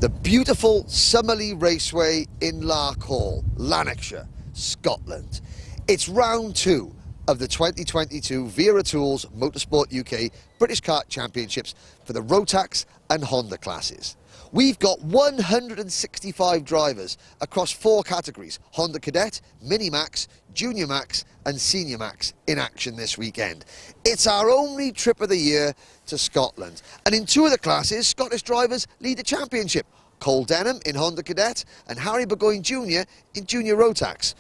The beautiful Summerlee Raceway in Larkhall, Lanarkshire, Scotland. It's round 2 of the 2022 Wera Tools Motorsport UK British Kart Championships for the Rotax and Honda classes. We've got 165 drivers across 4 categories: Honda Cadet, Mini Max, Junior Max and Senior Max in action this weekend. It's our only trip of the year to Scotland, and in 2 of the classes Scottish drivers lead the championship: Cole Denham in Honda Cadet and Harry Burgoyne Jr. in Junior Rotax.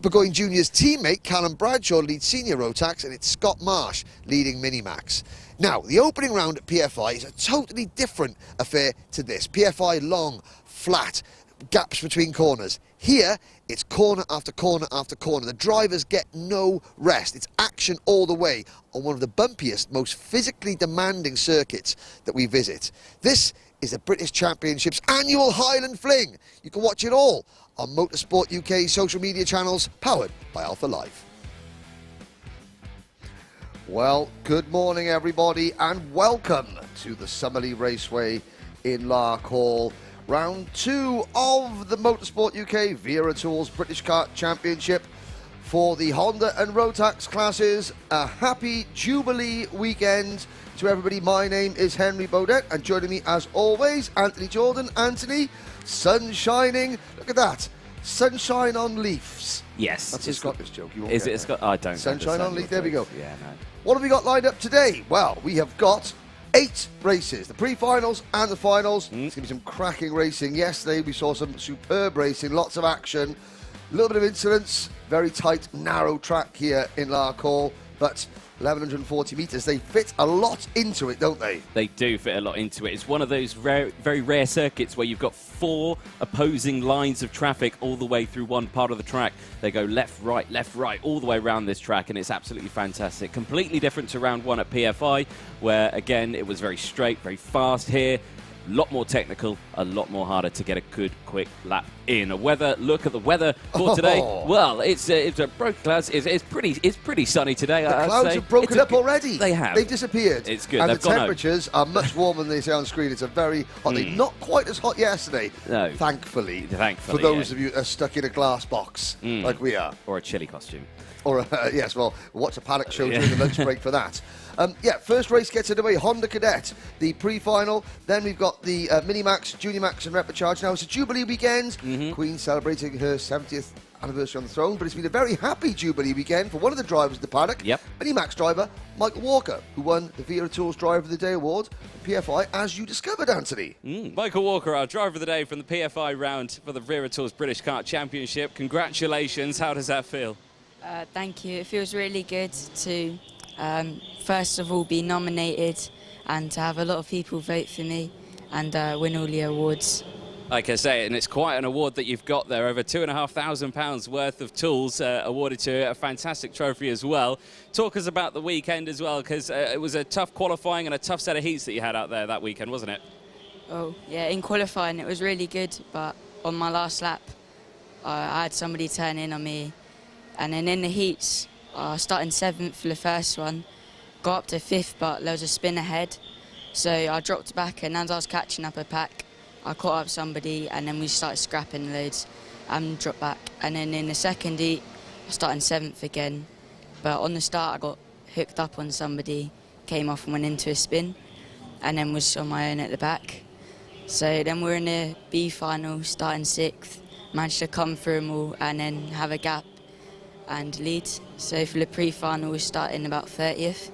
Burgoyne Jr.'s teammate Callum Bradshaw leads Senior Rotax, and it's Scott Marsh leading Mini Max. Now, the opening round at PFI is a totally different affair to this. PFI long, flat, gaps between corners. Here, it's corner after corner after corner. The drivers get no rest. It's action all the way on one of the bumpiest, most physically demanding circuits that we visit. This is the British Championships annual Highland Fling. You can watch it all on Motorsport UK social media channels, powered by Alpha Life. Well, good morning everybody, and welcome to the Summerlee Raceway in Larkhall. Round 2 of the Motorsport UK Wera Tools British Kart Championship for the Honda and Rotax classes. A happy Jubilee weekend to everybody. My name is Henry Baudet, and joining me as always, Anthony Jordan. Anthony, sun shining. Look at that. Sunshine on leaves. Yes. That's a Scottish joke. You won't is get it a Scottish? I don't. Sunshine on leaf. There we go. Yeah, no. What have we got lined up today? Well, we have got 8 races, the pre-finals and the finals. It's going to be some cracking racing. Yesterday we saw some superb racing, lots of action, a little bit of incidents, very tight, narrow track here in Larkhall, but 1,140 metres. They fit a lot into it, don't they? They do fit a lot into it. It's one of those very rare circuits where you've got 4 opposing lines of traffic all the way through one part of the track. They go left, right, all the way around this track, and it's absolutely fantastic. Completely different to round 1 at PFI, where, again, it was very straight, very fast. Here, a lot more technical, a lot more harder to get a good, quick lap in. Look at the weather for today. Well, it's a broken clouds. It's pretty sunny today. The clouds have broken up already. They have. They've disappeared. It's good. And They've the temperatures are much warmer than they say on screen. It's a very hot day. Not quite as hot yesterday. No. Thankfully. For those of you that are stuck in a glass box like we are. Or a chilli costume. Or, yes, well, watch a paddock show during the lunch break for that. First race gets underway, Honda Cadet, the pre-final. Then we've got the Mini Max, Junior Max and Replicharge. Now, it's a Jubilee weekend. Queen celebrating her 70th anniversary on the throne, but it's been a very happy Jubilee weekend for one of the drivers of the paddock, Mini Max driver Michael Walker, who won the Wera Tools Driver of the Day award at PFI, as you discovered, Anthony. Michael Walker, our driver of the day from the PFI round for the Wera Tools British Kart Championship. Congratulations. How does that feel? Thank you. It feels really good to, first of all, be nominated and to have a lot of people vote for me and win all the awards. Like I say, and it's quite an award that you've got there, over £2,500 worth of tools awarded to you, a fantastic trophy as well. Talk us about the weekend as well, because it was a tough qualifying and a tough set of heats that you had out there that weekend, wasn't it? Oh, yeah, in qualifying it was really good, but on my last lap, I had somebody turn in on me. And then in the heats, starting 7th for the first one, got up to 5th, but there was a spin ahead. So I dropped back, and as I was catching up a pack, I caught up somebody, and then we started scrapping loads and dropped back. And then in the second heat, I started 7th again. But on the start, I got hooked up on somebody, came off and went into a spin, and then was on my own at the back. So then we're in the B final, starting 6th, managed to come through them all and then have a gap and lead. So for the pre-final we started in about 30th,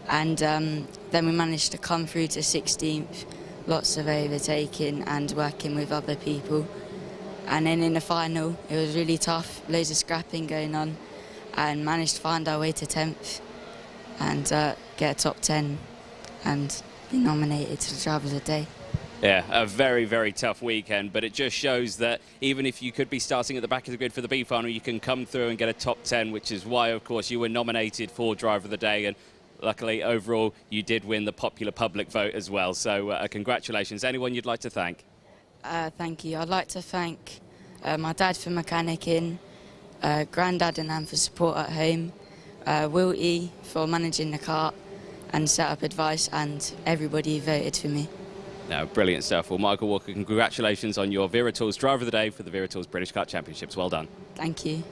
and then we managed to come through to 16th, lots of overtaking and working with other people. And then in the final it was really tough, loads of scrapping going on, and managed to find our way to 10th and get a top 10 and be nominated to the Driver of the Day. Yeah, a very tough weekend, but it just shows that even if you could be starting at the back of the grid for the B final, you can come through and get a top 10, which is why, of course, you were nominated for Driver of the Day, and luckily, overall, you did win the popular public vote as well. So congratulations. Anyone you'd like to thank? Thank you. I'd like to thank my dad for mechanicking, Grandad and Anne for support at home, Will E for managing the kart and set up advice, and everybody who voted for me. No, brilliant stuff. Well, Michael Walker, congratulations on your Wera Tools Driver of the Day for the Wera Tools British Kart Championships. Well done. Thank you.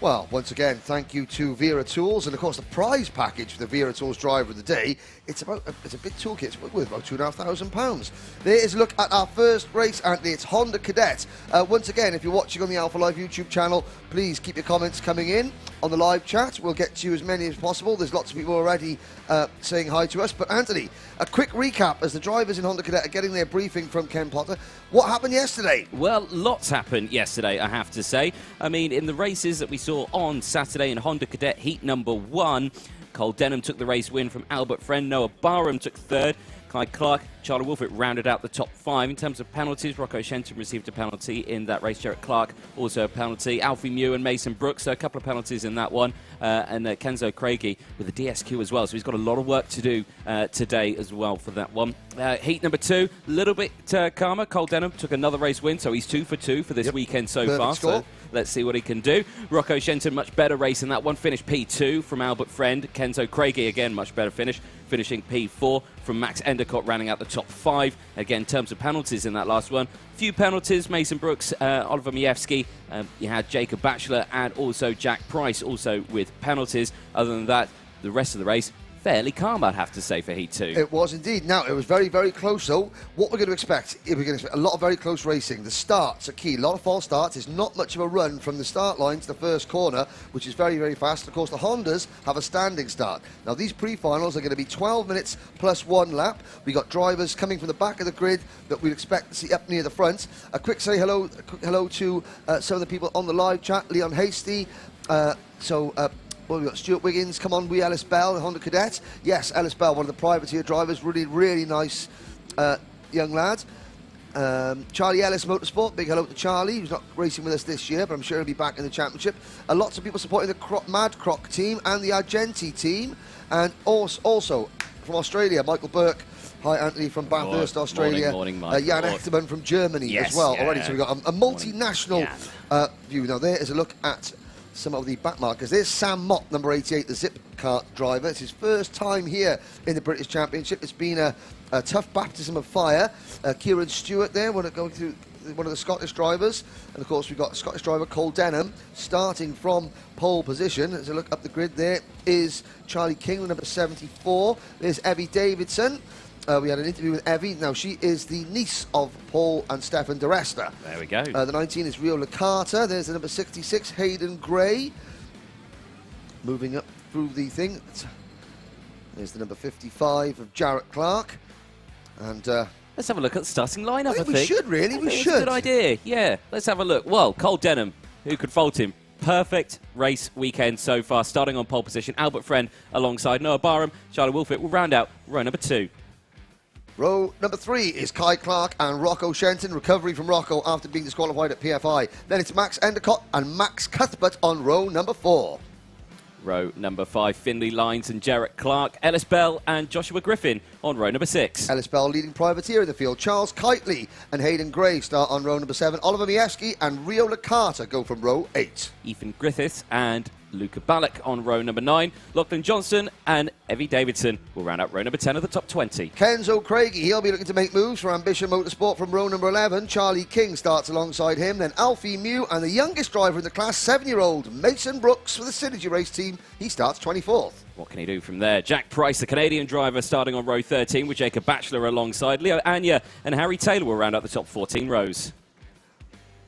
Well, once again, thank you to Wera Tools, and of course the prize package for the Wera Tools Driver of the Day. It's a big toolkit. It's worth about £2,500. There is a look at our first race, Anthony. It's Honda Cadet. Once again, if you're watching on the Alpha Live YouTube channel, please keep your comments coming in on the live chat. We'll get to you as many as possible. There's lots of people already saying hi to us. But Anthony, a quick recap as the drivers in Honda Cadet are getting their briefing from Ken Potter. What happened yesterday? Well, lots happened yesterday, I have to say. I mean, in the races that we saw on Saturday in Honda Cadet Heat number 1, Cole Denham took the race win from Albert Friend. Noah Barham took third. Kai Clark, Charlie Wolfett rounded out the top 5. In terms of penalties, Rocco Shenton received a penalty in that race. Jarrett Clark also a penalty. Alfie Mew and Mason Brooks, so a couple of penalties in that one. And Kenzo Craigie with a DSQ as well. So he's got a lot of work to do today as well for that one. Heat number 2, a little bit calmer. Cole Denham took another race win, so he's 2 for 2 for this weekend so far. So let's see what he can do. Rocco Shenton, much better race in that one. Finished P2 from Albert Friend. Kenzo Craigie, again, much better finish. Finishing P4 from Max Endicott, rounding out the top 5. Again, in terms of penalties in that last one, few penalties. Mason Brooks, Oliver Mievski, you had Jacob Batchelor and also Jack Price also with penalties. Other than that, the rest of the race, fairly calm, I'd have to say, for Heat 2. It was indeed. Now, it was very, very close, though. What we're going to expect, we're going to expect a lot of very close racing. The starts are key. A lot of false starts. It's not much of a run from the start line to the first corner, which is very, very fast. Of course, the Hondas have a standing start. Now, these pre-finals are going to be 12 minutes plus 1 lap. We got drivers coming from the back of the grid that we'd expect to see up near the front. A quick hello to some of the people on the live chat. Leon Hasty. Well, we've got Stuart Wiggins, come on, Ellis Bell, the Honda Cadet. Yes, Ellis Bell, one of the privateer drivers, really, really nice young lad. Charlie Ellis Motorsport, big hello to Charlie, who's not racing with us this year, but I'm sure he'll be back in the championship. Lots of people supporting the Mad Croc team and the Argenti team. And also from Australia, Michael Burke. Hi, Anthony from Bathurst, Australia. Morning, Michael. Jan Echterman from Germany as well already. So we've got a multinational view. Now, there is a look at some of the back markers. There's Sam Mott, number 88, the Zip Kart driver. It's his first time here in the British Championship. It's been a tough baptism of fire. Kieran Stewart there, going through one of the Scottish drivers. And, of course, we've got Scottish driver Cole Denham starting from pole position. As a look up the grid, there is Charlie King, number 74. There's Evie Davidson. We had an interview with Evie. Now, she is the niece of Paul and Stefan de Resta. There we go. The 19 is Rio Licata. There's the number 66, Hayden Gray. Moving up through the thing. There's the number 55 of Jarrett Clark. And let's have a look at the starting lineup, I think. We should, really. We should. It's a good idea. Yeah, let's have a look. Well, Cole Denham, who could fault him? Perfect race weekend so far, starting on pole position. Albert Friend alongside Noah Barham. Charlie Wolfett will round out row number 2. Row number 3 is Kai Clark and Rocco Shenton. Recovery from Rocco after being disqualified at PFI. Then it's Max Endicott and Max Cuthbert on row number 4. Row number 5, Finlay Lines and Jarrett Clark. Ellis Bell and Joshua Griffin on row number 6. Ellis Bell leading privateer in the field. Charles Kitely and Hayden Gray start on row number 7. Oliver Mievski and Rio Licata go from row 8. Ethan Griffiths and Luca Ballack on row number 9. Lachlan Johnston and Evie Davidson will round out row number 10 of the top 20. Kenzo Craigie, he'll be looking to make moves for Ambition Motorsport from row number 11. Charlie King starts alongside him. Then Alfie Mew and the youngest driver in the class, 7-year-old Mason Brooks for the Synergy Race team. He starts 24th. What can he do from there? Jack Price, the Canadian driver, starting on row 13 with Jacob Batchelor alongside. Leo Anya and Harry Taylor will round out the top 14 rows.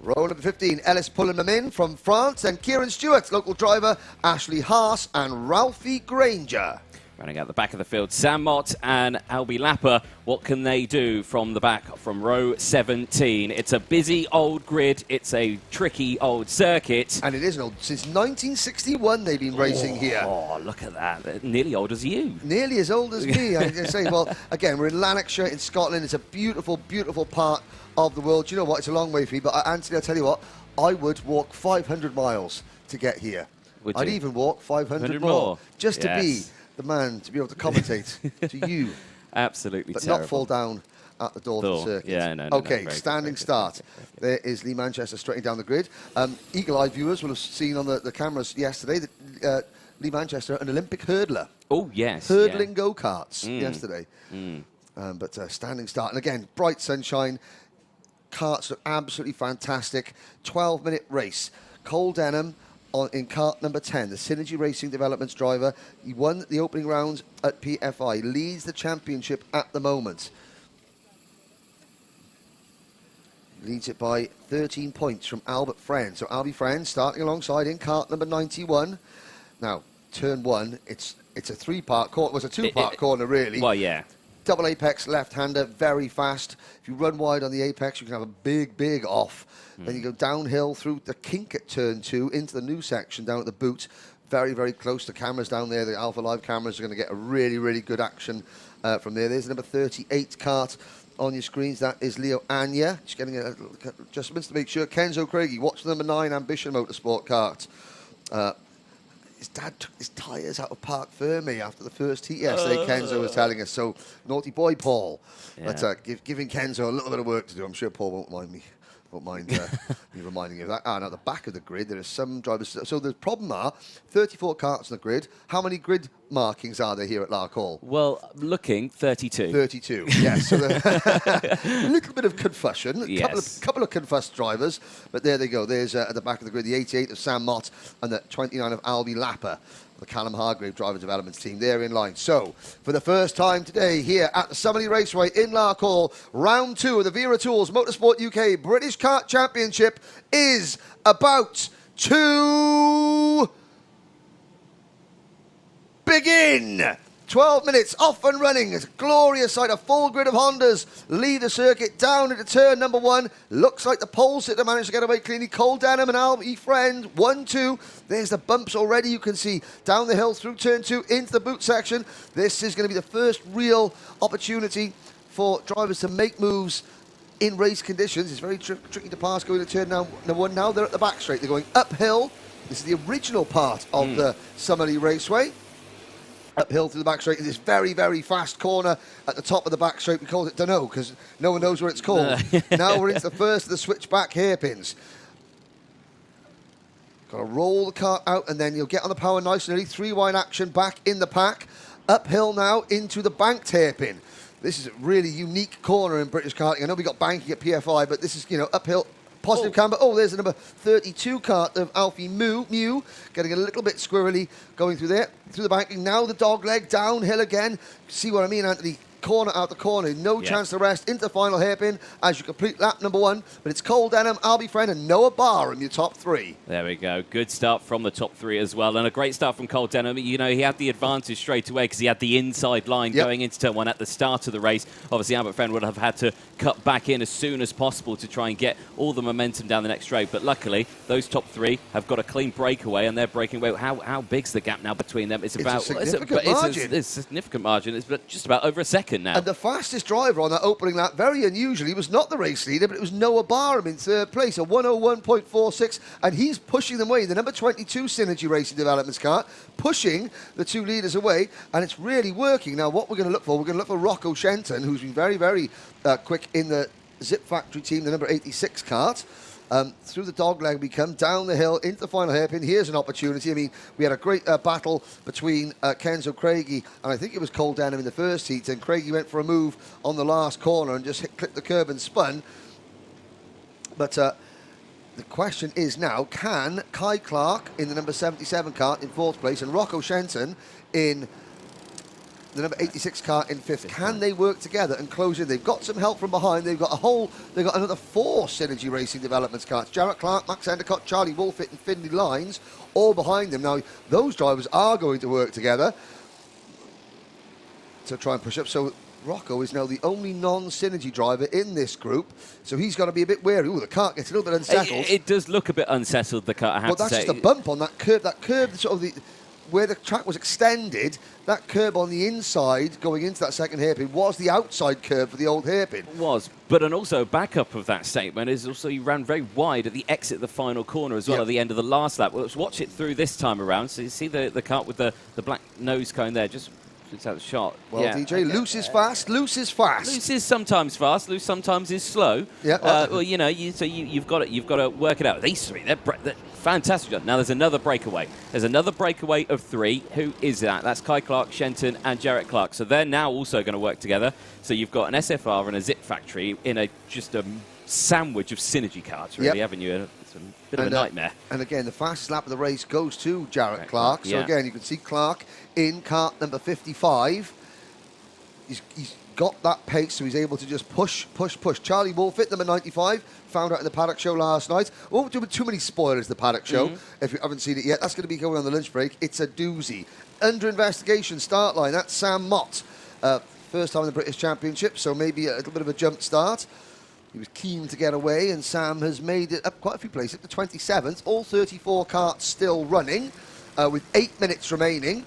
Row number 15, Ellis pulling them in from France. And Kieran Stewart, local driver, Ashley Haas and Ralphie Granger. Running out the back of the field, Sam Mott and Albie Lapper. What can they do from the back from row 17? It's a busy old grid. It's a tricky old circuit. And it is an old. Since 1961 they've been racing here. Oh, look at that. They're nearly old as you. Nearly as old as me. I can say, well, again, we're in Lanarkshire in Scotland. It's a beautiful, beautiful part of the world. You know what? It's a long way for me. But Anthony, I'll tell you what. I would walk 500 miles to get here. I'd even walk 500 more. Just to be the man to be able to commentate to you. Absolutely but terrible. not fall down at the door to the circuit. Yeah, no, okay, very standing good, start. There is Lee Manchester straightening down the grid. Eagle-eyed viewers will have seen on the cameras yesterday that Lee Manchester, an Olympic hurdler. Oh, yes. Hurdling go-karts yesterday. But standing start. And again, bright sunshine. Karts look absolutely fantastic. 12-minute race. Cole Denham in kart number 10, the Synergy Racing Developments driver. He won the opening round at PFI, leads the championship at the moment. Leads it by 13 points from Albert Friend. So Albie Friend starting alongside in kart number 91. Now, turn 1, it's a three-part corner. Well, it's a two-part corner, really. Well, yeah. Double apex, left-hander, very fast. If you run wide on the apex, you can have a big off. Then you go downhill through the kink at turn 2 into the new section down at the boot. Very close to cameras down there. The Alpha Live cameras are going to get a really good action from there. There's the number 38 kart on your screens. That is Leo Anya. Just getting adjustments to make sure. Kenzo Craigie, watch the number 9 Ambition Motorsport kart. His dad took his tyres out of Park Fermi after the first heat yesterday, Kenzo was telling us. So, naughty boy, Paul. Yeah. But giving Kenzo a little bit of work to do. I'm sure Paul won't mind me. Me reminding you of that. And at the back of the grid, there are some drivers. So the problem are 34 karts on the grid. How many grid markings are there here at Larkhall? Well, looking 32. 32, yes. So a little bit of confusion. Yes. Couple of confussed drivers. But there they go. There's at the back of the grid the 88 of Sam Mott and the 29 of Albie Lapper. The Callum Hargrave driver developments team there in line. So, for the first time today here at the Summerlee Raceway in Larkhall, round 2 of the Wera Tools Motorsport UK British Kart Championship is about to begin. 12 minutes off and running. It's a glorious sight. A full grid of Hondas lead the circuit down into turn number 1. Looks like the pole sitter managed to get away cleanly. Cole Denham and Albie Friend. 1-2. There's the bumps already. You can see down the hill through turn 2 into the boot section. This is going to be the first real opportunity for drivers to make moves in race conditions. It's very tricky to pass going to turn number 1. Now they're at the back straight. They're going uphill. This is the original part of the Summerlee Raceway. Uphill through the back straight in this very fast corner at the top of the back straight. We called it Dunno because no one knows what it's called. Now we're into the first of the switchback hairpins. Got to roll the cart out and then you'll get on the power nice and early. 3-wide action back in the pack. Uphill now into the banked hairpin. This is a really unique corner in British karting. I know we got banking at PFI, but this is, uphill. Positive camber. Oh, there's the number 32 kart of Alfie Mew, getting a little bit squirrely going through there, through the banking. Now the dog leg downhill again. See what I mean, Anthony? Corner out the corner, no chance to rest into the final hairpin as you complete lap number 1. But it's Cole Denham, Albie Friend, and Noah Barr in your top 3. There we go. Good start from the top 3 as well, and a great start from Cole Denham. He had the advantage straight away because he had the inside line going into turn 1 at the start of the race. Obviously, Albert Friend would have had to cut back in as soon as possible to try and get all the momentum down the next straight. But luckily, those top 3 have got a clean breakaway, and they're breaking away. How big's the gap now between them? It's about a significant margin. It's a significant margin. It's just about over a second now. And the fastest driver on that opening lap, very unusually, was not the race leader, but it was Noah Barham in third place, a 101.46, and he's pushing them away. The number 22 Synergy Racing Developments car, pushing the 2 leaders away, and it's really working. Now, what we're going to look for, we're going to look for Rocco Shenton, who's been very quick in the Zip Factory team, the number 86 kart. Through the dog leg we come, down the hill, into the final hairpin. Here's an opportunity. I mean, we had a great battle between Kenzo Craigie and I think it was Cole Denham in the first heat, and Craigie went for a move on the last corner and just clipped the curb and spun. But the question is now, can Kai Clark in the number 77 kart in 4th place and Rocco Shenton in the number 86 car in 5th. Can they work together and close in? They've got some help from behind. They've got another 4 Synergy Racing Developments cars. Jarrett Clark, Max Endicott, Charlie Wolfit and Finley Lines all behind them. Now, those drivers are going to work together to try and push up. So Rocco is now the only non-Synergy driver in this group, so he's got to be a bit wary. Ooh, the kart gets a little bit unsettled. It does look a bit unsettled, the kart, I have to say. Well, that's just a bump on that curb. That curb, sort of where the track was extended, that curb on the inside going into that second hairpin was the outside curb for the old hairpin. It was, but and also backup of that statement is also he ran very wide at the exit of the final corner as well at the end of the last lap. Well, let's watch it through this time around. So you see the kart with the black nose cone there, just Splits out the shot. Well, yeah, DJ, loose is fast, loose is fast. Loose is sometimes fast, loose sometimes is slow. Yeah. Well, you know, you've got to work it out. These three, they're fantastic. Now there's another breakaway. There's another breakaway of 3. Who is that? That's Kai Clark, Shenton, and Jarrett Clark. So they're now also going to work together. So you've got an SFR and a Zip Factory in just a sandwich of synergy cards, really, haven't you? It's a bit of a nightmare. And again, the fastest lap of the race goes to Jarrett Clark. So again, you can see Clark in kart number 55. He's got that pace, so he's able to just push. Charlie Wolfett, number 95, found out in the paddock show last night. Oh, too many spoilers, the paddock show. If you haven't seen it yet, that's going to be going on the lunch break. It's a doozy. Under investigation, start line, that's Sam Mott. First time in the British Championship, so maybe a little bit of a jump start. He was keen to get away, and Sam has made it up quite a few places, up to 27th. All 34 karts still running, with 8 minutes remaining.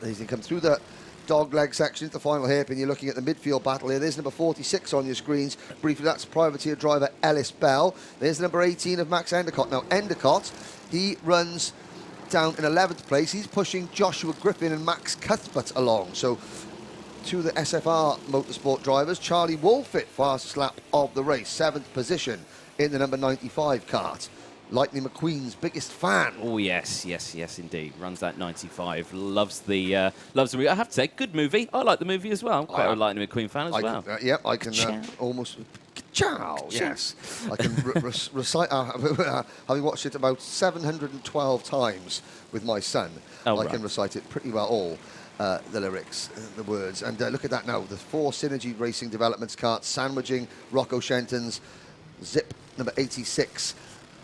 As you come through the dogleg section, the final hairpin, you're looking at the midfield battle here. There's number 46 on your screens. Briefly, that's privateer driver Ellis Bell. There's number 18 of Max Endicott. Now, Endicott, he runs down in 11th place. He's pushing Joshua Griffin and Max Cuthbert along. So, to the SFR Motorsport drivers, Charlie Wolfett, fastest lap of the race, 7th position in the number 95 kart. Lightning McQueen's biggest fan. Oh yes, indeed. Runs that 95. Loves the movie. I have to say, good movie. I like the movie as well. I'm quite a Lightning McQueen fan as well. I can almost. Ciao. Yes, I can recite. Having watched it about 712 times with my son, I can recite it pretty well. All. The lyrics, the words, and look at that now. The 4 Synergy Racing Developments karts sandwiching Rocco Shenton's Zip number 86.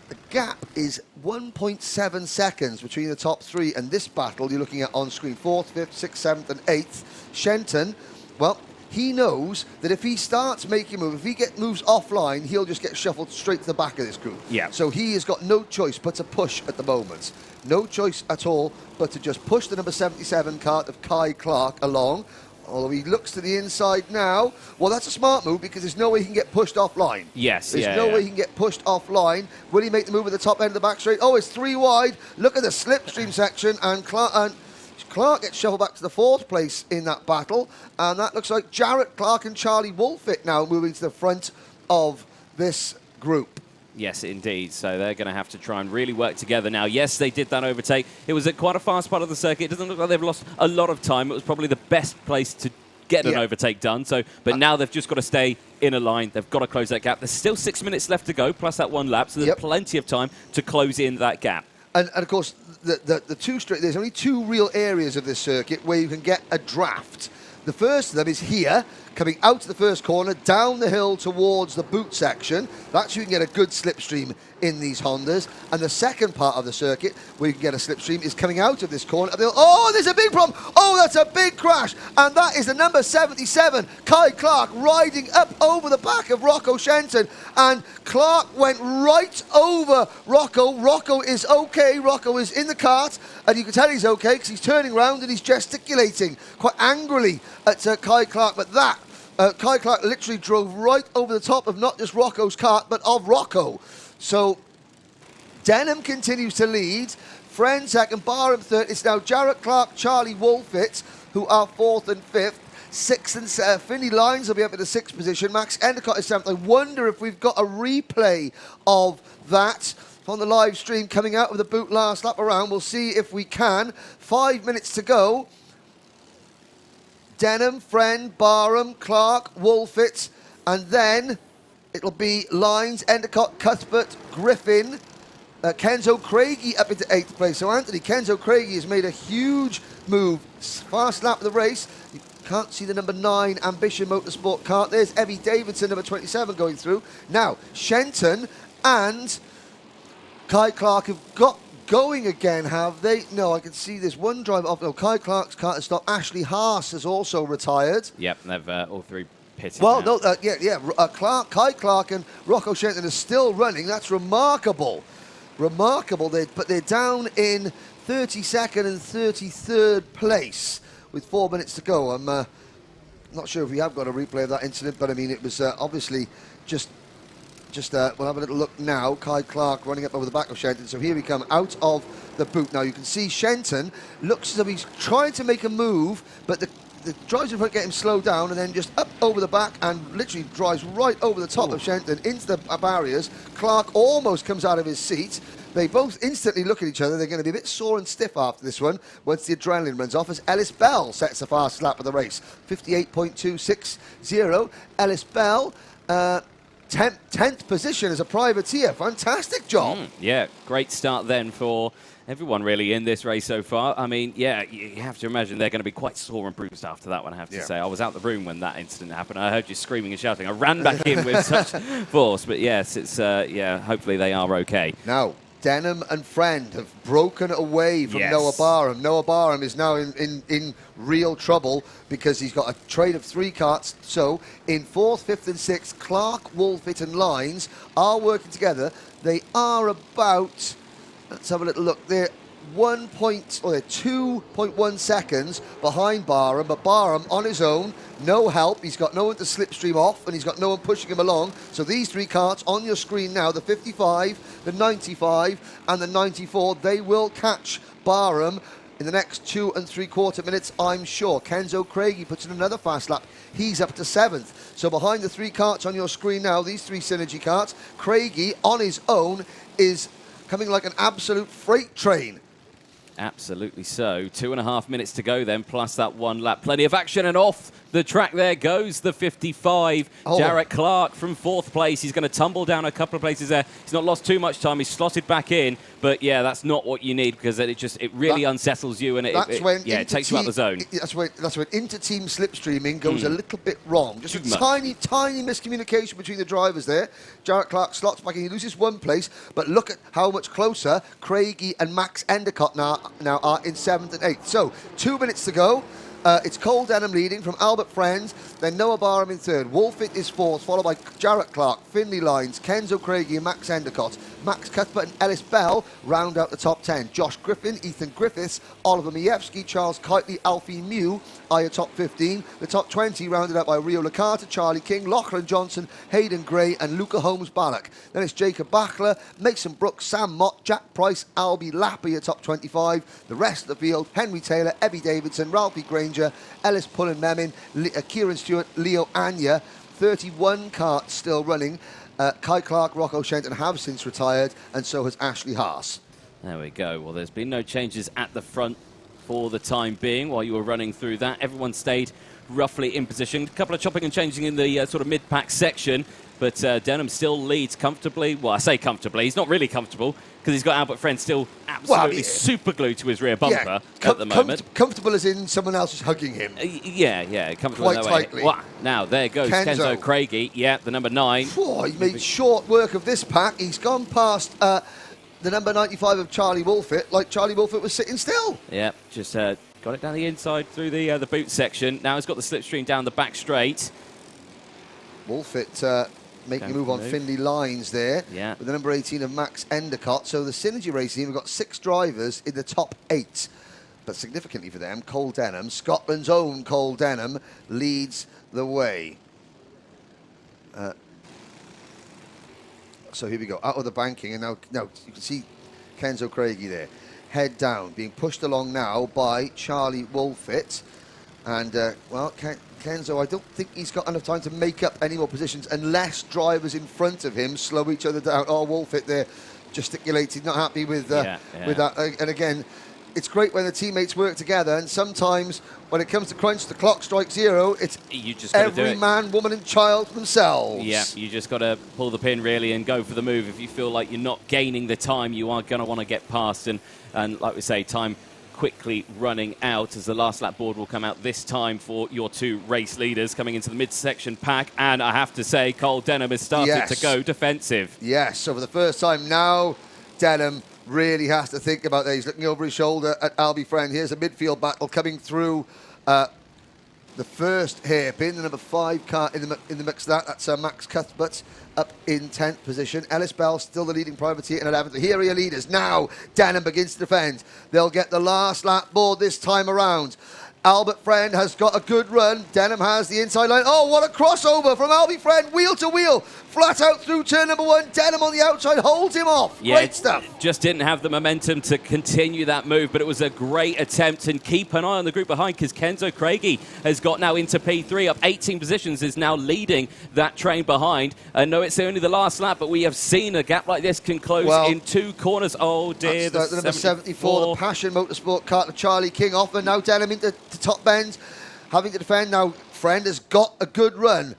The gap is 1.7 seconds between the top 3, and this battle you're looking at on screen, 4th, 5th, 6th, 7th, and 8th. Shenton, well, he knows that if he starts making moves, if he moves offline, he'll just get shuffled straight to the back of this group. Yeah. So he has got no choice but to push at the moment. No choice at all but to just push the number 77 kart of Kai Clark along. Although he looks to the inside now. Well, that's a smart move because there's no way he can get pushed offline. Yes, There's no way he can get pushed offline. Will he make the move at the top end of the back straight? Oh, it's 3 wide. Look at the slipstream section, and Clark gets shuffled back to the 4th place in that battle. And that looks like Jarrett Clark and Charlie Wolfett now moving to the front of this group. Yes, indeed. So they're going to have to try and really work together now. Yes, they did that overtake. It was at quite a fast part of the circuit. It doesn't look like they've lost a lot of time. It was probably the best place to get an overtake done. So, but now they've just got to stay in a line. They've got to close that gap. There's still 6 minutes left to go, plus that 1 lap. So there's plenty of time to close in that gap. And of course, there's only 2 real areas of this circuit where you can get a draft. The first of them is here, coming out to the first corner, down the hill towards the boot section. That's where you can get a good slipstream in these Hondas. And the second part of the circuit where you can get a slipstream is coming out of this corner. Oh, there's a big problem. Oh, that's a big crash. And that is the number 77, Kai Clark, riding up over the back of Rocco Shenton. And Clark went right over Rocco. Rocco is okay. Rocco is in the kart. And you can tell he's okay because he's turning around and he's gesticulating quite angrily at Kai Clark. But that, Kai Clark literally drove right over the top of not just Rocco's kart, but of Rocco. So Denham continues to lead. Friend second, Barham third. It's now Jarrett Clark, Charlie Wolfett, who are 4th and 5th. 6th and 7th. Finley Lyons will be up in the 6th position. Max Endicott is 7th. I wonder if we've got a replay of that on the live stream coming out of the boot last lap around. We'll see if we can. 5 minutes to go. Denham, Friend, Barham, Clark, Wolfett, and then it'll be Lyons, Endicott, Cuthbert, Griffin, Kenzo Craigie up into 8th place. So Anthony, Kenzo Craigie has made a huge move. Fast lap of the race. You can't see the number 9 Ambition Motorsport kart. There's Evie Davidson, number 27, going through. Now, Shenton and Kai Clark have got going again, have they? No, I can see there's one driver off. No, Kai Clark's kart has stopped. Ashley Haas has also retired. Yep, they've all 3 pitted. Well, now. no, Kai Clark and Rocco Shenton are still running. That's remarkable. Remarkable. But they're down in 32nd and 33rd place with 4 minutes to go. I'm not sure if we have got a replay of that incident, but I mean, it was obviously just Just we'll have a little look now. Kai Clark running up over the back of Shenton. So here we come out of the boot. Now you can see Shenton looks as though he's trying to make a move, but the drives in front get him slowed down, and then just up over the back and literally drives right over the top of Shenton into the barriers. Clark almost comes out of his seat. They both instantly look at each other. They're going to be a bit sore and stiff after this one once the adrenaline runs off, as Ellis Bell sets the fastest lap of the race. 58.260. Ellis Bell, 10th position as a privateer. Fantastic job. Yeah, great start then for everyone really in this race so far. I mean, yeah, you have to imagine they're going to be quite sore and bruised after that one, I have to say. I was out the room when that incident happened. I heard you screaming and shouting. I ran back in with such force. But yes, it's, yeah, hopefully they are okay. Now, Denham and Friend have broken away from Noah Barham. Noah Barham is now in real trouble because he's got a trade of 3 karts. So in 4th, 5th and 6th, Clark, Wolfit and Lines are working together. They are about, let's have a little look, they're 2.1 seconds behind Barham, but Barham on his own, no help. He's got no one to slipstream off, and he's got no one pushing him along. So these 3 karts on your screen now, the 55, the 95 and the 94, they will catch Barham in the next 2 3/4 minutes, I'm sure. Kenzo Craigie puts in another fast lap. He's up to 7th. So behind the 3 karts on your screen now, these 3 Synergy karts, Craigie on his own is coming like an absolute freight train. Absolutely so. 2.5 minutes to go then, plus that 1 lap. Plenty of action, and off the track there goes the 55. Jarrett Clark from 4th place. He's going to tumble down a couple of places there. He's not lost too much time. He's slotted back in. But yeah, that's not what you need, because it really unsettles you, and it takes you out the zone. That's when inter-team slipstreaming goes a little bit wrong. Just a tiny miscommunication between the drivers there. Jarrett Clark slots back in. He loses 1 place, but look at how much closer Craigie and Max Endicott now are in 7th and 8th. So 2 minutes to go. It's Cole Denham leading from Albert Friends, then Noah Barham in 3rd. Wolfit is 4th, followed by Jarrett Clark, Finley Lines, Kenzo Craigie and Max Endicott. Max Cuthbert and Ellis Bell round out the top 10. Josh Griffin, Ethan Griffiths, Oliver Majewski, Charles Kitely, Alfie Mew are your top 15. The top 20 rounded out by Rio Licata, Charlie King, Lachlan Johnson, Hayden Gray and Luca Holmes-Ballock. Then it's Jacob Bachler, Mason Brooks, Sam Mott, Jack Price, Albie Lapp are your top 25. The rest of the field, Henry Taylor, Ebby Davidson, Ralphie Granger, Ellis Pullen Memmin, Kieran Stewart, Leo Anya. 31 karts still running. Kai Clark, Rocco Shenton have since retired, and so has Ashley Haas. There we go. Well, there's been no changes at the front for the time being while you were running through that. Everyone stayed roughly in position. A couple of chopping and changing in the sort of mid-pack section, but Denham still leads comfortably. Well, I say comfortably. He's not really comfortable, because he's got Albert Friend still absolutely super glued to his rear bumper at the moment. Comfortable as in someone else is hugging him. Yeah, comfortable. Quite tightly. Wow. Now, there goes Kenzo Craigie, the number 9. Oh, he made short work of this pack. He's gone past the number 95 of Charlie Wolfit, like Charlie Wolfit was sitting still. Yeah, just got it down the inside through the boot section. Now he's got the slipstream down the back straight. Wolfit making a move on Finley Lines there, with the number 18 of Max Endicott. So the Synergy Race team have got 6 drivers in the top 8. But significantly for them, Cole Denham, Scotland's own Cole Denham, leads the way. So here we go, out of the banking, and now you can see Kenzo Craigie there, head down, being pushed along now by Charlie Wolfit. And, Kenzo, I don't think he's got enough time to make up any more positions unless drivers in front of him slow each other down. Oh, Wolfit there gesticulating, not happy with that. And again, it's great when the teammates work together, and sometimes when it comes to crunch, the clock strikes 0, it's every man, woman and child for themselves. Yeah, you just got to pull the pin really and go for the move. If you feel like you're not gaining the time, you are going to want to get past, and like we say, time quickly running out, as the last lap board will come out this time for your 2 race leaders coming into the midsection pack. And I have to say, Cole Denham has started to go defensive. Yes, so for the first time now, Denham really has to think about that. He's looking over his shoulder at Albie Friend. Here's a midfield battle coming through the first hairpin, the number 5 car in the mix. That's Max Cuthbert up in 10th position. Ellis Bell still the leading privateer in 11th. Here are your leaders. Now Denham begins to defend. They'll get the last lap board this time around. Albert Friend has got a good run. Denham has the inside line. Oh, what a crossover from Albie Friend, wheel to wheel, flat out through turn number 1. Denham on the outside holds him off. Yeah, great stuff. Just didn't have the momentum to continue that move, but it was a great attempt. And keep an eye on the group behind, because Kenzo Craigie has got now into P3, up 18 positions, is now leading that train behind. I know it's only the last lap, but we have seen a gap like this can close in 2 corners. Oh dear, that's the number 74, the Passion Motorsport car to Charlie King off, and now Denham into the top bends, having to defend. Now Friend has got a good run,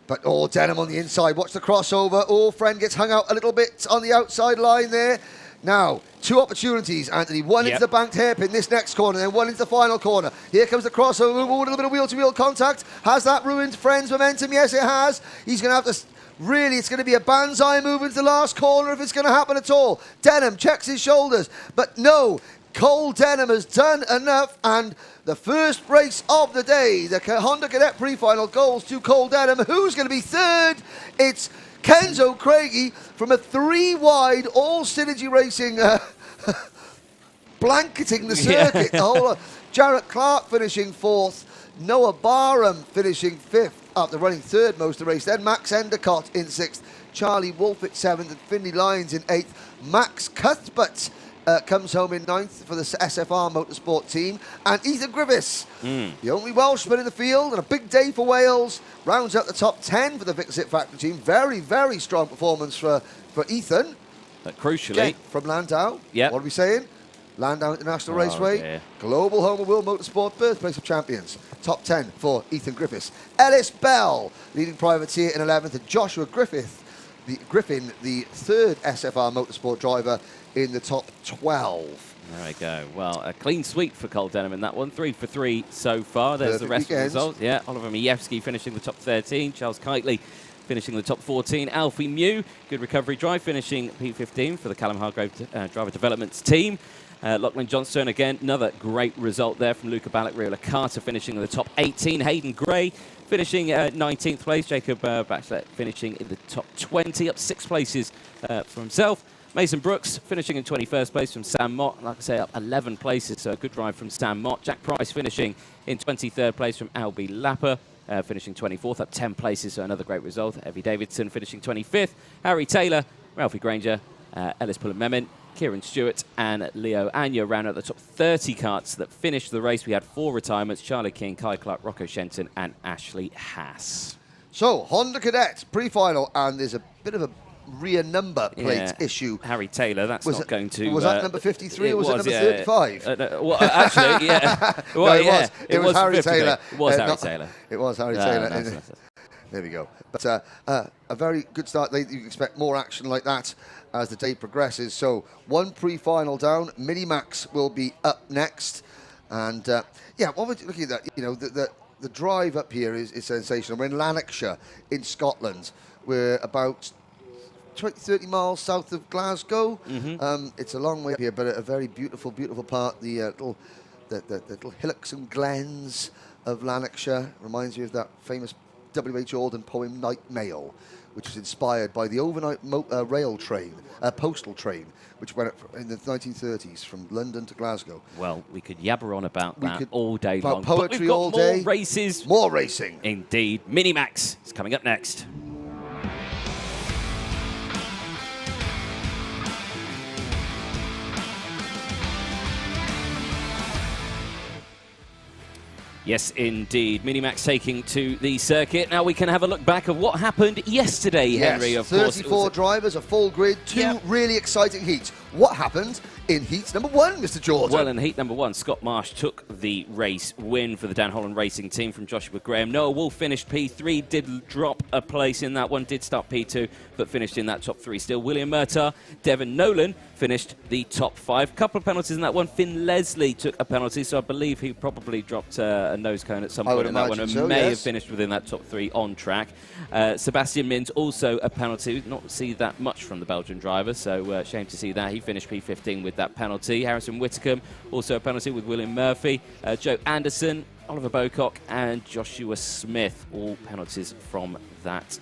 but Denham on the inside. Watch the crossover. Friend gets hung out a little bit on the outside line there. Now 2 opportunities, Anthony. One into the banked hairpin, this next corner, then one into the final corner. Here comes the crossover. A little bit of wheel-to-wheel contact. Has that ruined Friend's momentum? Yes, it has. He's going to have to... Really, it's going to be a banzai move into the last corner if it's going to happen at all. Denham checks his shoulders, but no, Cole Denham has done enough, and the first race of the day, the Honda Cadet pre-final, goes to Cole Denham. Who's going to be third? It's Kenzo Craigie from a 3-wide, all Synergy Racing, blanketing the circuit. Jarrett Clark finishing 4th, Noah Barham finishing 5th. After running 3rd most of the race. Then Max Endicott in 6th, Charlie Wolf at 7th, and Finley Lyons in 8th. Max Cuthbert comes home in 9th for the SFR Motorsport team. And Ethan Griffiths, the only Welshman in the field, and a big day for Wales, rounds out the top 10 for the Vixit Factory team. Very, very strong performance for Ethan. Crucially. Again, from Landau. Yep. What are we saying? Landau International Raceway, dear. global home of World Motorsport, birthplace of champions. Top 10 for Ethan Griffiths. Ellis Bell, leading privateer in 11th, and Joshua Griffin, the 3rd SFR Motorsport driver in the top 12. There we go. Well, a clean sweep for Cole Denham in that one. 3 for 3 so far. There's the rest of the results. Yeah, Oliver Majewski finishing the top 13. Charles Kitely finishing the top 14. Alfie Mew, good recovery drive, finishing P15 for the Callum Hargrove driver developments team. Lachlan Johnstone, again, another great result there from Luca Ballack. Riola Carter finishing in the top 18. Hayden Gray finishing 19th place. Jacob Batchelor finishing in the top 20, up 6 places for himself. Mason Brooks finishing in 21st place from Sam Mott. Like I say, up 11 places, so a good drive from Sam Mott. Jack Price finishing in 23rd place from Albie Lapper. Finishing 24th, up 10 places, so another great result. Evie Davidson finishing 25th. Harry Taylor, Ralphie Granger, Ellis Pullen-Memon, Kieran Stewart and Leo Anya round out the top 30 karts that finished the race. We had 4 retirements: Charlie King, Kai Clark, Rocco Shenton and Ashley Haas. So, Honda Cadet pre-final, and there's a bit of a rear number plate issue. Harry Taylor, that's not going to... Was that number 53 or was it number 35? Well, actually, yeah. Well, no, it was Harry 53. Taylor. It was Harry Taylor. It was Harry Taylor. There we go. But a very good start. You expect more action like that as the day progresses. So 1 pre-final down. Minimax will be up next. And yeah, what we're looking at that, you know, the drive up here is sensational. We're in Lanarkshire in Scotland. We're about 20-30 miles south of Glasgow. It's a long way up here, but a very beautiful, beautiful part. The little hillocks and glens of Lanarkshire reminds you of that famous W.H. Auden poem Night Mail, which was inspired by the overnight postal train, which went in the 1930s from London to Glasgow. Well, we could yabber on about that all day long. Poetry but we've got all more day. Races. More racing. Indeed. Minimax is coming up next. Yes, indeed. Minimax taking to the circuit. Now we can have a look back at what happened yesterday, Henry, of course. 34 drivers, a full grid, 2 really exciting heats. What happened in heat number 1, Mr. Jordan? Well, in heat number 1, Scott Marsh took the race win for the Dan Holland Racing team from Joshua Graham. Noah Wolf finished P3, did drop a place in that one, did start P2, but finished in that top 3 still. William Murtaugh, Devon Nolan finished the top 5. Couple of penalties in that one. Finn Leslie took a penalty, so I believe he probably dropped a nose cone at some point in that one and may have finished within that top 3 on track. Sebastian Mins also a penalty. Not see that much from the Belgian driver, so shame to see that. He finished P15 with that penalty. Harrison Whitcomb also a penalty with William Murphy. Joe Anderson, Oliver Bocock and Joshua Smith, all penalties from that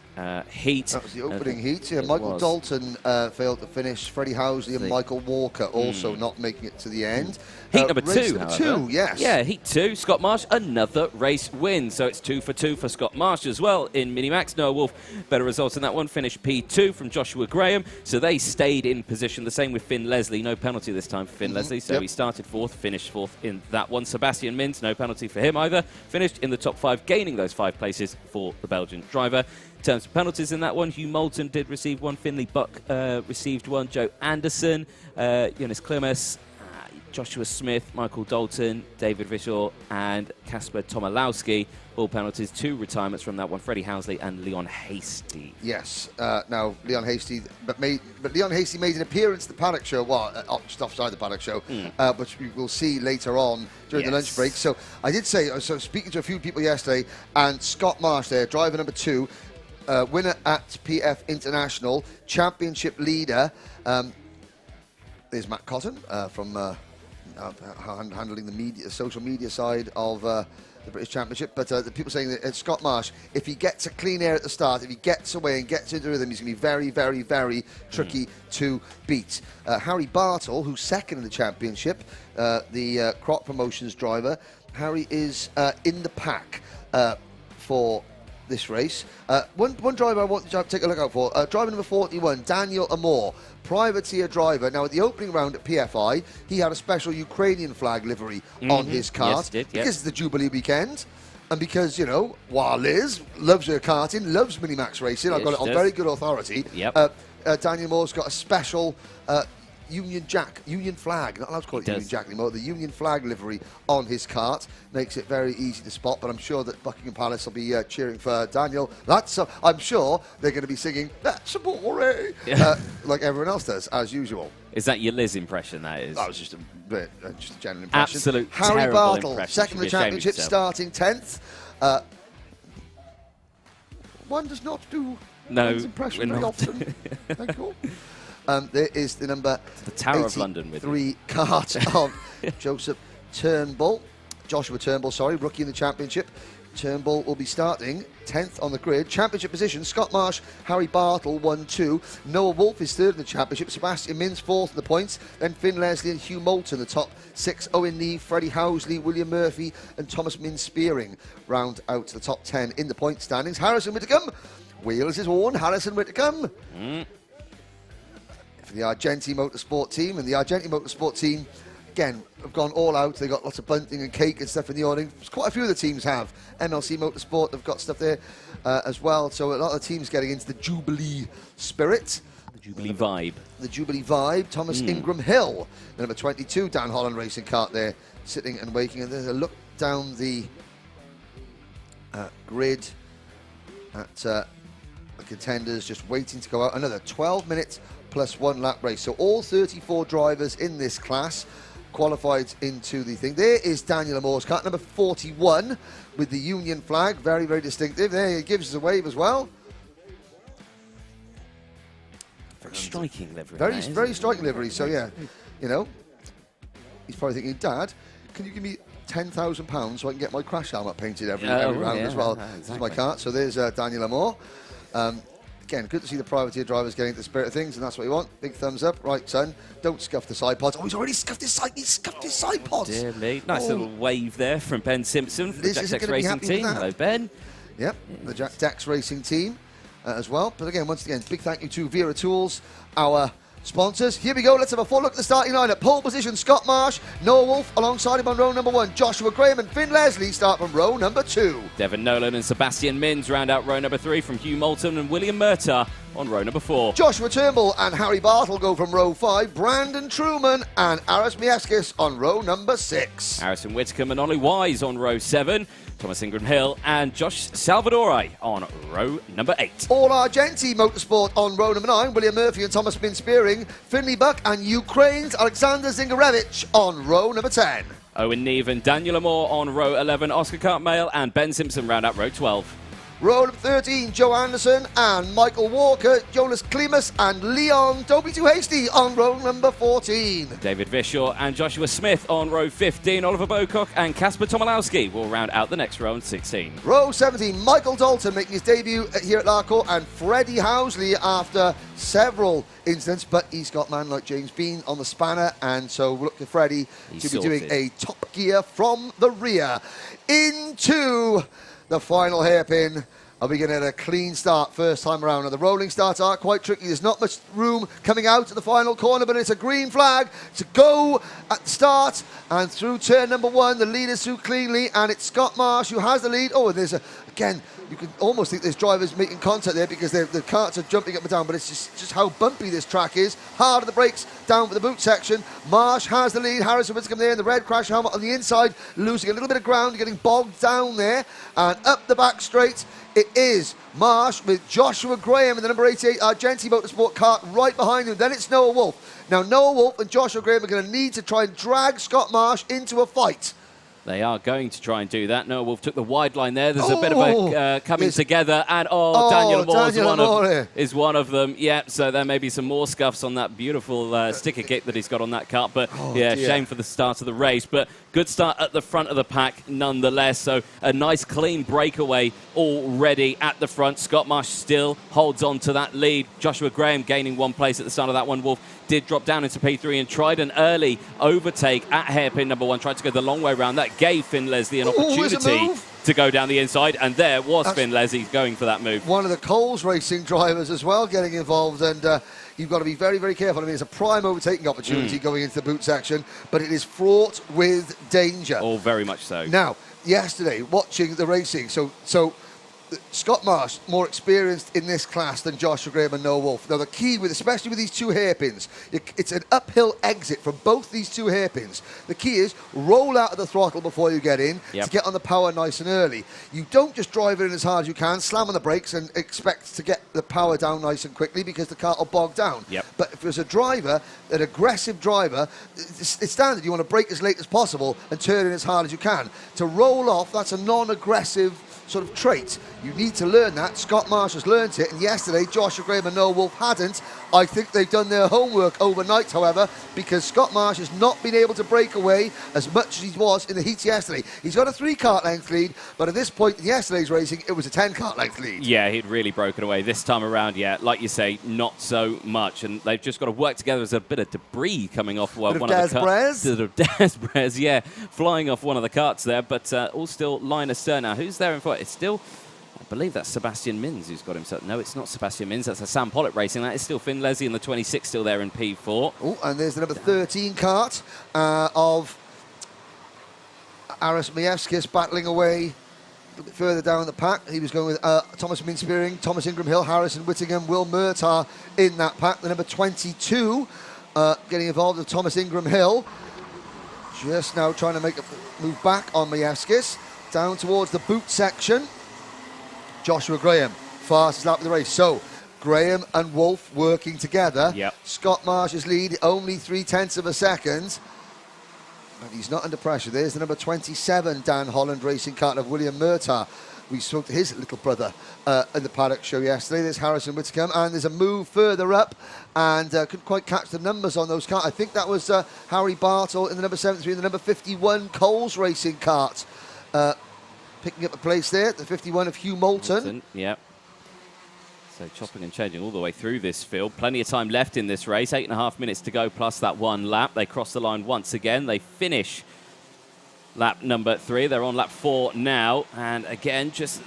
heat. That was the opening heat. Yeah, Michael Dalton failed to finish. Freddie Housley and Michael Walker also not making it to the end. Heat number race two, number however. 2, yes. Yeah, heat 2. Scott Marsh, another race win. So it's 2 for 2 for Scott Marsh as well in Minimax. Noah Wolf, better results in that one. Finished P2 from Joshua Graham. So they stayed in position. The same with Finn Leslie. No penalty this time for Finn Leslie. So he started 4th, finished 4th in that one. Sebastian Mintz, no penalty for him either. Finished in the top 5, gaining those 5 places for the Belgian driver. In terms of penalties in that one, Hugh Moulton did receive one. Finley Buck received one. Joe Anderson, Jonas Klimas, Joshua Smith, Michael Dalton, David Vishaw, and Kasper Tomolowski. All penalties, 2 retirements from that one. Freddie Housley and Leon Hasty. Yes. Now Leon Hasty, but Leon Hasty made an appearance at the paddock show. Well, just offside the paddock show, which we will see later on during the lunch break. So I did say, so speaking to a few people yesterday, and Scott Marsh there, driver number 2, winner at PF International, championship leader. There's Matt Cotton from handling the social media side of the British Championship. But the people saying that Scott Marsh, if he gets a clean air at the start, if he gets away and gets into rhythm, he's going to be very, very, very tricky to beat. Harry Bartle, who's second in the championship, the Croc Promotions driver. Harry is in the pack for this race. One driver I want to take a look out for, driver number 41, Daniel Amor, privateer driver. Now, at the opening round at PFI, he had a special Ukrainian flag livery on his kart. Because it's the Jubilee weekend, and because, you know, while Liz loves her karting, loves Minimax racing, I've got it on very good authority. Daniel Moore's got a special Union flag, not allowed to call it Union Jack anymore, the Union flag livery on his kart. Makes it very easy to spot, but I'm sure that Buckingham Palace will be cheering for Daniel. I'm sure they're going to be singing, "That's a bore," like everyone else does, as usual. Is that your Liz impression, that is? That was just a general impression. Absolute Harry Bartle, impression. second in the championship, starting 10th. One does not do one's impression very often. Thank you. There is the number the Tower of London with 3 kart of Joshua Turnbull, rookie in the championship. Turnbull will be starting 10th on the grid. Championship position, Scott Marsh, Harry Bartle 1-2. Noah Wolf is 3rd in the championship. Sebastian Mintz 4th in the points. Then Finn Leslie and Hugh Moulton, the top 6. Owen Neve, Freddie Housley, William Murphy and Thomas Min-Spearing round out the top 10 in the point standings. Harrison Whitcomb, wheels his own. Harrison Whitcomb. For the Argenti Motorsport team, and the Argenti Motorsport team again have gone all out. They've got lots of bunting and cake and stuff in the awning. Quite a few of the teams have. MLC Motorsport have got stuff there as well, so a lot of the teams getting into the Jubilee spirit, the Jubilee vibe. Thomas Ingram Hill, the number 22 Dan Holland racing kart there, sitting and waiting, and there's a look down the grid at the contenders just waiting to go out. Another 12 minutes plus 1 lap race. So all 34 drivers in this class qualified into the thing. There is Daniel Amor's kart, number 41, with the Union flag. Very, very distinctive. There, he gives us a wave as well. Very striking livery. Very striking livery. So, yeah, you know, he's probably thinking, Dad, can you give me £10,000 so I can get my crash helmet painted every round as well? This is my kart. So there's Daniel Amor. Again, good to see the privateer drivers getting into the spirit of things, and that's what we want. Big thumbs up. Right, son, don't scuff the side pods. Oh, he's already scuffed his side pods. Dear me. Nice little wave there from Ben Simpson from the Jack Dex Racing team. Hello, Ben. Yep, the Jack Dex Racing team as well. But again, once again, big thank you to Wera Tools, our sponsors. Here we go. Let's have a full look at the starting lineup. Pole position, Scott Marsh, Noah Wolf alongside him on row number 1. Joshua Graham and Finn Leslie start from row number 2. Devon Nolan and Sebastian Mintz round out row number 3 from Hugh Moulton and William Murtagh on row number 4. Joshua Turnbull and Harry Bartle go from row 5. Brandon Truman and Aris Mieskis on row number 6. Harrison Whitcomb and Ollie Wise on row 7. Thomas Ingram Hill and Josh Salvadori on row number 8. All Argenti Motorsport on row number 9. William Murphy and Thomas Min-Spearing. Finley Buck and Ukraine's Alexander Zingarevich on row number 10. Owen Neve and Daniel Amor on row 11. Oscar Cartmail and Ben Simpson round out row 12. Row number 13, Joe Anderson and Michael Walker, Jonas Klimas and Leon, don't be too hasty, on row number 14. David Vishaw and Joshua Smith on row 15. Oliver Bocock and Kasper Tomolowski will round out the next row on 16. Row 17, Michael Dalton making his debut here at Larkhall, and Freddie Housley after several incidents, but he's got man like James Bean on the spanner, and so we'll look to Freddie to be doing a top gear from the rear. Into the final hairpin. Are we going to get a clean start first time around? Now, the rolling starts are quite tricky. There's not much room coming out at the final corner, but it's a green flag to go at the start. And through turn number 1, the lead is through cleanly, and it's Scott Marsh who has the lead. Oh, and there's again, you can almost think there's drivers making contact there because the karts are jumping up and down, but it's just how bumpy this track is. Hard on the brakes, down for the boot section. Marsh has the lead. Harrison Whittaker there in the red crash helmet on the inside, losing a little bit of ground, getting bogged down there. And up the back straight, it is Marsh with Joshua Graham in the number 88 Argenti Motorsport kart right behind him. Then it's Noah Wolf. Now, Noah Wolf and Joshua Graham are going to need to try and drag Scott Marsh into a fight. They are going to try and do that. Noah Wolf took the wide line there. There's a bit of a coming together. And, Daniel Moore is one of them. Yeah, so there may be some more scuffs on that beautiful sticker kit that he's got on that kart. But, shame for the start of the race. But good start at the front of the pack nonetheless. So a nice clean breakaway already at the front. Scott Marsh still holds on to that lead. Joshua Graham gaining 1 place at the start of that one. Wolf did drop down into P3 and tried an early overtake at hairpin number 1. Tried to go the long way around. That gave Finn Leslie an opportunity to go down the inside, and there was Finn Leslie going for that move. One of the Coles Racing drivers as well getting involved, and you've got to be very, very careful. I mean, it's a prime overtaking opportunity going into the boot section, but it is fraught with danger. Oh, very much so. Now, yesterday, watching the racing, so Scott Marsh, more experienced in this class than Joshua Graham and Noah Wolf. Now, the key, especially with these 2 hairpins, it's an uphill exit from both these 2 hairpins. The key is roll out of the throttle before you get in to get on the power nice and early. You don't just drive it in as hard as you can, slam on the brakes and expect to get the power down nice and quickly because the car will bog down. But if there's a driver, an aggressive driver, it's standard. You want to brake as late as possible and turn in as hard as you can. To roll off, that's a non-aggressive sort of trait. You need to learn that. Scott Marsh has learnt it, and yesterday Joshua Graham and Noah Wolf hadn't. I think they've done their homework overnight, however, because Scott Marsh has not been able to break away as much as he was in the heats yesterday. He's got a 3 kart length lead, but at this point in yesterday's racing, it was a 10 kart length lead. Yeah, he'd really broken away. This time around, like you say, not so much, and they've just got to work together. There's a bit of debris coming off one of the karts. Bit of Des, flying off one of the karts there, but all still line astern now. Who's there in front? It's still, I believe that's Sebastian Mins who's got himself. No, it's not Sebastian Mins. That's a Sam Pollock Racing. That is still Finn Leslie in the 26 still there in P4. Oh, and there's the number 13 kart of Aris Majewskis battling away a little bit further down the pack. He was going with Thomas Minspearing, Thomas Ingram Hill, Harrison Whittingham, Will Murtagh in that pack. The number 22 getting involved with Thomas Ingram Hill. Just now trying to make a move back on Majewskis. Down towards the boot section. Joshua Graham, fastest lap of the race. So, Graham and Wolf working together. Scott Marsh's lead, only 0.3 of a second. But he's not under pressure. There's the number 27 Dan Holland racing kart of William Murtagh. We spoke to his little brother in the paddock show yesterday. There's Harrison Whittaker, and there's a move further up, and couldn't quite catch the numbers on those karts. I think that was Harry Bartle in the number 73 and the number 51 Coles racing kart. Picking up a place there, the 51 of Hugh Moulton. So chopping and changing all the way through this field. Plenty of time left in this race. 8.5 minutes to go plus that 1 lap. They cross the line once again. They finish lap number 3. They're on lap 4 now. And again, just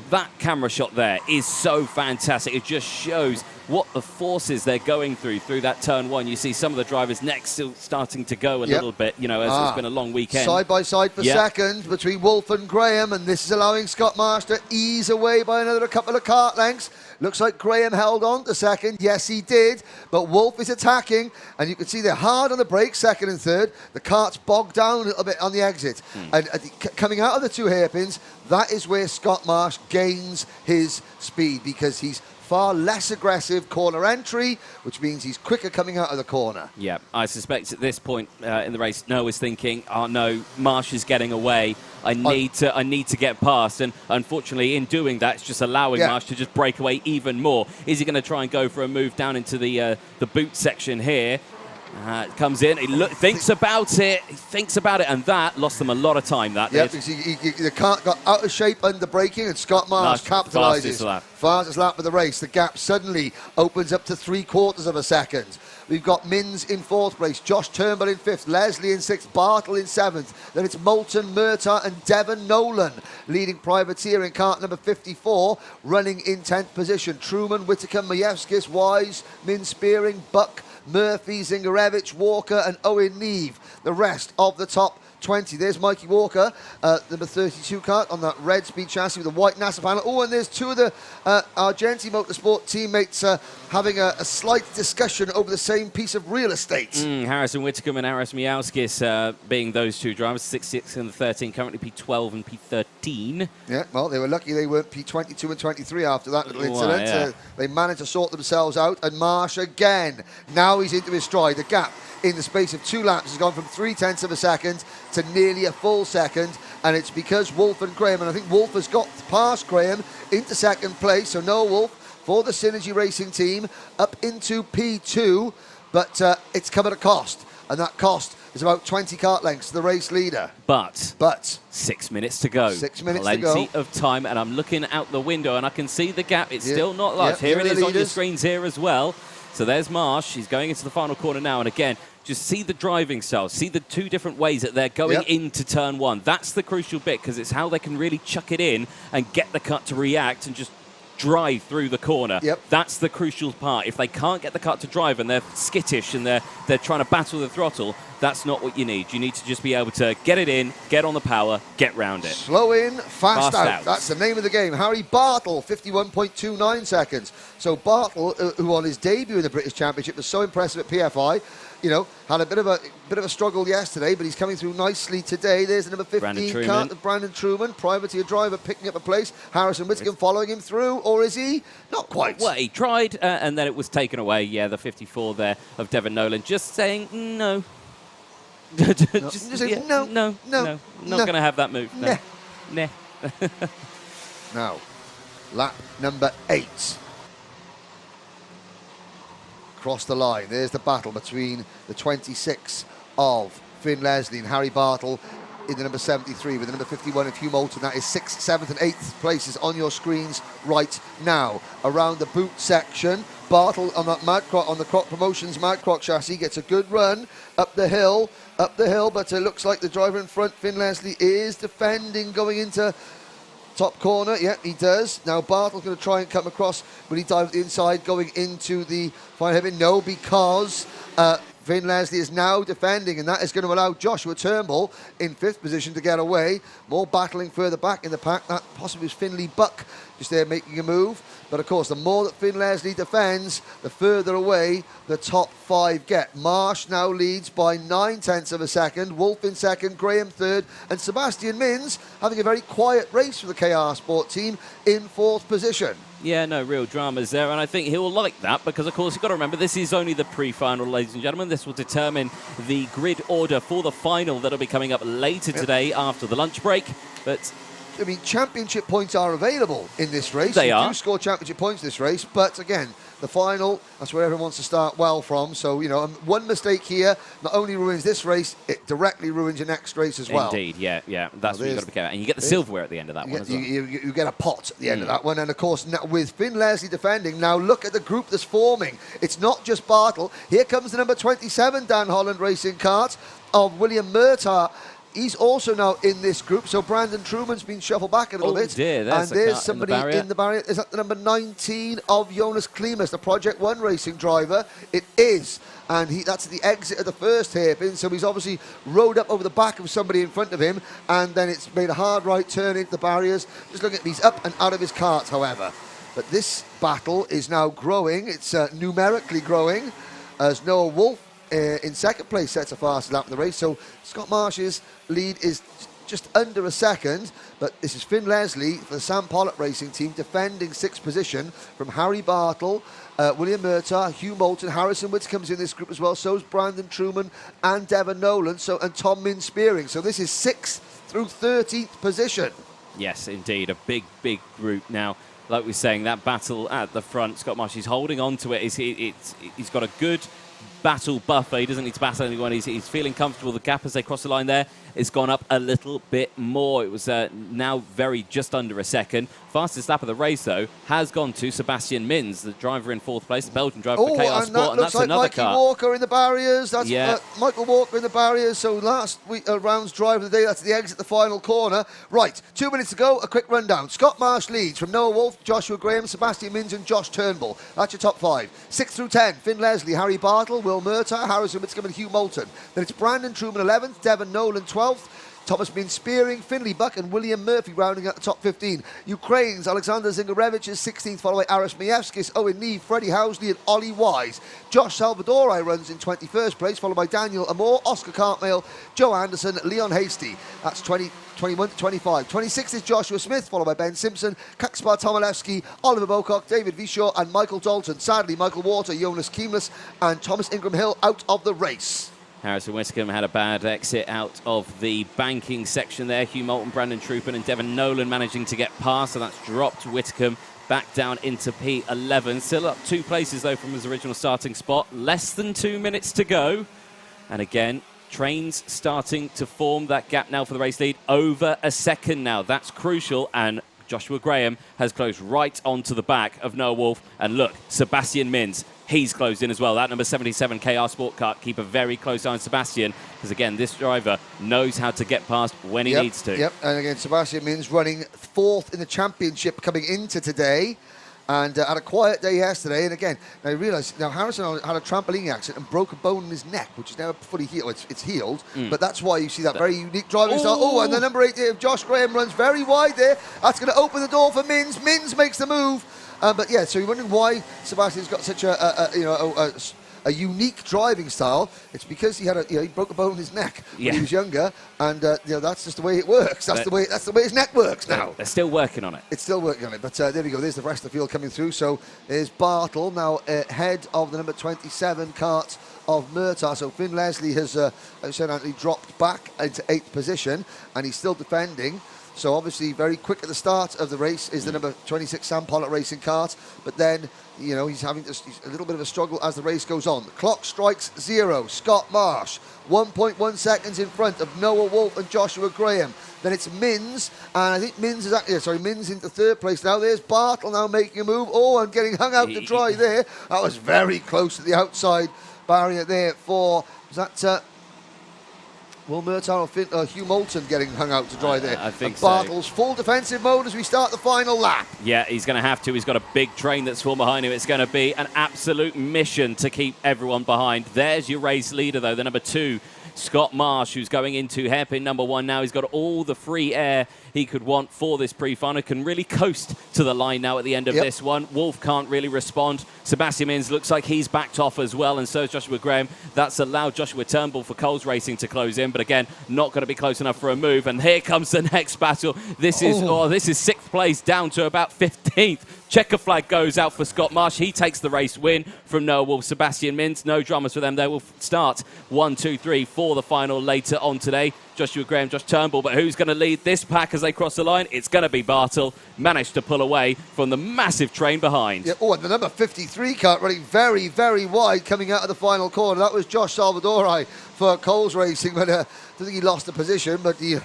that camera shot there is so fantastic. It just shows what the forces they're going through that turn 1. You see some of the drivers' necks still starting to go a little bit, as it's been a long weekend. Side by side for second between Wolf and Graham, and this is allowing Scott Marsh to ease away by another couple of kart lengths. Looks like Graham held on to second. Yes, he did. But Wolf is attacking, and you can see they're hard on the brakes, second and third. The kart's bogged down a little bit on the exit. And coming out of the 2 hairpins, that is where Scott Marsh gains his speed, because he's far less aggressive corner entry, which means he's quicker coming out of the corner. Yeah, I suspect at this point in the race, Noah's thinking, oh no, Marsh is getting away. I need to get past. And unfortunately, in doing that, it's just allowing Marsh to just break away even more. Is he going to try and go for a move down into the boot section here? Comes in, he thinks about it, and that lost them a lot of time, that did. Because the car got out of shape under braking, and Scott Marsh capitalises. Fastest lap of the race. The gap suddenly opens up to 3/4 of a second. We've got Mins in 4th place, Josh Turnbull in 5th, Leslie in 6th, Bartle in 7th. Then it's Moulton, Murtagh and Devon Nolan leading privateer in kart number 54, running in 10th position. Truman, Whittaker, Majewskis, Wise, Mins, Spearing, Buck, Murphy, Zingarevich, Walker and Owen Neve. The rest of the top 20. There's Mikey Walker, number 32 kart on that red speed chassis with the white NASA panel. Oh, and there's two of the Argenti Motorsport teammates having a slight discussion over the same piece of real estate. Harrison Whittaker and Aris Miauskis being those two drivers, 6 and 13, currently P12 and P13. Yeah, well, they were lucky they weren't P22 and 23 after that little incident. They managed to sort themselves out, and Marsh again. Now he's into his stride. The gap in the space of 2 laps has gone from 0.3 of a second to nearly a full second, and it's because Wolf and Graham, and I think Wolf has got past Graham into 2nd place, so Noah Wolf for the Synergy Racing team up into P2, but it's come at a cost, and that cost is about 20 kart lengths to the race leader. But 6 minutes to go. 6 minutes to go. Plenty of time, and I'm looking out the window, and I can see the gap. It's still not large. Here it is on your screens here as well. So there's Marsh. He's going into the final corner now, and again, just see the driving style. See the 2 different ways that they're going into turn 1. That's the crucial bit, because it's how they can really chuck it in and get the cut to react and just drive through the corner. That's the crucial part. If they can't get the cut to drive and they're skittish and they're trying to battle the throttle, that's not what you need. You need to just be able to get it in, get on the power, get round it. Slow in, fast out. That's the name of the game. Harry Bartle, 51.29 seconds. So Bartle, who on his debut in the British Championship was so impressive at PFI, had a bit of a struggle yesterday, but he's coming through nicely today. There's the number 15 kart of Brandon Truman, privateer driver, picking up a place. Harrison Whittaker following him through, or is he? Not quite. Well, he tried, and then it was taken away. Yeah, the 54 there of Devon Nolan, just saying no. No, not going to have that move. Nah. Now, lap number 8. Across the line, there's the battle between the 26 of Finn Leslie and Harry Bartle in the number 73 with the number 51 of Hugh Moulton. That is 6th, 7th and 8th places on your screens right now. Around the boot section, Bartle on that on the Croc Promotions Mad Croc chassis gets a good run up the hill, but it looks like the driver in front, Finn Leslie, is defending going into top corner. Yeah, he does. Now Bartle's going to try and come across. Will he dive at the inside going into the final heavy? No, because Finn Leslie is now defending, and that is going to allow Joshua Turnbull in 5th position to get away. More battling further back in the pack. That possibly was Finley Buck just there making a move. But of course, the more that Finn Leslie defends, the further away the top 5 get. Marsh now leads by 0.9 of a second. Wolf in 2nd, Graham 3rd, and Sebastian Mins having a very quiet race for the KR Sport team in 4th position. Yeah, no real dramas there, and I think he'll like that because, of course, you've got to remember, this is only the pre-final, ladies and gentlemen. This will determine the grid order for the final that'll be coming up later today after the lunch break. But I mean, championship points are available in this race. They are. You do score championship points this race, but again, the final, that's where everyone wants to start well from. So, one mistake here not only ruins this race, it directly ruins your next race as well. Indeed, yeah. That's what you've got to be careful. And you get the silverware at the end of that one as well. You get a pot at the end of that one. And, of course, now with Finn Leslie defending, now look at the group that's forming. It's not just Bartle. Here comes the number 27 Dan Holland Racing kart of William Murtagh. He's also now in this group, so Brandon Truman's been shuffled back a little bit. There's somebody in the barrier. Is that the number 19 of Jonas Klimas, the Project 1 racing driver? It is. And that's the exit of the first hairpin, so he's obviously rode up over the back of somebody in front of him, and then it's made a hard right turn into the barriers. Just looking at these up and out of his kart, however. But this battle is now growing. It's numerically growing as Noah Wolf in 2nd place sets a fast lap of the race. So Scott Marsh's lead is just under a second, but this is Finn Leslie for the Sam Pollock Racing Team, defending 6th position from Harry Bartle, William Murtaugh, Hugh Moulton, Harrison Whitcomb's in this group as well, so is Brandon Truman and Devon Nolan, and Tom Min-Spearing. So this is 6th through 13th position. Yes, indeed, a big, big group now. Like we were saying, that battle at the front, Scott Marsh, he's holding on to it. He's got a good battle buffer. He doesn't need to battle anyone. He's feeling comfortable. The gap as they cross the line there has gone up a little bit more. It was now just under a second. Fastest lap of the race, though, has gone to Sebastian Mins, the driver in 4th place, the Belgian driver for KR Sport, and that's like another Mikey car. Walker in the barriers. That's Michael Walker in the barriers. So last round's drive of the day, that's the exit, the final corner. Right, 2 minutes to go, a quick rundown. Scott Marsh leads from Noah Wolf, Joshua Graham, Sebastian Mins and Josh Turnbull. That's your top 5. 6 through 10, Finn Leslie, Harry Bartle, Will Murtaugh, Harrison Whitcomb and Hugh Moulton. Then it's Brandon Truman 11th, Devon Nolan 12th, Thomas Min-Spearing, Finley Buck and William Murphy rounding out the top 15. Ukraine's Alexander Zingarevich is 16th, followed by Aris Majewskis, Owen Neve, Freddie Housley and Ollie Wise. Josh Salvadori runs in 21st place, followed by Daniel Amore, Oscar Cartmail, Joe Anderson, Leon Hasty. That's 21 to 25. 26th is Joshua Smith, followed by Ben Simpson, Kaspar Tomilewski, Oliver Bocock, David Vishaw and Michael Dalton. Sadly, Michael Water, Jonas Keemless and Thomas Ingram Hill out of the race. Harrison Whitcomb had a bad exit out of the banking section there. Hugh Moulton, Brandon Trupan and Devon Nolan managing to get past, so that's dropped Whitcomb back down into P11. Still up 2 places, though, from his original starting spot. Less than 2 minutes to go. And again, trains starting to form. That gap now for the race lead. Over a second now. That's crucial. And Joshua Graham has closed right onto the back of Noah Wolf. And look, Sebastian Mins, he's closed in as well. That number 77 KR Sport car, keep a very close eye on Sebastian, because again, this driver knows how to get past when he needs to. Yep, and again, Sebastian Mins running 4th in the championship coming into today, and had a quiet day yesterday. And again, now you realise, now Harrison had a trampoline accident and broke a bone in his neck, which is now fully healed. It's healed, but that's why you see that very unique driving style. Oh, and the number 8 there, Josh Graham, runs very wide there. That's going to open the door for Mins. Mins makes the move. But yeah, so you're wondering why Sebastian's got such a unique driving style. It's because he had he broke a bone in his neck when he was younger, and that's just the way it works. That's the way his neck works now. They're still working on it. It's still working on it. But there we go. There's the rest of the field coming through. So there's Bartle now ahead of the number 27 kart of Murtaugh. So Finn Leslie has, as I said, Anthony, dropped back into 8th position, and he's still defending. So obviously very quick at the start of the race is the number 26 Sam Pollock Racing kart, but then he's having a little bit of a struggle as the race goes on. The clock strikes 0. Scott Marsh 1.1 seconds in front of Noah Wolf and Joshua Graham. Then it's Mins, and I think Mins is Mins into 3rd place now. There's Bartle now making a move. Oh, and getting hung out to dry there. That was very close to the outside barrier there for Will Murtaugh or Hugh Moulton getting hung out to dry there? I think so. Bartle's full defensive mode as we start the final lap. Yeah, he's going to have to. He's got a big train that's formed behind him. It's going to be an absolute mission to keep everyone behind. There's your race leader, though, the number 2, Scott Marsh, who's going into hairpin number 1 now. He's got all the free air he could want for this pre-final. Can really coast to the line now at the end of this one. Wolf can't really respond. Sebastian Mins looks like he's backed off as well, and so is Joshua Graham. That's allowed Joshua Turnbull for Coles Racing to close in, but again, not going to be close enough for a move. And here comes the next battle. This is 6th place down to about 15th. Checker flag goes out for Scott Marsh. He takes the race win from Noah Wolf. Sebastian Mins, no dramas for them. They will start 1, 2, 3 for the final later on today. Joshua Graham, Josh Turnbull, but who's going to lead this pack as they cross the line? It's going to be Bartle. Managed to pull away from the massive train behind. Yeah, and the number 53 kart running very, very wide coming out of the final corner. That was Josh Salvadori for Coles Racing, but I think he lost the position, but he,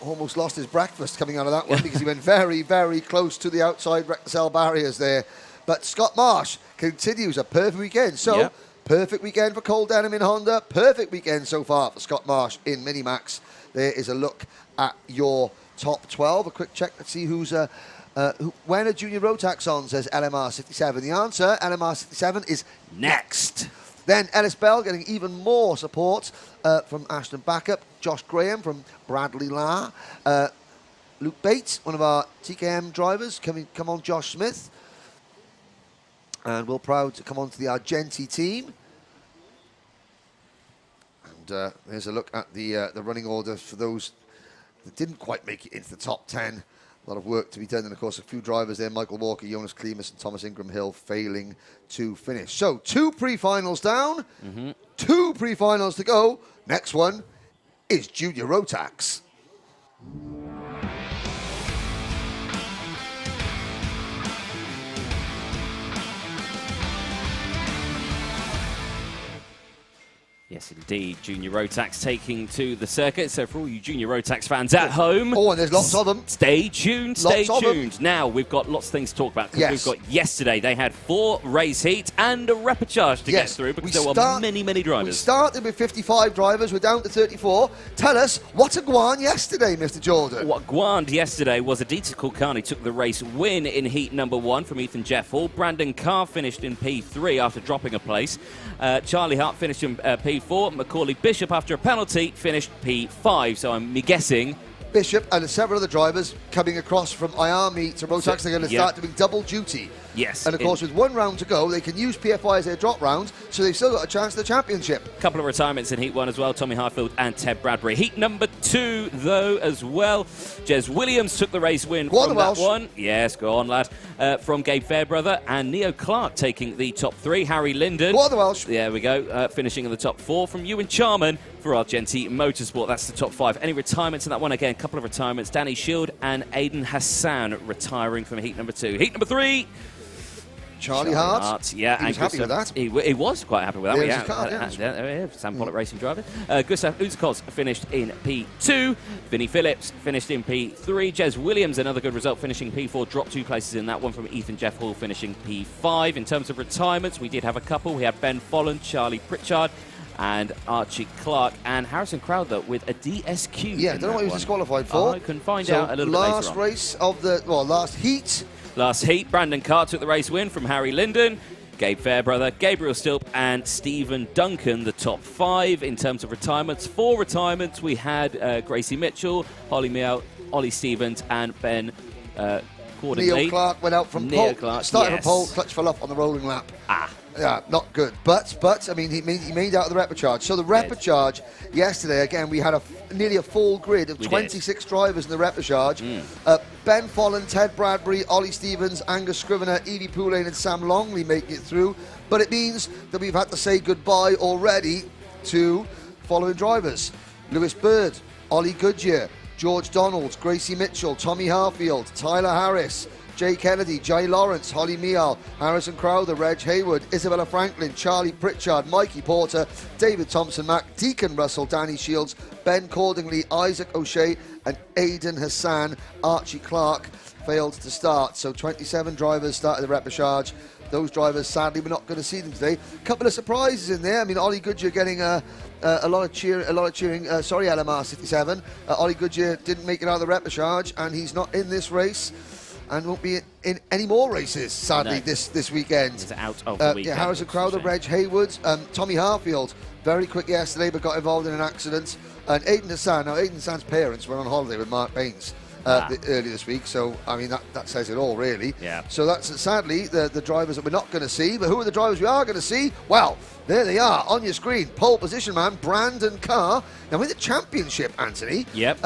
almost lost his breakfast coming out of that one because he went very, very close to the outside cell barriers there. But Scott Marsh continues a perfect weekend. So, perfect weekend for Cole Denham in Honda. Perfect weekend so far for Scott Marsh in Minimax. There is a look at your top 12. A quick check to see who's when a junior Rotax on, says LMR 67. The answer, LMR 67, is next. Then Ellis Bell getting even more support from Ashton Backup. Josh Graham from Bradley Lahr. Luke Bates, one of our TKM drivers. Come on, Josh Smith. And Will Proud to come on to the Argenti team. And And there's a look at the running order for those that didn't quite make it into the top 10. A lot of work to be done, and of course a few drivers there, Michael Walker, Jonas Klimas and Thomas Ingram Hill failing to finish. So 2 pre-finals down, 2 pre-finals to go. Next one is Junior Rotax. Yes, indeed. Junior Rotax taking to the circuit. So for all you Junior Rotax fans at home... Oh, and there's lots of them. Stay tuned, stay tuned. Now, we've got lots of things to talk about. Because we've got yesterday, they had 4 race heats and a repechage to get through because there were many, many drivers. We started with 55 drivers. We're down to 34. Tell us, what a guan yesterday, Mr. Jordan? What guaned yesterday was Aditya Kulkarni took the race win in heat number 1 from Ethan Jeff Hall. Brandon Carr finished in P3 after dropping a place. Charlie Hart finished in P4. Macaulay Bishop, after a penalty, finished P5. So I'm guessing Bishop and several other drivers coming across from IAMI to Rotax. They're going to start doing double duty. Yes. And of course, with 1 round to go, they can use PFI as their drop round, so they've still got a chance at the championship. A couple of retirements in Heat 1 as well, Tommy Harfield and Ted Bradbury. Heat number 2, though, as well. Jez Williams took the race win from that one. Yes, go on, lad. From Gabe Fairbrother and Neo Clark taking the top 3. Harry Linden. Go on, the Welsh. There we go, finishing in the top 4. From Ewan Charman for Argenti Motorsport. That's the top 5. Any retirements in that one? Again, a couple of retirements. Danny Shield and Aidan Hassan retiring from Heat number 2. Heat number 3. Charlie Hart. Yeah, he was happy with that. He was quite happy with that. Yeah, Sam Pollock racing driver. Gustav Uzakos finished in P2. Vinnie Phillips finished in P3. Jez Williams, another good result, finishing P4. Dropped 2 places in that one from Ethan Jeff Hall, finishing P5. In terms of retirements, we did have a couple. We had Ben Folland, Charlie Pritchard, and Archie Clark, and Harrison Crowther with a DSQ. Yeah, I don't know what he was disqualified for. I can find out a little bit later on. Last race of the, last heat. Last heat, Brandon Carr took the race win from Harry Linden, Gabe Fairbrother, Gabriel Stilp, and Stephen Duncan, the top 5. In terms of retirements, 4 retirements, we had Gracie Mitchell, Holly Meow, Ollie Stevens, and Ben Cordingley. Neil Clark went out from pole, started from pole, clutch fell off on the rolling lap. Yeah, not good. But I mean, he made out of the repechage. So the repechage yesterday, again, we had nearly a full grid of 26 drivers in the repechage. Ben Folland, Ted Bradbury, Ollie Stevens, Angus Scrivener, Evie Poulane and Sam Longley make it through. But it means that we've had to say goodbye already to following drivers. Lewis Bird, Ollie Goodyear, George Donald, Gracie Mitchell, Tommy Harfield, Tyler Harris, Jay Kennedy, Jay Lawrence, Holly Meal, Harrison Crowther, Reg Hayward, Isabella Franklin, Charlie Pritchard, Mikey Porter, David Thompson-Mack, Deacon Russell, Danny Shields, Ben Cordingley, Isaac O'Shea and Aidan Hassan. Archie Clark failed to start. So 27 drivers started the repechage. Those drivers, sadly, we're not going to see them today. A couple of surprises in there. I mean, Ollie Goodyear getting a lot of cheering. Sorry, LMR 67. Ollie Goodyear didn't make it out of the repechage, and he's not in this race. And won't be in any more races, sadly, this weekend. He's out of the weekend. Harrison Crowther, Reg Hayward, Tommy Harfield, very quick yesterday, but got involved in an accident. And Aidan Hassan. Now, Aidan Hassan's parents were on holiday with Mark Baines earlier this week, so I mean that says it all, really. Yeah. So that's sadly the drivers that we're not going to see. But who are the drivers we are going to see? Well, there they are on your screen. Pole position man Brandon Carr. Now in the championship, Anthony. Yep.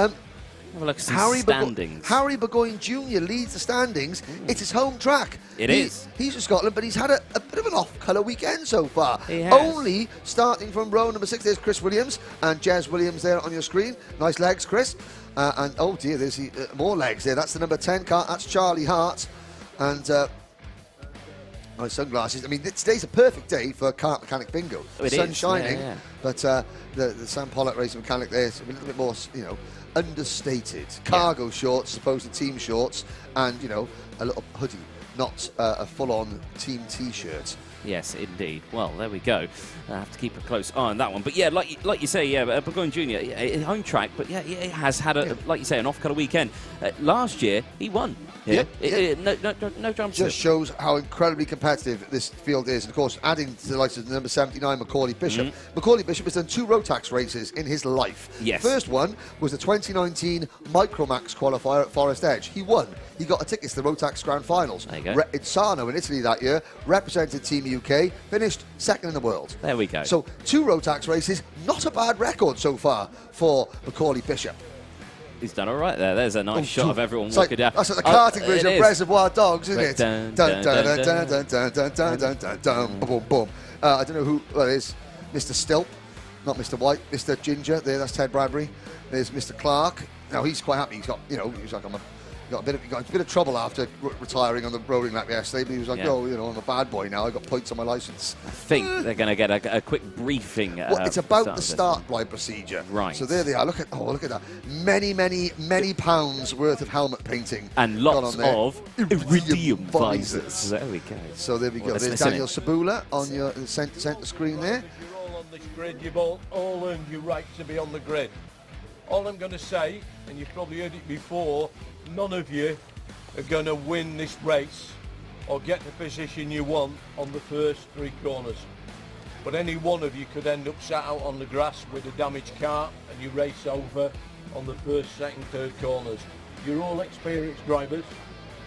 Have a look at some standings. Harry Burgoyne Jr. leads the standings. It's his home track. It is. He's from Scotland, but he's had a bit of an off-colour weekend so far. He has. Only starting from row number 6, there's Chris Williams and Jez Williams there on your screen. Nice legs, Chris. And oh dear, there's more legs there. That's the number 10 car. That's Charlie Hart. And nice sunglasses. I mean, today's a perfect day for kart mechanic bingo. The sun's shining, but the Sam Pollock racing mechanic there is a little bit more, understated. Cargo shorts, opposed to team shorts, and a little hoodie, not a full-on team T-shirt. Yes, indeed. Well, there we go. I have to keep a close eye on that one. But yeah, like you say, Burgoyne Jr. Home track, but yeah, he has had like you say, an off-colour weekend. Last year, he won here. Yep. No jumps. Just shows how incredibly competitive this field is. And of course, adding to the likes of number 79, Macaulay Bishop. Macaulay Bishop has done 2 Rotax races in his life. Yes. The first one was the 2019 Micromax qualifier at Forest Edge. He won. He got a ticket to the Rotax Grand Finals. There you go. In Sarno in Italy that year, represented Team UK, finished 2nd in the world. There we go. So 2 Rotax races, not a bad record so far for Macaulay Bishop. He's done all right there. There's a nice shot of everyone It's walking like, down. that's like the karting bridge of Reservoir Dogs, isn't it? Dun, Dun, dun, dun, dun, dun, dun, dun, dun, dun, dun, dun, dun, boom, boom. I don't know who that is. Mr. Stilp, not Mr. White. Mr. Ginger, there, that's Ted Bradbury. There's Mr. Clark. Now he's quite happy. He's got, he's like, got a bit of trouble after retiring on the rolling lap yesterday, but he was like, I'm a bad boy now. I got points on my licence. I think they're going to get a quick briefing. Well, it's about the start line procedure. Right. So there they are. Look at that. Many pounds worth of helmet painting. And lots of iridium visors. There we go. So there we go. There's Daniel Sabula on your centre screen there. You're all on this grid. You've all earned your right to be on the grid. All I'm going to say, and you've probably heard it before, none of you are going to win this race or get the position you want on the first 3 corners. But any one of you could end up sat out on the grass with a damaged car and you race over on the first, second, third corners. You're all experienced drivers.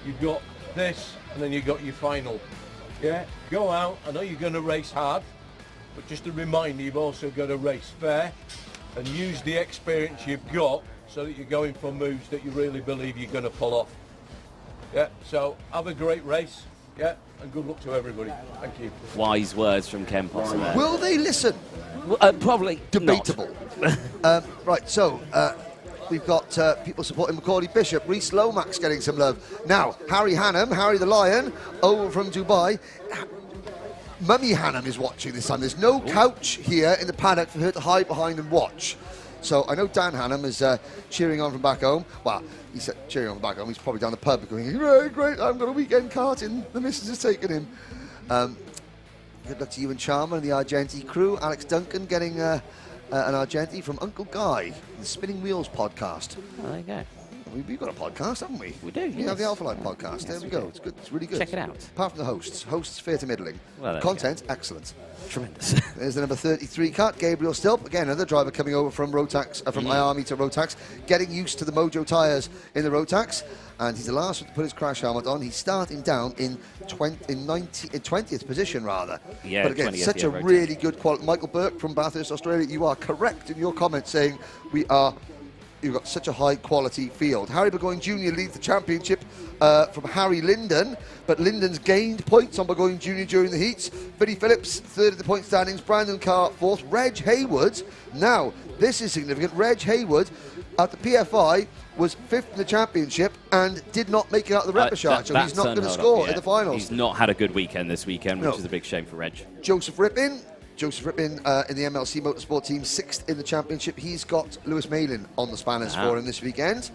You've got this and then you've got your final. Yeah, go out. I know you're going to race hard, but just a reminder, you've also got to race fair and use the experience you've got so that you're going for moves that you really believe you're going to pull off. Yeah, so have a great race, yeah, and good luck to everybody. Thank you. Wise words from Ken Potter there. Will they listen? Probably Debatable. Right, so we've got people supporting Macaulay Bishop. Reese Lomax getting some love. Now, Harry Hannam, Harry the Lion, over from Dubai. Mummy Hannam is watching this time. There's no couch here in the paddock for her to hide behind and watch. So I know Dan Hannam is cheering on from back home. Well, he's cheering on from back home. He's probably down the pub going, great, I've got a weekend karting. The missus has taken him. Good luck to you and Charmer and the Argenti crew. Alex Duncan getting an Argenti from Uncle Guy, the Spinning Wheels podcast. Oh, there you go. We've got a podcast, haven't we? We do, We have the Alpha Line podcast. There we go. It's good. It's really good. Check it out. Apart from the hosts. Hosts fair to middling. Well, Content, excellent. Tremendous. There's the number 33 cut, Gabriel Stilp. Again, another driver coming over from Rotax, from Miami to Rotax, getting used to the Mojo tyres in the Rotax. And he's the last one to put his crash helmet on. He's starting down in 20th position, rather. Yeah, but again, 20th, such a Rotax. really good quality. Michael Burke from Bathurst, Australia, you are correct in your comment saying you've got such a high quality field. Harry Burgoyne Jr. leads the championship from Harry Linden, but Linden's gained points on Burgoyne Jr. during the heats. Vinnie Phillips, third of the point standings. Brandon Carr, fourth. Reg Haywood, now this is significant. Reg Haywood at the PFI was fifth in the championship and did not make it out of the repechage, so he's not going to score in the finals. He's not had a good weekend this weekend, which is a big shame for Reg. Joseph Rippin in the MLC Motorsport team, sixth in the championship. He's got Lewis Malin on the spanners for him this weekend.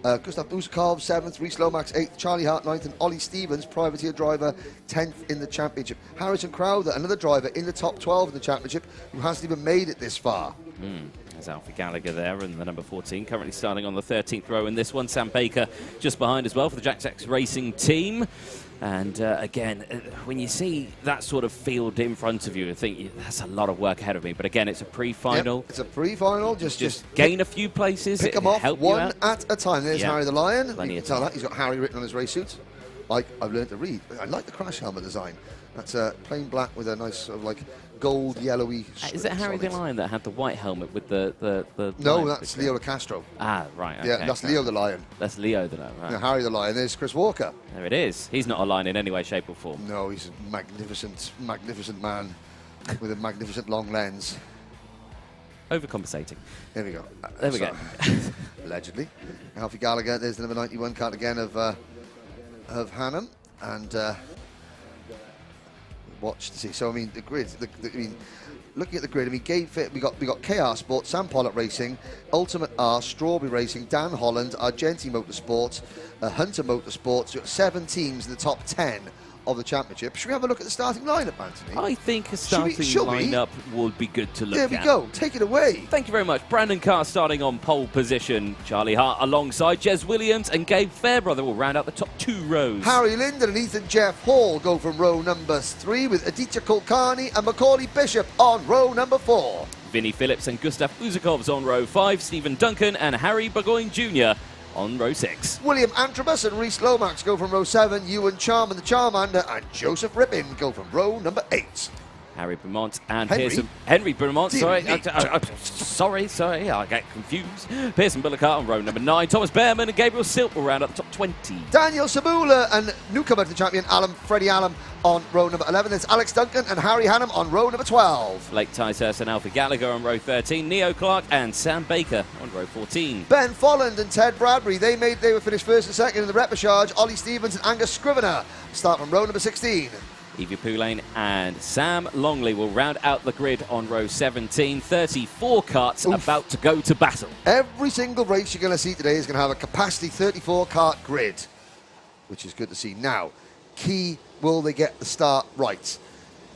Gustav Uskov, seventh. Reese Lomax, eighth. Charlie Hart, ninth. And Ollie Stevens, privateer driver, 10th in the championship. Harrison Crowther, another driver in the top 12 in the championship, who hasn't even made it this far. There's Alfie Gallagher there and the number 14, currently starting on the 13th row in this one. Sam Baker just behind as well for the Jack X Racing team. And again, when you see that sort of field in front of you, you think that's a lot of work ahead of me. But again, it's a pre-final. Yep, it's a pre-final. Just gain a few places. Pick them off one at a time. There's Harry the Lion. Plenty You can tell that. He's got Harry written on his race suit. Like I've learned to read. I like the crash helmet design. That's plain black with a nice sort of like gold yellowy. Is it Harry the Lion that had the white helmet with the No, lion that's Leo De Castro. Ah, right. Okay, Yeah, that's Leo the Lion. That's Leo the Lion. Right. Now, Harry the Lion. There's Chris Walker. There it is. He's not a lion in any way, shape, or form. No, he's a magnificent man with a magnificent long lens. Overcompensating. There we go. There we go. Allegedly. Alfie Gallagher. There's the number 91 card again of Hannam, and watch to see. So I mean, the grid. Looking at the grid, I mean, we got KR Sport, Sam Pollock Racing, Ultimate R, Strawberry Racing, Dan Holland, Argenti Motorsport, Hunter Motorsports. We've got 7 teams in the top 10 of the championship. Should we have a look at the starting lineup, Anthony? I think a starting shall we? lineup would be good to look at. There we go. Take it away. Thank you very much. Brandon Carr starting on pole position. Charlie Hart alongside Jez Williams and Gabe Fairbrother will round out the top 2 rows. Harry Linden and Ethan Jeff Hall go from row number 3 with Aditya Kulkarni and Macaulay Bishop on row number 4. Vinnie Phillips and Gustav Uzakovs on row 5. Stephen Duncan and Harry Burgoyne Jr. on row 6. William Antrobus and Reese Lomax go from row 7. Ewan Charman the Charmander and Joseph Rippin go from row number 8. Harry Beaumont and Henry? Henry Beaumont, Dear sorry. me. Sorry, I get confused. Pearson Bullockart on row number 9. Thomas Behrman and Gabriel Silk will round up the top 20. Daniel Sabula and newcomer to the champion, Freddie Allen, on row number 11. There's Alex Duncan and Harry Hannam on row number 12. Blake Ticehurst and Alfie Gallagher on row 13. Neo Clark and Sam Baker on row 14. Ben Folland and Ted Bradbury, they were finished first and second in the repechage. Ollie Stevens and Angus Scrivener start from row number 16. Evie Poulane and Sam Longley will round out the grid on row 17. 34 karts about to go to battle. Every single race you're going to see today is going to have a capacity 34 kart grid, which is good to see. Now, key, will they get the start right?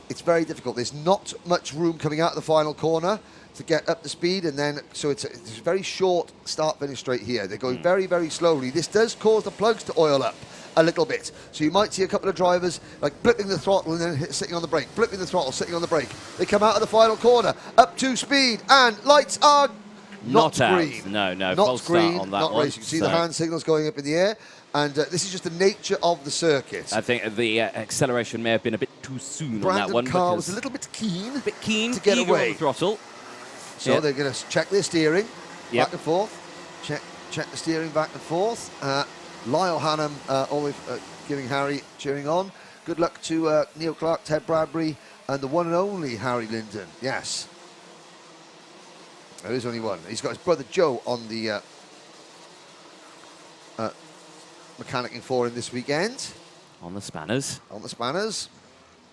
It's very difficult. There's not much room coming out of the final corner to get up to speed, and then so it's a very short start-finish straight here. They're going very, very slowly. This does cause the plugs to oil up a little bit. So you might see a couple of drivers like blipping the throttle and then sitting on the brake, blipping the throttle, sitting on the brake. They come out of the final corner, up to speed, and lights are not green. No, not false green, start on that not one. racing. You can see the hand signals going up in the air, and this is just the nature of the circuit. I think the acceleration may have been a bit too soon on that one. Brandon Carr was a little bit keen to get eager away. on the throttle. So they're going to check their steering Yep. back and forth. Check the steering back and forth. Lyle Hannam always giving Harry cheering on. Good luck to Neil Clark, Ted Bradbury, and the one and only Harry Linden. Yes. There is only one. He's got his brother Joe on the mechanicking for him this weekend. On the spanners. On the spanners.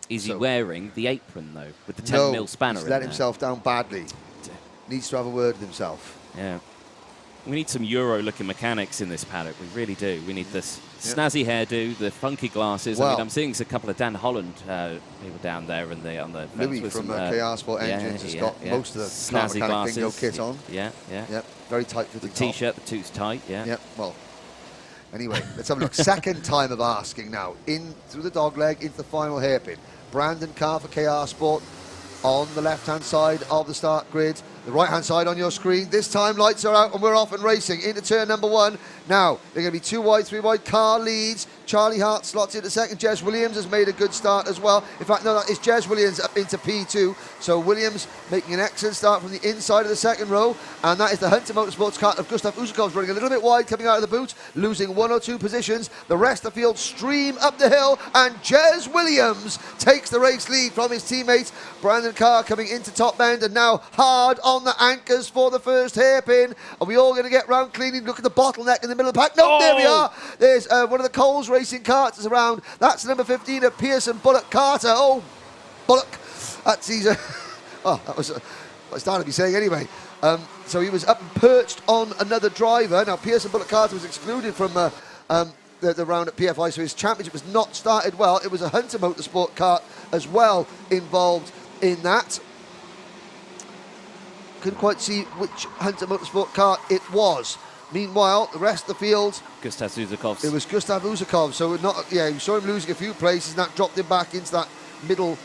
Is he wearing the apron, though, with the 10mm spanner he's in let there? himself down badly. Needs to have a word with himself. Yeah. We need some Euro-looking mechanics in this paddock. We really do. We need this snazzy hairdo, the funky glasses. Well, I mean, I'm seeing a couple of Dan Holland people down there on the Louis with from some, KR Sport Engines has got most of the snazzy car mechanic glasses. bingo kit on. Yeah. Yep, very tight fitting The T-shirt, the tooth's tight. Yeah. Yep, well, anyway, let's have a look. Second time of asking now. In through the dog leg into the final hairpin. Brandon Carr for KR Sport on the left-hand side of the start grid. The right-hand side on your screen. This time lights are out and we're off and racing into turn number 1. Now, they're going to be 2 wide, 3 wide. Carr leads. Charlie Hart slots into second. Jez Williams has made a good start as well. In fact, no, that is Jez Williams up into P2. So Williams making an excellent start from the inside of the second row. And that is the Hunter Motorsports kart of Gustav Uzakovs running a little bit wide coming out of the boot, losing 1 or 2 positions. The rest of the field stream up the hill, and Jez Williams takes the race lead from his teammates. Brandon Carr coming into top end and now hard on the anchors for the first hairpin. Are we all going to get round cleaning? Look at the bottleneck in the middle of the pack. No, there we are. There's one of the Coles Racing karts is around. That's number 15 of Pearson Bullock Carter. Oh, Bullock. That's easy. Oh, that was what I started to be saying anyway. So he was up and perched on another driver. Now, Pearson Bullock Carter was excluded from the round at PFI, so his championship was not started well. It was a Hunter Motorsport kart as well involved in that. Couldn't quite see which Hunter Motorsport kart it was. Meanwhile, the rest of the field, Gustav Uzakovs. it was Gustav Uzakov. So we saw him losing a few places, and that dropped him back into that middle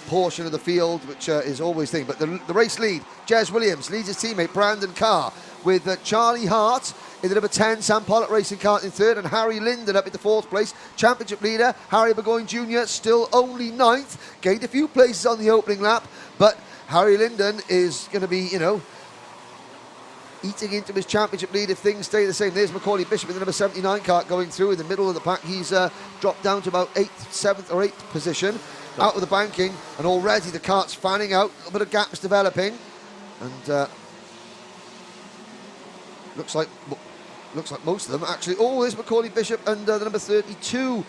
portion of the field, which is always thing. But the race lead, Jez Williams leads his teammate Brandon Carr with Charlie Hart in the number 10 Sam Pollock Racing kart in third, and Harry Linden up into 4th place. Championship leader Harry Burgoyne Jr. still only 9th, gained a few places on the opening lap, but Harry Linden is going to be, eating into his championship lead if things stay the same. There's Macaulay Bishop in the number 79 kart going through in the middle of the pack. He's dropped down to about 8th, 7th or 8th position out of the banking, and already the kart's fanning out, a bit of gaps developing, and looks like most of them actually. Oh, there's Macaulay Bishop and the number 32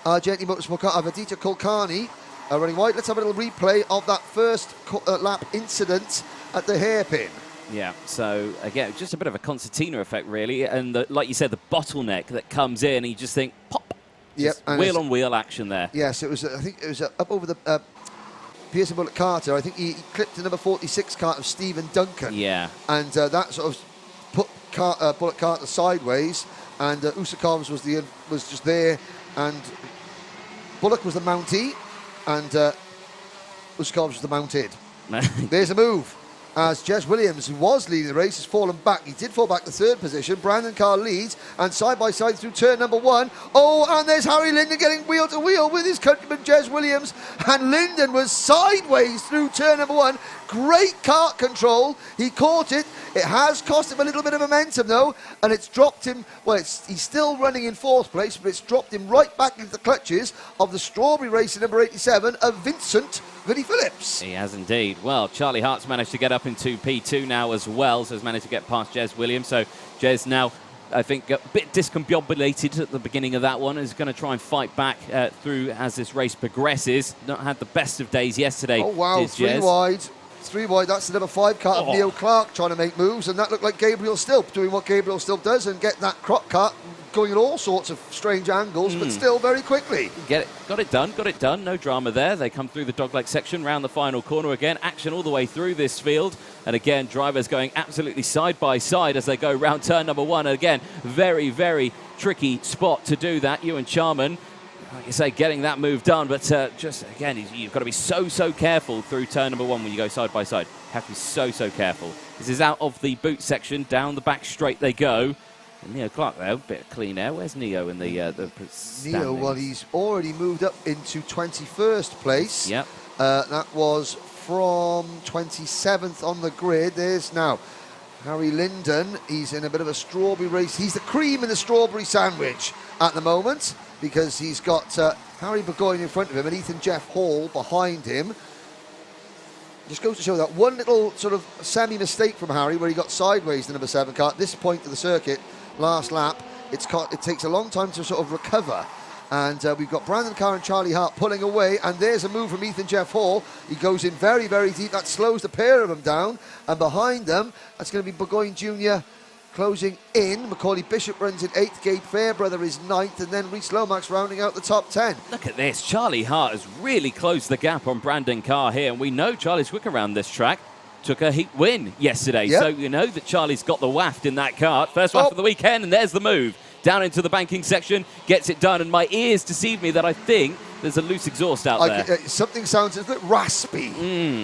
Argenti Motorsport kart of Aditya Kulkarni running wide. Let's have a little replay of that first lap incident at the hairpin. Yeah, so again, just a bit of a concertina effect, really. And like you said, the bottleneck that comes in, and you just think, pop, Just wheel-on-wheel action there. Yes, it was. I think it was up over the Pearson Bullock Carter. I think he clipped the number 46 kart of Stephen Duncan. Yeah. And that sort of put Bullock Carter sideways, and Usakovs was just there, and Bullock was the mountee, and Usakovs was the mounted. There's a move. As Jez Williams, who was leading the race, has fallen back. He did fall back to third position. Brandon Carr leads, and side by side through turn number 1. Oh, and there's Harry Linden getting wheel to wheel with his countryman Jez Williams. And Linden was sideways through turn number 1. Great kart control. He caught it. It has cost him a little bit of momentum, though, and it's dropped him. Well, he's still running in 4th place, but it's dropped him right back into the clutches of the Strawberry Racing number 87 of Vinnie Phillips. He has indeed. Well, Charlie Hart's managed to get up into P2 now as well, so has managed to get past Jez Williams. So Jez now, I think, a bit discombobulated at the beginning of that one. Is going to try and fight back through as this race progresses. Not had the best of days yesterday. Oh, wow, three wide. 3 wide, that's the number 5 kart of Neil Clark trying to make moves, and that looked like Gabriel Stilp doing what Gabriel Stilp does and get that croc kart going at all sorts of strange angles, but still very quickly. Got it done. No drama there. They come through the dogleg section, round the final corner again. Action all the way through this field. And again, drivers going absolutely side by side as they go round turn number 1. And again, very, very tricky spot to do that. Ewan Charman, like you say, getting that move done, but just again, you've got to be so careful through turn number 1 when you go side by side. You have to be so careful. This is out of the boot section, down the back straight they go. And Neo Clark there, a bit of clean air. Where's Neo in the Neo, well, he's already moved up into 21st place. Yep. That was from 27th on the grid. There's now Harry Linden. He's in a bit of a strawberry race. He's the cream in the strawberry sandwich at the moment, because he's got Harry Burgoyne in front of him and Ethan Jeff Hall behind him. Just goes to show that one little sort of semi-mistake from Harry where he got sideways the number 7 car at this point of the circuit, last lap. It takes a long time to sort of recover. And we've got Brandon Carr and Charlie Hart pulling away, and there's a move from Ethan Jeff Hall. He goes in very, very deep. That slows the pair of them down. And behind them, that's going to be Burgoyne Jr. closing in. Macaulay Bishop runs in 8th. Gabe Fairbrother is 9th, and then Rhys Lomax rounding out the top 10. Look at this. Charlie Hart has really closed the gap on Brandon Carr here, and we know Charlie's quick around this track. Took a heat win yesterday, so you know that Charlie's got the waft in that kart. First waft of the weekend, and there's the move. Down into the banking section, gets it done, and my ears deceive me that I think there's a loose exhaust out there. Something sounds a bit raspy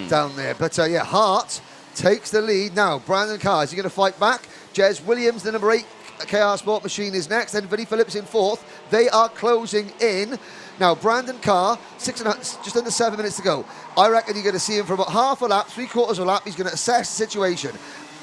down there, but yeah, Hart takes the lead. Now, Brandon Carr, is he going to fight back? Jez Williams, the number 8 KR Sport Machine, is next, then Vinnie Phillips in 4th. They are closing in. Now, Brandon Carr, just under 7 minutes to go. I reckon you're going to see him for about half a lap, 3/4 of a lap. He's going to assess the situation.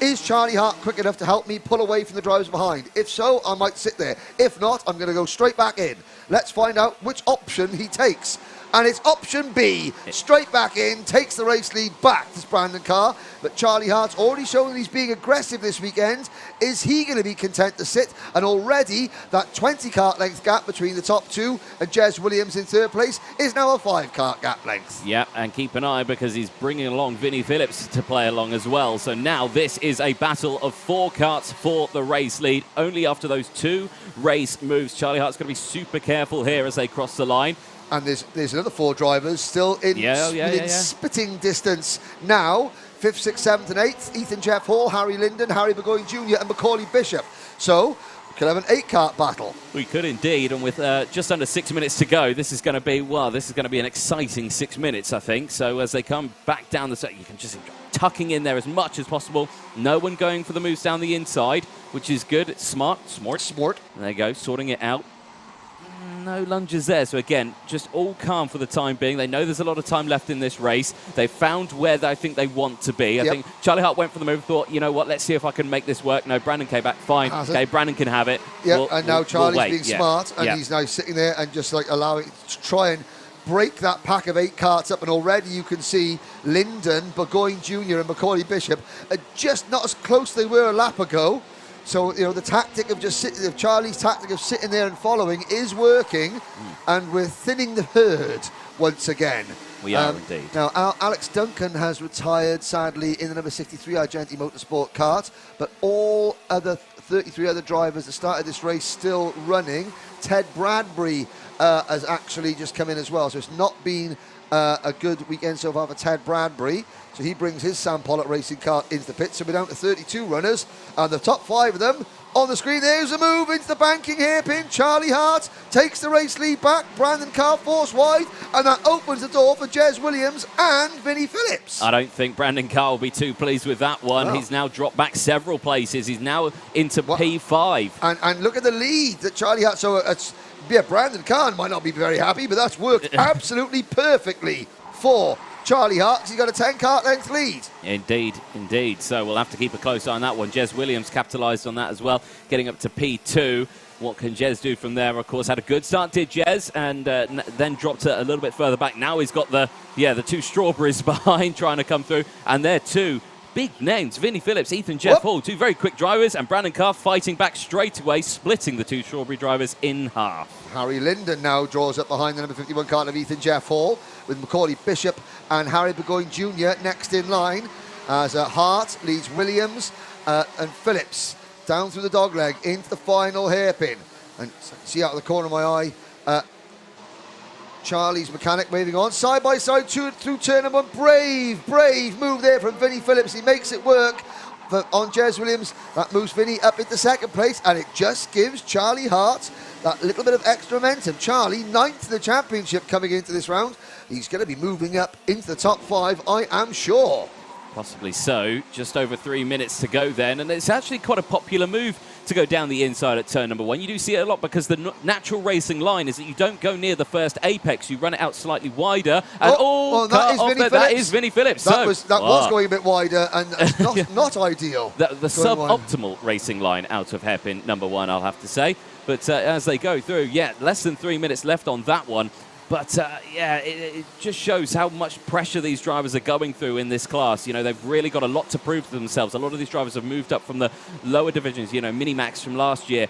Is Charlie Hart quick enough to help me pull away from the drivers behind? If so, I might sit there. If not, I'm going to go straight back in. Let's find out which option he takes. And it's option B, straight back in, takes the race lead back to Brandon Carr. But Charlie Hart's already shown that he's being aggressive this weekend. Is he going to be content to sit? And already that 20 kart length gap between the top 2 and Jez Williams in 3rd place is now a 5 kart gap length. Yeah, and keep an eye because he's bringing along Vinnie Phillips to play along as well. So now this is a battle of 4 karts for the race lead. Only after those 2 race moves. Charlie Hart's going to be super careful here as they cross the line. And there's another 4 drivers still in spitting distance now. 5th, 6th, 7th and 8th. Ethan Jeff Hall, Harry Linden, Harry Burgoyne Jr. and Macaulay Bishop. So we could have an 8-kart battle. We could indeed, and with just under 6 minutes to go, this is going to be, an exciting 6 minutes, I think. So as they come back down the set, you can just tucking in there as much as possible. No one going for the moves down the inside, which is good. It's smart. There you go, sorting it out. No lunges there. So again, just all calm for the time being. They know there's a lot of time left in this race. They found where I think they want to be. I think Charlie Hart went for the move, thought, you know what, let's see if I can make this work. No, Brandon came back, fine. Okay, Brandon can have it. Yeah, and now Charlie's being smart, and he's now sitting there and just like allowing to try and break that pack of 8 karts up, and already you can see Linden, Burgoyne Jr. and Macaulay Bishop are just not as close as they were a lap ago. So, you know, the tactic of Charlie's tactic of sitting there and following is working, and we're thinning the herd once again. We are indeed. Now, Alex Duncan has retired, sadly, in the number 63 Argenti Motorsport kart, but all other 33 other drivers that started this race still running. Ted Bradbury has actually just come in as well. So it's not been a good weekend so far for Ted Bradbury. So he brings his Sam Pollock racing car into the pit. So we're down to 32 runners, and the top 5 of them on the screen. There's a move into the banking hairpin. Charlie Hart takes the race lead back. Brandon Carr forced wide, and that opens the door for Jez Williams and Vinnie Phillips. I don't think Brandon Carr will be too pleased with that one. No. He's now dropped back several places. He's now into P5. And look at the lead that Charlie Hart. So Brandon Carr might not be very happy, but that's worked absolutely perfectly for Charlie Hart. He's got a 10-kart length lead. Indeed, indeed. So we'll have to keep a close eye on that one. Jez Williams capitalised on that as well, getting up to P2. What can Jez do from there? Of course, had a good start, did Jez, and then dropped it a little bit further back. Now he's got the 2 strawberries behind trying to come through, and they're 2 big names. Vinnie Phillips, Ethan Jeff Hall, 2 very quick drivers, and Brandon Carr fighting back straight away, splitting the 2 strawberry drivers in half. Harry Linden now draws up behind the number 51 car of Ethan Jeff Hall, with Macaulay Bishop and Harry Burgoyne Jr. next in line, as Hart leads Williams and Phillips down through the dogleg into the final hairpin. And see out of the corner of my eye, Charlie's mechanic waving on, side by side through turn number 1. Brave move there from Vinnie Phillips. He makes it work on Jez Williams. That moves Vinnie up into second place, and it just gives Charlie Hart that little bit of extra momentum. Charlie, 9th in the championship coming into this round. He's going to be moving up into the top 5, I am sure. Possibly so. Just over 3 minutes to go then, and it's actually quite a popular move to go down the inside at turn number 1. You do see it a lot because the natural racing line is that you don't go near the first apex, you run it out slightly wider, and that is Vinnie Phillips. That was going a bit wider, and not ideal. The suboptimal racing line out of hairpin number 1, I'll have to say. But as they go through, less than 3 minutes left on that one. But, it just shows how much pressure these drivers are going through in this class. You know, they've really got a lot to prove to themselves. A lot of these drivers have moved up from the lower divisions, you know, Mini-Max from last year,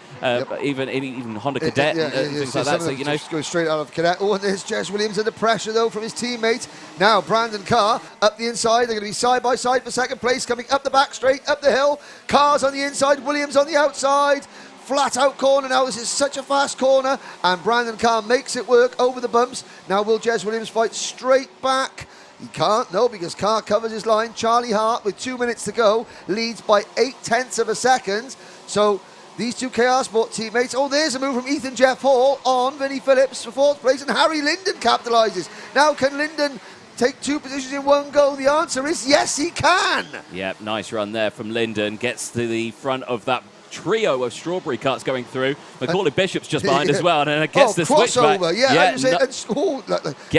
even Honda Cadet and things like that. So, you know, just go straight out of Cadet. Oh, and there's Jez Williams under pressure, though, from his teammates. Now, Brandon Carr up the inside. They're going to be side by side for second place, coming up the back straight, up the hill. Carr's on the inside, Williams on the outside. Flat out corner now. This is such a fast corner, and Brandon Carr makes it work over the bumps. Now will Jez Williams fight straight back? He can't, no, because Carr covers his line. Charlie Hart, with 2 minutes to go, leads by 0.8 of a second. So these 2 KR Sport teammates. Oh, there's a move from Ethan Jeff Hall on Vinnie Phillips for 4th place, and Harry Linden capitalises. Now can Linden take 2 positions in one go? The answer is yes, he can. Yep, nice run there from Linden. Gets to the front of that trio of strawberry carts going through. Macaulay Bishop's just behind as well, and it gets the switchback.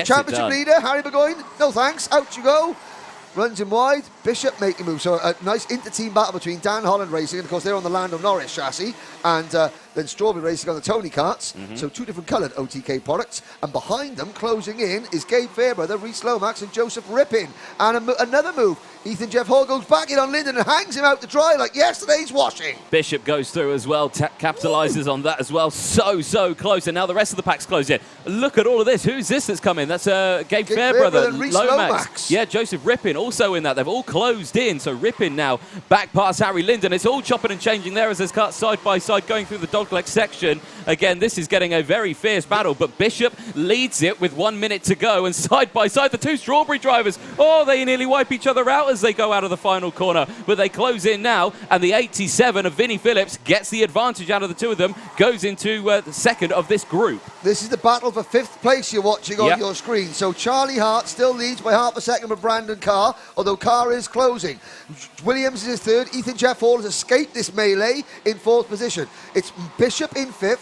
Championship leader, Harry Burgoyne, no thanks, out you go. Runs him wide, Bishop making move. So a nice inter-team battle between Dan Holland Racing, and of course they're on the Lando Norris chassis, and then Strawberry Racing on the Tony carts. So 2 different coloured OTK products, and behind them, closing in, is Gabe Fairbrother, Reese Lomax and Joseph Rippin. And another move, Ethan Jeff Hall goes back in on Linden and hangs him out to dry like yesterday's washing. Bishop goes through as well, capitalises on that as well. So close, and now the rest of the pack's closed in. Look at all of this. Who's this that's come in? That's Gabe Fairbrother, Lomax. Yeah, Joseph Rippin also in that. They've all closed in, so Rippin now back past Harry Linden. It's all chopping and changing there as there's carts side by side going through the dogleg section. Again, this is getting a very fierce battle, but Bishop leads it with 1 minute to go, and side by side the 2 strawberry drivers. Oh, they nearly wipe each other out as they go out of the final corner, but they close in now, and the 87 of Vinnie Phillips gets the advantage out of the 2 of them, goes into the second of this group. This is the battle for 5th place you're watching on your screen. So Charlie Hart still leads by half a second with Brandon Carr, although Carr is closing. Williams is 3rd. Ethan Jeff Hall has escaped this melee in 4th position. It's Bishop in 5th,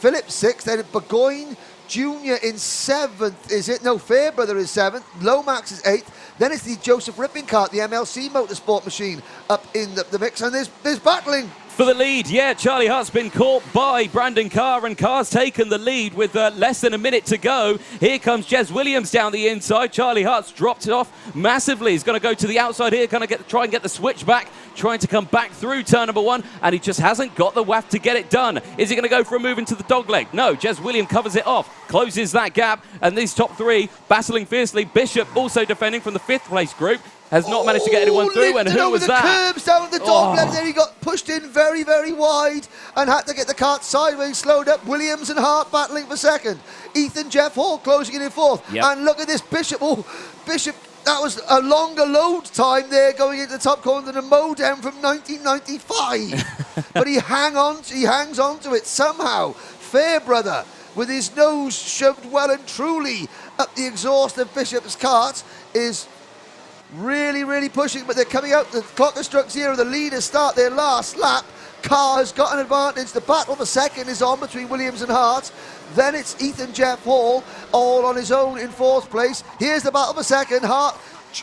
Phillips 6th, then Burgoyne Jr. in 7th, is it? No, Fairbrother is 7th, Lomax is 8th, then it's the Joseph Rippin kart, the MLC Motorsport machine, up in the mix, and there's battling for the lead. Yeah, Charlie Hart's been caught by Brandon Carr, and Carr's taken the lead with less than a minute to go. Here comes Jez Williams down the inside. Charlie Hart's dropped it off massively. He's going to go to the outside here, try and get the switch back trying to come back through turn number 1, and he just hasn't got the waft to get it done. Is he going to go for a move into the dogleg? No, Jez Williams covers it off, closes that gap, and these top 3 battling fiercely. Bishop also defending from the 5th place group. Has not managed to get anyone through, and who was that? Curbs down the dogleg, there he got pushed in very, very wide and had to get the kart sideways, slowed up. Williams and Hart battling for second. Ethan Jeff Hall closing in 4th. Yep. And look at this, Bishop. Oh, Bishop, that was a longer load time there going into the top corner than a modem from 1995. But he hangs on to it somehow. Fairbrother, with his nose shoved well and truly up the exhaust of Bishop's kart, is really pushing, but they're coming out. The clock has struck 0. The leaders start their last lap. Carr has got an advantage. The battle for second is on between Williams and Hart. Then it's Ethan Jeff Hall all on his own in 4th place. Here's the battle for second.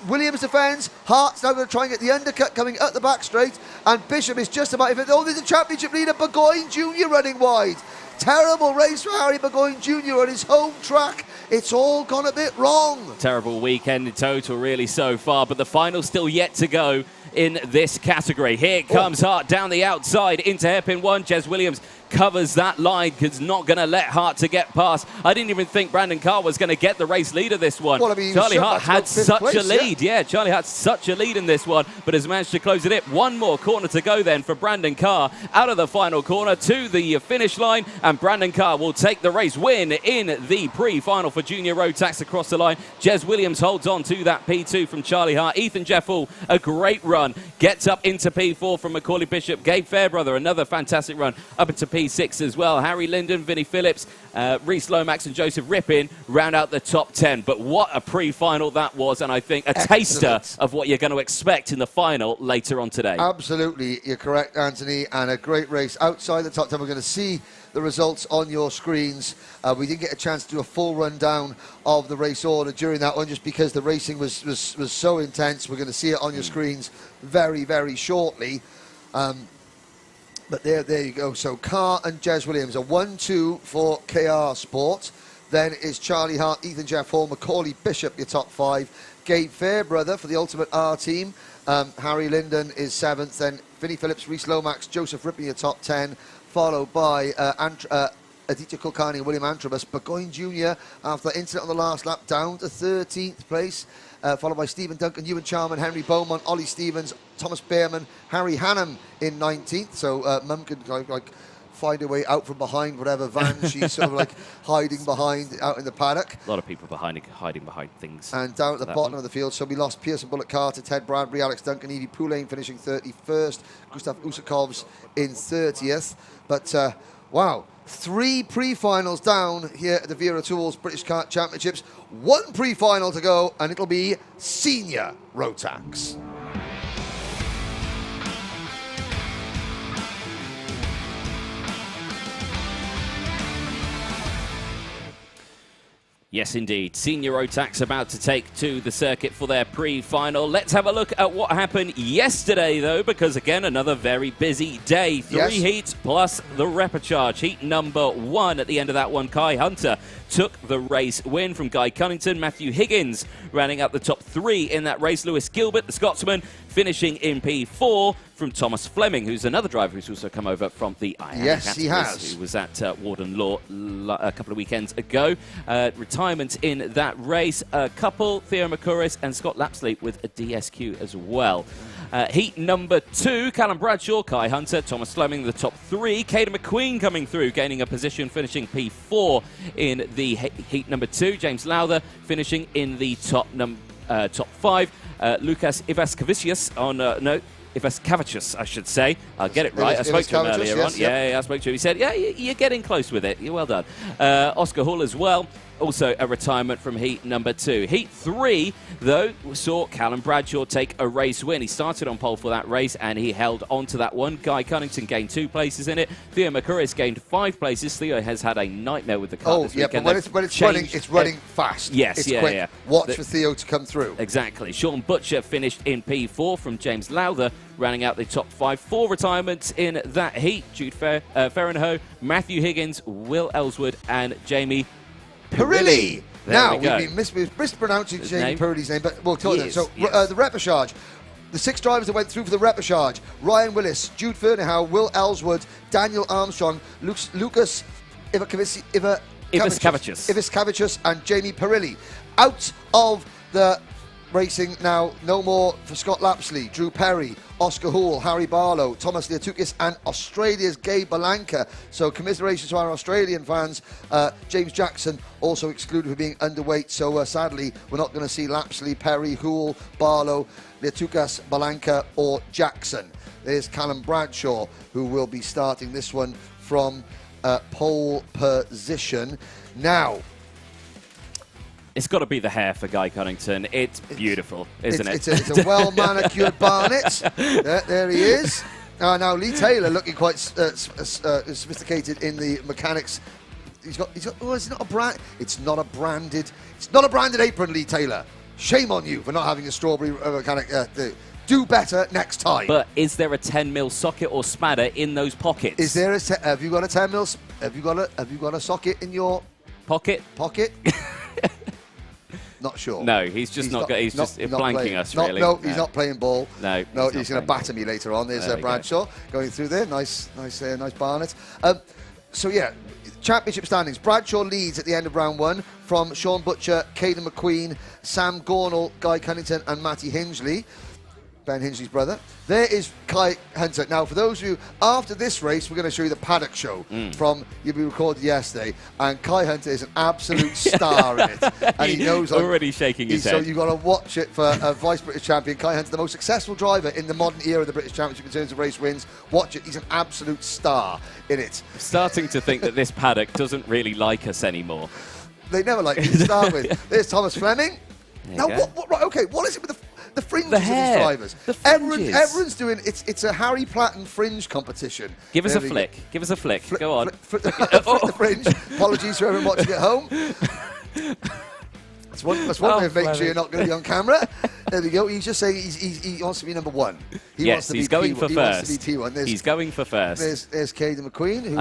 Williams defends. Hart's now going to try and get the undercut coming up the back straight, and Bishop is just about. Oh, there's a championship leader, Burgoyne Jr. running wide. Terrible race for Harry Burgoyne Jr. on his home track. It's all gone a bit wrong. Terrible weekend in total, really, so far, but the final's still yet to go in this category. Here comes Hart down the outside into hairpin 1. Jez Williams covers that line, because not going to let Hart to get past. I didn't even think Brandon Carr was going to get the race lead of this one. Well, I mean, Charlie Hart had such a lead. Yeah, Charlie had such a lead in this one, but has managed to close it in. One more corner to go then for Brandon Carr out of the final corner to the finish line, and Brandon Carr will take the race win in the pre-final for Junior Road Tax across the line. Jez Williams holds on to that P2 from Charlie Hart. Ethan Jeffall, a great run, gets up into P4 from Macaulay Bishop. Gabe Fairbrother, another fantastic run, up into P6 as well. Harry Linden, Vinnie Phillips, Reese Lomax and Joseph Rippin round out the top 10. But what a pre-final that was, and I think a taster of what you're going to expect in the final later on today. Absolutely, you're correct, Anthony, and a great race outside the top 10. We're going to see the results on your screens. We didn't get a chance to do a full rundown of the race order during that one, just because the racing was so intense. We're going to see it on your screens very shortly. But there you go. So Carr and Jez Williams, a 1-2 for KR Sport. Then is Charlie Hart, Ethan Jeff Hall, Macaulay Bishop, your top 5. Gabe Fairbrother for the Ultimate R team. Harry Linden is 7th. Then Vinnie Phillips, Reese Lomax, Joseph Rippin, your top 10. Followed by Aditya Kulkarni and William Antrobus. Burgoyne Jr., after the incident on the last lap, down to 13th place. Followed by Stephen Duncan, Ewan Charman, Henry Beaumont, Ollie Stevens, Thomas Behrman, Harry Hannam in 19th. So Mum could find a way out from behind whatever van she's sort of hiding behind out in the paddock. A lot of people hiding behind things. And down at the bottom of the field, so we lost Pearson Bullock Carter, Ted Bradbury, Alex Duncan, Evie Poulain finishing 31st, Gustav Usakovs in 30th. But wow, 3 pre-finals down here at the Wera Tools British Kart Championships. 1 pre-final to go, and it'll be Senior Road Tax. Yes, indeed. Senior Road Tax about to take to the circuit for their pre-final. Let's have a look at what happened yesterday, though, because, again, another very busy day. 3 heats plus the repechage. Heat number 1 at the end of that one, Kai Hunter took the race win from Guy Cunnington. Matthew Higgins rounding out the top 3 in that race. Lewis Gilbert, the Scotsman, finishing in P4 from Thomas Fleming, who's another driver who's also come over from the IAM Yes, he has. Who was at Warden Law a couple of weekends ago. Retirement in that race. A couple, Theo McCurris and Scott Lapsley with a DSQ as well. Heat number 2, Callum Bradshaw, Kai Hunter, Thomas Fleming, the top 3. Caden McQueen coming through, gaining a position, finishing P4 in the heat number 2. James Lowther finishing in the top 5. Lucas Ivaskavicius on Ivaskavicius, I should say. I'll get it right. I spoke to him earlier on. Yeah, I spoke to him. He said, yeah, you're getting close with it. You're well done. Oscar Hall as well. Also a retirement from heat number 2. Heat 3, though, saw Callum Bradshaw take a race win. He started on pole for that race, and he held on to that one. Guy Cunnington gained 2 places in it. Theo McCurris gained 5 places. Theo has had a nightmare with the car this weekend. But when it's running fast. Yes, it's quick. Yeah. Watch for Theo to come through. Exactly. Sean Butcher finished in P4 from James Lowther, rounding out the top 5. 4 retirements in that heat. Jude Ferrenho, Matthew Higgins, Will Ellswood, and Jamie Perilli. Now, we've been mispronouncing Jamie Perilli's name, but we'll talk about it. So, the repechage. the 6 drivers that went through for the repechage: Ryan Willis, Jude Ferneyhough, Will Ellswood, Daniel Armstrong, Lucas Iviskavicius, and Jamie Perilli. Out of the racing now, no more for Scott Lapsley, Drew Perry, Oscar Houle, Harry Barlow, Thomas Liatukis, and Australia's Gabe Balanka. So commiserations to our Australian fans. James Jackson also excluded for being underweight. So sadly, we're not going to see Lapsley, Perry, Houle, Barlow, Liatukas, Balanka, or Jackson. There's Callum Bradshaw, who will be starting this one from pole position. Now, it's got to be the hair for Guy Cunnington. It's beautiful, isn't it? It's a well-manicured barnet. There he is. Now Lee Taylor looking quite sophisticated in the mechanics. He's got. Oh, it's not a branded apron, Lee Taylor. Shame on you for not having a strawberry mechanic. Do better next time. But is there a 10mm socket or spadder in those pockets? Is there have you got a 10mm? Have you got a socket in your pocket? Not sure. No, he's just blanking us, really. No, he's not playing ball. No, he's going to batter me later on. There's Bradshaw going through there. Nice barnet. So yeah, championship standings. Bradshaw leads at the end of round 1 from Sean Butcher, Caden McQueen, Sam Gornall, Guy Cunnington, and Matty Hingley. Ben Hingley's brother. There is Kai Hunter. Now, for those of you, after this race, we're going to show you the paddock show from we recorded yesterday, and Kai Hunter is an absolute star in it. And he knows already shaking his head. So you've got to watch it for a Vice British champion. Kai Hunter, the most successful driver in the modern era of the British Championship in terms of race wins. Watch it. He's an absolute star in it. Starting to think that this paddock doesn't really like us anymore. They never like me to start with. There's Thomas Fleming. Now, what is it with the fringes of these drivers? The fringes. Everyone's doing it's a Harry Platten fringe competition. Give us a flick. Give us a flick. Go on. Flick the fringe. Apologies for everyone watching at home. That's one way of making sure you're not going to be on camera. There we go. He's just saying he wants to be number 1 . He's going for first. He wants to be T1. He's going for first. There's Caden McQueen, who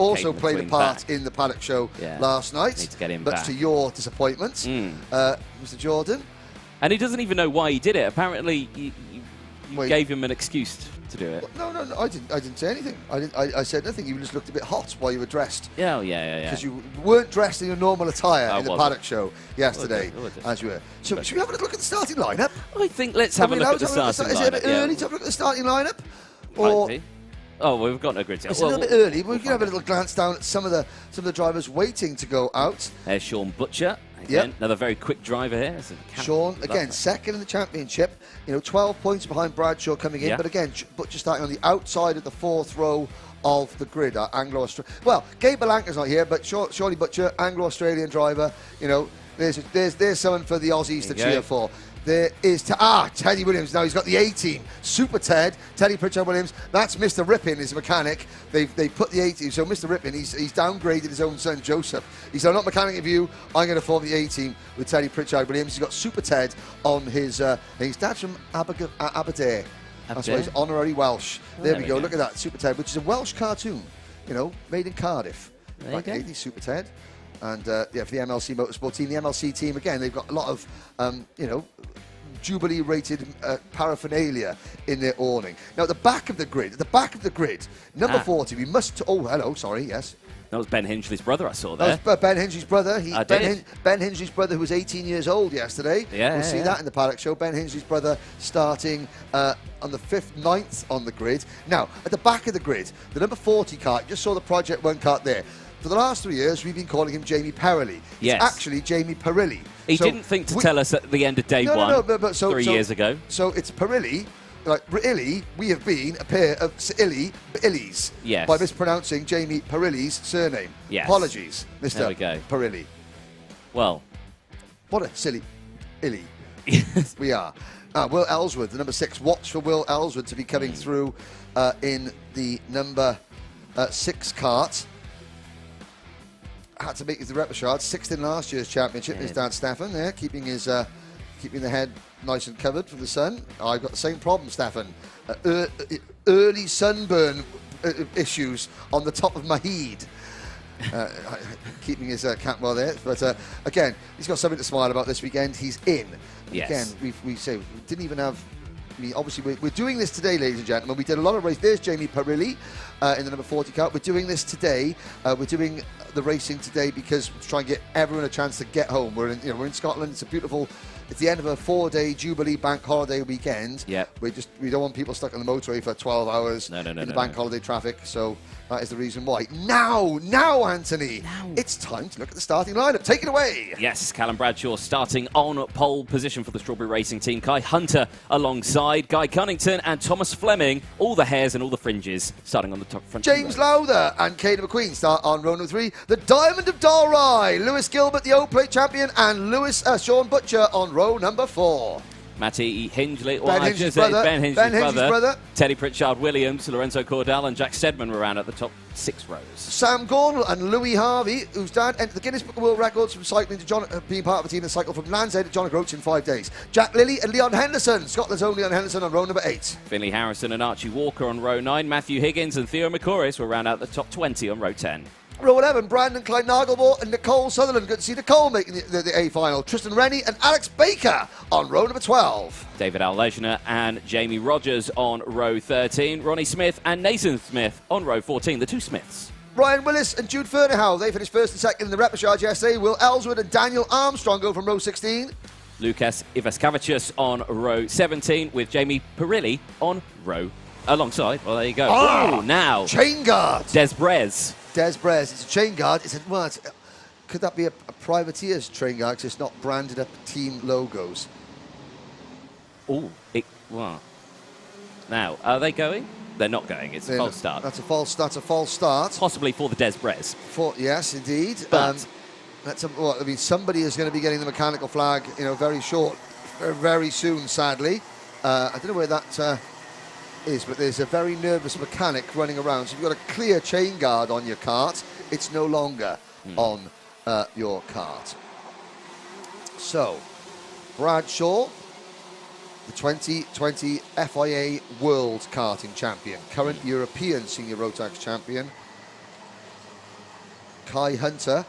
also played a part in the paddock show last night. Need to get him much back. to your disappointment, Mr. Jordan. And he doesn't even know why he did it. Apparently, you gave him an excuse to do it. No, I didn't say anything. I said nothing. You just looked a bit hot while you were dressed. Yeah. Because you weren't dressed in your normal attire in the paddock show yesterday, as you were. So should we have a look at the starting lineup? I think let's have a look at the starting lineup. Is it a bit early to have a look at the starting lineup? Oh, we've got no grid. It's a little bit early. We can have a little glance down at some of the drivers waiting to go out. There's Sean Butcher. Again, another very quick driver here. Sean, again, second in the championship. 12 points behind Bradshaw coming in. But again, Butcher starting on the outside of the 4th row of the grid. Anglo-Australian. Well, Gabe Balanka's not here, but Shorty Butcher, Anglo-Australian driver. There's someone for the Aussies to cheer for. There is Teddy Williams. Now he's got the 18. Super Teddy Pritchard Williams. That's Mr. Rippin, his mechanic. They put the 18. So Mr. Rippin, he's downgraded his own son Joseph. He said, I'm not mechanic of you. I'm going to form the 18 with Teddy Pritchard Williams. He's got Super Ted on his. His dad's from Aberdare. That's why he's honorary Welsh. There we go. Look at that, Super Ted, which is a Welsh cartoon. Made in Cardiff. Back in the 80s, Super Ted. And for the MLC Motorsport team, the MLC team, again, they've got a lot of, Jubilee-rated paraphernalia in their awning. Now, at the back of the grid, number 40, we must... Oh, hello, sorry, yes. That was Ben Hingley's brother I saw there. That was Ben Hingley's brother. Ben Hingley's brother, who was 18 years old yesterday. We'll see that in the paddock show. Ben Hingley's brother starting on the 5th, 9th on the grid. Now, at the back of the grid, the number 40 kart, you just saw the Project 1 kart there. For the last 3 years, we've been calling him Jamie Perilli. Yes. It's actually Jamie Perilli. He didn't think to tell us at the end of day one, 3 years ago. So it's Perilli. Like Illy, we have been a pair of Illies by mispronouncing Jamie Perilli's surname. Yes. Apologies, Mr. There we go. Perilli. Well, what a silly Illy we are. Will Ellswood, the number 6. Watch for Will Ellswood to be coming through in the number 6 kart. Had to make his the repechage, 6th in last year's championship. His dad Stefan there, keeping the head nice and covered from the sun. I've got the same problem, Stefan. Early sunburn issues on the top of my head. Keeping his cap well there, but again, he's got something to smile about this weekend. He's in. Yes. Again, we say we didn't even have mean, obviously, we're doing this today, ladies and gentlemen. We did a lot of races. There's Jamie Perilli in the number 40 car. We're doing this today. We're doing the racing today because we're trying to get everyone a chance to get home. We're in Scotland. It's a beautiful. It's the end of a 4-day Jubilee bank holiday weekend. Yep. We don't want people stuck on the motorway for 12 hours in the bank holiday traffic. So that is the reason why. Now, Anthony, it's time to look at the starting lineup. Take it away. Yes, Callum Bradshaw starting on pole position for the Strawberry Racing team. Kai Hunter alongside Guy Cunnington and Thomas Fleming. All the hairs and all the fringes starting on the top front. James Lowther and Caden McQueen start on row number 3. The Diamond of Dalry, Lewis Gilbert, the O-Plate champion, and Sean Butcher on row number 4. Matty Hingley, Ben Hingley's brother. Teddy Pritchard-Williams, Lorenzo Cordell and Jack Stedman were around at the top 6 rows. Sam Gornell and Louis Harvey, whose dad entered the Guinness Book of World Records from cycling to being part of a team that cycled from Land's End to John O'Groats in 5 days. Jack Lilly and Leon Henderson, Scotland's own Leon Henderson on row number 8. Finley Harrison and Archie Walker on row 9. Matthew Higgins and Theo McCorris were round out the top 20 on row 10. Row 11, Brandon Clyde Nagelball and Nicole Sutherland. Good to see Nicole making the A final. Tristan Rennie and Alex Baker on row number 12. David Al-Lejeune and Jamie Rogers on row 13. Ronnie Smith and Nathan Smith on row 14, the two Smiths. Ryan Willis and Jude Fernehow, they finished first and second in the repechage yesterday. Will Ellswood and Daniel Armstrong go from row 16. Lucas Ivaskavicius on row 17 with Jamie Perilli on row alongside. Well, there you go. Oh, now. Chain guard. Des Brez. It's a chain guard. Could that be a privateer's chain guard because it's not branded up team logos? Well. Now, are they going? They're not going. It's a false start. That's a false start. Possibly for the Des Brez. Yes, indeed. But somebody is going to be getting the mechanical flag, very soon, sadly. I don't know where that is, but there's a very nervous mechanic running around. So if you've got a clear chain guard on your kart, it's no longer on your kart. So, Bradshaw, the 2020 FIA World Karting Champion, current European Senior Rotax Champion. Kai Hunter,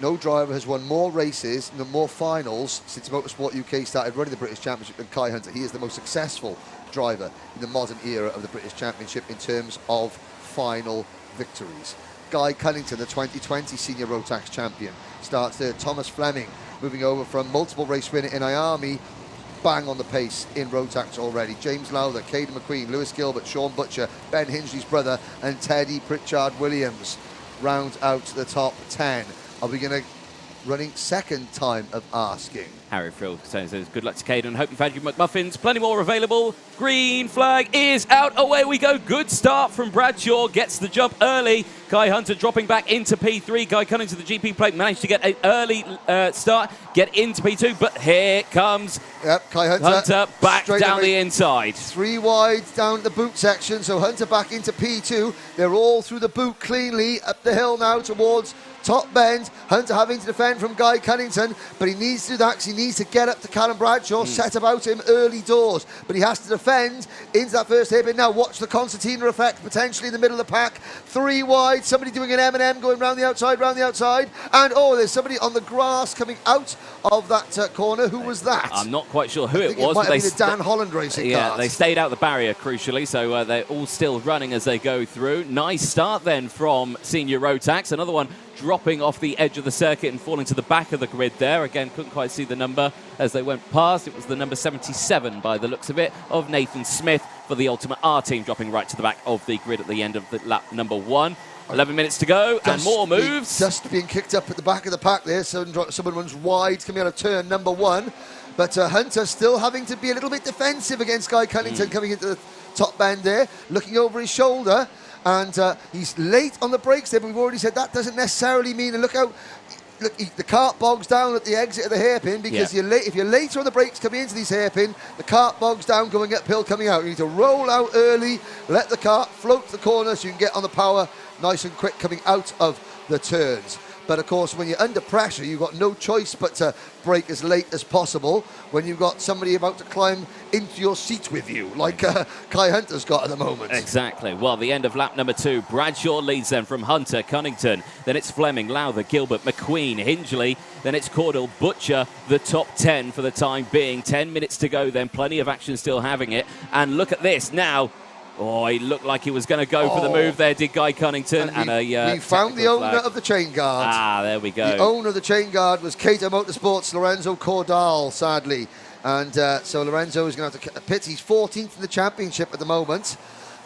no driver has won more races and more finals since Motorsport UK started running the British Championship than Kai Hunter. He is the most successful driver in the modern era of the British Championship in terms of final victories. Guy Cunnington, the 2020 Senior Rotax Champion, starts third. Thomas Fleming, moving over from multiple race winner in Iami, bang on the pace in Rotax already. James Lowther, Caden McQueen, Lewis Gilbert, Sean Butcher, Ben Hingley's brother, and Teddy Pritchard-Williams round out the top 10. Are we going to running second time of asking? Harry Phil says good luck to Caden. Hope you've had your McMuffins. Plenty more available. Green flag is out. Away we go. Good start from Bradshaw. Gets the jump early. Guy Hunter dropping back into P3. Guy Cunnington to the GP plate. Managed to get an early start. Get into P2. But here comes Kai Hunter back down the inside. 3 wide down the boot section. So Hunter back into P2. They're all through the boot cleanly. Up the hill now towards top bend. Hunter having to defend from Guy Cunnington, but he needs to do that because he needs to get up to Callum Bradshaw, set about him early doors. But he has to defend into that first hairpin. Now watch the concertina effect, potentially in the middle of the pack. 3 wide, somebody doing an M&M going round the outside. And there's somebody on the grass coming out of that corner. Who was that? I'm not quite sure who it was. It might have been the Dan Holland racing car. They stayed out the barrier, crucially, so they're all still running as they go through. Nice start then from Senior Rotax. Another one dropping off the edge of the circuit and falling to the back of the grid there. Again, couldn't quite see the number as they went past. It was the number 77 by the looks of it, of Nathan Smith for the Ultimate R team, dropping right to the back of the grid at the end of the lap number 1. 11 minutes to go and more moves. Just being kicked up at the back of the pack there. Someone runs wide coming out of turn number 1. But Hunter still having to be a little bit defensive against Guy Cunnington coming into the top bend there, looking over his shoulder. And he's late on the brakes there, but we've already said that doesn't necessarily mean, and look, the cart bogs down at the exit of the hairpin because if you're later on the brakes coming into these hairpin, the cart bogs down going uphill coming out. You need to roll out early, let the cart float to the corner so you can get on the power nice and quick coming out of the turns. But of course, when you're under pressure, you've got no choice but to brake as late as possible when you've got somebody about to climb into your seat with you, like Kai Hunter's got at the moment. Exactly. Well, the end of lap number 2, Bradshaw leads them from Hunter, Cunnington, then it's Fleming, Lowther, Gilbert, McQueen, Hingley, then it's Cordell, Butcher, the top 10 for the time being. 10 minutes to go then, plenty of action still having it. And look at this now. Oh, he looked like he was going to go for the move there, did Guy Cunnington. We found the owner of the chain guard. Ah, there we go. The owner of the chain guard was Cato Motorsports' Lorenzo Cordal, sadly. And so Lorenzo is going to have to pit. He's 14th in the championship at the moment.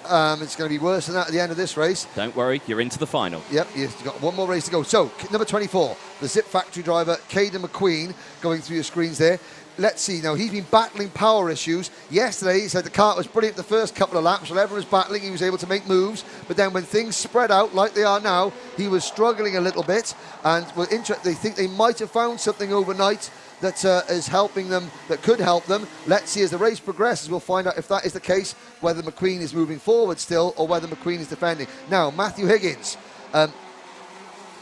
It's going to be worse than that at the end of this race. Don't worry, you're into the final. Yep, you've got one more race to go. So, number 24, the Zip Factory driver, Caden McQueen, going through your screens there. Let's see, now he's been battling power issues. Yesterday he said the kart was brilliant the first couple of laps. Whenever he was battling, he was able to make moves. But then when things spread out like they are now, he was struggling a little bit. And they think they might have found something overnight that is helping them, that could help them. Let's see as the race progresses, we'll find out if that is the case, whether McQueen is moving forward still or whether McQueen is defending. Now, Matthew Higgins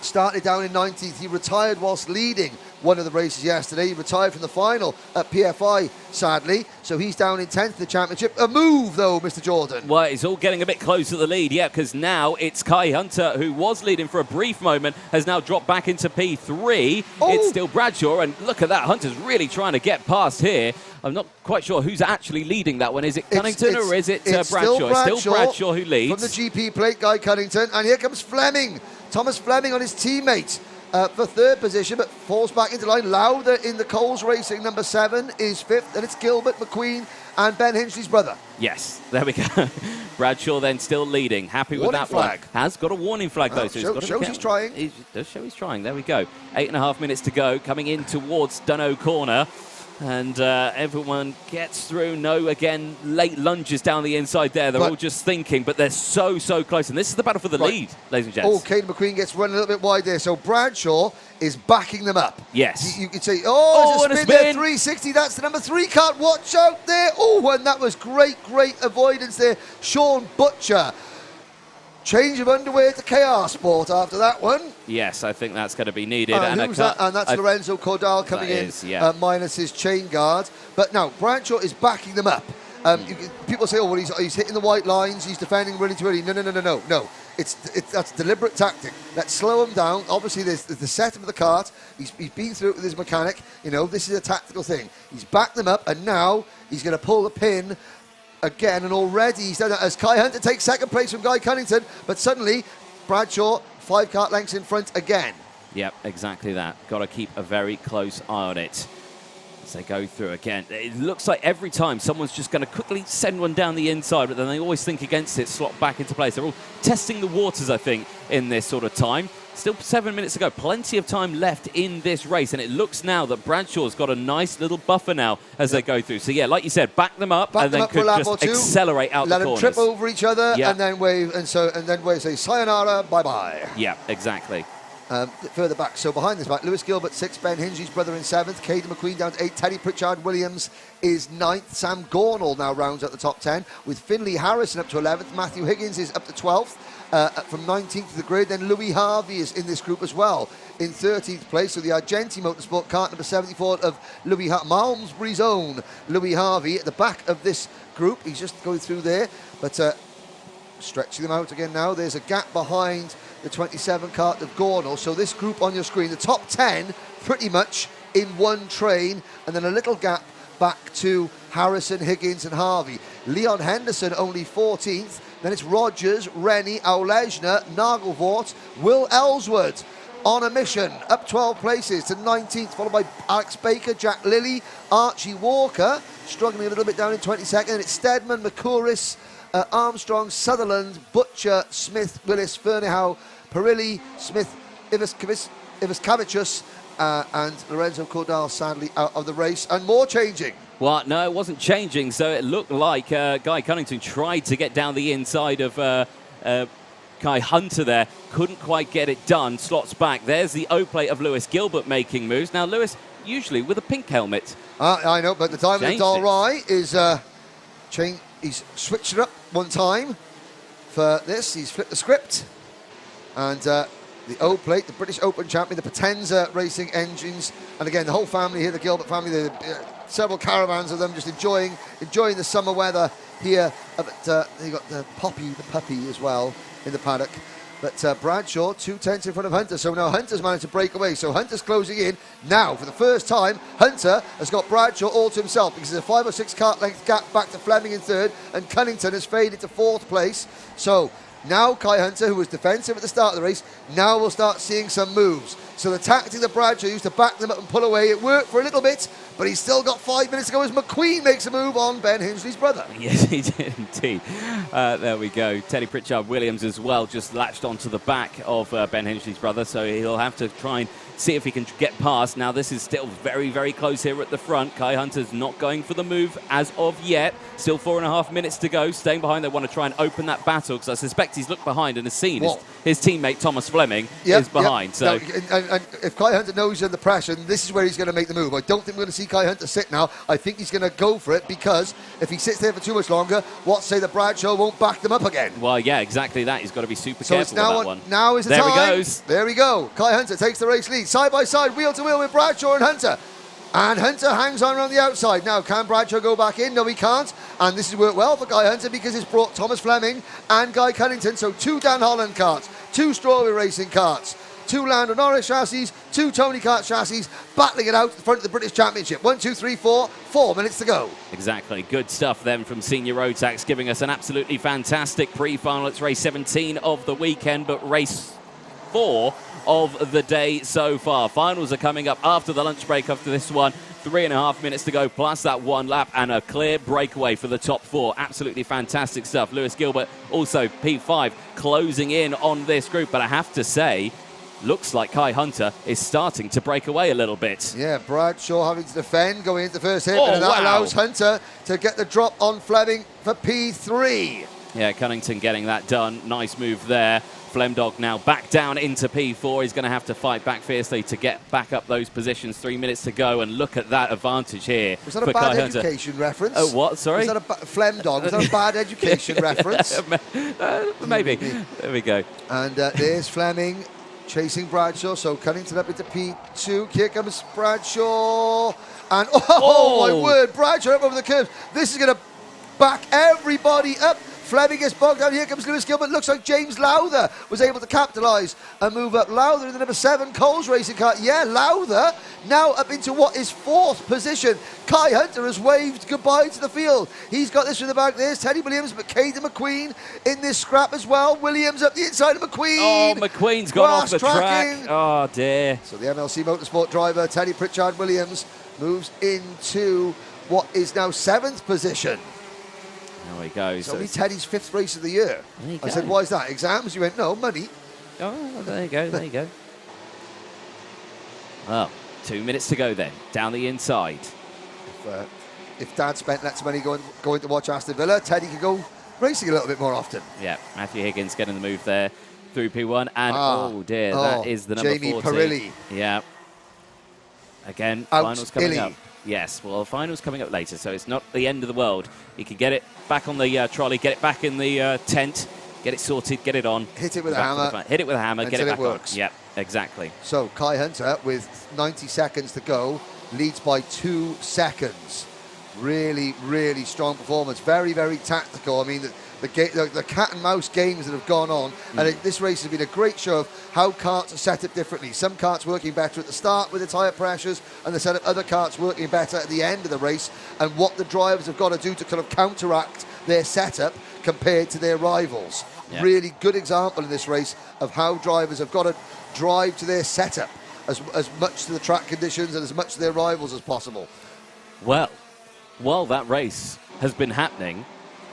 started down in 19th. He retired whilst leading one of the races yesterday. He retired from the final at PFI, sadly. So he's down in 10th in the championship. A move, though, Mr. Jordan. Well, it's all getting a bit close to the lead, yeah, because now it's Kai Hunter, who was leading for a brief moment, has now dropped back into P3. Oh. It's still Bradshaw, and look at that. Hunter's really trying to get past here. I'm not quite sure who's actually leading that one. Is it Cunnington or is it Bradshaw? It's still Bradshaw who leads. From the GP plate, Guy Cunnington. And here comes Fleming. Thomas Fleming on his teammate for third position, but falls back into line. Lowther in the Coles Racing, number 7, is 5th. And it's Gilbert, McQueen, and Ben Hinchley's brother. Yes, there we go. Bradshaw then still leading. Happy with that flag. one. Has got a warning flag, though. So shows he's trying. It does show he's trying. There we go. 8.5 minutes to go. Coming in towards Dunno Corner. And everyone gets through. No, again, late lunges down the inside there. They're all just thinking, but they're so close. And this is the battle for the lead, ladies and gents. Oh, Caden McQueen gets run a little bit wide there. So Bradshaw is backing them up. Yes. You could say, there's a spin there, 360. That's the number 3 kart. Watch out there. Oh, and that was great avoidance there. Sean Butcher. Change of underwear to KR Sport after that one. Yes, I think that's going to be needed. And that's Lorenzo Cordal coming in, minus his chain guard. But now, Bradshaw is backing them up. People say, well, he's hitting the white lines, he's defending really too early. No. That's deliberate tactic. Let's slow him down. Obviously, there's the setup of the kart. He's been through it with his mechanic. This is a tactical thing. He's backed them up, and now he's going to pull the pin again, and already he's done that as Kai Hunter takes second place from Guy Cunnington, but suddenly Bradshaw 5 kart lengths in front again. Yep, exactly that. Got to keep a very close eye on it as they go through again. It looks like every time someone's just going to quickly send one down the inside, but then they always think against it, slot back into place. They're all testing the waters, I think, in this sort of time. Still 7 minutes to go. Plenty of time left in this race. And it looks now that Bradshaw's got a nice little buffer now as they go through. So, yeah, like you said, back them up and then could just accelerate out the corners. Let them trip over each other and then wave. And then wave, say, sayonara, bye-bye. Yeah, exactly. Further back, so behind this back, Lewis Gilbert 6th, Ben Hinchley's brother in 7th, Caden McQueen down to 8th, Teddy Pritchard Williams is 9th, Sam Gornall now rounds out the top 10, with Finley Harrison up to 11th, Matthew Higgins is up to 12th, from 19th to the grid, then Louis Harvey is in this group as well, in 13th place, so the Argenti Motorsport kart number 74 of Louis Malmesbury's own Louis Harvey at the back of this group, he's just going through there, but stretching them out again now, there's a gap behind the 27 kart of Gornall. So this group on your screen, the top 10 pretty much in one train, and then a little gap back to Harrison, Higgins and Harvey. Leon Henderson only 14th, then it's Rogers, Rennie, Aulejna, Nagelvort, Will Ellsworth on a mission, up 12 places to 19th, followed by Alex Baker, Jack Lilly, Archie Walker, struggling a little bit down in 22nd, and it's Steadman, McCouris, Armstrong, Sutherland, Butcher, Smith, Willis, Fernihau, Perilli, Smith, Ivaskavicius, and Lorenzo Cordal sadly out of the race, and more changing. Well, no, it wasn't changing, so it looked like Guy Cunnington tried to get down the inside of Kai Hunter there, couldn't quite get it done, slots back. There's the O-plate of Lewis Gilbert making moves. Now, Lewis, usually with a pink helmet. I know, but the Diamond Dalrai is he's switched it up one time for this. He's flipped the script. And the O-Plate, the British Open champion, the Potenza Racing engines, and again, the whole family here, the Gilbert family, several caravans of them just enjoying the summer weather here. They got the puppy as well in the paddock. But Bradshaw, 2/10 in front of Hunter. So now Hunter's managed to break away. So Hunter's closing in. Now, for the first time, Hunter has got Bradshaw all to himself because there's a 5 or 6 kart length gap back to Fleming in third, and Cunnington has faded to 4th place. So now Kai Hunter, who was defensive at the start of the race, now we'll start seeing some moves. So the tactic that Bradshaw used to back them up and pull away, it worked for a little bit, but he's still got 5 minutes to go as McQueen makes a move on Ben Hinsley's brother. Yes, he did indeed. There we go. Teddy Pritchard-Williams as well just latched onto the back of Ben Hinsley's brother, so he'll have to try and see if he can get past. Now, this is still very, very close here at the front. Kai Hunter's not going for the move as of yet. Still 4.5 minutes to go. Staying behind, they want to try and open that battle because I suspect he's looked behind and has seen his teammate Thomas Fleming is behind. So. And if Kai Hunter knows he's under pressure, this is where he's going to make the move. I don't think we're going to see Kai Hunter sit now. I think he's going to go for it because if he sits there for too much longer, what's say that Bradshaw won't back them up again? Well, yeah, exactly that. He's got to be super careful with that one. Now is the time. There he goes. There we go. Kai Hunter takes the race lead. Side by side, wheel to wheel with Bradshaw and Hunter. And Hunter hangs on around the outside. Now, can Bradshaw go back in? No, he can't. And this has worked well for Guy Hunter because it's brought Thomas Fleming and Guy Cunnington. So 2 Dan Holland karts, 2 Strawberry Racing karts, 2 Lando Norris chassis, 2 Tony Kart chassis, battling it out at the front of the British Championship. 1, 2, 3, 4, 4 minutes to go. Exactly. Good stuff then from Senior Road Tax, giving us an absolutely fantastic pre-final. It's race 17 of the weekend, but race 4 of the day so far. Finals are coming up after the lunch break after this one. 3.5 minutes to go, plus that 1 lap, and a clear breakaway for the top 4. Absolutely fantastic stuff. Lewis Gilbert, also P5, closing in on this group. But I have to say, looks like Kai Hunter is starting to break away a little bit. Yeah, Bradshaw having to defend going into the first hit, and that allows Hunter to get the drop on Fleming for P3. Yeah, Cunnington getting that done. Nice move there. Flemdog now back down into P4. He's going to have to fight back fiercely to get back up those positions. 3 minutes to go, and look at that advantage here. Was that a bad education reference? Oh, what? Sorry? Was that a Flemdog? Was that a bad education reference? Maybe. There we go. And there's Fleming chasing Bradshaw. So Cunnington up into P2. Here comes Bradshaw. And oh my word, Bradshaw up over the curves. This is going to back everybody up. Fleming gets bogged down. Here comes Lewis Gilbert. Looks like James Lowther was able to capitalise and move up. Lowther in the number 7 Coles Racing car. Yeah, Lowther now up into what is 4th position. Kai Hunter has waved goodbye to the field. He's got this from the back. There's Teddy Williams, but Caden McQueen in this scrap as well. Williams up the inside of McQueen. Oh, McQueen's gone off the track. Oh, dear. So the MLC Motorsport driver, Teddy Pritchard Williams, moves into what is now 7th position. There we go. So only Teddy's 5th race of the year. I said, why is that? Exams? You went, no, money. Oh, there you go, there you go. Well, 2 minutes to go then, down the inside. If Dad spent lots of money going to watch Aston Villa, Teddy could go racing a little bit more often. Yeah, Matthew Higgins getting the move there through P1. And, oh dear, that is the number Jamie 40. Perilli. Yeah. Again, finals coming up. Yes, well, the final's coming up later, so it's not the end of the world. He can get it back on the trolley, get it back in the tent, get it sorted, get it on. Hit it with a hammer. Hit it with a hammer, get it back works. on. Yep, exactly. So Kai Hunter, with 90 seconds to go, leads by 2 seconds. Really, really strong performance. Very, very tactical. I mean, the cat and mouse games that have gone on, and this race has been a great show of how karts are set up differently. Some karts working better at the start with the tyre pressures, and the set of other karts working better at the end of the race, and what the drivers have got to do to kind of counteract their setup compared to their rivals. Yep. Really good example in this race of how drivers have got to drive to their setup as much to the track conditions and as much to their rivals as possible. Well, while that race has been happening,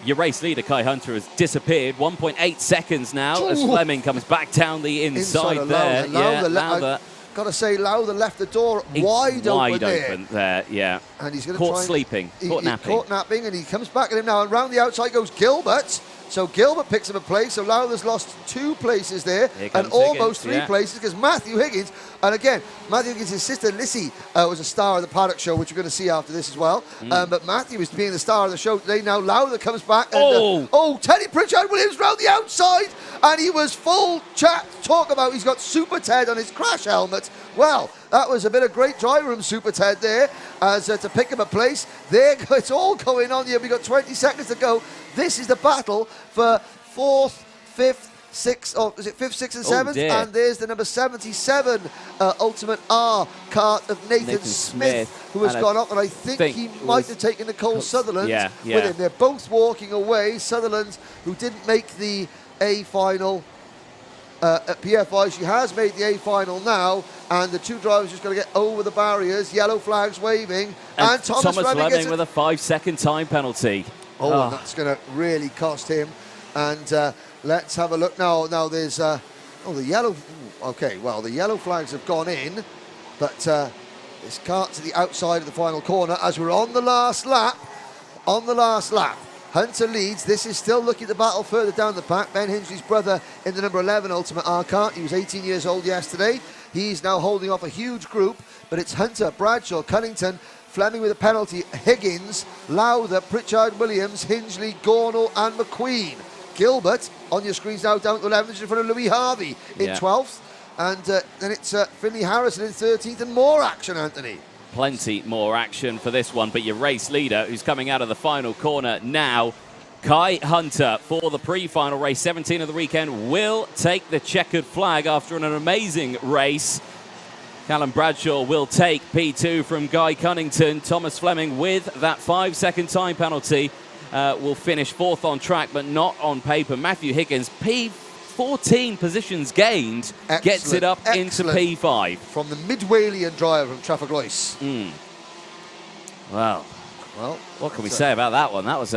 your race leader, Kai Hunter, has disappeared. 1.8 seconds now as Fleming comes back down the inside there. Lowther. Got to say, Lowther left the door wide open there. Yeah. And he's going to caught sleeping, caught napping. Caught napping, and he comes back at him now. And round the outside goes Gilbert. So Gilbert picks up a place, so Lowther's lost 2 places there, and almost Higgins, 3 places, because Matthew Higgins, and again, Matthew Higgins' sister Lissy was a star of the paddock show, which we're going to see after this as well. But Matthew is being the star of the show today. Now Lowther comes back, and Teddy Pritchard Williams round the outside, and he was full chat talk about he's got Super Ted on his crash helmet. Well, that was a bit of great driver from Super Ted there, as to pick up a place. There, it's all going on here. We've got 20 seconds to go. This is the battle for 4th, 5th, 6th, or is it 5th, 6th and 7th? And there's the number 77 Ultimate R kart of Nathan Smith, who has gone up, and I think he might have taken Nicole Sutherland with him. They're both walking away. Sutherland, who didn't make the A final at PFI, she has made the A final now, and the 2 drivers just got to get over the barriers. Yellow flags waving, and Thomas Fleming with a 5-second time penalty. And that's going to really cost him. And let's have a look now. Now there's the yellow. Okay, well, the yellow flags have gone in, but this kart to the outside of the final corner as we're on the last lap. On the last lap, Hunter leads. This is still looking at the battle further down the pack. Ben Hingley's brother in the number 11 Ultimate R kart. He was 18 years old yesterday. He's now holding off a huge group, but it's Hunter, Bradshaw, Cunnington, Fleming with a penalty, Higgins, Lowther, Pritchard Williams, Hingley, Gornall and McQueen. Gilbert, on your screens now, down to 11th in front of Louis Harvey in 12th. And then it's Finley Harrison in 13th, and more action, Anthony. Plenty more action for this one, but your race leader, who's coming out of the final corner now, Kai Hunter, for the pre-final race, 17 of the weekend, will take the checkered flag after an amazing race. Callum Bradshaw will take P2 from Guy Cunnington. Thomas Fleming, with that 5-second time penalty, will finish 4th on track, but not on paper. Matthew Higgins, P14 positions gained, gets it up into P5. From the Mid-Walian driver from Trafford Lois. Well, what can we say about that one? That was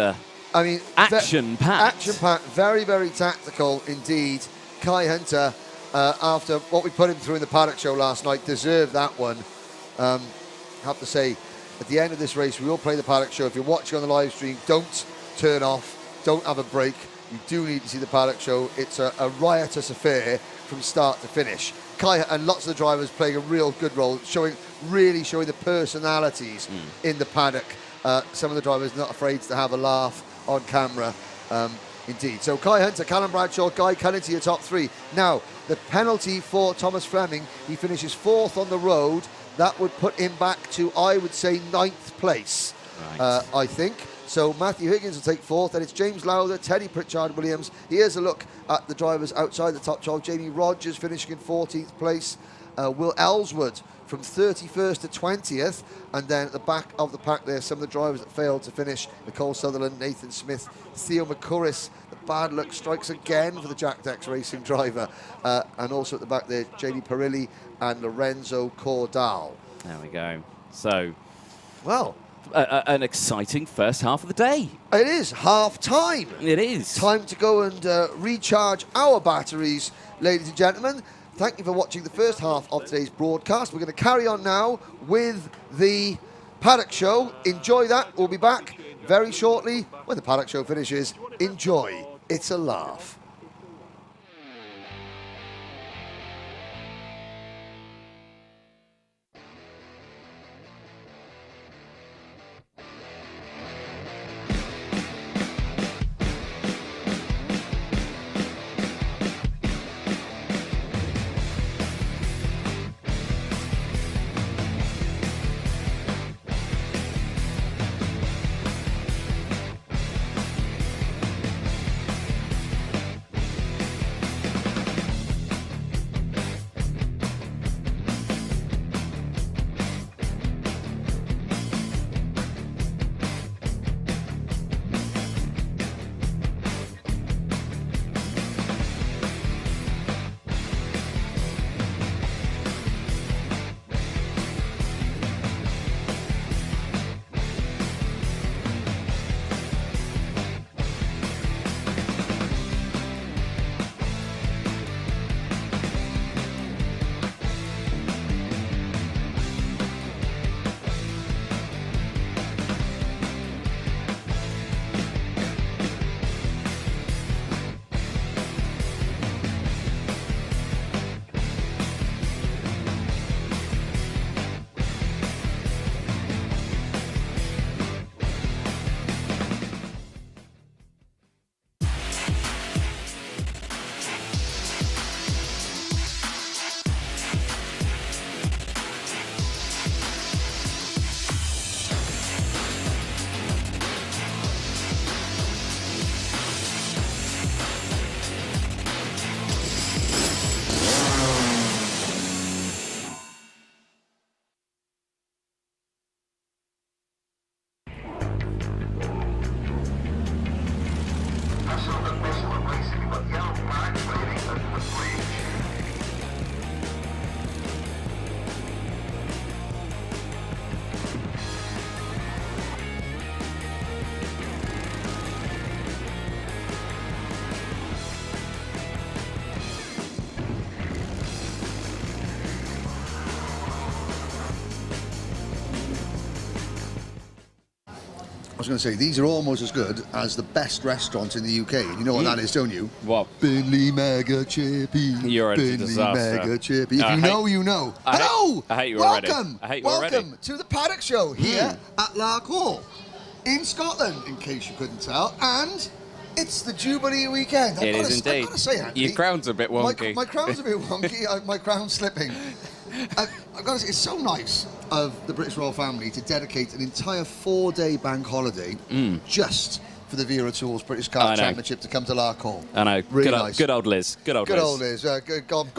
action-packed. Action-packed, very, very tactical indeed. Kai Hunter, after what we put him through in the paddock show last night, deserved that one. I have to say, at the end of this race, we will play the paddock show. If you're watching on the live stream, don't turn off, don't have a break. You do need to see the paddock show. It's a riotous affair from start to finish. Kai and lots of the drivers playing a real good role, really showing the personalities in the paddock. Some of the drivers not afraid to have a laugh on camera. Indeed. So Kai Hunter, Callum Bradshaw, Guy Cunnington, your top 3. Now, the penalty for Thomas Fleming, he finishes 4th on the road. That would put him back to, I would say, 9th place, I think. So Matthew Higgins will take 4th, and it's James Lowther, Teddy Pritchard Williams. Here's a look at the drivers outside the top 12. Jamie Rogers finishing in 14th place. Will Ellswood from 31st to 20th, and then at the back of the pack there, some of the drivers that failed to finish: Nicole Sutherland, Nathan Smith, Theo McCurris. The bad luck strikes again for the Jack Dex Racing driver, and also at the back there, Jamie Perilli and Lorenzo Cordal. There we go. So, well, an exciting first half of the day. It is half time. It is time to go and recharge our batteries, ladies and gentlemen. Thank you for watching the first half of today's broadcast. We're going to carry on now with the paddock show. Enjoy that. We'll be back very shortly when the paddock show finishes. Enjoy. It's a laugh. I was going to say, these are almost as good as the best restaurants in the UK. You know what that is, don't you? What? Burnley Mega Chippy. You're a Burnley disaster. Mega Chippy. If you know, you know. Hello! I hate you already. Welcome! I hate you Welcome already. to the Paddock Show here at Larkhall in Scotland, in case you couldn't tell. And it's the Jubilee weekend. It is indeed. I've got to say, Anthony, Your crown's a bit wonky. My crown's a bit wonky. My crown's slipping. I've got to say, it's so nice of the British royal family to dedicate an entire 4-day bank holiday just for the Wera Tools British Kart Championship to come to Larkhall. I know. Really good, nice. Good old Liz. Good old Liz. God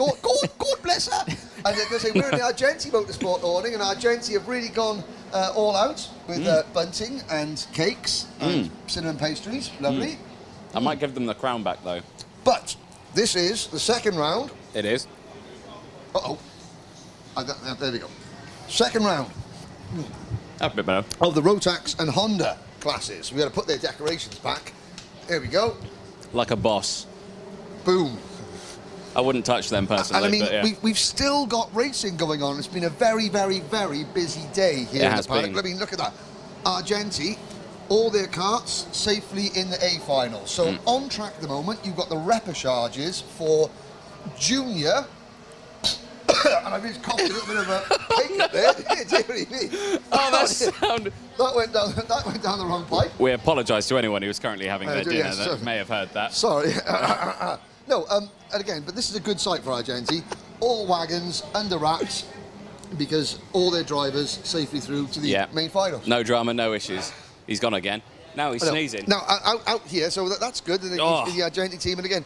bless her. And they're going to say, we're in the Argenti Motorsport awning, and Argenti have really gone all out with bunting and cakes and cinnamon pastries. Lovely. I might give them the crown back, though. But this is the second round. It is. Uh-oh. There we go. Second round A bit better. of the Rotax and Honda classes. We've got to put their decorations back. There we go. Like a boss. Boom. I wouldn't touch them personally. And I mean, but yeah. we've still got racing going on. It's been a very, very, very busy day here in the paddock. I mean, look at that. Argenti, all their karts safely in the A final. So on track at the moment, you've got the repechauges for junior. And I just coughed a little bit of a hiccup there. Dear me. Oh, that went down the wrong pipe. We apologise to anyone who was currently having their dinner that may have heard that. Sorry. No, and again, but this is a good sight for Argenti. All wagons under wraps because all their drivers safely through to the main final. No drama, no issues. He's gone again. Now he's sneezing. Now, out here, so that's good. And the Argenti team, and again,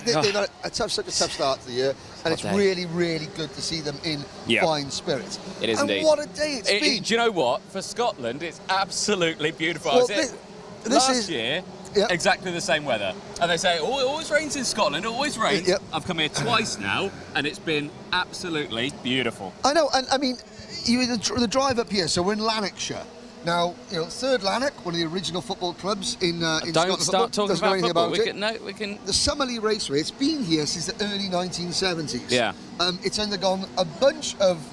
they've had such a tough start to the year, and it's really, really good to see them in fine spirits. It is indeed. And what a day it's been. Do you know what? For Scotland, it's absolutely beautiful. Well, Last year, exactly the same weather. And they say, oh, it always rains in Scotland, it always rains. I've come here twice now, and it's been absolutely beautiful. I know, and I mean, the drive up here, so we're in Lanarkshire. Now, you know, Third Lanark, one of the original football clubs in Scotland. Don't start talking about football. We can. The Summerlee Raceway, it's been here since the early 1970s. Yeah. It's undergone a bunch of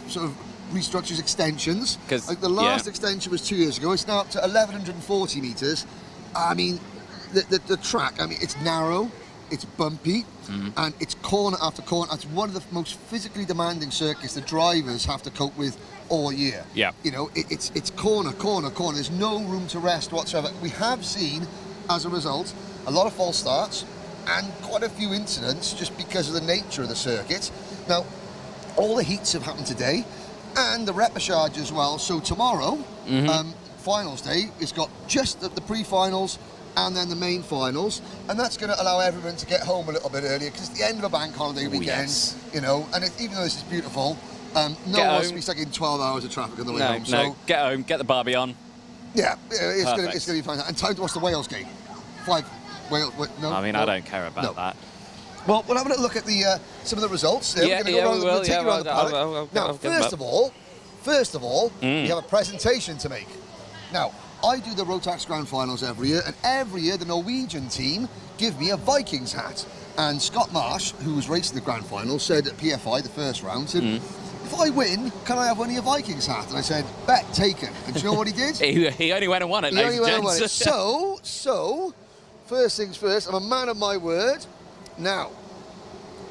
sort of restructures, extensions. Like the last extension was 2 years ago. It's now up to 1,140 metres. I mean, the track, I mean, it's narrow, it's bumpy, and it's corner after corner. It's one of the most physically demanding circuits the drivers have to cope with all year. Yeah. You know, it's corner. There's no room to rest whatsoever. We have seen, as a result, a lot of false starts and quite a few incidents just because of the nature of the circuit. Now, all the heats have happened today and the repechage as well. So tomorrow, finals day, it's got just the pre-finals and then the main finals, and that's going to allow everyone to get home a little bit earlier because it's the end of a bank holiday weekend, you know, and even though this is beautiful, no one wants to be stuck in 12 hours of traffic on the way home. No, get home, get the Barbie on. Yeah, it's going to be fine. And time to watch the Wales game. 5 Wales. No, I mean, I don't care about that. Well, we'll have a look at the some of the results. We're going to go around, we'll take you around the paddock. Now, first of all, we have a presentation to make. Now, I do the Rotax Grand Finals every year, and every year the Norwegian team give me a Vikings hat. And Scott Marsh, who was racing the Grand Final, said at PFI, the first round, said, if I win, can I have one of your Vikings hat? And I said, bet taken. And do you know what he did? he only went and won it, ladies and gents. So, first things first, I'm a man of my word. Now,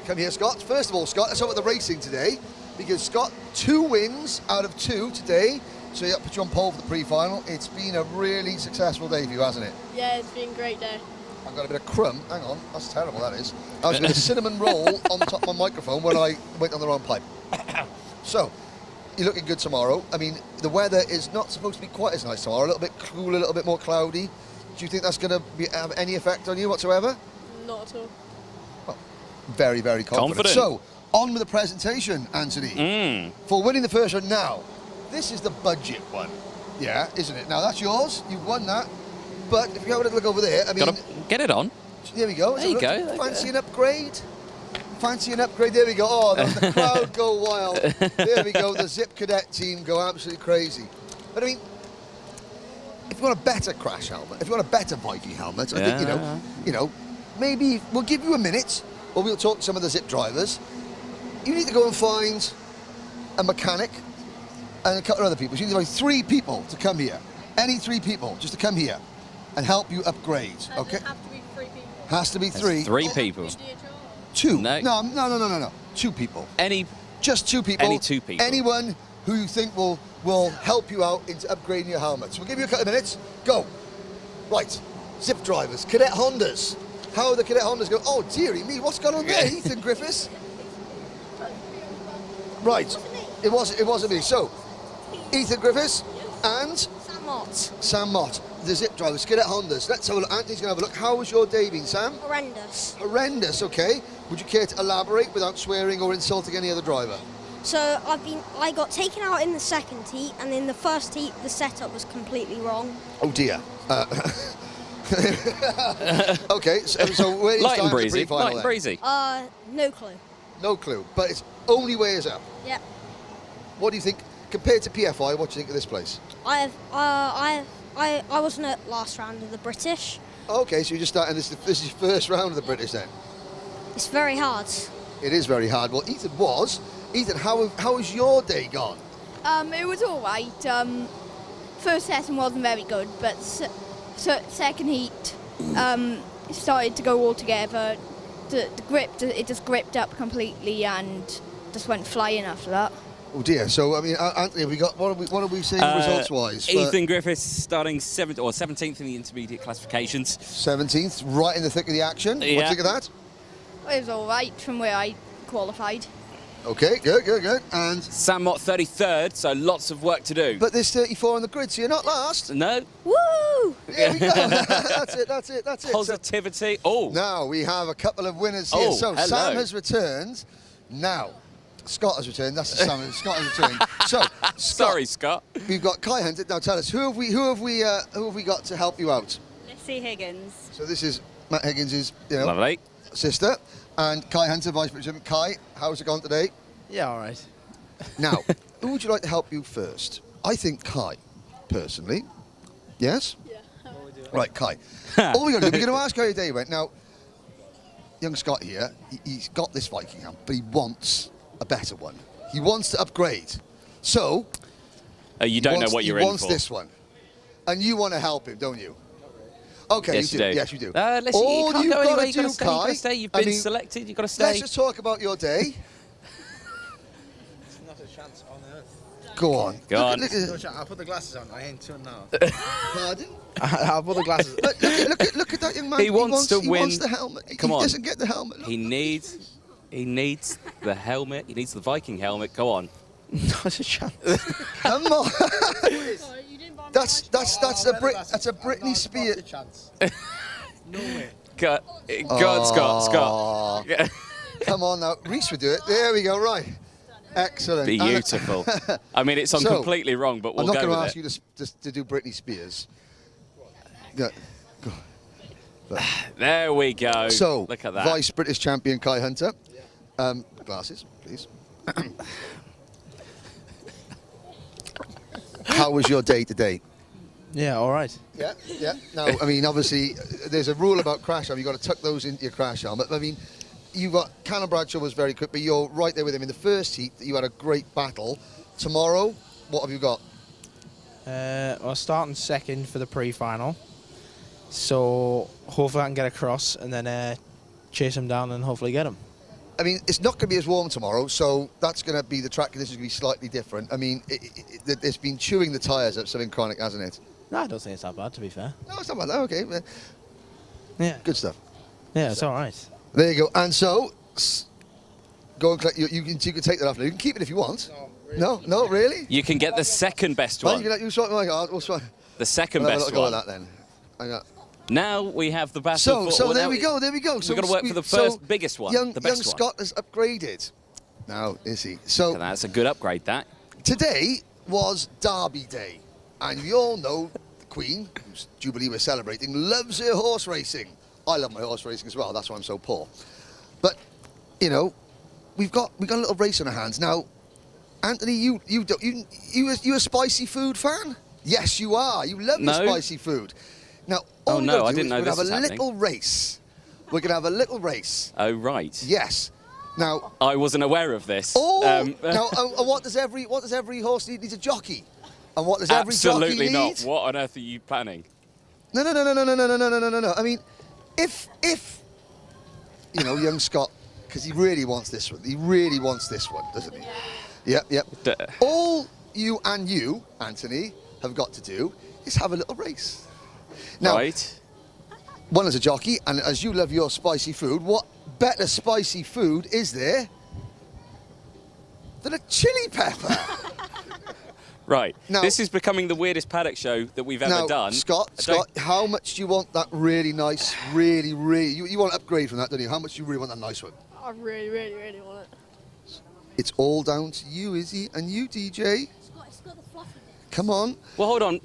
come here, Scott. First of all, Scott, let's talk about the racing today, because Scott, 2 wins out of 2 today. So you put you on pole for the pre-final. It's been a really successful day for you, hasn't it? Yeah, it's been a great day. I've got a bit of crumb. Hang on, that's terrible, that is. I was doing a cinnamon roll on top of my microphone when I went on the wrong pipe. So, you're looking good tomorrow. I mean, the weather is not supposed to be quite as nice tomorrow. A little bit cool, a little bit more cloudy. Do you think that's going to have any effect on you whatsoever? Not at all. Well, very, very confident. So, on with the presentation, Anthony. For winning the first round now. This is the budget one, isn't it? Now, that's yours. You've won that. But if you have a little look over there, I mean... Gotta get it on. There we go. There you go. Fancy an upgrade? Fancy an upgrade? There we go. Oh, the crowd go wild. There we go. The Zip Cadet team go absolutely crazy. But I mean, if you want a better crash helmet, if you want a better Viking helmet, I think, you know, maybe we'll give you a minute, or we'll talk to some of the Zip drivers. You need to go and find a mechanic and a couple of other people. So you need to find 3 people to come here. Any 3 people just to come here and help you upgrade. Okay? Have to be 3 people. Has to be There's 3. 3 people. 2. No. No. 2 people. Just 2 people. Any 2 people. Anyone who you think will help you out into upgrading your helmets. We'll give you a couple of minutes. Go. Right. Zip drivers, Cadet Hondas. How are the Cadet Hondas going? Oh, dearie me, what's going on there, Ethan Griffiths? Right. It wasn't me. So, Ethan Griffiths and Sam Mott, the Zip drivers, Cadet Hondas. Let's have a look. Anthony's going to have a look. How was your day been, Sam? Horrendous. Horrendous, okay. Would you care to elaborate without swearing or insulting any other driver? So I got taken out in the second heat, and in the first heat the setup was completely wrong. Oh dear. Okay, so where do you Light and start breezy. the pre-final Light and then? breezy. No clue. No clue, but it's only way is up. Yeah. What do you think compared to PFI? What do you think of this place? I wasn't at last round of the British. Okay, so you're just starting this is your first round of the British then. It's very hard. It is very hard. Well, Ethan was. Ethan, how has your day gone? It was all right. First session wasn't very good, but second heat started to go all together. The grip, it just gripped up completely and just went flying after that. Oh dear. So I mean, Anthony, have we got what are we saying results-wise? Ethan Griffiths starting 17th in the intermediate classifications. 17th, right in the thick of the action. What do you think of that? It was all right from where I qualified. Okay, good. And Sam Mott 33rd, so lots of work to do. but there's 34 on the grid, so you're not last. No. Woo! There we go. That's it. Positivity. Oh. Now we have a couple of winners here. Oh, So hello. Sam has returned. Now Scott has returned. That's the Sam. Scott has returned. So Scott, Sorry, Scott. we've got Kai Hunter. Now tell us who have we got to help you out? Leslie Higgins. So this is Matt Higgins' Lovely. sister, and Kai Hunter, Vice President. Kai, how's it gone today? Yeah, all right. Now, who would you like to help you first? I think Kai, personally. Yes? Yeah. Right, Kai. All we're going to do, we're going to ask how your day went. Now, young Scott here, he's got this Viking helmet, but he wants a better one. He wants to upgrade. So, You don't know what you're in for. He wants this one. And you want to help him, don't you? Okay, Yes, you do. Yes, you do. Listen, All you can't you've go got anywhere. to You've got do, to stay. You've got Kai, to stay. You've I been mean, selected. You've got to stay. Let's just talk about your day. It's not a chance on earth. Go on. Go on. Look, No chance. I'll put the glasses on. I ain't too now. pardon? I'll put the glasses on. Look at that young man. He wants to He win. wants the helmet. Come he on. doesn't get the helmet. Look. He needs the helmet. He needs the Viking helmet. Go on. Not a chance. Come on. Sorry, you didn't buy me That's a That's Britney Spears. Chance. No way. Go on, Scott. Come on now, Reese would do it. There we go. Right. Excellent. Beautiful. I mean, it's on So, completely wrong, but we'll I'm not go going to with ask it. you to do Britney Spears. Yeah. Go. There we go. So, look at that. Vice British champion Kai Hunter. Glasses, please. How was your day today? Yeah, all right. Yeah. Now, I mean, obviously, there's a rule about crash helmet. You've got to tuck those into your crash helmet. I mean, you got Callum Bradshaw was very quick, but you're right there with him in the first heat. You had a great battle. Tomorrow, what have you got? I'll start in second for the pre-final. So hopefully I can get across and then chase him down and hopefully get him. I mean, it's not going to be as warm tomorrow, so that's going to be the track conditions going to be slightly different. I mean, it's been chewing the tyres up something chronic, hasn't it? No, I don't think it's that bad, to be fair. No, it's not bad. Okay, Yeah. good stuff. Yeah, it's all right. There you go. And so, go and collect. You can take that off now. You can keep it if you want. No, really. You can get the second best Well, one. you swipe my card. We'll swipe. The second We'll have a best little go one. at that then. Hang on. Now we have the battle. So well, there now we go. So We've got to work for the first biggest one, Young the best one. Scott has upgraded. Now is he? So And that's a good upgrade. That. today was Derby Day, and we all know Queen, whose Jubilee we're celebrating, loves her horse racing. I love my horse racing as well. That's why I'm so poor. But, you know, we've got a little race on our hands now. Anthony, you a spicy food fan? Yes, you are. You love the spicy food. Now, all we're I didn't know this was happening. We're going to have a happening. little race. We're going to have a little race. Oh, right. Yes. Now, I wasn't aware of this. now, what does every horse need? Needs a jockey. And what does every jockey need? Absolutely not. What on earth are you planning? No. I mean, if you know, young Scott, because he really wants this one. He really wants this one, doesn't he? Yep. All you and you, Anthony, have got to do is have a little race. Now, Right. one as a jockey, and as you love your spicy food, what better spicy food is there than a chili pepper? Right. Now- This is becoming the weirdest paddock show that we've ever Now, done. Scott, how much do you want that really nice, really, you want to upgrade from that, don't you? How much do you really want that nice one? I really, really, really want it. It's all down to you, Izzy, and you, DJ. It's got the fluffy bit. Come on. Well, hold on.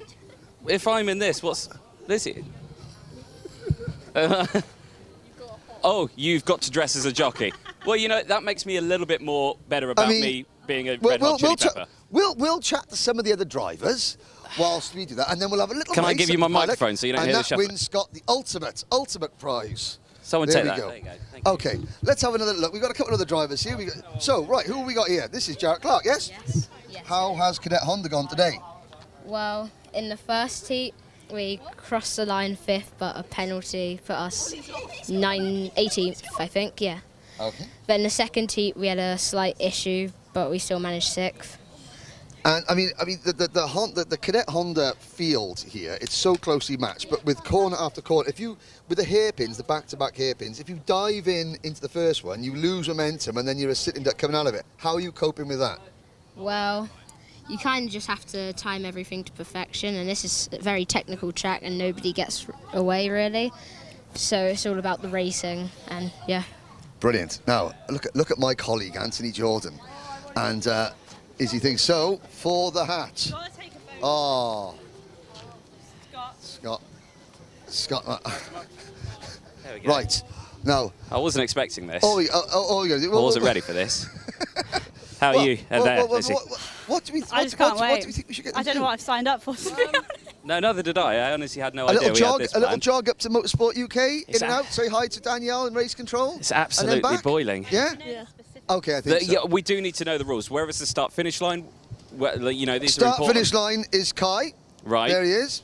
If I'm in this, what's this? Oh, you've got to dress as a jockey. Well, you know, that makes me a little bit more better about me being a red hot chili pepper. We'll chat to some of the other drivers whilst we do that, and then we'll have a little Can I race give you at my the paddock, microphone so you don't hear the and that shuffling? wins Scott the ultimate prize. Someone There take we that. go. There you go. Thank you. Okay, let's have another look. We've got a couple of other drivers here. So, right, who have we got here? This is Jarrett Clark, yes? Yes. How has Cadet Honda gone today? Well, in the first heat, we crossed the line 5th, but a penalty put us 18th, I think, yeah. Okay. Then the second heat, we had a slight issue, but we still managed 6th. And I mean, the Cadet Honda field here, it's so closely matched. But with corner after corner, with the hairpins, the back-to-back hairpins, if you dive into the first one, you lose momentum, and then you're a sitting duck coming out of it. How are you coping with that? Well, you kind of just have to time everything to perfection, and this is a very technical track, and nobody gets away, really. So it's all about the racing, and yeah. Brilliant. Now, look at my colleague, Anthony Jordan. And Izzy thinks, so, for the hat. Gotta take a photo. Oh, Scott. Scott. There we go. Right. Now. I wasn't expecting this. I I wasn't ready for this. How are you? What do we I just can't wait. What do we think we should get I don't know what I've signed up for. To be honest. No, neither did I. I honestly had no A idea little we had this jog, a little planned. jog up to Motorsport UK, It's in and out, say hi to Danielle in race control. It's and then absolutely back. boiling. Yeah? Yeah. Okay, I think so. Yeah, we do need to know the rules. Where is the start-finish line? You know, these are Start important. finish line is Kai. Right. There he is.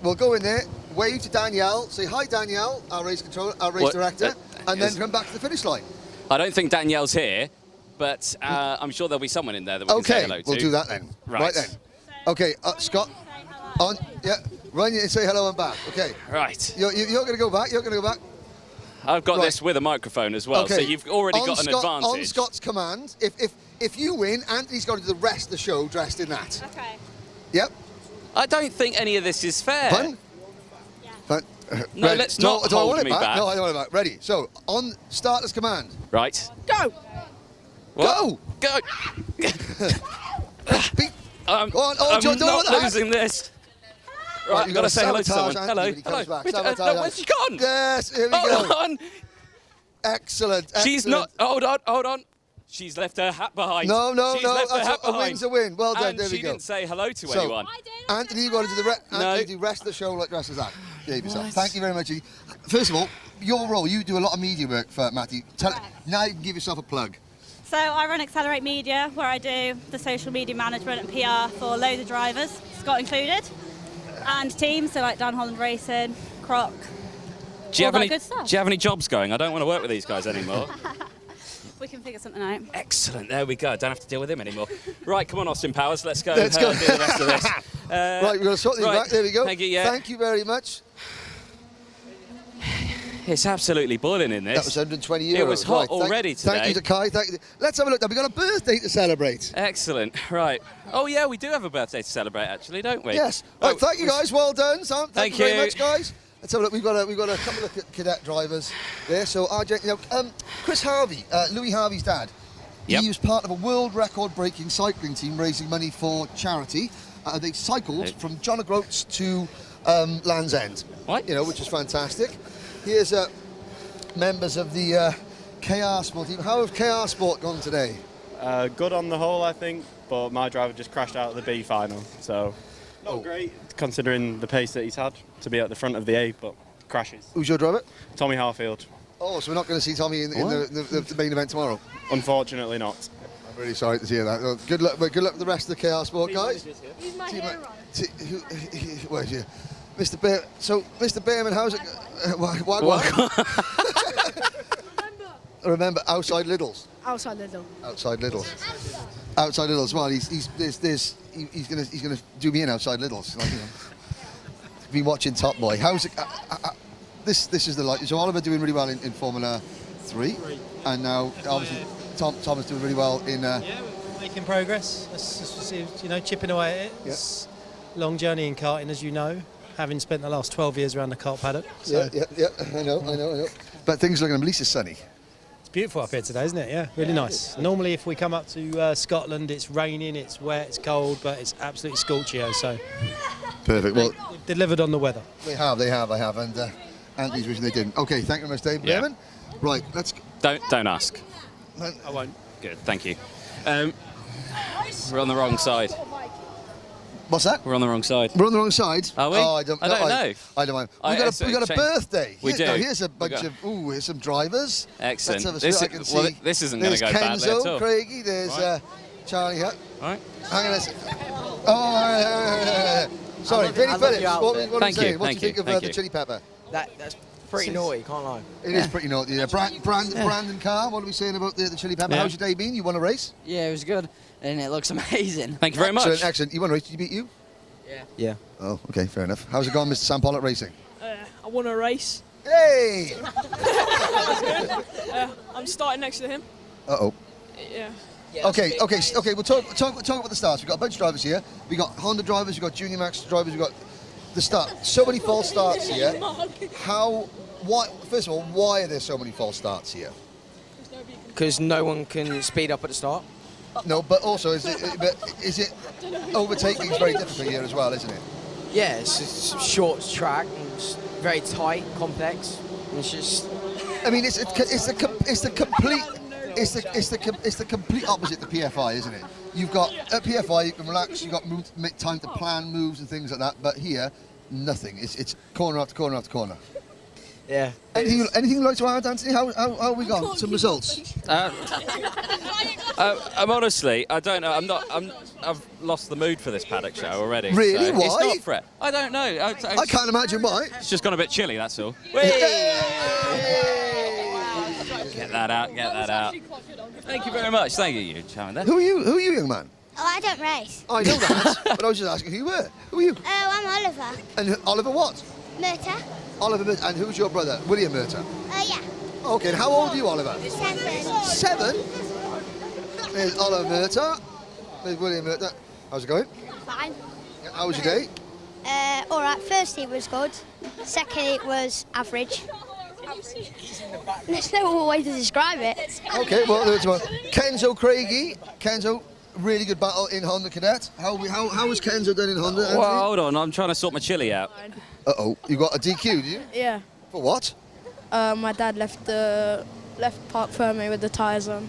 We'll go in there, wave to Danielle, say hi Danielle, our race director, and then come back to the finish line. I don't think Danielle's here, but I'm sure there'll be someone in there that we can say hello Okay, to. we'll do that then. Right. then. Okay, Scott, on, yeah, run and say hello and back. Okay. Right. You're going to go back. You're going to go back. I've got Right. this with a microphone as well, Okay. so you've already got an advantage. On Scott's command, if you win, Anthony's got to do the rest of the show dressed in that. Okay. Yep. I don't think any of this is fair. Fun? Fun. No, Ready. let's not do I hold want it me back? back. No, I don't want it back. Ready. So, on starter's command. Right. Go. What? Go! Beat. Go on, Go on. Oh, I'm John, don't not want that. losing this. Right, Right, you've I've got to say hello to sabotage someone. Anthony Hello, when he comes hello. back. Wait, Sabotage no, Anthony. where's she gone? Yes, here we Hold go. on. Excellent. She's not. Hold on. She's left her hat behind. No, She's left her that's hat a behind. win's a win. Well done, And there we she go. didn't say hello to So, anyone. Anthony, you've got to do the rest of the show like dress as that. Behave yourself. Thank you very much. Izzy. First of all, your role, you do a lot of media work for Matty. Now you can give yourself a plug. So I run Accelerate Media, where I do the social media management and PR for loads of drivers, Scott included, and teams, so like Dan Holland Racing, Croc, Do you all have that good stuff. Do you have any jobs going? I don't want to work with these guys anymore. We can figure something out. Excellent. There we go. Don't have to deal with him anymore. Right, come on, Austin Powers. Let's go. Let's go. Do the rest of this. Right, we're going to sort these back. There we go. Thank you. Yeah. Thank you very much. It's absolutely boiling in this. That was 120 euros. It was hot Right, already today. Thank you to Kai. Thank you. Let's have a look now. We've got a birthday to celebrate. Excellent. Right. Oh yeah, we do have a birthday to celebrate, actually, don't we? Yes. Oh, Right, thank you guys. Well done, Sam. Thank you very much, guys. Let's have a look. We've got a couple of cadet drivers there. So Chris Harvey, Louis Harvey's dad. Yep. He was part of a world record-breaking cycling team raising money for charity. They cycled from John O'Groats to Land's End. Right. You know, which is fantastic. Here's members of the KR Sport team. How have KR Sport gone today? Good on the whole, I think, but my driver just crashed out of the B final, so not great considering the pace that he's had to be at the front of the A, but crashes. Who's your driver? Tommy Harfield. Oh, so we're not going to see Tommy in the main event tomorrow? Unfortunately not. I'm really sorry to hear that. Good luck with the rest of the KR Sport guys. He's my hero. Where's you? Mr. Bear. So, Mr. Bearman, how's it? Why? Remember, outside Liddles. Outside Lidl. Outside Liddles. Outside Liddles. Well, he's gonna do me in outside Liddles. Like, you know. Been watching Top Boy. How's it? This is the light. So Oliver doing really well in Formula 3, and now obviously Tom is doing really well in. Yeah, we're making progress. Chipping away at it. Yeah. It's a long journey in karting, as you know, having spent the last 12 years around the kart paddock. So Yeah. I know. But things are looking at least it's sunny. it's beautiful up here today, isn't it? Yeah, really nice. Normally, if we come up to Scotland, it's raining, it's wet, it's cold, but it's absolutely scorchy here. So Perfect. Well, we've delivered on the weather. they have, and Anthony's wishing they didn't. Okay, thank you very much, Dave. Yeah. Bearman. Right, let's. Don't ask. I won't. Good, thank you. We're on the wrong side. What's that? We're on the wrong side. We're on the wrong side. Are we? Oh, I don't know. I don't mind. I- We got a birthday. We do. Now, here's a bunch got- of. Here's some drivers. Excellent. Let's have a I can see. This isn't going to There's go badly at Kenzo, all. Craigie. There's Right. Charlie. All right. Hang on a second. Sorry, Vinny Phillips. What are you Thank you, saying? What do thank you think you, of thank the you. chili pepper? That's pretty naughty, can't lie. It is pretty naughty. Yeah. Brandon Carr, what are we saying about the chili pepper? Yeah. How's your day been? You won a race? Yeah, it was good, and it looks amazing. Thank you very much. Excellent. You won a race. Did he beat you? Yeah. Oh, okay, fair enough. How's it going, Mr. Sam Pollock Racing? I won a race. Hey! I'm starting next to him. Uh-oh. Yeah. Okay. We'll talk about the starts. We've got a bunch of drivers here. We've got Honda drivers, we've got Junior Max drivers, we've got the start. So many false starts here. First of all, why are there so many false starts here? Because no one can speed up at the start. No, but also, is it overtaking is very difficult here as well, isn't it? Yeah, it's a short track, and it's very tight, complex, and it's just. I mean, it's the complete opposite to PFI, isn't it? You've got at PFI you can relax, you've got time to plan moves and things like that, but here nothing. It's corner after corner after corner. Yeah. Anything you'd like to add, Anthony? How have we gone? Some results. I'm honestly, I don't know. I've lost the mood for this paddock show already. Really? So Why? It's not for it. I don't know. I can't imagine why. It's just gone a bit chilly. That's all. Get that out. Thank you very much. Thank you, Chandler. Who are you, young man? Oh, I don't race. I know that, but I was just asking who you were. Who are you? Oh, I'm Oliver. And Oliver what? Murta. Oliver Murta. And who's your brother? William Murta. Yeah. Okay, and how old are you, Oliver? 7. 7? There's Oliver Murta. There's William Murta. How's it going? Fine. How was your day? All right. First heat was good. Second heat was average. There's no way to describe it. Okay, well, there's one. Kenzo Craigie. Kenzo, really good battle in Honda Cadet. How was Kenzo done in Honda? Anthony? Well, hold on. I'm trying to sort my chili out. Uh-oh. You got a DQ, did you? Yeah. For what? My dad left park firmly with the tyres on.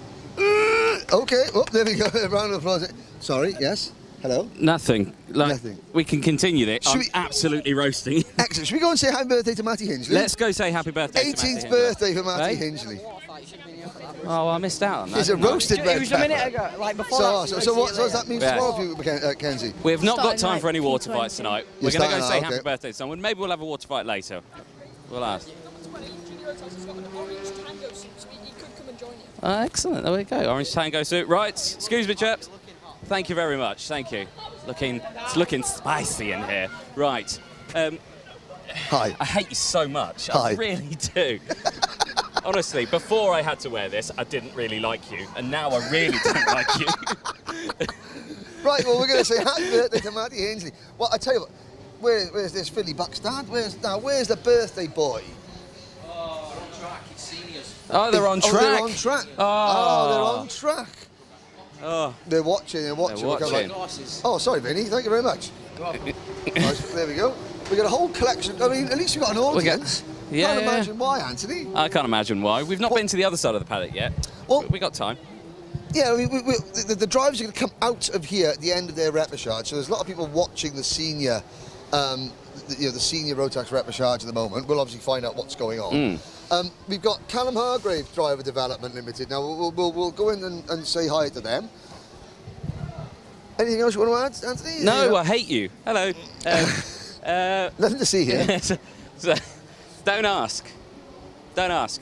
Okay, well, there we go. A round of applause. Sorry, yes? Hello? Nothing. Nothing. We can continue this. Should I'm we- absolutely roasting. Excellent. Should we go and say happy birthday to Matty Hingley? Let's go say happy birthday to Matty 18th Hingley. birthday for Matty Hey? Hingley. Oh, I missed out on that. It's a didn't I? roasted red It was a minute pepper. ago, like before. So what does that mean Yeah. tomorrow for you, Kenzie? We have not got Starting time like for any water P20. fights tonight. You're We're going to starting go now, say okay. happy birthday to someone. Maybe we'll have a water fight later. We'll ask. Excellent. There we go. Orange Tango suit. Right. Excuse me, chaps. Thank you very much. Thank you. It's looking spicy in here. Right. Hi. I hate you so much. Hi. I really do. Honestly, before I had to wear this, I didn't really like you, and now I really don't like you. Right, well, we're going to say happy birthday to Matty Hingley. Well, I tell you what, where's this Philly Bucks dad? Where's the birthday boy? Oh, they're on track. Oh, they're on track. Oh. They're on track. Oh. They're watching. They're watching. Oh, sorry, Vinny. Thank you very much. Nice, there we go. We got a whole collection. I mean, at least we got an audience. Can't imagine why, Anthony. I can't imagine why. We've not been to the other side of the paddock yet. Well, we got time. Yeah, I mean, the drivers are going to come out of here at the end of their repechage. So there's a lot of people watching the senior, the senior Rotax repechage at the moment. We'll obviously find out what's going on. We've got Callum Hargrave Driver Development Limited. Now we'll go in and say hi to them. Anything else you want to add, Anthony? No, I hate you. Hello. Nothing to see here. So, don't ask. Don't ask.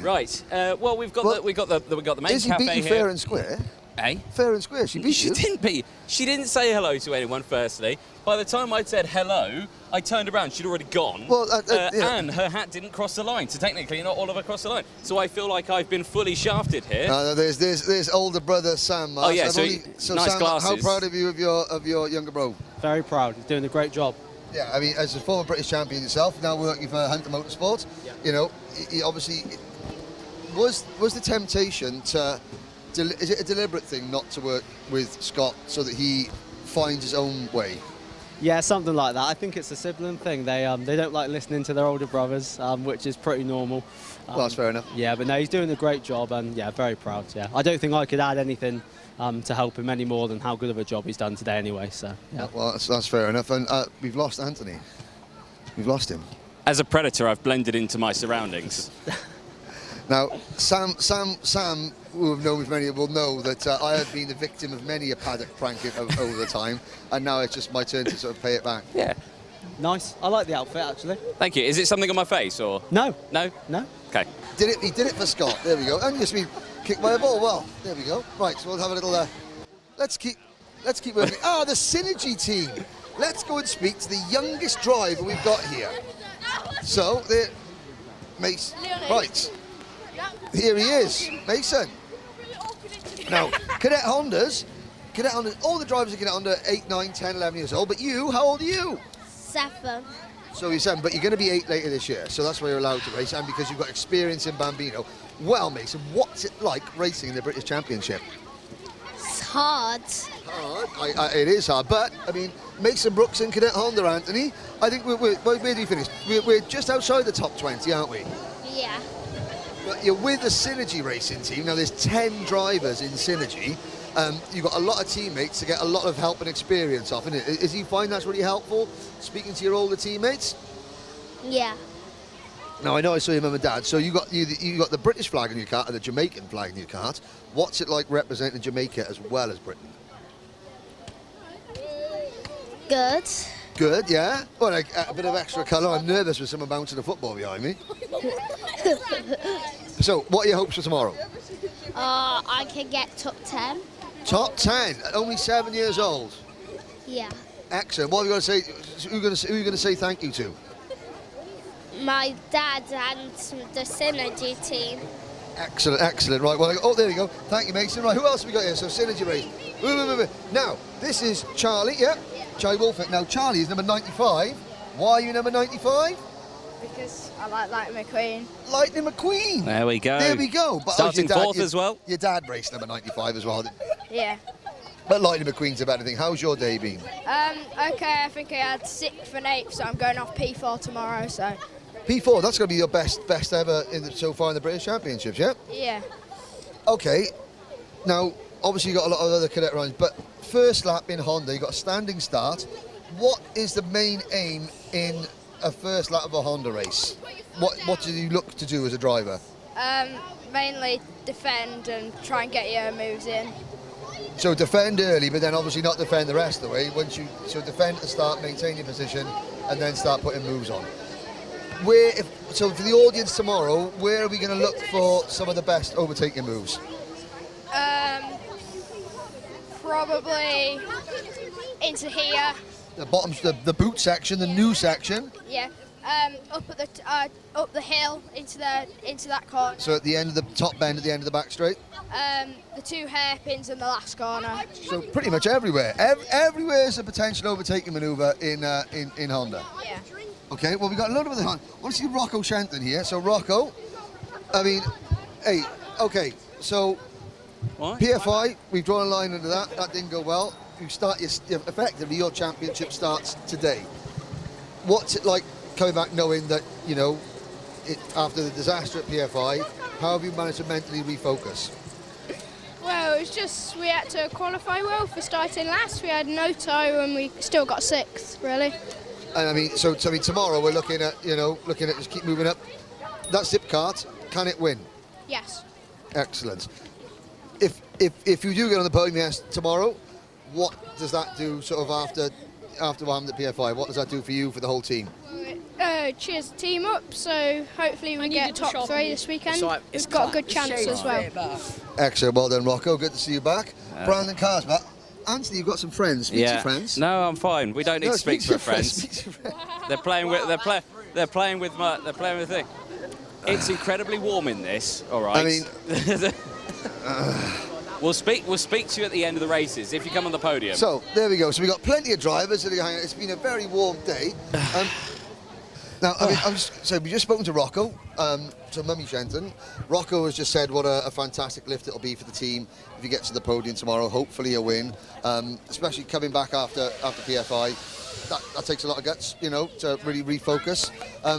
Right. Well, we've got the main Is he cafe beat you here. fair and square? Eh? Fair and square. She beat you. Didn't beat. She didn't say hello to anyone. Firstly, by the time I'd said hello, I turned around. She'd already gone. Well, yeah. And her hat didn't cross the line. So technically, not all of her crossed the line. So I feel like I've been fully shafted here. No, there's older brother Sam. Oh yeah. So nice Sam, glasses. how proud of you of your younger bro? Very proud. He's doing a great job. Yeah, I mean, as a former British champion yourself, now working for Hunter Motorsport, you know, he obviously was the temptation to. Is it a deliberate thing not to work with Scott so that he finds his own way? Yeah, something like that. I think it's a sibling thing. They don't like listening to their older brothers, which is pretty normal. Well, that's fair enough. Yeah, but no, he's doing a great job, and yeah, very proud. Yeah, I don't think I could add anything to help him any more than how good of a job he's done today, anyway. So yeah. Well, that's fair enough. And we've lost Anthony. We've lost him. As a predator, I've blended into my surroundings. Now, Sam, who have known me for many, will know that I have been the victim of many a paddock prank over the time, and now it's just my turn to sort of pay it back. Yeah. Nice. I like the outfit, actually. Thank you. Is it something on my face, or? No. No? No. Okay. He did it for Scott. There we go. And just been kicked by a ball. Well, there we go. Right, so we'll have a little. Let's keep working. The Synergy team. Let's go and speak to the youngest driver we've got here. So there, Mason. Right. Here he is, Mason. Now, Cadet Hondas, all the drivers are Cadet Honda 8, 9, 10, 11 years old, but you, how old are you? 7. So you're 7, but you're going to be 8 later this year, so that's why you're allowed to race, and because you've got experience in Bambino. Well, Mason, what's it like racing in the British Championship? It's hard. Hard? It is hard, but, I mean, Mason Brooks and Cadet Honda, Anthony, I think where do you finish? We're just outside the top 20, aren't we? Yeah. But you're with the Synergy racing team. Now, there's 10 drivers in Synergy. You've got a lot of teammates to get a lot of help and experience off, isn't it? Is you find that's really helpful, speaking to your older teammates? Yeah. Now, I know I saw your mum and dad, so you got the British flag in your kart and the Jamaican flag in your kart. What's it like representing Jamaica as well as Britain? Good. Good, yeah? Well, a bit of extra colour. I'm nervous with someone bouncing a football behind me. So, what are your hopes for tomorrow? I can get top 10. Top 10, only 7 years old. Yeah. Excellent. What are you going to say? Who are you going to say thank you to? My dad and the Synergy team. Excellent, excellent. Right, well, oh, there we go. Thank you, Mason. Right, who else have we got here? So, Synergy race. Wait. Now, this is Charlie, yeah? Charlie Wolfett. Now, Charlie is number 95. Why are you number 95? Because I like Lightning McQueen. Lightning McQueen. There we go. There we go. But starting fourth as well. Your dad raced number 95 as well. Yeah. But Lightning McQueen's about anything. How's your day been? Okay, I think I had 6th and 8th, so I'm going off P4 tomorrow, so. P4, that's going to be your best ever so far in the British Championships, yeah? Yeah. Okay. Now, obviously you've got a lot of other cadet runs, but first lap in Honda, you've got a standing start. What is the main aim in a first lap of a Honda race? What do you look to do as a driver? Mainly defend and try and get your moves in. So defend early, but then obviously not defend the rest of the way. So defend at the start, maintain your position, and then start putting moves on. So for the audience tomorrow, where are we going to look for some of the best overtaking moves? Probably into here. The bottom, the boot section, the new section. Yeah. Up the hill into that corner. So at the end of the top bend, at the end of the back straight. The 2 hairpins in the last corner. So pretty much everywhere. Everywhere is a potential overtaking manoeuvre in Honda. Yeah. Okay. Well, we got a lot of the Honda. I want to see Rocco Shenton here. So Rocco, I mean, hey, okay. So What? PFI, we've drawn a line under that. That didn't go well. You start effectively your championship starts today. What's it like coming back knowing that, you know, after the disaster at PFI, how have you managed to mentally refocus? Well, it was just we had to qualify well for starting last. We had no toe and we still got 6th, really. And I mean, so tomorrow we're looking at just keep moving up. That zip kart, can it win? Yes. Excellent. If you do get on the podium tomorrow, what does that do sort of after what happened at PFI? What does that do for you, for the whole team? Cheers the team up, so hopefully we get top 3 this weekend. We've got a good chance as well. Excellent, well done, Rocco. Good to see you back. Brandon Carr's back. Anthony, you've got some friends. Speak to your friends. No, I'm fine. We don't need to speak to our friends. They're playing with the thing. It's incredibly warm in this. All right. I mean, we'll speak to you at the end of the races if you come on the podium. So there we go. So we've got plenty of drivers that are hanging out. It's been a very warm day. Now, I mean, we've just spoken to Rocco, to Mummy Shenton. Rocco has just said what a fantastic lift it'll be for the team if he gets to the podium tomorrow. Hopefully a win, especially coming back after PFI. That takes a lot of guts, you know, to really refocus.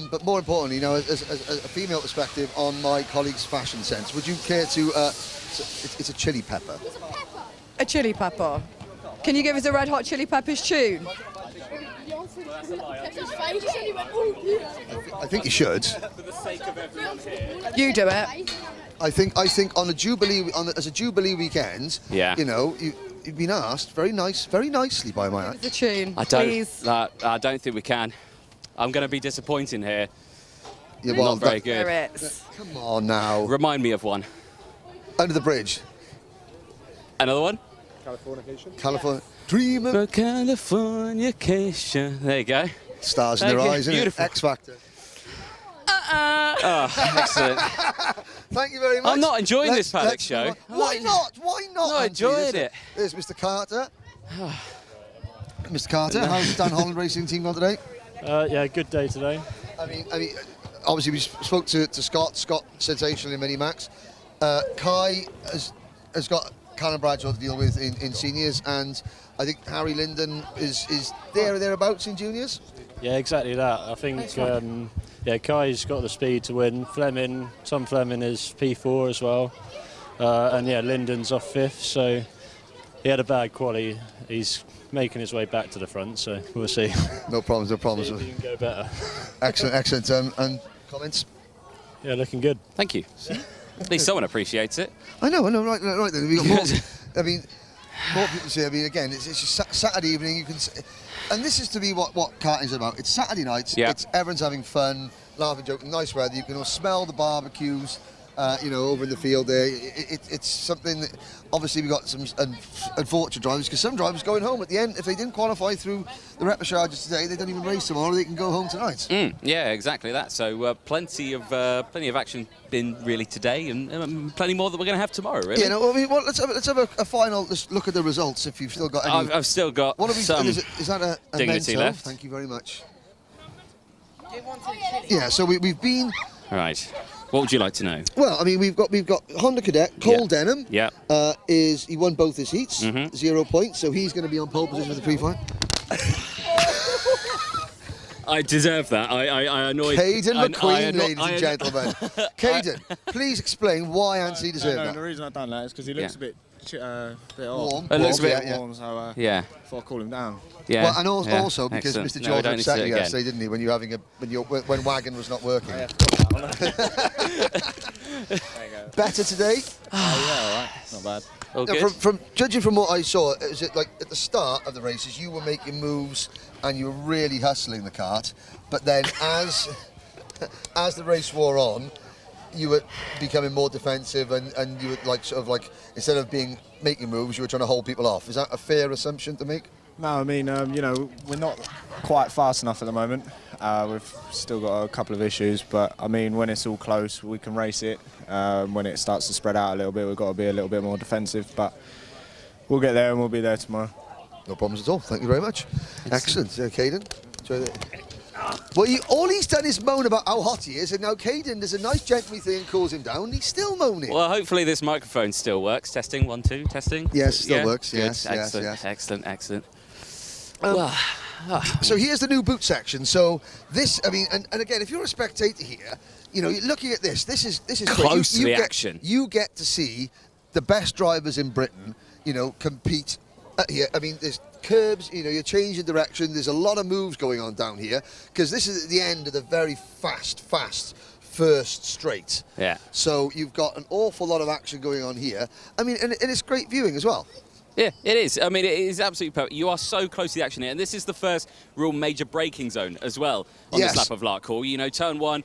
But more importantly, you know, as a female perspective on my colleague's fashion sense, would you care to? It's a chili pepper. A chili pepper. Can you give us a Red Hot Chili Peppers tune? I think you should. You do it. I think on a Jubilee, as a Jubilee weekend, you know, you've been asked very nicely by my the tune. Please. I don't think we can. I'm going to be disappointing here. Yeah, not very good. Come on now. Remind me of one. Under the Bridge. Another one? California. Dream of Californication. There you go. Stars in their eyes, isn't it? X Factor. Oh, excellent. Thank you very much. I'm not enjoying this paddock show. Why not? Why not? Not enjoying it. There's Mr. Carter. Mr. Carter, how's the Dan Holland Racing team gone today? Yeah, good day today. I mean, obviously we spoke to Scott. Scott, sensational in Mini-Max. Kai has got Callum Bradshaw to deal with in seniors, and I think Harry Linden is there or thereabouts in juniors. Yeah, exactly that. I think Kai's got the speed to win. Tom Fleming is P4 as well, and yeah, Linden's off 5th, so he had a bad quali. He's making his way back to the front, so we'll see. No problems. See if he can go better. Excellent. And comments? Yeah, looking good. Thank you. At least someone appreciates it. I know. Right then. We got more. I mean, more people say. I mean, again, it's just Saturday evening. You can, and this is to be what karting is about. It's Saturday nights. Yeah. It's everyone's having fun, laughing, joking, nice weather. You can all smell the barbecues. You know, over in the field there. It's something that obviously we got some unfortunate drivers, because some drivers going home at the end. If they didn't qualify through the repechage today, they don't even race tomorrow. They can go home tonight. Yeah, exactly that. So plenty of action been really today, and plenty more that we're going to have tomorrow. Really. Yeah. No, I mean, let's have a final. Let's look at the results. If you've still got any. I've still got. What have we? Some is that a dignity memento? left? Thank you very much. Yeah. So we've been. Right. What would you like to know? Well, I mean, we've got Honda Cadet Cole Denham. Yeah. He won both his heats, 0 points, so he's going to be on pole position for the pre-final. I deserve that. I annoyed. Caden McQueen, ladies and gentlemen. Caden, please explain why Anthony deserved that. The reason I've done that is because he looks a bit warm. It looks a bit warm, so yeah. Before I call him down. Yeah. Well, and also because Excellent. Mr. George upset you yesterday, didn't he? When you when wagon was not working. Better today? Yeah, all right. Not bad. All now, good. from judging from what I saw, is it like at the start of the races you were making moves and you were really hustling the kart, but then as the race wore on, you were becoming more defensive and you were like instead of making moves, you were trying to hold people off. Is that a fair assumption to make? No, I mean, you know, we're not quite fast enough at the moment. We've still got a couple of issues, but I mean, when it's all close, we can race it. When it starts to spread out a little bit, we've got to be a little bit more defensive, but we'll get there and we'll be there tomorrow. No problems at all. Thank you very much. Excellent. Caden, enjoy it. Well, all he's done is moan about how hot he is, and now Caden does a nice gently thing and cools him down, and he's still moaning. Well, hopefully this microphone still works. Testing, 1, 2, testing. Yes, still works. Good. Yes, excellent, yes. excellent. So here's the new boot section. So this, I mean, and again, if you're a spectator here, you know, you're looking at this. This is close to the get, action. You get to see the best drivers in Britain, you know, compete here. I mean, there's curbs, you know, you're changing direction. There's a lot of moves going on down here because this is at the end of the very fast first straight. Yeah. So you've got an awful lot of action going on here. I mean, and it's great viewing as well. Yeah, it is. I mean, it is absolutely perfect. You are so close to the action here, and this is the first real major braking zone as well on this lap of Larkhall. You know, turn 1,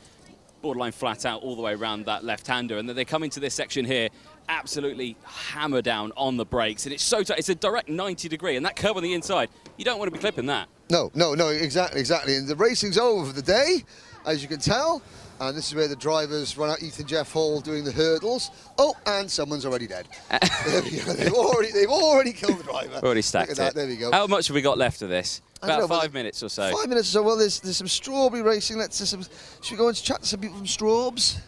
borderline flat out all the way around that left-hander, and then they come into this section here, absolutely hammer down on the brakes, and it's so tight. It's a direct 90-degree, and that curve on the inside, you don't want to be clipping that. No, exactly. And the racing's over for the day, as you can tell. And this is where the drivers run out. Ethan Jeff Hall doing the hurdles. Oh, and someone's already dead. There we go. They've already killed the driver. Already stacked Look at that. it. There we go. How much have we got left of this? About 5 minutes or so. 5 minutes or so. Well, there's some strawberry racing. Should we go and chat to some people from Straubs?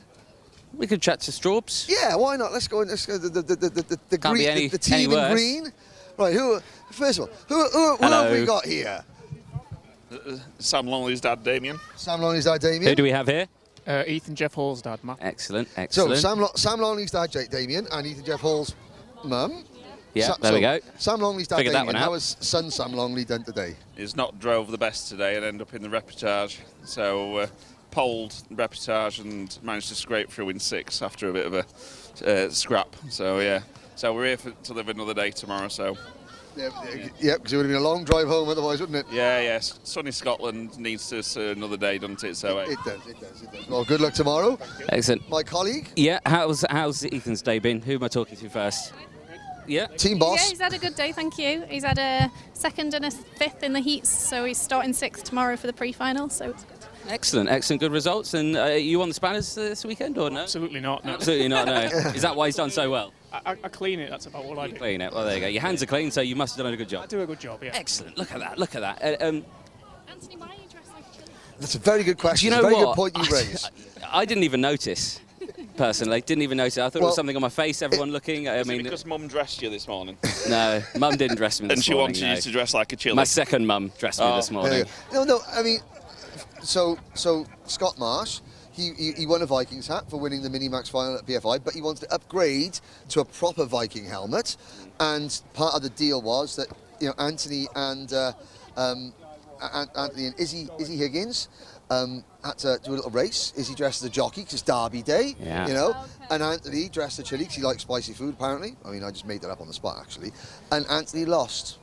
We could chat to Straubs. Yeah, why not? Let's go and the Can't be any, the team in green. Right. First of all, who have we got here? Sam Longley's dad, Damien. Sam Longley's dad, Damien. Who do we have here? Ethan Jeff Hall's dad, Matt. Excellent. So Sam Longley's dad, Damien, and Ethan Jeff Hall's mum. Yeah, there we go. Sam Longley's dad, Figured that Damien. one out. How has son Sam Longley done today? He's not drove the best today and ended up in the reportage. So poled reportage and managed to scrape through in 6 after a bit of a scrap. So yeah, so we're here to live another day tomorrow. So. Yeah, because it would have been a long drive home otherwise, wouldn't it? Yeah, yes. Sunny Scotland needs to another day, doesn't it? So it does. Well, good luck tomorrow. Excellent. My colleague. Yeah, how's Ethan's day been? Who am I talking to first? Yeah. Team boss. Yeah, he's had a good day, thank you. He's had a 2nd and a 5th in the heats, so he's starting 6th tomorrow for the pre-final, so it's good. Excellent, good results. And you on the spanners this weekend or no? Absolutely not. No. Absolutely not, no. Is that why he's done so well? I clean it, that's about all I do. Clean it, well there you go. Your hands are clean, so you must have done a good job. I do a good job, yeah. Excellent, look at that. Anthony, why are you dressed like a killer? That's a very good question. Do you know it's a very what? good point you raise. I didn't even notice. Personally, didn't even notice. I thought it was something on my face. Everyone looking. I mean, because Mum dressed you this morning. No, Mum didn't dress me this morning. And she wanted you to dress like a chili. My second Mum dressed me this morning. No. I mean, so Scott Marsh, he won a Vikings hat for winning the Minimax final at PFI, but he wanted to upgrade to a proper Viking helmet, and part of the deal was that Anthony and Izzy Higgins. Had to do a little race. Izzy dressed as a jockey because it's Derby Day, and Anthony dressed as chili because he likes spicy food, apparently. I mean, I just made that up on the spot, actually. And Anthony lost.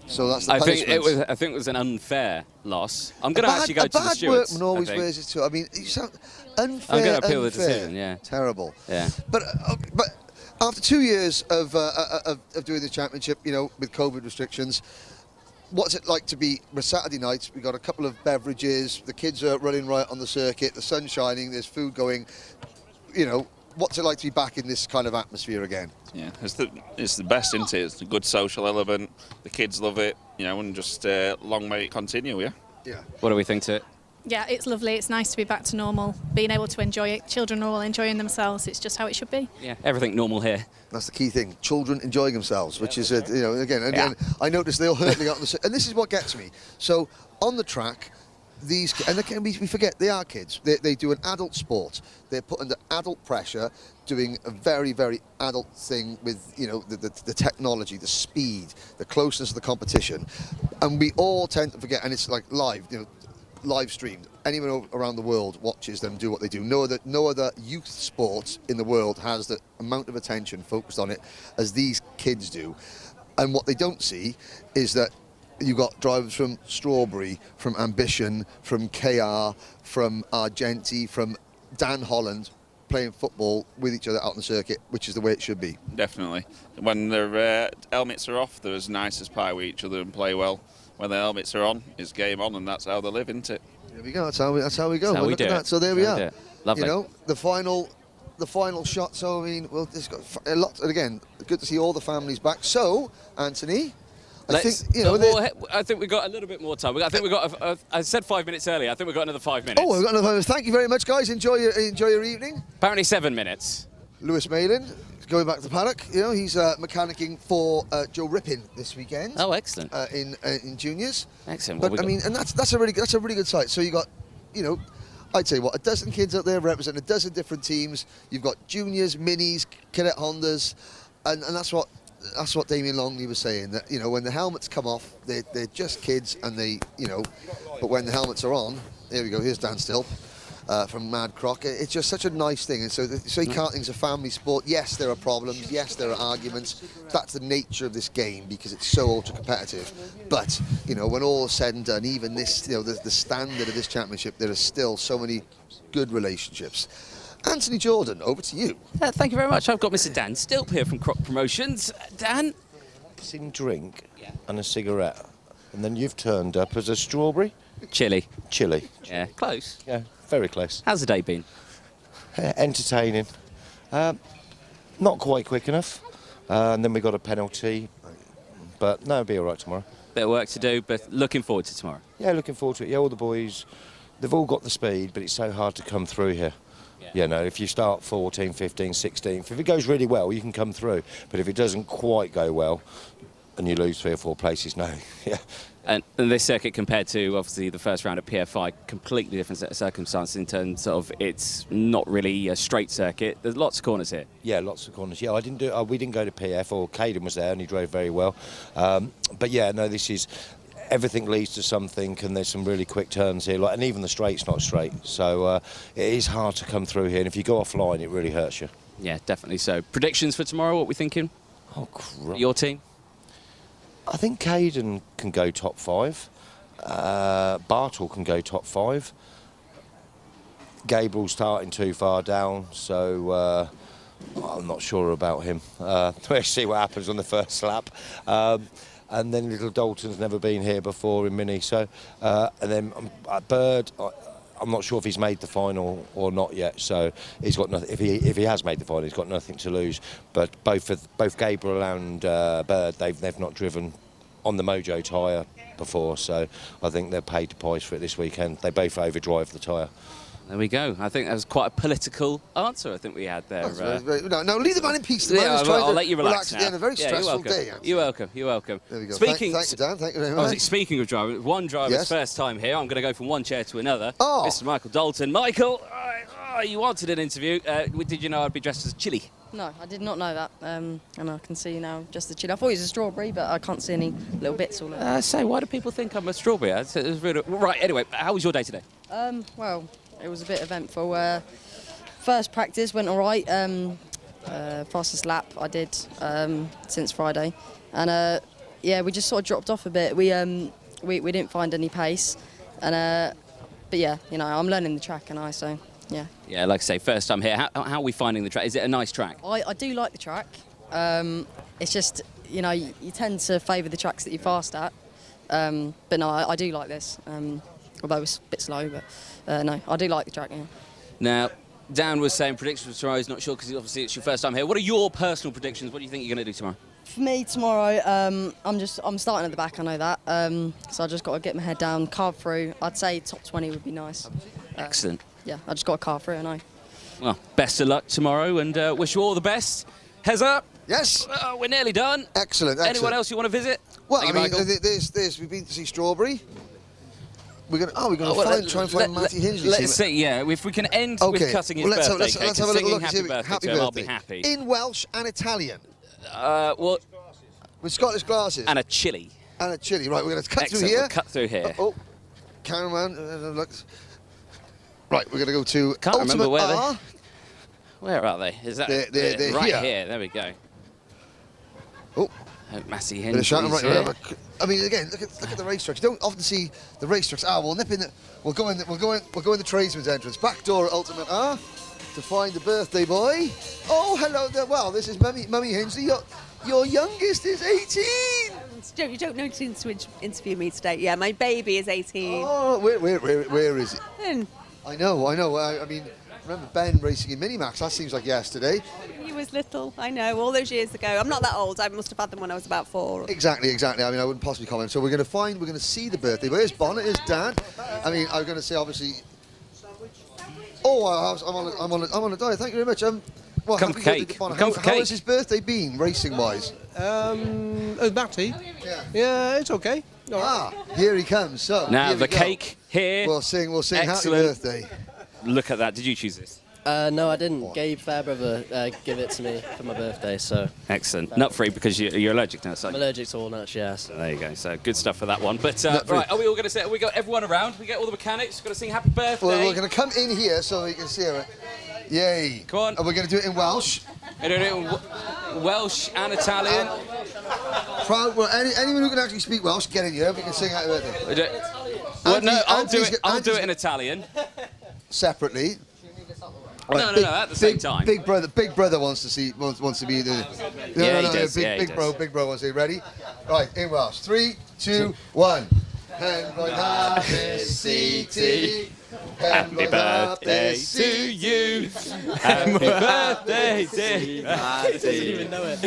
So that's the punishment. I think it was an unfair loss. I'm going to actually go to the stewards. A bad workman always wears his too. I mean, you sound unfair. I'm going to appeal the decision, yeah. Terrible. Yeah. But after 2 years of doing the championship, with COVID restrictions, what's it like to be Saturday night? We've got a couple of beverages, the kids are running right on the circuit, the sun's shining, there's food going. What's it like to be back in this kind of atmosphere again? Yeah, it's the best, isn't it? It's a good social element. The kids love it, and just long may it continue, yeah? Yeah. What do we think to it? Yeah, it's lovely. It's nice to be back to normal, being able to enjoy it. Children are all enjoying themselves. It's just how it should be. Yeah, everything normal here. That's the key thing. Children enjoying themselves, which is, again, and I noticed they all hurtling out on the... And this is what gets me. So, on the track, and again, we forget, they are kids. They do an adult sport. They're put under adult pressure, doing a very, very adult thing with, the technology, the speed, the closeness of the competition. And we all tend to forget, and it's like live, live streamed. Anyone around the world watches them do what they do. No other youth sport in the world has the amount of attention focused on it as these kids do. And what they don't see is that you've got drivers from Strawberry, from Ambition, from KR, from Argenti, from Dan Holland playing football with each other out on the circuit, which is the way it should be. Definitely. When their helmets are off, they're as nice as pie with each other and play well. When the helmets are on, it's game on, and that's how they live, isn't it? There we go. That's how we go. That's how we look at do that. So there we are. Lovely. The final shot. So I mean, it's got a lot. And again, good to see all the families back. So Anthony, I think, you know, I think we've got a little bit more time. I think we've got. I said 5 minutes earlier. I think we've got another 5 minutes. Oh, we've got another 5 minutes. Thank you very much, guys. Enjoy your evening. Apparently 7 minutes. Lewis Malin is going back to the paddock. You know, he's mechanicking for Joe Rippin this weekend. Oh, excellent. In juniors. Excellent. But I mean, and that's a really good site. So you got, you know, I'd say what, a dozen kids out there representing a dozen different teams. You've got juniors, minis, cadet Hondas, and that's what Damien Longley was saying, that, you know, when the helmets come off, they're just kids, and they, you know, but when the helmets are on, there we go, here's Dan Still from Mad Croc. It's just such a nice thing. And so karting's a family sport. Yes, there are problems. Yes, there are arguments. That's the nature of this game, because it's so ultra competitive. But, you know, when all is said and done, even this, you know, the standard of this championship, there are still so many good relationships. Anthony Jordan, over to you. Thank you very much. I've got Mr. Dan Stilp here from Croc Promotions. Dan? Some drink and a cigarette, and then you've turned up as a strawberry? Chili. Yeah, close. Yeah, very close. How's the day been? Entertaining. Not quite quick enough, and then we got a penalty, but no, it'll be all right tomorrow. Bit of work to do, but looking forward to tomorrow. Yeah, looking forward to it. Yeah, all the boys, they've all got the speed, but it's so hard to come through here. You know, if you start 14th, 15th, 16th, if it goes really well, you can come through. But if it doesn't quite go well, and you lose 3 or 4 places, no. Yeah. And this circuit, compared to obviously the first round at PFI, completely different set of circumstances in terms of it's not really a straight circuit. There's lots of corners here. Yeah, lots of corners. Yeah, we didn't go to PF, or Caden was there and he drove very well. But yeah, no, this is. Everything leads to something, and there's some really quick turns here, and even the straight's not straight, so it is hard to come through here, and if you go offline, it really hurts you. Yeah, definitely so. Predictions for tomorrow, what are we thinking? Oh, crap. Your team? I think Caden can go top 5, Bartle can go top 5, Gabriel's starting too far down, so I'm not sure about him. We'll see what happens on the first lap. And then little Dalton's never been here before in Mini, so and then Bird, I'm not sure if he's made the final or not yet, so he's got nothing. If he has made the final, he's got nothing to lose. But both Gabriel and Bird, they've not driven on the Mojo tyre before, so I think they're paid the price for it this weekend. They both overdrive the tyre. There we go. I think that was quite a political answer I think we had there. No, leave the man in peace. The man is trying I'll to let you relax at the end of a very stressful day. You're welcome. You're welcome. There we go. Thank you, Dan. Thank you very much. Speaking of driving, one driver's first time here. I'm going to go from one chair to another. Oh. Mr. Michael Dalton. Michael, you wanted an interview. Did you know I'd be dressed as a chili? No, I did not know that. And I can see now just the chili. I thought it was a strawberry, but I can't see any little bits all over. So why do people think I'm a strawberry? It was really... Right, anyway, how was your day today? Well, it was a bit eventful. First practice went all right. Fastest lap I did since Friday, and yeah, we just sort of dropped off a bit. We didn't find any pace, and but yeah, you know, I'm learning the track, and so yeah. Yeah, like I say, first time here. How are we finding the track? Is it a nice track? I do like the track. It's just, you know, you tend to favour the tracks that you're fast at, but no, I do like this. Although it's a bit slow, but no, I do like the track, yeah. Now, Dan was saying predictions for tomorrow. He's not sure because obviously it's your first time here. What are your personal predictions? What do you think you're going to do tomorrow? For me tomorrow, I'm starting at the back, I know that. So I just got to get my head down, carve through. I'd say top 20 would be nice. Excellent. Yeah, I just got to carve through, I know. Well, best of luck tomorrow, and wish you all the best. Heads up. Yes. We're nearly done. Excellent. Anyone else you want to visit? Well, I mean, we've been to see Strawberry. We're going to try and find Matty Hingley. Let's see, yeah, if we can end with cutting his birthday cake let's have a little look. happy birthday to him, I'll be happy. In Welsh and Italian. What? With Scottish glasses. And a chili. And a chili. Right, we're going to cut Excellent, through here. We'll cut through here. Cameraman, look. Right, we're going to go to Can't remember Ultimate where R. Where are they? Is that they're right here. here? There we go. Oh. Massey Right, Henry. I mean, again, look at the racetracks. You don't often see the racetracks. We'll nip in. We'll go in the tradesman's entrance, back door at Ultimate R, to find the birthday boy. Oh, hello there. Well, this is Mummy Hingley. Your youngest is 18. You don't know to interview me today. Yeah, my baby is 18. Oh, where is it? In. I know. I mean, remember Ben racing in Minimax. That seems like yesterday. He was little, I know, all those years ago. I'm not that old. I must have had them when I was about 4. Exactly. I mean, I wouldn't possibly comment. So we're going to see the birthday. Where's Bonnet? Here's Dad. I mean, I'm going to say obviously. Oh, I'm on a diet. Thank you very much. Well, Come for cake. How has his birthday been, racing-wise? Matty? Yeah, it's okay. Here he comes. So now the cake here. We'll sing Excellent. Happy Birthday. Look at that. Did you choose this? No, I didn't. Gabe Fairbrother gave it to me for my birthday, so... Excellent. Nut-free because you're allergic to nuts, I'm allergic to all nuts, yes. So there you go. So good stuff for that one. But, right, are we all going to say... We got everyone around. We get all the mechanics. We're going to sing happy birthday. Well, we're going to come in here so we can see it. Yay. Come on. And we're going to do it in Welsh. We're going to do it in Welsh and Italian. Proud. Well, anyone who can actually speak Welsh, get in here. We can sing happy birthday. Well, no, I'll do it in Italian. Separately. No, at the same time. Big brother wants to be the. He does. Big bro wants to be ready. Right, in Welsh. 3, 2, 1. Happy birthday to you. Happy birthday, dear. I didn't even know it.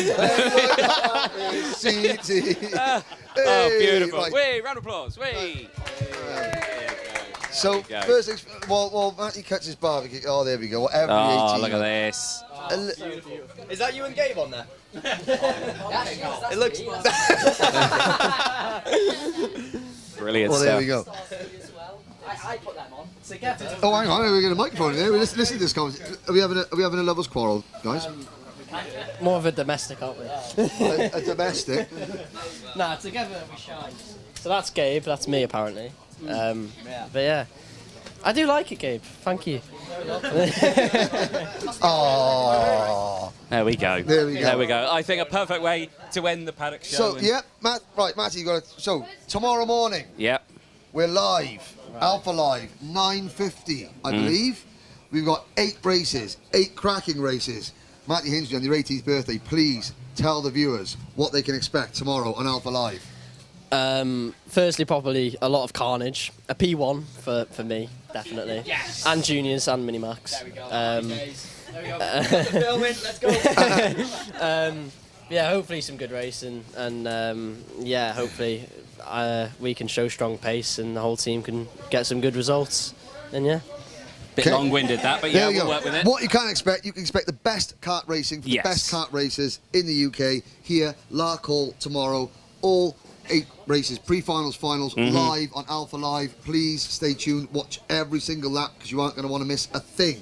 Oh, beautiful. Right. Wait, round of applause. Wait. So, first things, while Matty cuts his barbecue, oh, there we go. Every 18. Look at this. Is that you and Gabe on there? It looks... Brilliant well, there we go. I put them on. Oh, hang on, we're getting a microphone in there. Listen to this conversation. Are we having a lovers' quarrel, guys? More of a domestic, aren't we? a domestic? Nah, together we shine. So that's Gabe, that's me apparently. But yeah, I do like it, Gabe. Thank you. Oh. There we go. There we go. I think a perfect way to end the paddock show. So, yeah, Matty, you got to. So, tomorrow morning. Yep. We're live. Alpha Live, 9:50, I believe. We've got 8 races, 8 cracking races. Matty Hinsley on your 18th birthday, please tell the viewers what they can expect tomorrow on Alpha Live. Firstly, probably a lot of carnage. A P1 for me, definitely. Yes. And juniors and Minimax. There we go. Let's go. Yeah, hopefully some good racing, and yeah, hopefully we can show strong pace and the whole team can get some good results. And yeah. Bit long-winded that, but yeah, we'll work with it. What you can expect the best kart racing for the best kart racers in the UK here, Larkhall tomorrow. All 8 races, pre-finals, finals, live on Alpha Live. Please stay tuned, watch every single lap because you aren't going to want to miss a thing.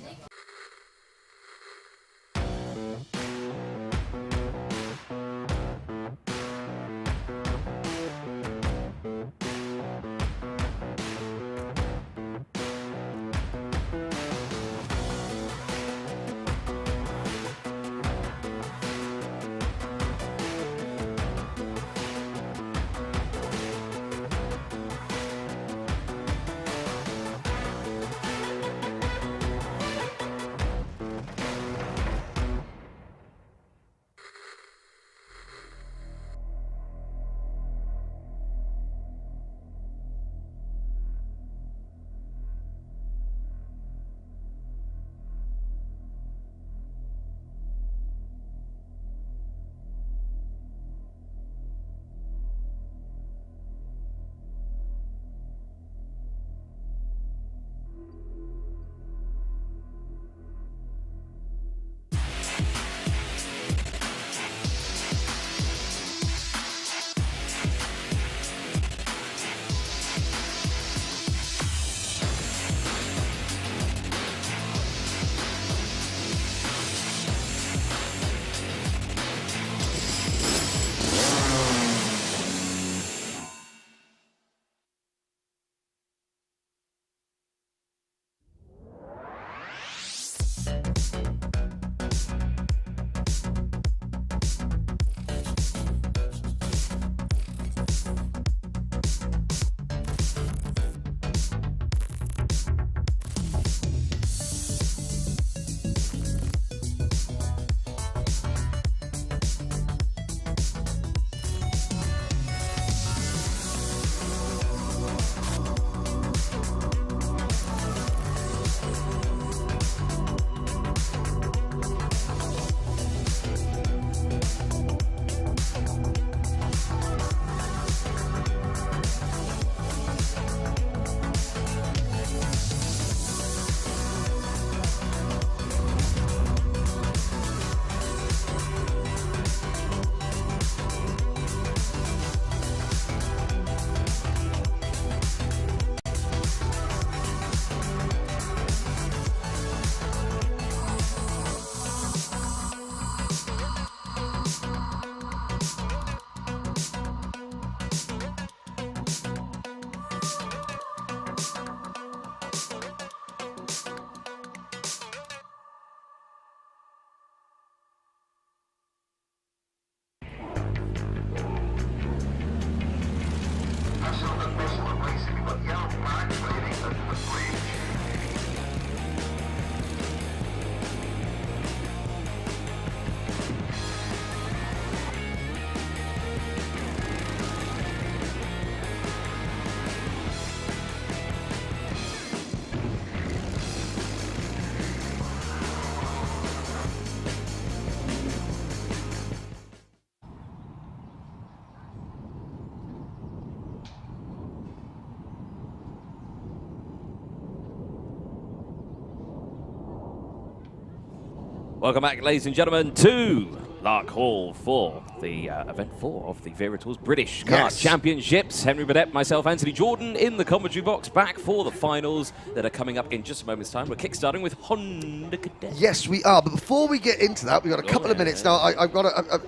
Welcome back, ladies and gentlemen, to Larkhall for the event 4 of the Wera Tours British Kart Championships. Henry Burdett, myself, Anthony Jordan in the commentary box, back for the finals that are coming up in just a moment's time. We're kickstarting with Honda Cadet. Yes, we are. But before we get into that, we've got a couple of minutes now. I've got to...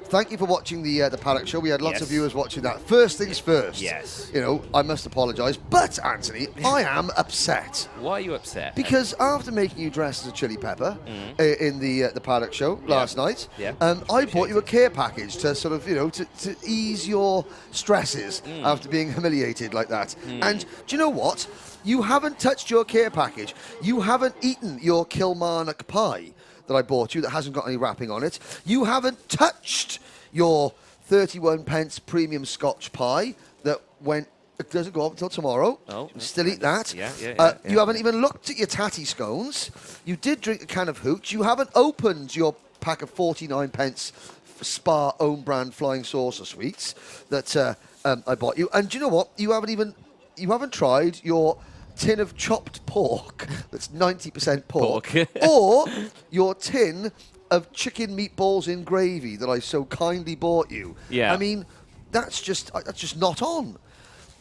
Thank you for watching the paddock show. We had lots of viewers watching that. First things first. Yes. You know, I must apologise. But, Anthony, I am upset. Why are you upset? Because after making you dress as a chili pepper in the paddock show last night, I bought you a care package to sort of, you know, to ease your stresses after being humiliated like that. And do you know what? You haven't touched your care package. You haven't eaten your Kilmarnock pie that I bought you that hasn't got any wrapping on it. You haven't touched your 31 pence premium Scotch pie that it doesn't go up until tomorrow. Oh, still eat that. You haven't even looked at your tatty scones. You did drink a can of hooch. You haven't opened your pack of 49 pence Spa own brand flying saucer sweets that I bought you. And do you know what? You haven't tried your tin of chopped pork that's 90% pork. Or your tin of chicken meatballs in gravy that I so kindly bought you. I mean, that's just not on.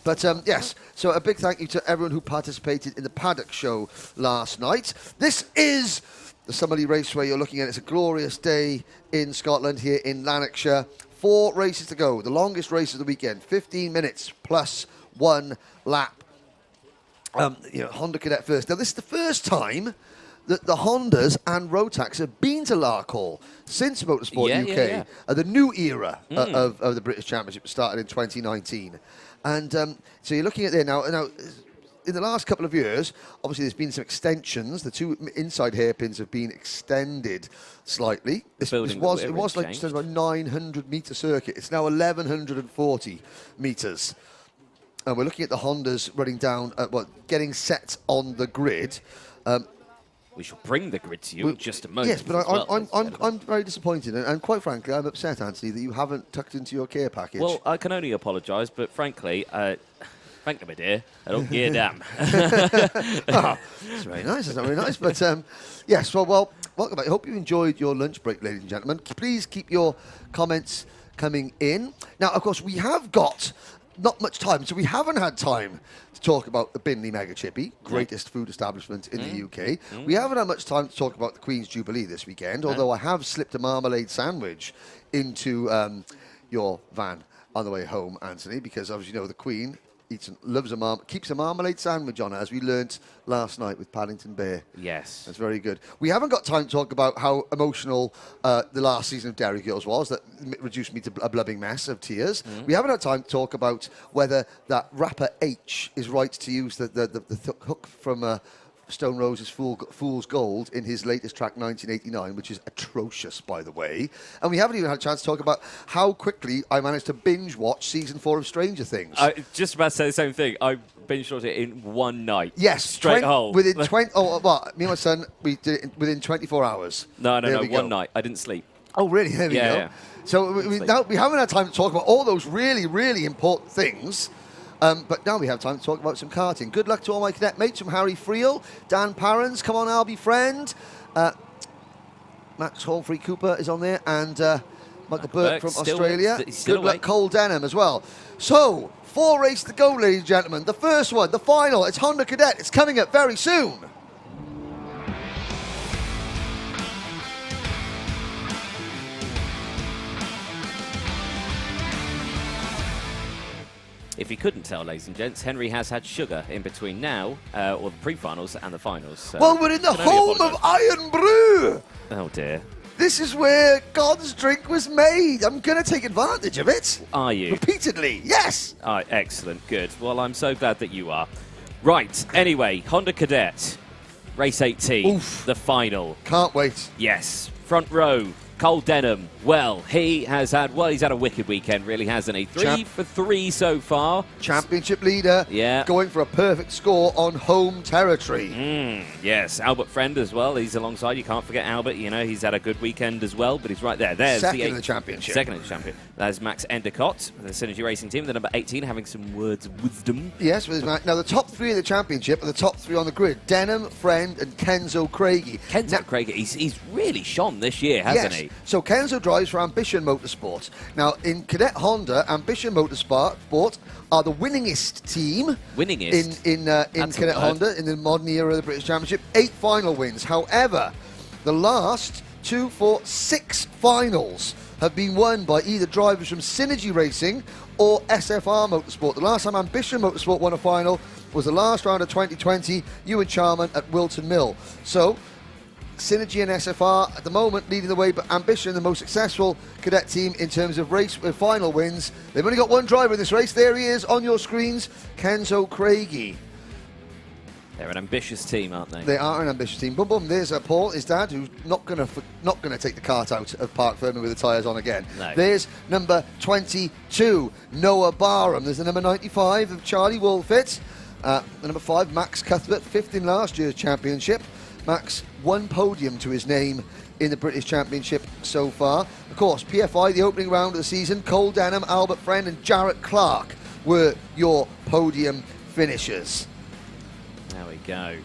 But yes, so a big thank you to everyone who participated in the paddock show last night. This is the Summerlee Raceway you're looking at. It's a glorious day in Scotland here in Lanarkshire. 4 races to go, the longest race of the weekend, 15 minutes plus 1 lap. You know, Honda Cadet first. Now, this is the first time that the Hondas and Rotax have been to Larkhall since Motorsport UK, the new era of the British Championship started in 2019. And so you're looking at there now. Now, in the last couple of years, obviously there's been some extensions. The 2 inside hairpins have been extended slightly. It was like just about 900-metre circuit. It's now 1,140 metres. And we're looking at the Hondas running down, getting set on the grid. We shall bring the grid to you in just a moment. Yes, but I'm very disappointed, and quite frankly, I'm upset, Anthony, that you haven't tucked into your care package. Well, I can only apologise, but frankly, thank you, my dear, I don't give a damn. That's very nice. That's not very nice. But yes, well, welcome back. I hope you enjoyed your lunch break, ladies and gentlemen. Please keep your comments coming in. Now, of course, we have got not much time, so we haven't had time to talk about the Binley Mega Chippy, greatest food establishment in the UK. We haven't had much time to talk about the Queen's Jubilee this weekend, although I have slipped a marmalade sandwich into your van on the way home, Anthony, because as you know, the Queen keeps a marmalade sandwich on her, as we learnt last night with Paddington Bear. Yes. That's very good. We haven't got time to talk about how emotional the last season of Dairy Girls was. That reduced me to a blubbing mess of tears. We haven't had time to talk about whether that rapper H is right to use the hook from Stone Rose's Fool's Gold in his latest track, 1989, which is atrocious, by the way. And we haven't even had a chance to talk about how quickly I managed to binge-watch Season 4 of Stranger Things. Just about to say the same thing. I binge-watched it in one night. Yes. Straight home. Within 20... Oh, well, me and my son, we did it within 24 hours. No, one night. I didn't sleep. Oh, really? There we go. Yeah. So we haven't had time to talk about all those really, really important things. But now we have time to talk about some karting. Good luck to all my cadet mates from Harry Friel, Dan Parents, come on, Albie Friend. Max Hallfrey Cooper is on there, and Michael Burke from Australia. Good luck, Cole Denham as well. So, 4 races to go, ladies and gentlemen. The first one, the final, it's Honda Cadet. It's coming up very soon. If you couldn't tell, ladies and gents, Henry has had sugar in between now, or the pre-finals and the finals. So well, we're in the home of Iron Brew. Oh, dear. This is where God's drink was made. I'm going to take advantage of it. Are you? Repeatedly, yes. Excellent, good. Well, I'm so glad that you are. Right, anyway, Honda Cadet, race 18, the final. Can't wait. Yes, front row, Cole Denham, well, he's had a wicked weekend, really, hasn't he? 3 for 3 so far. Championship leader, going for a perfect score on home territory. Yes, Albert Friend as well. He's alongside. You can't forget Albert. You know, he's had a good weekend as well, but he's right there. There's second in the championship. Second in the championship. There's Max Endicott, the Synergy Racing team, the number 18, having some words of wisdom. Yes, now the top 3 in the championship are the top 3 on the grid. Denham, Friend and Kenzo Craigie. Kenzo Craigie, he's really shone this year, hasn't he? So Kenzo drives for Ambition Motorsport. Now, in Cadet Honda, Ambition Motorsport are the winningest team. Winningest? In Cadet Honda, in the modern era of the British Championship. 8 final wins. However, the last 2, 4, 6 finals have been won by either drivers from Synergy Racing or SFR Motorsport. The last time Ambition Motorsport won a final was the last round of 2020, Ewan Charman at Wilton Mill. So, Synergy and SFR at the moment leading the way, but Ambition, the most successful cadet team in terms of race final wins. They've only got one driver in this race. There he is on your screens, Kenzo Craigie. They're an ambitious team, aren't they? They are an ambitious team. Boom, boom. There's Paul, his dad, who's not going to take the cart out of Park Fermin with the tyres on again. No. There's number 22, Noah Barham. There's the number 95 of Charlie Wolfett. The number 5, Max Cuthbert, 5th in last year's championship. Max, 1 podium to his name in the British Championship so far. Of course, PFI, the opening round of the season, Cole Denham, Albert Friend and Jarrett Clark were your podium finishers. There we go.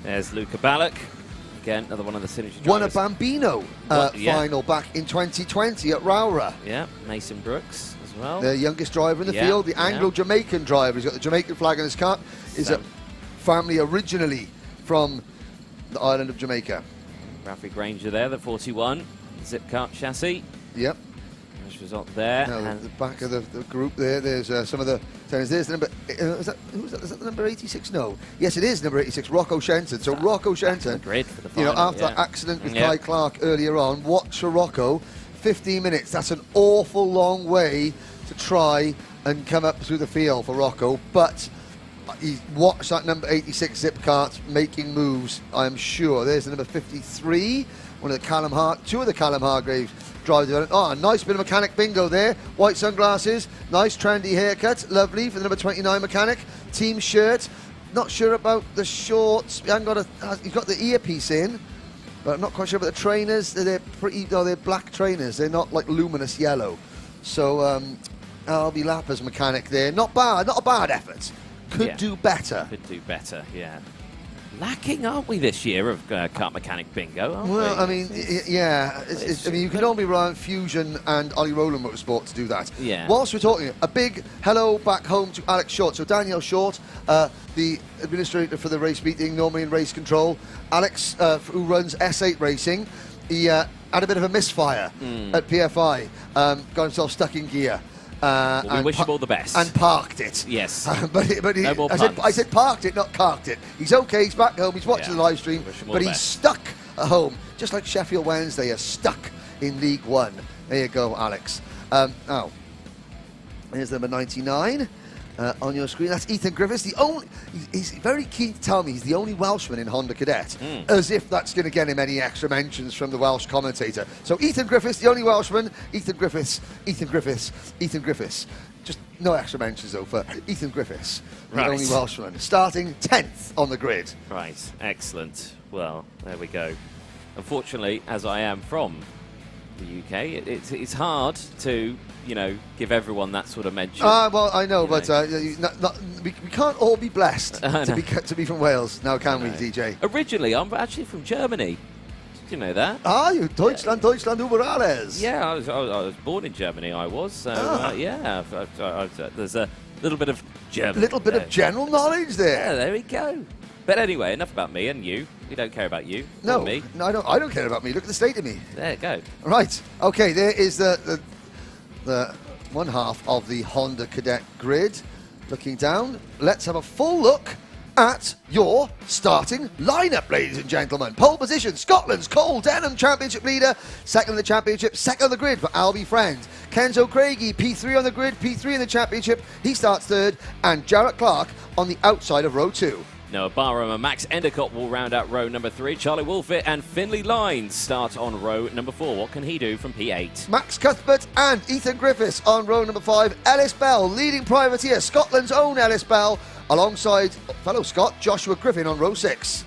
There's Luca Ballack. Again, another one of the Synergy drivers. Won a Bambino final back in 2020 at Rowra. Yeah, Mason Brooks as well. The youngest driver in the field, the Anglo-Jamaican driver. He's got the Jamaican flag on his car. Is a family originally from the island of Jamaica. Ralphie Granger there, the 41. Zip kart chassis. Yep. Nice result there. Now, the back of the group there's some of the tenors. There's the number, is that the number 86? No. Yes, it is number 86, Rocco Shenton. So Rocco Shenton, great for the final, after that accident with Kai Clark earlier on, watch for Rocco, 15 minutes. That's an awful long way to try and come up through the field for Rocco, but he watched that number 86 zip kart making moves, I'm sure. There's the number 53, two of the Callum Hargraves drivers. Oh, a nice bit of mechanic bingo there. White sunglasses, nice trendy haircut, lovely for the number 29 mechanic. Team shirt, not sure about the shorts. He's got the earpiece in, but I'm not quite sure about the trainers. They're black trainers. They're not like luminous yellow. So Albie Lapper's mechanic there. Not a bad effort. Could do better. Could do better, yeah. Lacking, aren't we, this year of kart mechanic bingo, aren't we? Well, I mean, you can only rely on Fusion and Ollie Rowland Motorsport to do that. Yeah. Whilst we're talking, a big hello back home to Alex Short. So Danielle Short, the administrator for the race meeting, normally in race control. Alex, who runs S8 Racing, he had a bit of a misfire at PFI, got himself stuck in gear. We wish him all the best. And parked it. Yes. But no more I said parked it, not carked it. He's okay, he's back home, he's watching the live stream, but he's stuck at home, just like Sheffield Wednesday are stuck in League One. There you go, Alex. Now, here's number 99 on your screen. That's Ethan Griffiths. He's very keen to tell me he's the only Welshman in Honda Cadet, as if that's going to get him any extra mentions from the Welsh commentator. So Ethan Griffiths, the only Welshman. Ethan Griffiths. Just no extra mentions though for Ethan Griffiths, the only Welshman, starting 10th on the grid. Right, excellent. Well, there we go. Unfortunately, as I am from the UK, it's hard to give everyone that sort of mention. Well, I know, but we can't all be blessed to be from Wales now, can we, DJ? Originally, I'm actually from Germany. Did you know that? Are you? Deutschland über alles. Yeah, I was born in Germany, I was. So, there's a little bit of German. A little bit of general knowledge there. Yeah, there we go. But anyway, enough about me and you. We don't care about you. No, me. No, I don't care about me. Look at the state of me. There you go. Right. Okay, there is the one half of the Honda Cadet grid. Looking down, let's have a full look at your starting lineup, ladies and gentlemen. Pole position, Scotland's Cole Denham, championship leader. Second in the championship, second on the grid for Albie Friend. Kenzo Craigie, P3 on the grid, P3 in the championship. He starts third. And Jarrett Clark on the outside of row 2. Noah Barham and Max Endicott will round out row number 3. Charlie Wolfett and Finlay Lines start on row number 4. What can he do from P8? Max Cuthbert and Ethan Griffiths on row number 5. Ellis Bell, leading privateer, Scotland's own Ellis Bell, alongside fellow Scot Joshua Griffin on row 6.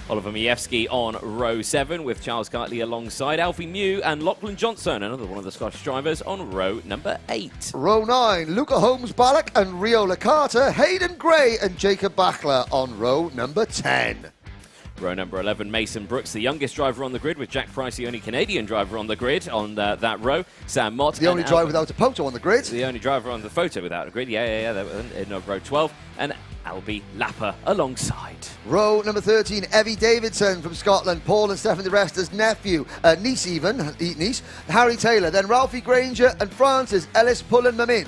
Oliver Majewski on row 7 with Charles Kirtley alongside Alfie Mew and Lachlan Johnson, another one of the Scottish drivers, on row number 8. Row 9, Luca Holmes-Ballack and Rio Licata, Hayden Gray and Jacob Bachler on row number 10. Row number 11, Mason Brooks, the youngest driver on the grid, with Jack Price, the only Canadian driver on the grid on that row. Sam Mott. The only driver without a photo on the grid. The only driver on the photo without a grid, yeah. In row 12. And Albie Lapper alongside. Row number 13, Evie Davidson from Scotland, Paul and Stefan DeResta's nephew, niece, Harry Taylor, then Ralphie Granger and Francis Ellis Pullen-Mamin.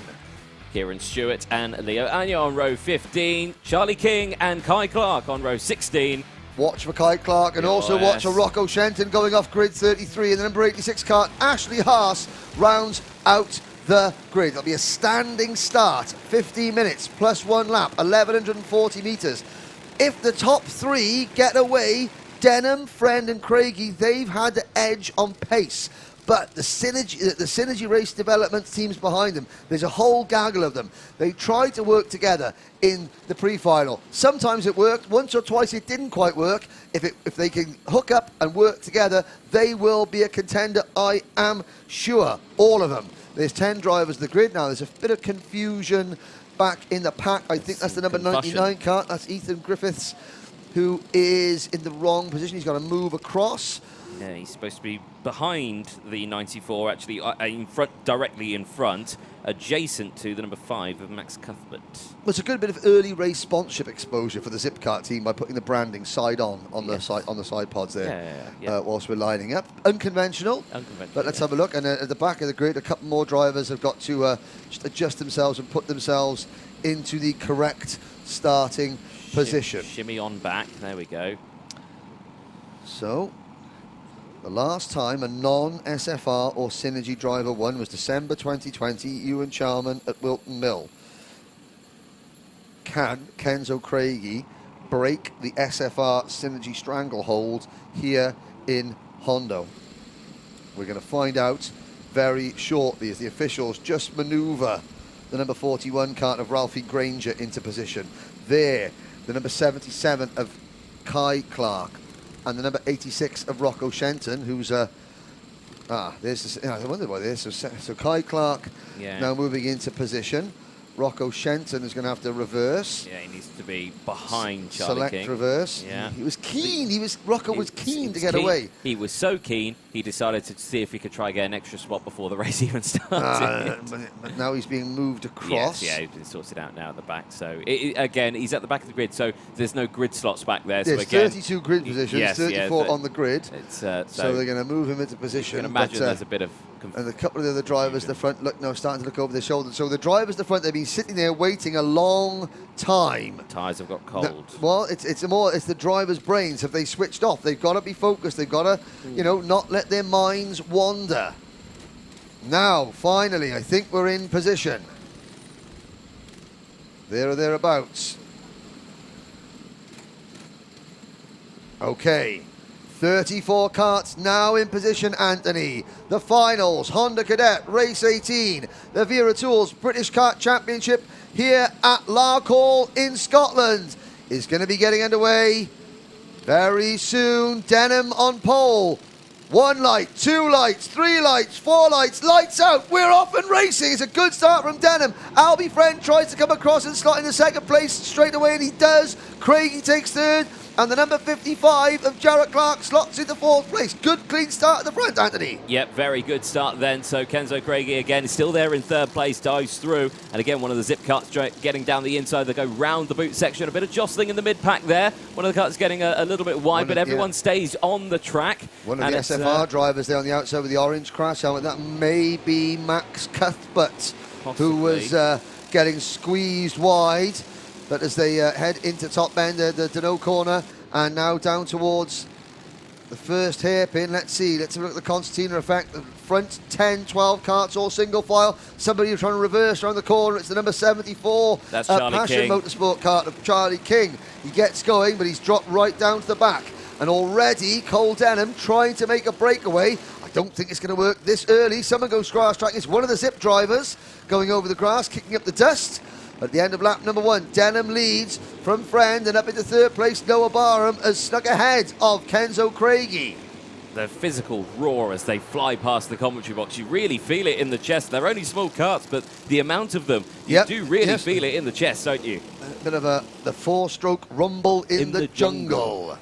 Kieran Stewart and Leo Anya on row 15. Charlie King and Kai Clark on row 16. Watch for Kai Clark and also watch for Rocco Shenton going off grid 33, and the number 86 kart, Ashley Haas, rounds out the grid. It'll be a standing start, 15 minutes plus 1 lap, 1,140 metres. If the top 3 get away, Denham, Friend and Craigie, they've had the edge on pace. But the Synergy Race Development teams behind them, there's a whole gaggle of them. They tried to work together in the pre-final. Sometimes it worked, once or twice it didn't quite work. If they can hook up and work together, they will be a contender, I am sure. All of them. There's 10 drivers in the grid now. There's a bit of confusion back in the pack. I think that's the number 99 kart. That's Ethan Griffiths, who is in the wrong position. He's got to move across. Yeah, he's supposed to be behind the 94, actually in front, directly in front, adjacent to the number 5 of Max Cuthbert. Well, it's a good bit of early race sponsorship exposure for the Zipkart team by putting the branding side on the side pods there. Whilst we're lining up. Unconventional. But let's have a look. And at the back of the grid, a couple more drivers have got to just adjust themselves and put themselves into the correct starting position. Shimmy on back. There we go. So, the last time a non-SFR or Synergy driver won was December 2020, Ewan Charman at Wilton Mill. Can Kenzo Craigie break the SFR Synergy stranglehold here in Hondo? We're going to find out very shortly as the officials just manoeuvre the number 41 kart of Ralphie Granger into position. There, the number 77 of Kai Clark. And the number 86 of Rocco Shenton, who's I wonder why this. So Kai Clark now moving into position. Rocco Shenton is going to have to reverse. Yeah, he needs to be behind Charlie King. Select reverse. Yeah. He was keen. Rocco was keen to get away. He was so keen, he decided to see if he could try and get an extra spot before the race even started. But now he's being moved across. Yes, he's been sorted out now at the back. So, again, he's at the back of the grid, so there's no grid slots back there. There's so again, 32 grid positions, 34 on the grid. So they're going to move him into position. You can imagine there's a bit of... And a couple of the other drivers at the front starting to look over their shoulders. So the drivers at the front, they've been sitting there waiting a long time. Tyres have got cold. Well, it's the drivers' brains. Have they switched off? They've got to be focused. They've got to, not let their minds wander. Now, finally, I think we're in position. There or thereabouts. Okay. 34 karts now in position, Anthony. The finals, Honda Cadet, race 18. The Wera Tools British Kart Championship here at Larkhall in Scotland is going to be getting underway very soon. Denham on pole. 1 light, 2 lights, 3 lights, 4 lights, lights out. We're off and racing. It's a good start from Denham. Albie Friend tries to come across and slot into second place straight away, and he does. Craigie takes third. And the number 55 of Jarrett Clark slots into 4th place. Good, clean start at the front, Anthony. Yep, very good start then. So Kenzo Craigie again still there in 3rd place, dives through. And again, one of the zip karts getting down the inside. They go round the boot section. A bit of jostling in the mid-pack there. One of the karts getting a little bit wide, but everyone stays on the track. One of the SFR drivers there on the outside with the orange crash helmet. That may be Max Cuthbert, who was getting squeezed wide. But as they head into top bend, the Deneau corner, and now down towards the first hairpin. Let's see. Let's have a look at the concertina effect. The front 10, 12 carts, all single file. Somebody trying to reverse around the corner. It's the number 74. That's Charlie Passion King. Motorsport kart of Charlie King. He gets going, but he's dropped right down to the back. And already Cole Denham trying to make a breakaway. I don't think it's going to work this early. Someone goes grass track. It's one of the Zip drivers going over the grass, kicking up the dust. At the end of lap number 1, Denham leads from Friend, and up into third place, Noah Barham has snuck ahead of Kenzo Craigie. The physical roar as they fly past the commentary box. You really feel it in the chest. They're only small carts, but the amount of them, you do really feel it in the chest, don't you? A bit of the 4-stroke rumble in the jungle.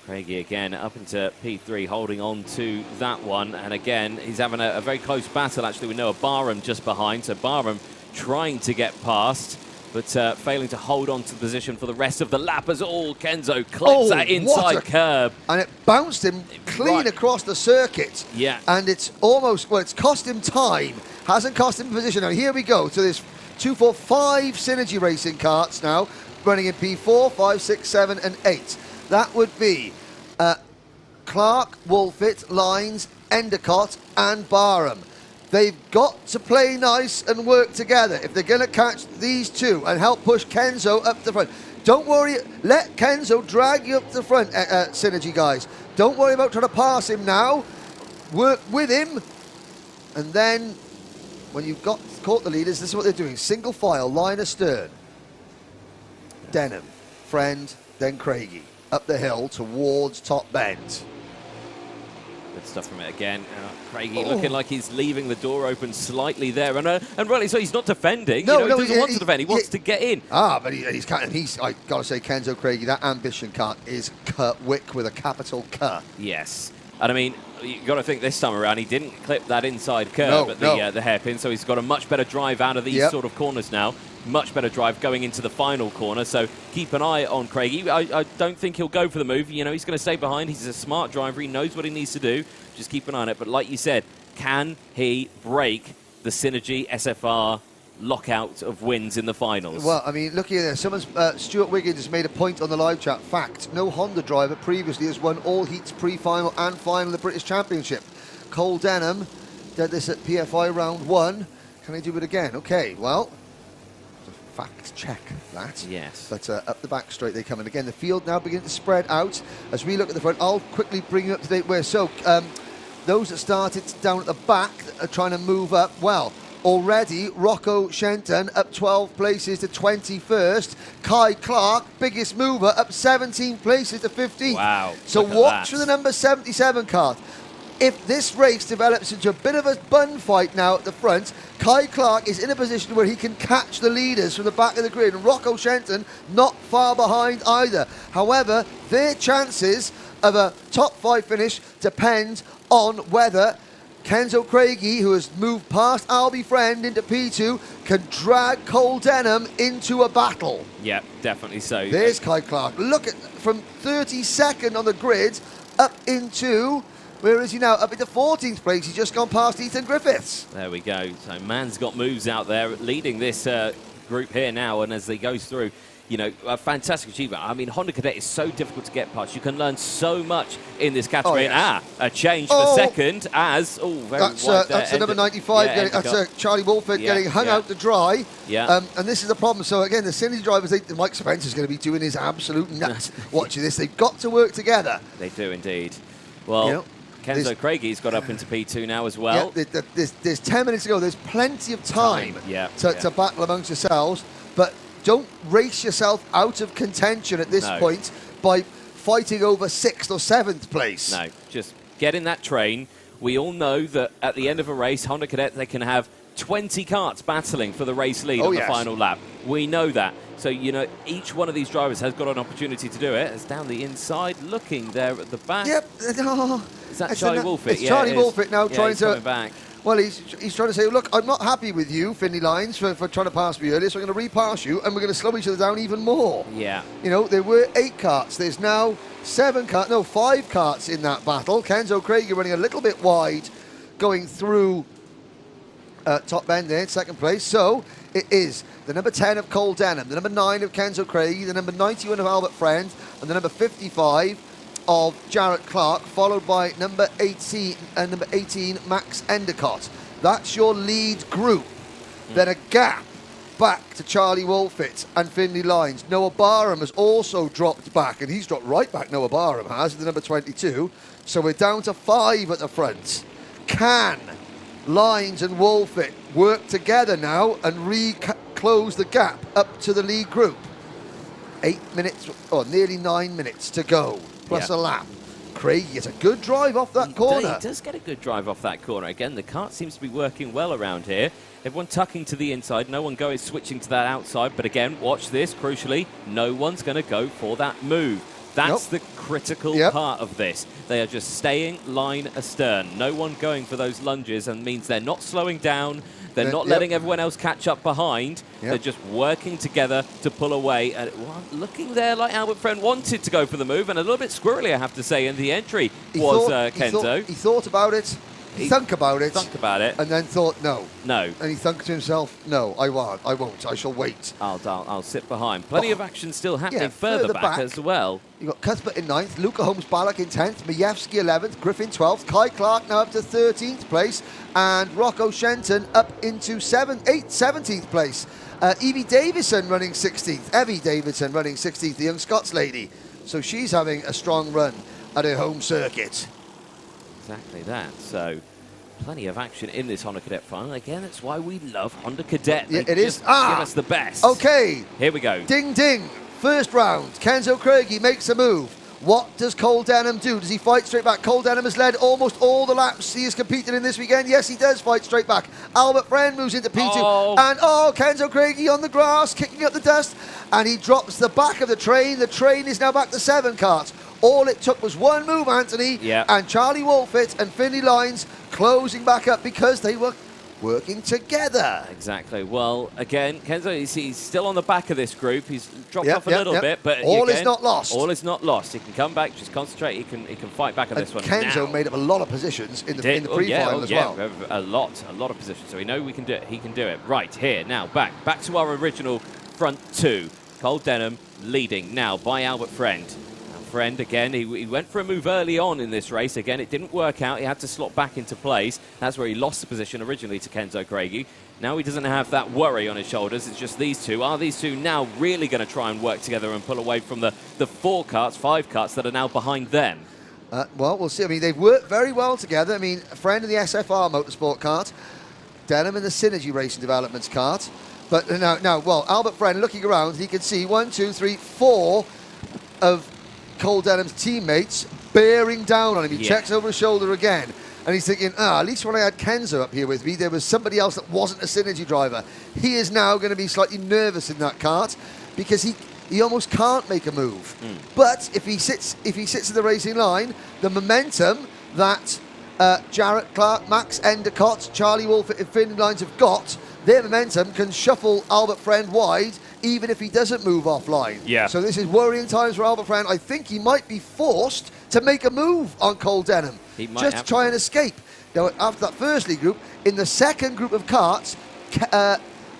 Craigie again up into P3, holding on to that one. And again, he's having a very close battle, actually, with Noah Barham just behind. So Barham trying to get past, but failing to hold on to the position for the rest of the lap as all Kenzo clips that inside curb. And it bounced him clean across the circuit. Yeah. And it's almost, well, it's cost him time. Hasn't cost him position. Now, here we go. So there's 2, 4, 5 Synergy Racing carts now, running in P4, 5, 6, 7, and 8. That would be Clark, Wolfett, Lines, Endicott, and Barham. They've got to play nice and work together if they're going to catch these two and help push Kenzo up the front. Don't worry, let Kenzo drag you up to the front, Synergy guys. Don't worry about trying to pass him now. Work with him, and then when you've caught the leaders, this is what they're doing. Single file, line astern. Denham, Friend, then Craigie. Up the hill towards Top Bend. Good stuff from it again. Craigie looking like he's leaving the door open slightly there. And rightly so, he's not defending. No, he doesn't want to defend. He wants to get in. But he's I got to say, Kenzo Craigie, that ambition kart is Wick with a capital K. Yes. And I mean, you've got to think this time around, he didn't clip that inside curve at the hairpin, so he's got a much better drive out of these sort of corners now. Much better drive going into the final corner, so keep an eye on Craigie. I don't think he'll go for the move. You know, he's going to stay behind. He's a smart driver. He knows what he needs to do. Just keep an eye on it. But like you said, can he break the Synergy SFR lockout of wins in the finals? Well, I mean, look here. Stuart Wiggins has made a point on the live chat. Fact, no Honda driver previously has won all heats pre-final and final of the British Championship. Cole Denham did this at PFI round 1. Can he do it again? Okay, well, fact check that. Yes. But up the back straight they come. And again, the field now beginning to spread out. As we look at the front, I'll quickly bring you up to date where. So, those that started down at the back are trying to move up. Well, already, Rocco Shenton up 12 places to 21st. Kai Clark, biggest mover, up 17 places to 15th. Wow. So watch for the number 77 card. If this race develops into a bit of a bun fight now at the front, Kai Clark is in a position where he can catch the leaders from the back of the grid. And Rocco Shenton not far behind either. However, their chances of a top 5 finish depend on whether Kenzo Craigie, who has moved past Albie Friend into P2, can drag Cole Denham into a battle. Yeah, definitely so. There's Kai Clark. Look at from 32nd on the grid up into, where is he now? Up into 14th place. He's just gone past Ethan Griffiths. There we go. So Man's got moves out there, leading this group here now, and as he goes through, you know, a fantastic achievement. I mean, Honda Cadet is so difficult to get past. You can learn so much in this category. And a change for second as, very that's wide there. That's the number 95. That's Charlie Wolfett getting hung out to dry. Yeah. And this is the problem. So again, the Synergy drivers, Mike Spencer's going to be doing his absolute nuts watching this. They've got to work together. They do indeed. Well, Kenzo Craigie's got up into P2 now as well. Yeah, there's 10 minutes to go. There's plenty of time to battle amongst yourselves. But don't race yourself out of contention at this point by fighting over 6th or 7th place. No, just get in that train. We all know that at the end of a race, Honda Cadet, they can have 20 karts battling for the race lead on the final lap. We know that. So, you know, each one of these drivers has got an opportunity to do it. It's down the inside, looking there at the back. Yep. Is that Charlie Wolfett? It's Charlie Wolfett now trying to... coming back. Well, he's trying to say, look, I'm not happy with you, Finley Lines, for trying to pass me earlier, so I'm going to repass you, and we're going to slow each other down even more. Yeah. You know, there were 8 karts. There's now 5 karts in that battle. Kenzo Craigie running a little bit wide, going through top end there in second place. So it is the number 10 of Cole Denham, the number 9 of Kenzo Craigie, the number 91 of Albert Friend, and the number 55 of Jarrett Clark, followed by number 18 and number 18 Max Endicott. That's your lead group. Then a gap back to Charlie Wolfett and Finley Lines. Noah Barham has also dropped back, and he's dropped right back, Noah Barham has, the number 22. So we're down to 5 at the front. Can Lines and Wolfett work together now and close the gap up to the lead group? 8 minutes, or nearly 9 minutes to go, plus a lap. Craig gets a good drive off that corner. He does get a good drive off that corner. Again, the kart seems to be working well around here. Everyone tucking to the inside. No one going switching to that outside. But again, watch this, crucially, no one's going to go for that move. That's the critical part of this. They are just staying line astern. No one going for those lunges, and means they're not slowing down. They're not letting everyone else catch up behind. They're just working together to pull away. And looking there like Albert Friend wanted to go for the move, and a little bit squirrely, I have to say, in the entry Kenzo. He thought about it. He thunk about it. And then thought, no. No. And he thunk to himself, no, I won't. I shall wait. I'll sit behind. Plenty of action still happening further back as well. You've got Cuthbert in 9th, Luca Holmes-Balak in 10th, Majewski 11th, Griffin 12th, Kai Clark now up to 13th place, and Rocco Shenton up into 17th place. Evie Davison running 16th, Evie Davidson running 16th, the young Scots lady. So she's having a strong run at her home circuit. Exactly that. So plenty of action in this Honda Cadet final. Again, that's why we love Honda Cadet. Yeah, they it is. Give us the best. Okay. Here we go. Ding, ding. First round. Kenzo Craigie makes a move. What does Cole Denham do? Does he fight straight back? Cole Denham has led almost all the laps he has competed in this weekend. Yes, he does fight straight back. Albert Friend moves into P2. And Kenzo Craigie on the grass, kicking up the dust. And he drops the back of the train. The train is now back to 7 karts. All it took was one move, Anthony, and Charlie Wolfett and Finley Lines closing back up because they were working together. Exactly. Well, again, Kenzo, he's still on the back of this group. He's dropped off a little bit, but all is not lost. All is not lost. He can come back, just concentrate. He can fight back on this one. Kenzo made up a lot of positions in the pre-final as well. A lot of positions. So we know we can do it. He can do it. Right here now, back to our original front two. Cole Denham leading now by Albert Friend. Friend again, he went for a move early on in this race. Again, it didn't work out. He had to slot back into place. That's where he lost the position originally to Kenzo Craigie. Now he doesn't have that worry on his shoulders. It's just these two. Are these two now really going to try and work together and pull away from the 5 karts that are now behind them? Well, we'll see. I mean, they've worked very well together. I mean, a Friend in the SFR Motorsport kart, Denham in the Synergy Racing Developments kart. But now, Albert Friend looking around, he can see 1, 2, 3, 4 of Cole Denham's teammates bearing down on him. He checks over his shoulder again, and he's thinking, at least when I had Kenzo up here with me, there was somebody else that wasn't a Synergy driver. He is now going to be slightly nervous in that kart because he almost can't make a move. But if he sits in the racing line, the momentum that Jarrett Clark, Max Endicott, Charlie Wolfett and Finley Lines have got, their momentum can shuffle Albert Friend wide even if he doesn't move offline. So this is worrying times for Albert Friend. I think he might be forced to make a move on Cole Denham just to try and escape. Now, after that first lead group, in the second group of karts,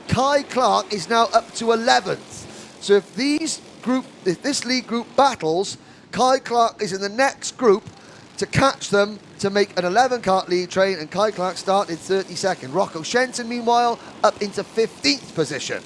Kai Clark is now up to 11th. So if this lead group battles, Kai Clark is in the next group to catch them to make an 11-kart lead train, and Kai Clark started 32nd. Rocco Shenton, meanwhile, up into 15th position.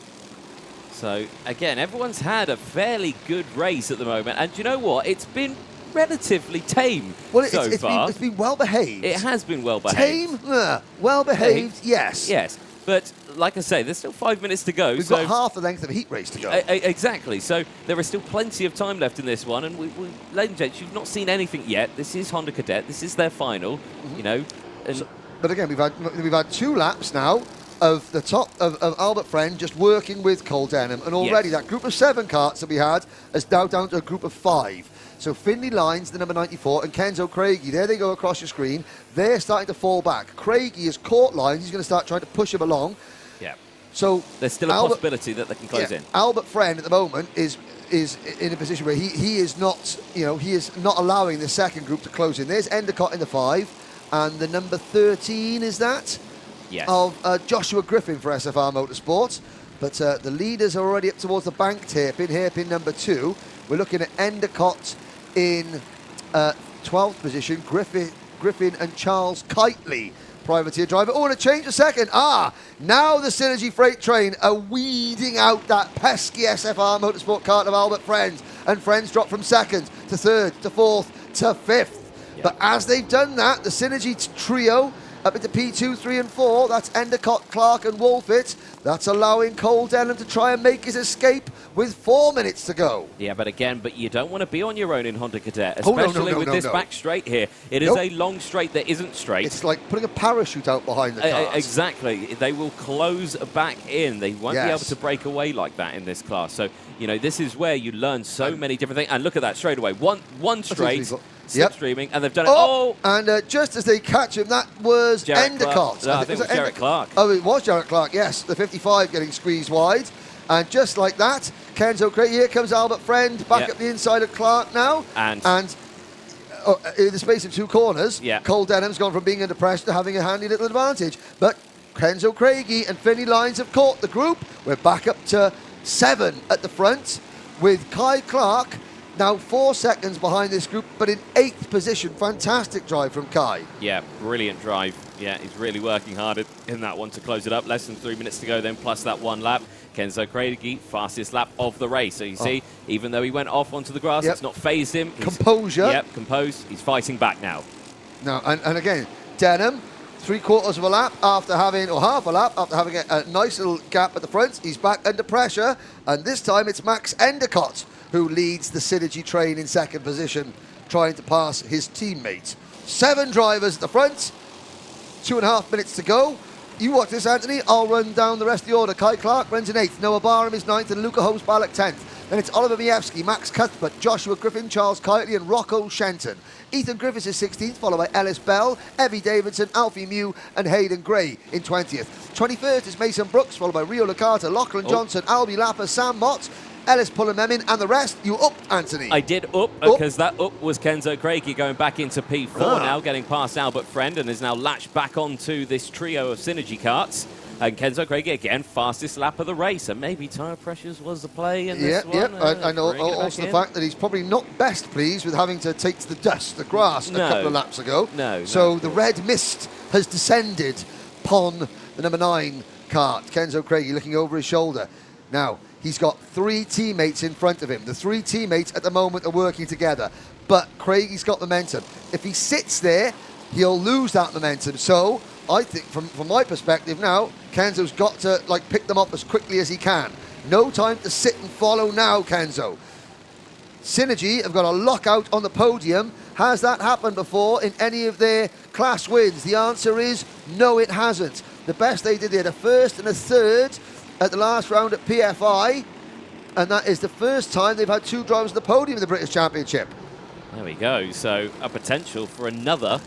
So, again, everyone's had a fairly good race at the moment. And you know what? It's been relatively tame so far. It's been well-behaved. It has been well-behaved. Tame? Well-behaved, yes. Yes. But, like I say, there's still 5 minutes to go. We've got half the length of a heat race to go. Exactly. So there is still plenty of time left in this one. And, ladies and gents, you've not seen anything yet. This is Honda Cadet. This is their final, you know. And but again, we've had 2 laps now of the top of Albert Friend just working with Cole Denham. And already that group of 7 karts that we had is now down to a group of 5. So Finley Lines, the number 94, and Kenzo Craigie, there they go across your screen. They're starting to fall back. Craigie has caught Lines. He's going to start trying to push him along. Yeah. So there's still a possibility that they can close in. Albert Friend at the moment is in a position where he is not, he is not allowing the second group to close in. There's Endicott in the 5, and the number 13 is that? of Joshua Griffin for SFR Motorsports. But the leaders are already up towards the bank hairpin number 2. We're looking at Endicott in 12th position, Griffin and Charles Kitely, privateer driver. Oh, and a change a second. Now the Synergy Freight train are weeding out that pesky SFR Motorsport kart of Albert Friends. And Friends drop from 2nd to 3rd to 4th to 5th. But as they've done that, the Synergy trio up into P2, 3 and 4, that's Endicott, Clark and Wolfit. That's allowing Cole Denham to try and make his escape with 4 minutes to go. Yeah, but you don't want to be on your own in Honda Cadet, especially with this back straight here. It is a long straight that isn't straight. It's like putting a parachute out behind the cars. Exactly. They will close back in. They won't be able to break away like that in this class. So, you know, this is where you learn so many different things. And look at that straight away. One straight, slipstreaming, and they've done it. And just as they catch him, that was Endicott. I think it was Jarrett Clark. Oh, it was Jarrett Clark, yes. The 55 getting squeezed wide. And just like that, Kenzo Craig, here comes Albert Friend, back up the inside of Clark now. And in the space of 2 corners, Cole Denham's gone from being under pressure to having a handy little advantage. But Kenzo Craigie and Finney Lyons have caught the group. We're back up to 7 at the front with Kai Clark now 4 seconds behind this group, but in 8th position. Fantastic drive from Kai. Yeah, brilliant drive. Yeah, he's really working hard in that one to close it up. Less than 3 minutes to go then, plus that 1 lap. Kenzo Craigie, fastest lap of the race. So you see, even though he went off onto the grass, it's not phased him. Composure. Yep, composed. He's fighting back now. Now, and again, Denham, 3/4 of a lap after having, or half a lap after having a nice little gap at the front. He's back under pressure, and this time it's Max Endicott who leads the Synergy train in 2nd position, trying to pass his teammate. 7 drivers at the front, 2.5 minutes to go. You watch this, Anthony. I'll run down the rest of the order. Kai Clark runs in 8th, Noah Barham is 9th, and Luca Hosbalek 10th. Then it's Oliver Miewski, Max Cuthbert, Joshua Griffin, Charles Kitely, and Rocco Shenton. Ethan Griffiths is 16th, followed by Ellis Bell, Evie Davidson, Alfie Mew, and Hayden Gray in 20th. 21st is Mason Brooks, followed by Rio Licata, Lachlan Johnson, Albie Lapper, Sam Mott, Ellis Pullememin, and the rest. You up, Anthony? I did up, because that up was Kenzo Craigie going back into P4 now, getting past Albert Friend, and is now latched back onto this trio of Synergy karts. And Kenzo Craigie, again, fastest lap of the race. And maybe tyre pressures was the play in this one. I know. Also the fact that he's probably not best pleased with having to take to the dust, the grass, a couple of laps ago. So the red mist has descended upon the number 9 kart. Kenzo Craigie looking over his shoulder. Now, he's got 3 teammates in front of him. The 3 teammates at the moment are working together. But Craigie's got momentum. If he sits there, he'll lose that momentum. So I think, from my perspective now, Kenzo's got to pick them up as quickly as he can. No time to sit and follow now, Kenzo. Synergy have got a lockout on the podium. Has that happened before in any of their class wins? The answer is no, it hasn't. The best they did, they had a 1st and a 3rd at the last round at PFI, and that is the first time they've had 2 drivers on the podium in the British Championship. There we go. So a potential for another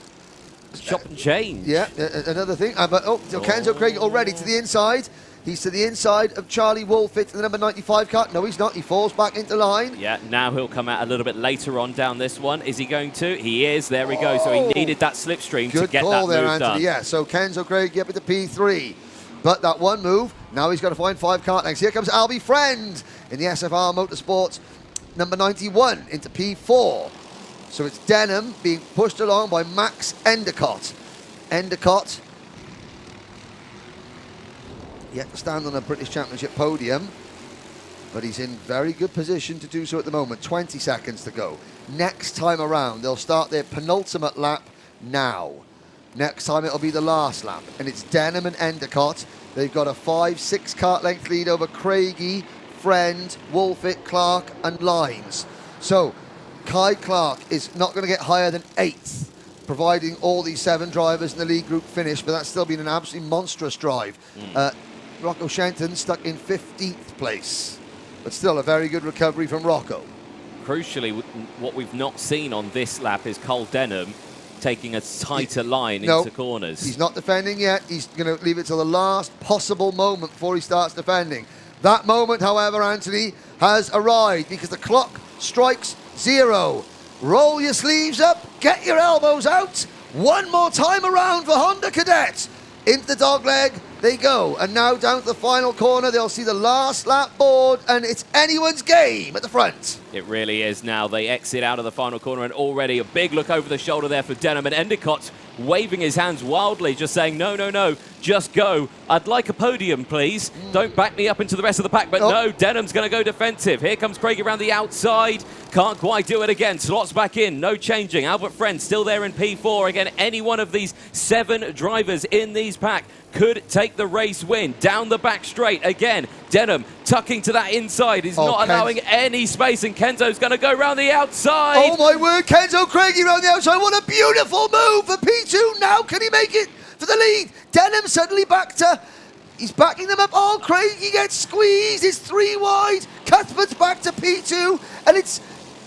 chop and change. Yeah, another thing. Kenzo Craig already to the inside. He's to the inside of Charlie Wolfit in the number 95 car. No, he's not. He falls back into line. Yeah, now he'll come out a little bit later on down this one. Is he going to? He is. There we go. So he needed that slipstream to get that there, move Anthony. done. Yeah, so Kenzo Craig up into P3. But that one move, now he's got to find 5 kart lengths. Here comes Albie Friend in the SFR Motorsports number 91 into P4. So it's Denham being pushed along by Max Endicott. Endicott yet to stand on a British Championship podium, but he's in very good position to do so at the moment. 20 seconds to go. Next time around, they'll start their penultimate lap now. Next time it'll be the last lap, and it's Denham and Endicott. They've got a 5-6 kart length lead over Craigie, Friend, Wolfit, Clark, and Lyons. So Kai Clark is not going to get higher than 8th, providing all these 7 drivers in the lead group finish, but that's still been an absolutely monstrous drive. Rocco Shenton stuck in 15th place, but still a very good recovery from Rocco. Crucially, what we've not seen on this lap is Cole Denham taking a tighter line into corners. He's not defending yet. He's going to leave it till the last possible moment before he starts defending. That moment, however, Anthony, has arrived because the clock strikes 0. Roll your sleeves up, get your elbows out. One more time around for Honda Cadet. Into the dogleg they go, and now down to the final corner. They'll see the last lap board, and it's anyone's game at the front. It really is now. They exit out of the final corner, and already a big look over the shoulder there for Denham, and Endicott waving his hands wildly, just saying, no, no, no, just go. I'd like a podium, please. Don't back me up into the rest of the pack, but no, Denham's going to go defensive. Here comes Craig around the outside. Can't quite do it again. Slots back in, no changing. Albert Friend still there in P4. Again, any one of these 7 drivers in these pack could take the race win. Down the back straight again. Denham tucking to that inside. He's not allowing any space, and Kenzo's going to go around the outside. Oh my word, Kenzo Craigie around the outside. What a beautiful move for P2. Now can he make it for the lead? Denham suddenly back to, he's backing them up. Oh, Craigie gets squeezed. It's 3 wide. Cuthbert's back to P2, and it's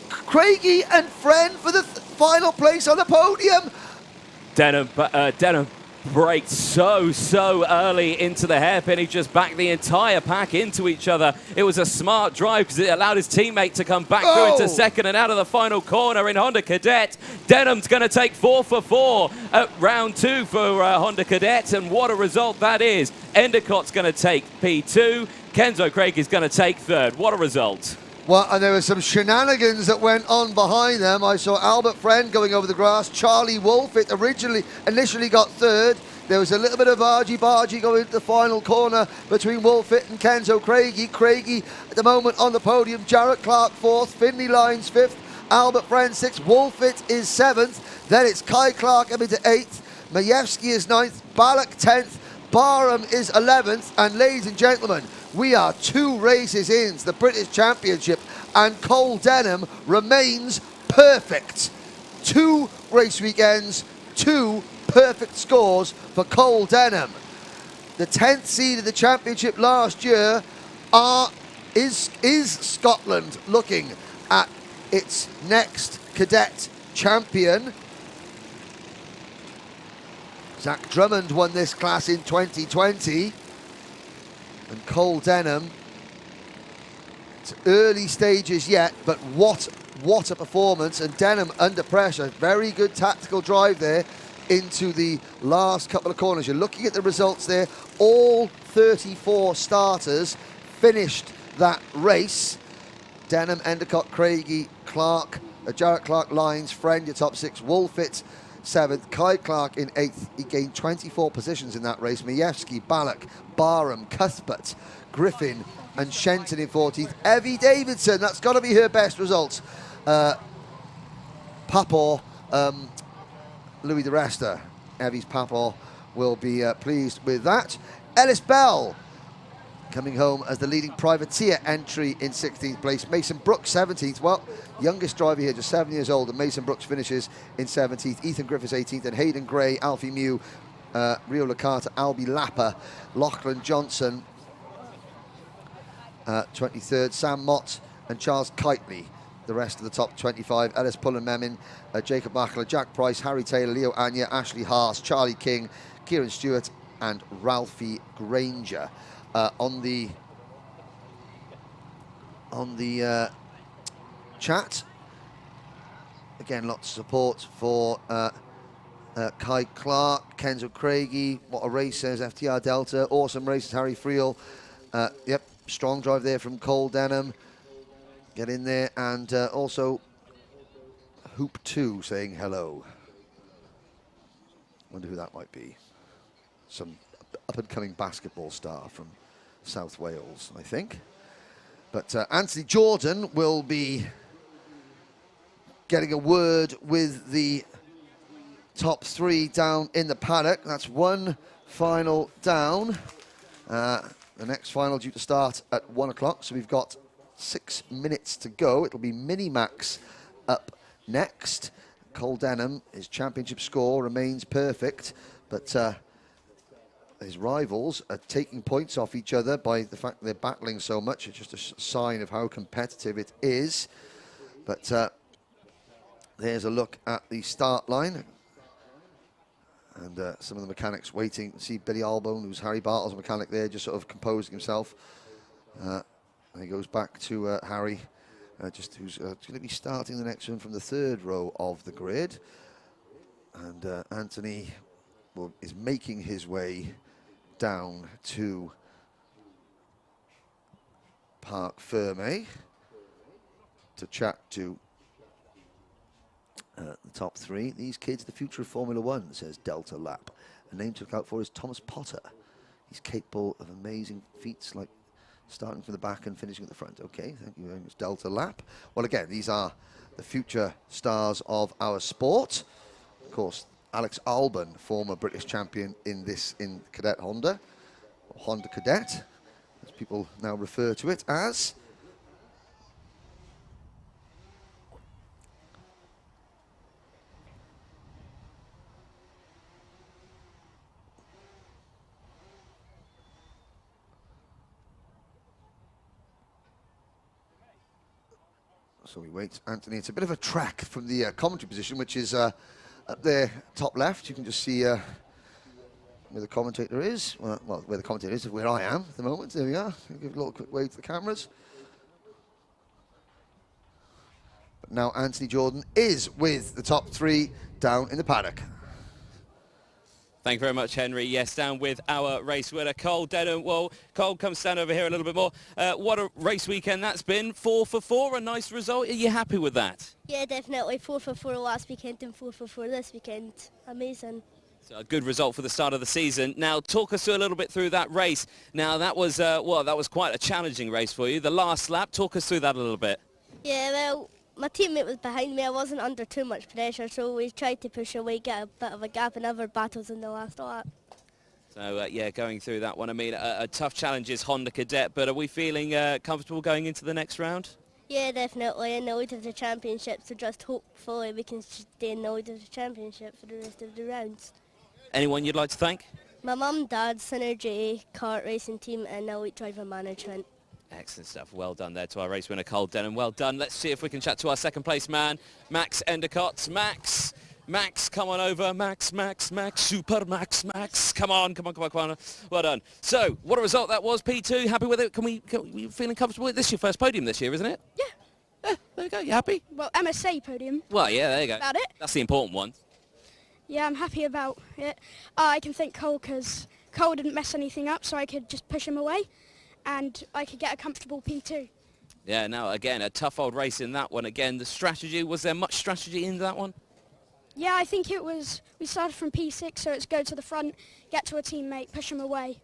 Craigie and Friend for the final place on the podium. Denham braked so early into the hairpin. He just backed the entire pack into each other. It was a smart drive because it allowed his teammate to come back through into second and out of the final corner in Honda Cadet. Denham's going to take 4 for 4 at round 2 for Honda Cadet, and what a result that is. Endicott's going to take P2. Kenzo Craig is going to take 3rd. What a result. Well, and there were some shenanigans that went on behind them. I saw Albert Friend going over the grass. Charlie Wolfett initially got 3rd. There was a little bit of argy-bargy going into the final corner between Wolfett and Kenzo Craigie. Craigie at the moment on the podium. Jarrett Clark 4th. Finley Lyons 5th. Albert Friend 6th. Wolfett is 7th. Then it's Kai Clark up into 8th. Majewski is 9th. Ballack 10th. Barham is 11th. And ladies and gentlemen, we are 2 races into the British Championship, and Cole Denham remains perfect. 2 race weekends, 2 perfect scores for Cole Denham. The 10th seed of the championship last year is Scotland looking at its next cadet champion. Zach Drummond won this class in 2020. And Cole Denham, it's early stages yet, but what a performance. And Denham under pressure, very good tactical drive there into the last couple of corners. You're looking at the results there. All 34 starters finished that race. Denham, Endicott, Craigie, Clark, Jarrett Clark, Lyons, Friend, your top 6, Wolfett 7th, Kai Clark in 8th. He gained 24 positions in that race. Majewski, Ballack, Barham, Cuthbert, Griffin and Shenton in 14th. Evie Davidson, that's got to be her best result. Papaw, Louis de Resta, Evie's Papaw will be pleased with that. Ellis Bell coming home as the leading privateer entry in 16th place. Mason Brooks 17th. Well, youngest driver here, just 7 years old, and Mason Brooks finishes in 17th. Ethan Griffiths 18th, and Hayden Gray, Alfie Mew, Rio Licata, Albie Lapper, Lachlan Johnson 23rd, Sam Mott and Charles Kitely. The rest of the top 25, Ellis Pullen-Memin, Jacob Machler, Jack Price, Harry Taylor, Leo Anya, Ashley Haas, Charlie King, Kieran Stewart and Ralphie Granger. On the chat, again, lots of support for Kai Clark, Kenzo Craigie. What a race, says FTR Delta. Awesome races, Harry Friel. Yep, strong drive there from Cole Denham. Get in there, and also Hoop 2 saying hello. Wonder who that might be. Some up-and-coming basketball star from South Wales, I think. But Anthony Jordan will be getting a word with the top 3 down in the paddock. That's one final down. The next final due to start at 1 o'clock, so we've got 6 minutes to go. It'll be Minimax up next. Cole Denham, his championship score remains perfect, but his rivals are taking points off each other by the fact that they're battling so much. It's just a sign of how competitive it is. But there's a look at the start line. And some of the mechanics waiting. See Billy Albone, who's Harry Bartle's mechanic there, just sort of composing himself. And he goes back to Harry, who's going to be starting the next one from the 3rd row of the grid. And Anthony is making his way down to Parc Fermé to chat to the top three. These kids, the future of Formula One, says Delta Lap. A name to look out for is Thomas Potter. He's capable of amazing feats like starting from the back and finishing at the front. Okay, thank you very much, Delta Lap. Well, again, these are the future stars of our sport. Of course, Alex Albon, former British champion in Cadet Honda, or Honda Cadet, as people now refer to it as. So we wait, Anthony. It's a bit of a track from the commentary position, which is up there, top left. You can just see where the commentator is. Well, where the commentator is, where I am at the moment. There we are. I'll give a little quick wave to the cameras. But now Anthony Jordan is with the top three down in the paddock. Thank you very much, Henry. Yes, down with our race winner, Cole Dedham. Well, Cole, come stand over here a little bit more. What a race weekend that's been. 4 for 4, a nice result. Are you happy with that? Yeah, definitely. 4 for 4 last weekend and 4 for 4 this weekend. Amazing. So a good result for the start of the season. Now, talk us through a little bit through that race. Now, that was, that was quite a challenging race for you. The last lap, talk us through that a little bit. Yeah, well, my teammate was behind me. I wasn't under too much pressure, so we tried to push away, get a bit of a gap in other battles in the last lap. So, yeah, going through that one. I mean, a tough challenge is Honda Cadet, but are we feeling comfortable going into the next round? Yeah, definitely. In the lead of the championship, so just hopefully we can stay in the lead of the championship for the rest of the rounds. Anyone you'd like to thank? My mum, dad, Synergy, kart racing team, and Elite Driver Management. Excellent stuff. Well done there to our race winner, Cole Denham. Well done. Let's see if we can chat to our second place man, Max Endicott. Max, come on over. Max, Super Max. Come on. Well done. So, what a result that was, P2. Happy with it? You feeling comfortable with it? This is your first podium this year, isn't it? Yeah, there you go. You happy? Well, MSA podium. Well, yeah, there you go. About it. That's the important one. Yeah, I'm happy about it. I can thank Cole because Cole didn't mess anything up, so I could just push him away and I could get a comfortable P2. Yeah, no, again, a tough old race in that one. Again, the strategy, was there much strategy in that one? Yeah, I think it was, we started from P6, so it's go to the front, get to a teammate, push him away.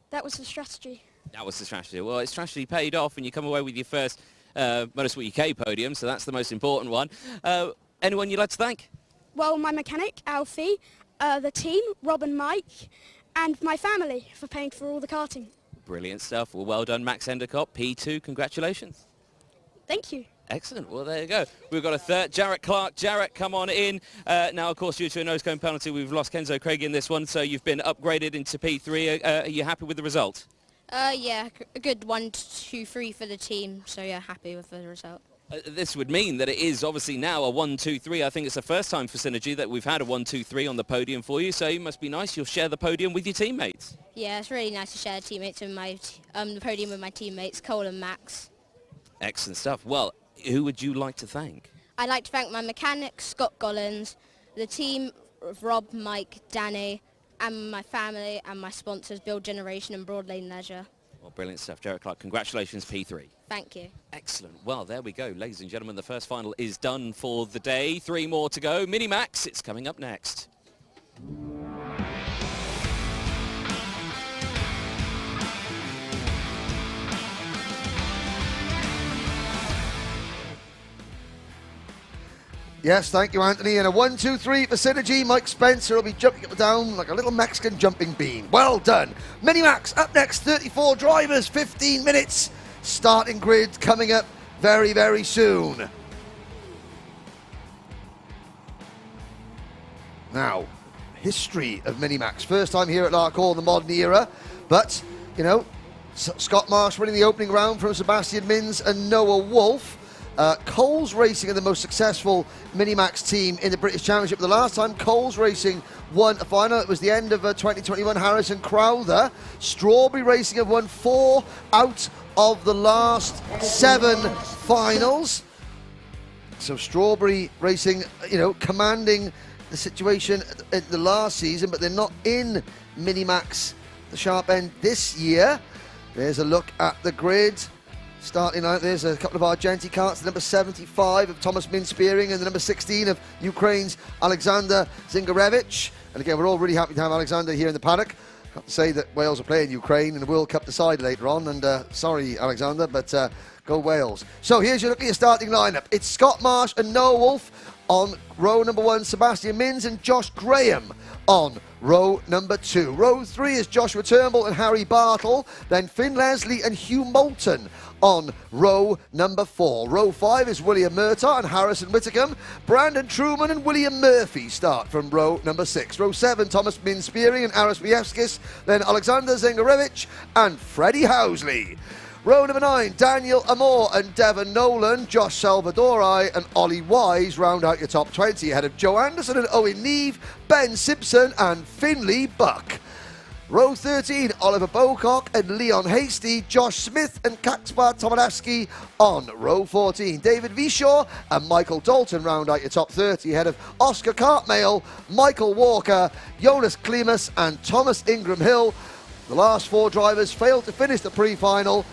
That was the strategy. That was the strategy. Well, its strategy paid off and you come away with your first Motorsport UK podium, so that's the most important one. Anyone you'd like to thank? Well, my mechanic, Alfie, the team, Rob and Mike, and my family for paying for all the karting. Brilliant stuff. Well done, Max Endicott, P2. Congratulations. Thank you. Excellent. Well, there you go. We've got a third, Jarrett Clark. Jarrett, come on in. Now, of course, due to a nose-cone penalty, we've lost Kenzo Craig in this one, so you've been upgraded into P3. Are you happy with the result? Yeah, a good 1, 2, 3 for the team, so yeah, happy with the result. This would mean that it is obviously now a 1, 2, 3. I think it's the first time for Synergy that we've had a 1, 2, 3 on the podium for you, so it must be nice. You'll share the podium with your teammates. Yeah, it's really nice to share the podium with my teammates, Cole and Max. Excellent stuff. Well, who would you like to thank? I'd like to thank my mechanic, Scott Gollins, the team of Rob, Mike, Danny, and my family and my sponsors, Build Generation and Broad Lane Leisure. Well, brilliant stuff. Jarrett Clark, congratulations, P3. Thank you. Excellent. Well, there we go. Ladies and gentlemen, the first final is done for the day. 3 more to go. Minimax, it's coming up next. Yes, thank you, Anthony. And a 1, 2, 3 for Synergy. Mike Spencer will be jumping up and down like a little Mexican jumping bean. Well done. Minimax up next, 34 drivers, 15 minutes. Starting grid coming up very, very soon. Now, history of Minimax. First time here at Larkhall in the modern era. But, you know, Scott Marsh winning the opening round from Sebastian Mins and Noah Wolf. Coles Racing are the most successful Minimax team in the British Championship. The last time Coles Racing won a final, it was the end of 2021. Harrison Crowther. Strawberry Racing have won 4 out of the last 7 finals. So Strawberry Racing, you know, commanding the situation at the last season, but they're not in Minimax, the sharp end, this year. There's a look at the grid. Starting out, there's a couple of Argenti karts, the number 75 of Thomas Minspiering and the number 16 of Ukraine's Alexander Zingarevich. And again, we're all really happy to have Alexander here in the paddock. I have to say that Wales are playing Ukraine in the World Cup decide later on, and sorry, Alexander, but go Wales. So here's your look at your starting lineup. It's Scott Marsh and Noah Wolf on row number 1, Sebastian Mins and Josh Graham on row number 2. Row 3 is Joshua Turnbull and Harry Bartle, then Finn Leslie and Hugh Moulton on row number 4. Row 5 is William Murtaugh and Harrison Whitcomb. Brandon Truman and William Murphy start from row number 6. Row 7, Thomas Minspiering and Aris Bievskis, then Alexander Zingarevich and Freddie Housley. Row number 9, Daniel Amor and Devon Nolan, Josh Salvadori and Ollie Wise round out your top 20 ahead of Joe Anderson and Owen Neve, Ben Simpson and Finley Buck. Row 13, Oliver Bocock and Leon Hasty, Josh Smith and Kaspar Tomanowski on row 14. David Vishaw and Michael Dalton round out your top 30 ahead of Oscar Cartmail, Michael Walker, Jonas Klimas and Thomas Ingram Hill. The last 4 drivers failed to finish the pre-final.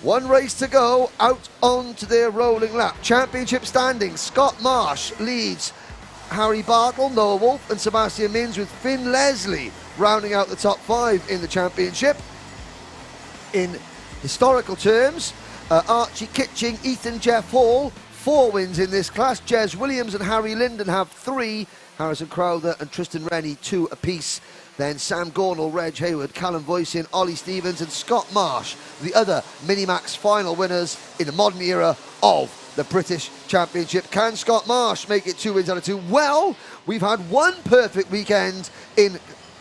1 race to go, out onto their rolling lap. Championship standings, Scott Marsh leads Harry Bartle, Noah Wolf and Sebastian Mins, with Finn Leslie rounding out the top 5 in the championship. In historical terms, Archie Kitching, Ethan Jeff Hall, 4 wins in this class. Jez Williams and Harry Linden have 3. Harrison Crowther and Tristan Rennie 2 apiece. Then Sam Gornall, Reg Hayward, Callum Voisin, Ollie Stevens and Scott Marsh, the other Minimax final winners in the modern era of the British Championship. Can Scott Marsh make it 2 wins out of 2? Well, we've had 1 perfect weekend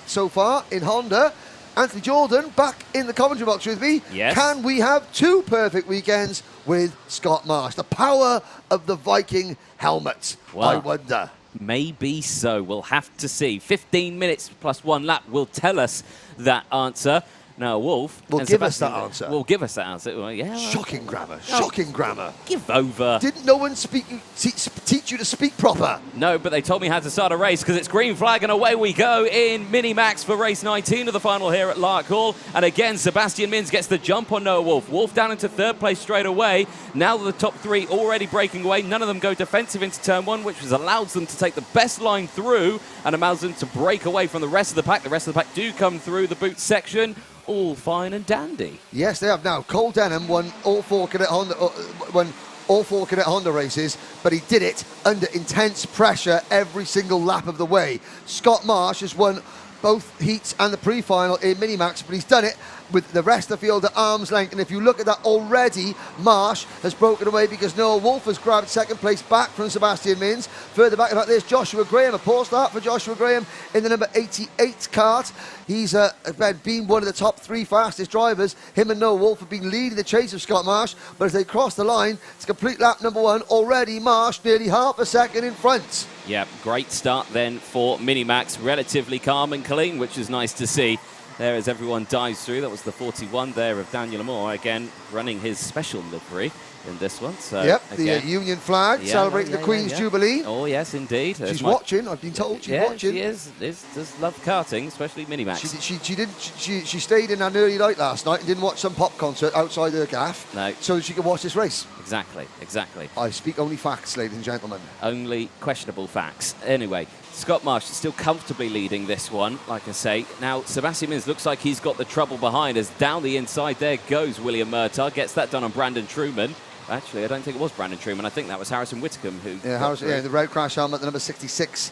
so far in Honda. Anthony Jordan back in the commentary box with me. Yes. Can we have 2 perfect weekends with Scott Marsh? The power of the Viking helmet, Wow. I wonder. Maybe so. We'll have to see. 15 minutes plus 1 lap will tell us that answer. Now, Wolf... Will give us that answer. Will give us that answer. Well, yeah. Shocking grammar. Shocking grammar. Give over. Didn't no one teach you to speak proper? No, but they told me how to start a race because it's green flag and away we go in Minimax for race 19 of the final here at Larkhall. And again, Sebastian Mins gets the jump on Noah Wolf. Wolf down into 3rd place straight away. Now the top 3 already breaking away. None of them go defensive into turn 1, which allows them to take the best line through and allows them to break away from the rest of the pack. The rest of the pack do come through the boot section. All fine and dandy. Yes, they have. Now, Cole Denham won all 4 Cadet Honda races, but he did it under intense pressure every single lap of the way. Scott Marsh has won both heats and the pre-final in Minimax, but he's done it with the rest of the field at arm's length. And if you look at that already, Marsh has broken away because Noah Wolf has grabbed 2nd place back from Sebastian Mins. Further back, there's Joshua Graham, a poor start for Joshua Graham in the number 88 kart. He's been one of the top 3 fastest drivers. Him and Noah Wolf have been leading the chase of Scott Marsh, but as they cross the line, it's complete lap number 1. Already Marsh nearly half a second in front. Yeah, great start then for Minimax. Relatively calm and clean, which is nice to see. There as everyone dives through. That was the 41 there of Daniel Amor, again running his special livery in this one. So yep, again, the Union flag celebrating the Queen's Jubilee. Oh yes, indeed. She's watching. I've been told she's watching. She is. Does love karting, especially Minimax. She stayed in an early night last night and didn't watch some pop concert outside her gaff. No. So she could watch this race. Exactly. I speak only facts, ladies and gentlemen. Only questionable facts. Anyway, Scott Marsh is still comfortably leading this one, like I say. Now, Sebastian Mins looks like he's got the trouble behind as down the inside there goes William Murtaugh. Gets that done on Brandon Truman. Actually, I don't think it was Brandon Truman. I think that was Harrison Whitcomb who... Yeah, the red crash helmet, the number 66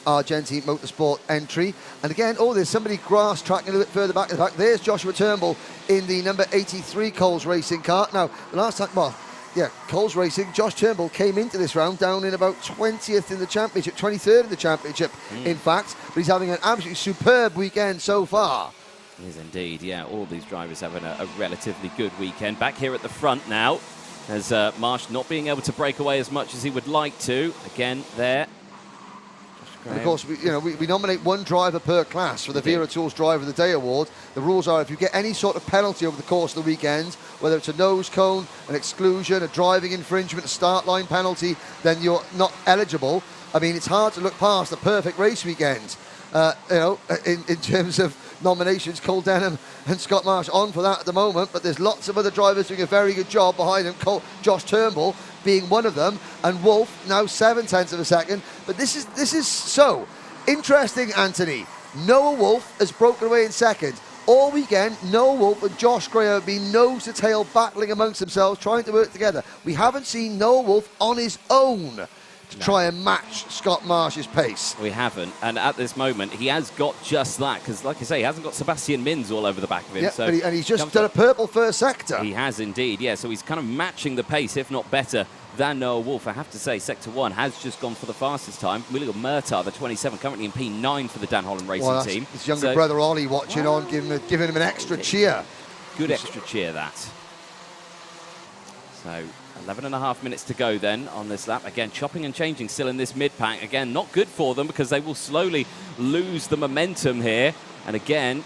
Argenti Motorsport entry. And again, there's somebody grass tracking a little bit further back in the back. There's Joshua Turnbull in the number 83 Coles Racing kart. Now, the last time, Coles Racing, Josh Turnbull came into this round down in about 20th in the championship, 23rd in the championship, in fact. But he's having an absolutely superb weekend so far. He is indeed, yeah. All of these drivers having a relatively good weekend. Back here at the front now, as Marsh not being able to break away as much as he would like to. Again, there. And of course, we nominate one driver per class for the Wera Tools Driver of the Day award. The rules are if you get any sort of penalty over the course of the weekend, whether it's a nose cone, an exclusion, a driving infringement, a start line penalty, then you're not eligible. I mean, it's hard to look past a perfect race weekend. In terms of nominations, Cole Denham and Scott Marsh on for that at the moment, but there's lots of other drivers doing a very good job behind them, Josh Turnbull being one of them, and Wolf now 0.7 of a second. But this is so interesting, Anthony. Noah Wolf has broken away in second. All weekend, Noah Wolf and Josh Gray have been nose to tail battling amongst themselves, trying to work together. We haven't seen Noah Wolf on his own to try and match Scott Marsh's pace. We haven't, and at this moment he has got just that, because like I say, he hasn't got Sebastian Mins all over the back of him. Yeah, so and he's just done a purple first sector. He has indeed, yeah, so he's kind of matching the pace, if not better, than Noah Wolf. I have to say, Sector 1 has just gone for the fastest time. William Murtaugh, the 27, currently in P9 for the Dan Holland Racing team. His younger brother Ollie watching on, giving him an extra cheer. Good extra cheer, that. So 11.5 minutes to go then on this lap. Again, chopping and changing still in this mid-pack. Again, not good for them because they will slowly lose the momentum here. And again,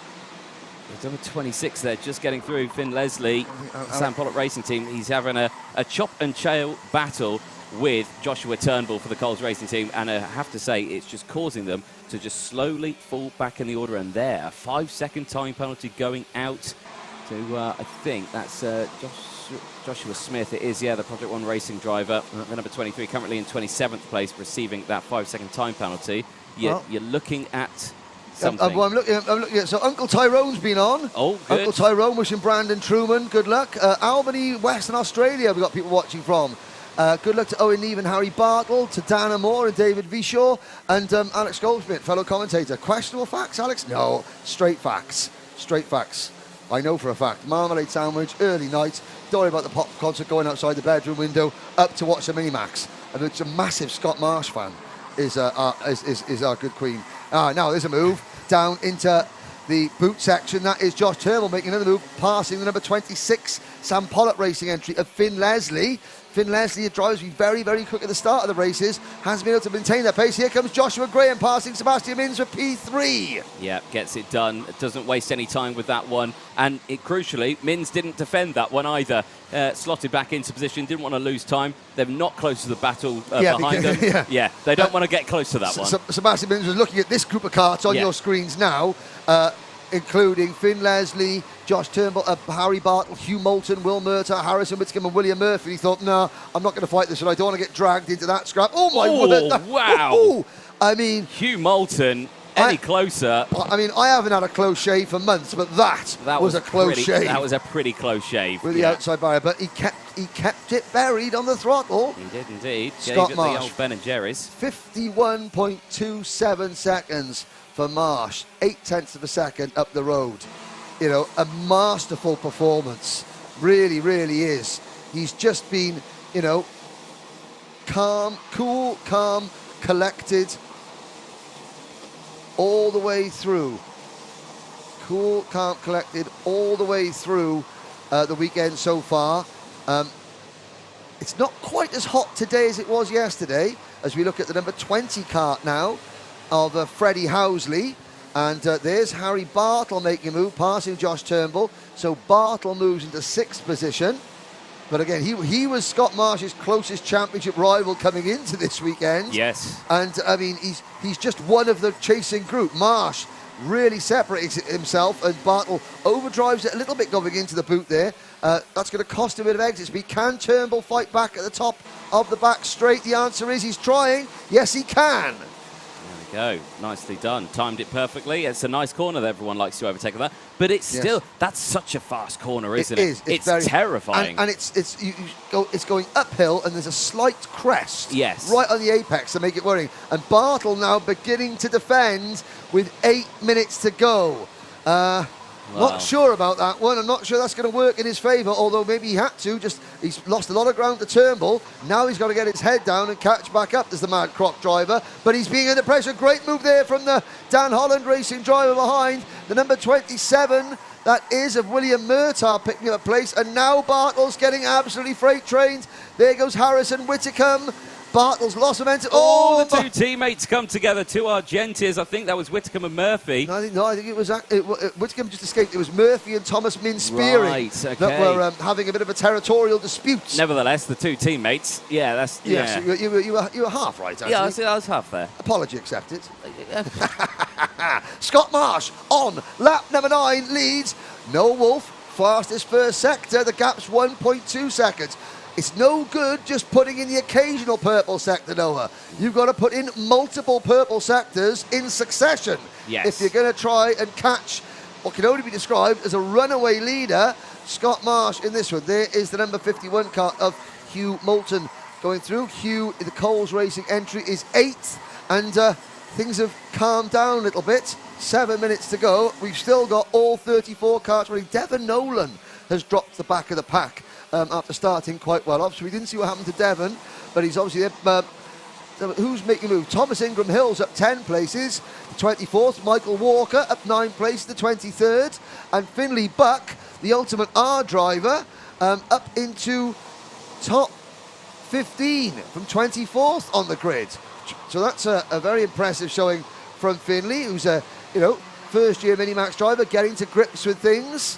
it's number 26 there, just getting through. Finn Leslie, Sam Pollock Racing Team. He's having a chop and chail battle with Joshua Turnbull for the Coles Racing Team. And I have to say, it's just causing them to just slowly fall back in the order. And there, a 5-second time penalty going out to, I think that's Joshua Smith. It is, yeah, the Project One Racing driver, the number 23, currently in 27th place, receiving that 5-second time penalty. You're looking at something. I'm looking at, so Uncle Tyrone's been on. Oh, good. Uncle Tyrone wishing Brandon Truman good luck. Albany, Western Australia, we've got people watching from. Good luck to Owen Neve and Harry Bartle, to Dana Moore and David Vishaw, and Alex Goldsmith, fellow commentator. Questionable facts, Alex? No, straight facts. Straight facts. I know for a fact. Marmalade sandwich, early night. Don't worry about the pop concert going outside the bedroom window, up to watch the Minimax. And it's a massive Scott Marsh fan, is our good queen. Now there's a move down into the boot section. That is Josh Turnbull making another move, passing the number 26 Sam Pollock Racing entry of Finn Leslie. Finn Leslie, a driver who's been very, very quick at the start of the races, hasn't been able to maintain that pace. Here comes Joshua Graham passing Sebastian Mins for P3. Yeah, gets it done. Doesn't waste any time with that one. And crucially, Mins didn't defend that one either. Slotted back into position, didn't want to lose time. They're not close to the battle behind them. Yeah, they don't want to get close to that one. Sebastian Mins was looking at this group of karts on your screens now, including Finn Leslie, Josh Turnbull, Harry Bartle, Hugh Moulton, Will Murtaugh, Harrison Whitcomb and William Murphy. He thought, no, I'm not going to fight this one. I don't want to get dragged into that scrap. Oh, my word. Wow. I mean... Hugh Moulton, any closer. I mean, I haven't had a close shave for months, but that was a close shave. That was a pretty close shave. With the outside barrier, but he kept it buried on the throttle. He did indeed. Scott Gave it Marsh. the old Ben and Jerry's. 51.27 seconds for Marsh. 0.8 of a second up the road. You know, a masterful performance. Really, really is. He's just been, calm, cool, calm, collected all the way through. Cool, calm, collected all the way through the weekend so far. It's not quite as hot today as it was yesterday, as we look at the number 20 kart now of Freddie Housley. And there's Harry Bartle making a move, passing Josh Turnbull. So Bartle moves into 6th position. But again, he was Scott Marsh's closest championship rival coming into this weekend. Yes. And, I mean, he's just one of the chasing group. Marsh really separates himself, and Bartle overdrives it a little bit going into the boot there. That's going to cost him a bit of exit speed. Can Turnbull fight back at the top of the back straight? The answer is he's trying. Yes, he can. Go. Nicely done. Timed it perfectly. It's a nice corner that everyone likes to overtake that. But it's still, that's such a fast corner, isn't it? It is. It's very terrifying. And it's going uphill, and there's a slight crest right on the apex to make it worrying. And Bartle now beginning to defend with 8 minutes to go. Not sure about that one. I'm not sure that's going to work in his favour, although maybe he had to. He's lost a lot of ground to Turnbull. Now he's got to get his head down and catch back up as the Mad Croc driver. But he's being under pressure. Great move there from the Dan Holland Racing driver behind. The number 27, that is, of William Murtaugh picking up a place. And now Bartle's getting absolutely freight trained. There goes Harrison Whitcomb. Bartle's lost momentum. Oh, the two teammates come together, two Argentiers. I think that was Whitcomb and Murphy. No, I think it was Whitcomb just escaped. It was Murphy and Thomas Min-Spearing right, okay. that were having a bit of a territorial dispute. Nevertheless, the two teammates, yes, you were half right, Anthony. Yeah, I was half there. Apology accepted. Scott Marsh on lap number 9 leads. Noah Wolf, fastest first sector. The gap's 1.2 seconds. It's no good just putting in the occasional purple sector, Noah. You've got to put in multiple purple sectors in succession. Yes. If you're going to try and catch what can only be described as a runaway leader. Scott Marsh in this one. There is the number 51 car of Hugh Moulton going through. Hugh, the Coles Racing entry, is 8th, and things have calmed down a little bit. 7 minutes to go. We've still got all 34 cars running. Devon Nolan has dropped the back of the pack after starting quite well. Obviously, we didn't see what happened to Devon, but he's obviously who's making a move? Thomas Ingram Hill's up 10 places, the 24th. Michael Walker up 9 places, the 23rd. And Finley Buck, the Ultimate R driver, up into top 15 from 24th on the grid. So that's a very impressive showing from Finley, who's a first-year Minimax driver getting to grips with things.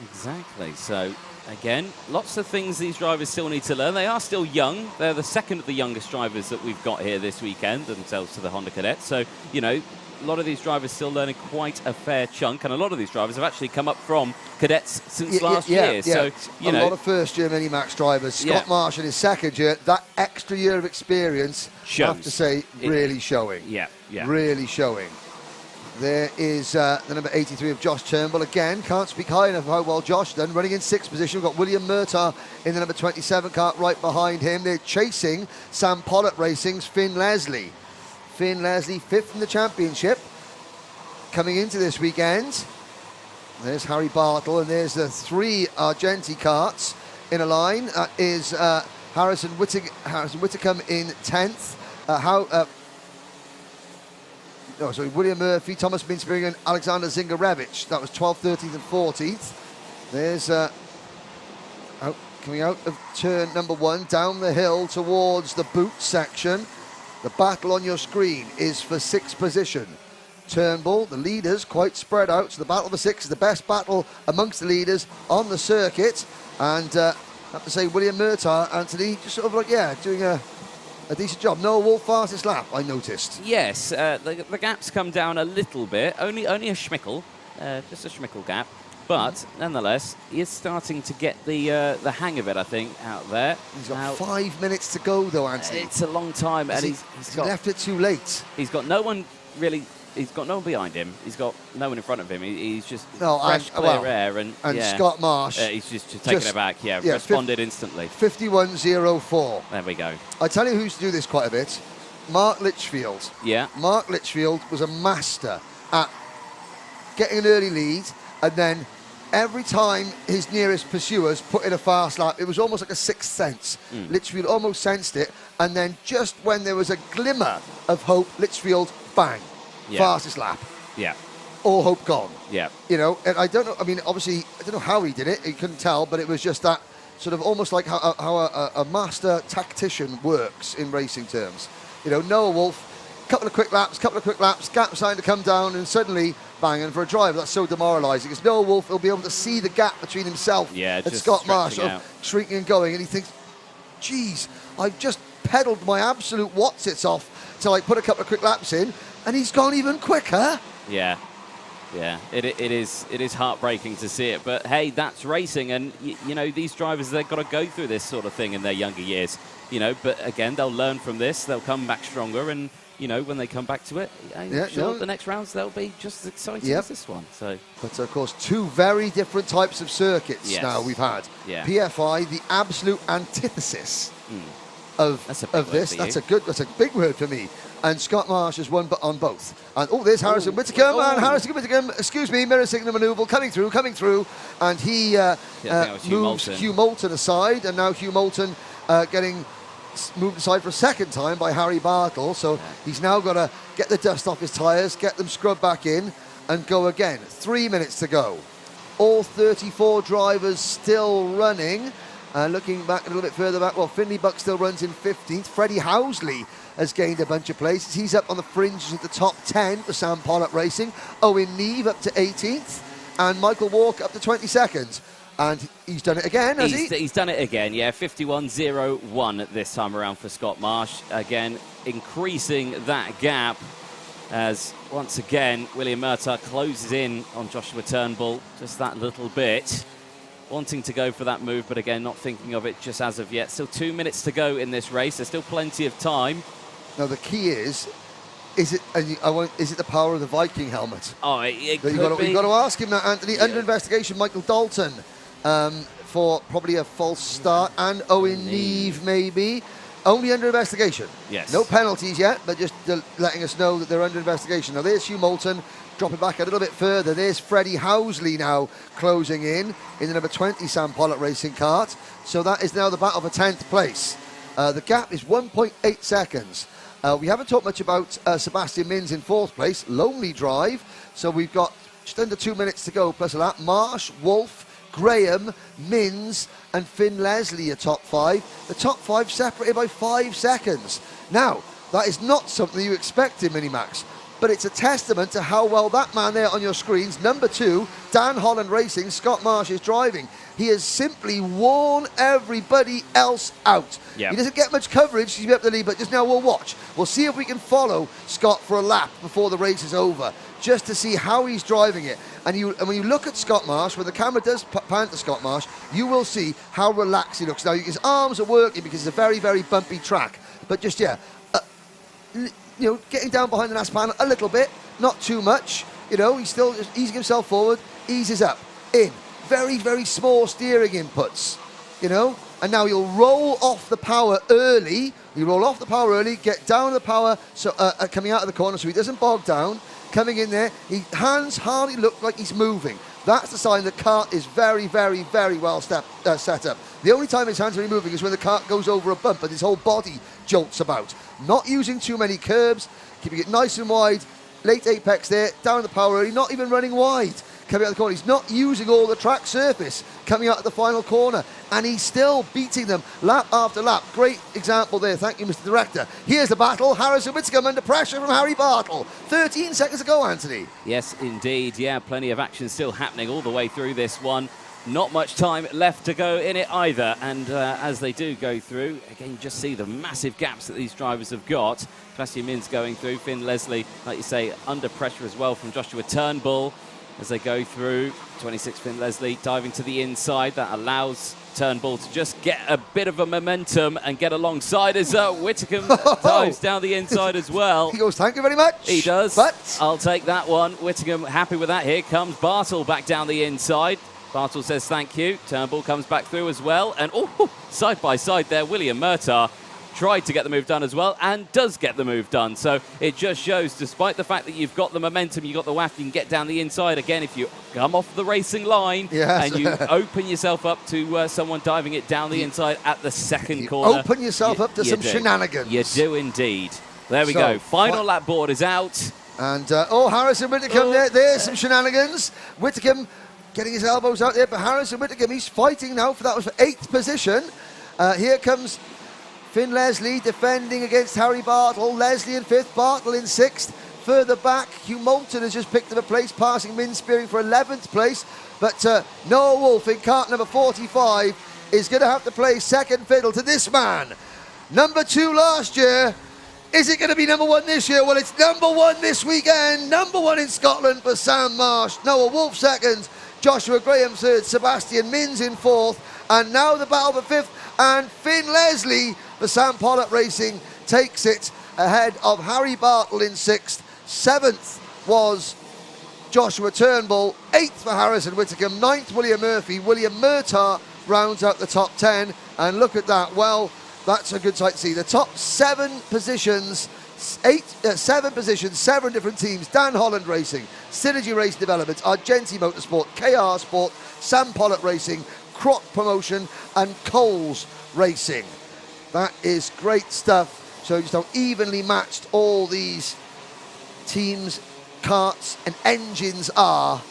Exactly. So again, lots of things these drivers still need to learn. They are still young. They're the second of the youngest drivers that we've got here this weekend, themselves to the Honda Cadets. So, a lot of these drivers still learning quite a fair chunk, and a lot of these drivers have actually come up from cadets since last year. So, a lot of first-year Minimax drivers. Scott Marsh in his second year, that extra year of experience, I have to say, really showing. Yeah. Really showing. There is the number 83 of Josh Turnbull. Again, can't speak high enough of how well Josh done. Running in 6th position, we've got William Murtaugh in the number 27 car right behind him. They're chasing Sam Pollock Racing's Finn Leslie. Finn Leslie, 5th in the championship. Coming into this weekend, there's Harry Bartle, and there's the 3 Argenti karts in a line. That is Harrison Whitcomb in 10th. William Murphy, Thomas Min-Spearing, and Alexander Zingarevich. That was 12th, 13th, and 14th. There's coming out of turn number 1, down the hill towards the boot section. The battle on your screen is for 6th position. Turnbull, the leaders, quite spread out. So the battle for 6 is the best battle amongst the leaders on the circuit. And I have to say, William Murtaugh, Anthony, just sort of doing a decent job. Noah Wolf, fastest lap, I noticed. Yes, the gap's come down a little bit, only a schmickle, just a schmickle gap. But nonetheless, he is starting to get the hang of it, I think, out there. He's got 5 minutes to go, though, Anthony. It's a long time, and he's left it too late. He's got no one really. He's got no one behind him. He's got no one in front of him. He's just fresh, clear air, and Scott Marsh. He's just taken it back. Responded instantly. 51.04. There we go. I tell you who used to do this quite a bit. Mark Litchfield. Yeah. Mark Litchfield was a master at getting an early lead, and then every time his nearest pursuers put in a fast lap, it was almost like a sixth sense. Litchfield almost sensed it, and then just when there was a glimmer of hope, Litchfield, bang, fastest lap. Yeah. All hope gone. Yeah. And I don't know, obviously, I don't know how he did it, he couldn't tell, but it was just that sort of almost like how a master tactician works in racing terms. Noah Wolf, couple of quick laps, gap starting to come down, and suddenly banging for a driver. That's so demoralising. Because Noah Wolf will be able to see the gap between himself and Scott Marsh, shrinking and going, and he thinks, geez, I've just pedalled my absolute whatsits off to put a couple of quick laps in, and he's gone even quicker. Yeah. It is heartbreaking to see it, but hey, that's racing, and these drivers, they've got to go through this sort of thing in their younger years, but again, they'll learn from this, they'll come back stronger, and when they come back to it, the next rounds they'll be just as exciting as this one. But of course, two very different types of circuits now we've had. PFI, the absolute antithesis of this. That's a big word for me. And Scott Marsh has won on both. And there's Harrison Whitcomb, and Harrison Whitcomb, mirror signal manoeuvre coming through, and he moves Hugh Moulton aside, and now Hugh Moulton getting moved aside for a second time by Harry Bartle, so he's now got to get the dust off his tyres, get them scrubbed back in, and go again. 3 minutes to go. All 34 drivers still running. Looking back a little bit further back, well, Finley Buck still runs in 15th. Freddie Housley has gained a bunch of places. He's up on the fringes of the top 10 for Sam Pollock Racing. Owen Neve up to 18th, and Michael Walker up to 22nd. And he's done it again, has he? He's done it again, yeah. 51.01 this time around for Scott Marsh. Again, increasing that gap as, once again, William Murtagh closes in on Joshua Turnbull just that little bit. Wanting to go for that move, but again, not thinking of it just as of yet. Still 2 minutes to go in this race. There's still plenty of time. Now, the key is it the power of the Viking helmet? Oh, it could You've be. got to ask him that, Anthony. Yeah. Under investigation, Michael Dalton for probably a false start, and Owen Neve maybe. Only under investigation. Yes. No penalties yet, but just letting us know that they're under investigation. Now, there's Hugh Moulton dropping back a little bit further. There's Freddie Housley now closing in the number 20 Sam Pollock Racing kart. So that is now the battle for 10th place. The gap is 1.8 seconds. We haven't talked much about Sebastian Mins in 4th place. Lonely drive. So we've got just under 2 minutes to go plus a lap. Marsh, Wolf, Graham, Mins and Finn Leslie are top 5. The top 5 separated by 5 seconds. Now, that is not something you expect in Minimax, but it's a testament to how well that man there on your screens, number 2, Dan Holland Racing, Scott Marsh, is driving. He has simply worn everybody else out. Yep. He doesn't get much coverage, he's up the lead, but just now we'll watch. We'll see if we can follow Scott for a lap before the race is over, just to see how he's driving it. And when you look at Scott Marsh, when the camera does pan to Scott Marsh, you will see how relaxed he looks. Now, his arms are working because it's a very, very bumpy track. But just, getting down behind the last panel a little bit, not too much. He's still just easing himself forward, eases up, in. Very, very small steering inputs, And now he'll roll off the power early. Get down the power so coming out of the corner so he doesn't bog down. Coming in there, hands hardly look like he's moving. That's the sign the kart is very, very, very well set up. The only time his hands are really moving is when the kart goes over a bump and his whole body jolts about. Not using too many curbs, keeping it nice and wide. Late apex there, down the power early, not even running wide. Coming out of the corner, he's not using all the track surface coming out of the final corner, and he's still beating them lap after lap. Great example there, thank you, Mr. Director. Here's the battle, Harrison Whitcomb under pressure from Harry Bartle. 13 seconds to go, Anthony. Yes, indeed, yeah, plenty of action still happening all the way through this one. Not much time left to go in it either, and as they do go through, again, you just see the massive gaps that these drivers have got. Sebastian Mins going through, Finn Leslie, like you say, under pressure as well from Joshua Turnbull. As they go through, 26 Finn Leslie diving to the inside. That allows Turnbull to just get a bit of a momentum and get alongside as Whitcomb dives down the inside as well. He goes, thank you very much. He does. But I'll take that one. Whitcomb happy with that. Here comes Bartle back down the inside. Bartle says thank you. Turnbull comes back through as well. And side by side there, William Murtagh tried to get the move done as well and does get the move done. So it just shows, despite the fact that you've got the momentum, you've got the waft, you can get down the inside. Again, if you come off the racing line and you open yourself up to someone diving it down the inside at the second corner. Open yourself up to some shenanigans. You do indeed. There we go. Final lap board is out. And, Harrison Whitcomb there's some shenanigans. Whitcomb getting his elbows out there, but Harrison Whitcomb, he's fighting now that was for 8th position. Here comes Finn Leslie defending against Harry Bartle. Leslie in 5th, Bartle in 6th. Further back, Hugh Moulton has just picked up a place, passing Min Spearing for 11th place. But Noah Wolf in kart number 45 is going to have to play second fiddle to this man. Number 2 last year. Is it going to be number 1 this year? Well, it's number 1 this weekend. Number 1 in Scotland for Sam Marsh. Noah Wolf 2nd. Joshua Graham 3rd. Sebastian Mins in 4th. And now the battle for 5th. And Finn Leslie for Sam Pollock Racing takes it ahead of Harry Bartle in 6th. 7th was Joshua Turnbull. 8th for Harrison Whitcomb. 9th, William Murphy. William Murtagh rounds out the top 10. And look at that. Well, that's a good sight to see. The top 7 positions, 7 positions, 7 different teams. Dan Holland Racing, Synergy Race Development, Argenti Motorsport, KR Sport, Sam Pollock Racing, Croc Promotion and Coles Racing. That is great stuff. So just how evenly matched all these teams, karts and engines are.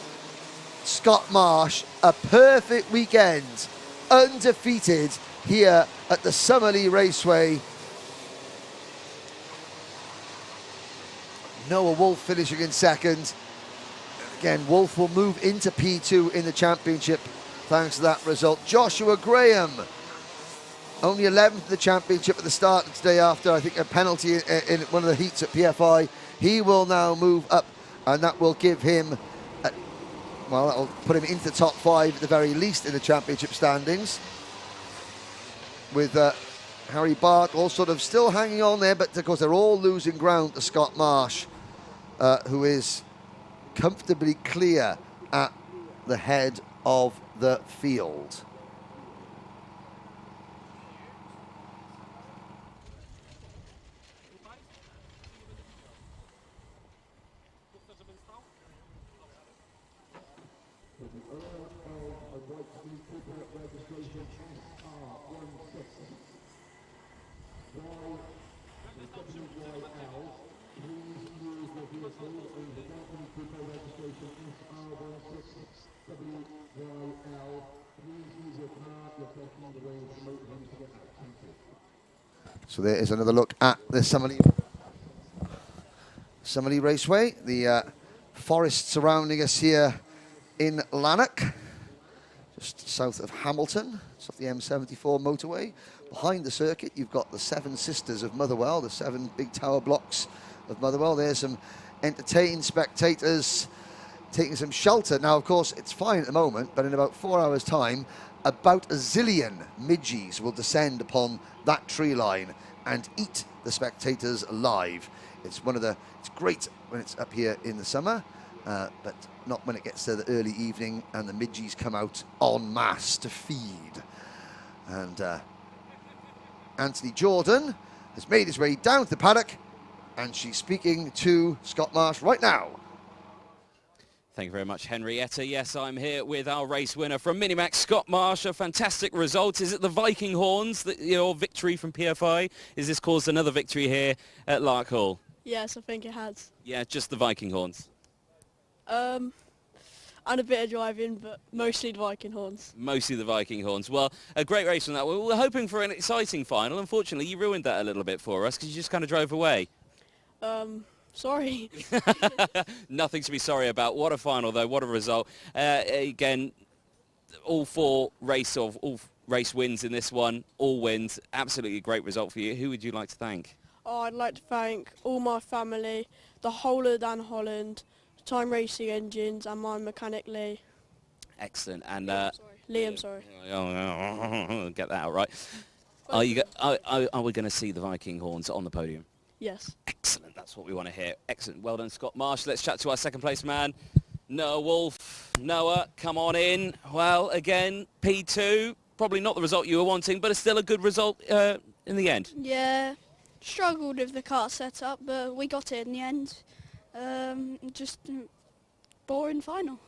Scott Marsh, a perfect weekend undefeated here at the Summerlee Raceway. Noah Wolf finishing in second. Again, Wolf will move into P2 in the championship thanks to that result. Joshua Graham, only 11th in the championship at the start of today after, I think, a penalty in one of the heats at PFI. He will now move up, and that will give him, well, that'll put him into the top 5 at the very least in the championship standings. With Harry Bartle sort of still hanging on there, but of course they're all losing ground to Scott Marsh, who is comfortably clear at the head of the field. So there is another look at the Summerlee Raceway, the forest surrounding us here in Lanark, just south of Hamilton. It's off the M74 motorway. Behind the circuit, you've got the Seven Sisters of Motherwell, the 7 big tower blocks of Motherwell. There's some entertained spectators taking some shelter. Now, of course, it's fine at the moment, but in about 4 hours' time, about a zillion midges will descend upon that tree line and eat the spectators alive. It's great when it's up here in the summer, but not when it gets to the early evening and the midges come out en masse to feed. And Anthony Jordan has made his way down to the paddock, and she's speaking to Scott Marsh right now. Thank you very much, Henrietta. Yes, I'm here with our race winner from Minimax, Scott Marsh. A fantastic result. Is it the Viking Horns, your victory from PFI? Has this caused another victory here at Larkhall? Yes, I think it has. Yeah, just the Viking Horns. And a bit of driving, but mostly the Viking Horns. Mostly the Viking Horns. Well, a great race on that. We were hoping for an exciting final. Unfortunately, you ruined that a little bit for us because you just kind of drove away. Sorry. Nothing to be sorry about. What a final, though. What a result. Again, all race wins in this one. All wins. Absolutely great result for you. Who would you like to thank? Oh, I'd like to thank all my family, the whole of Dan Holland, Time Racing Engines, and my mechanic Lee. Excellent. And Liam, sorry. Get that out right. Are we going to see the Viking Horns on the podium? Yes. Excellent. That's what we want to hear. Excellent. Well done, Scott Marsh. Let's chat to our second place man, Noah Wolf. Noah, come on in. Well, again, P2. Probably not the result you were wanting, but it's still a good result in the end. Yeah. Struggled with the kart setup, but we got it in the end. Just boring final.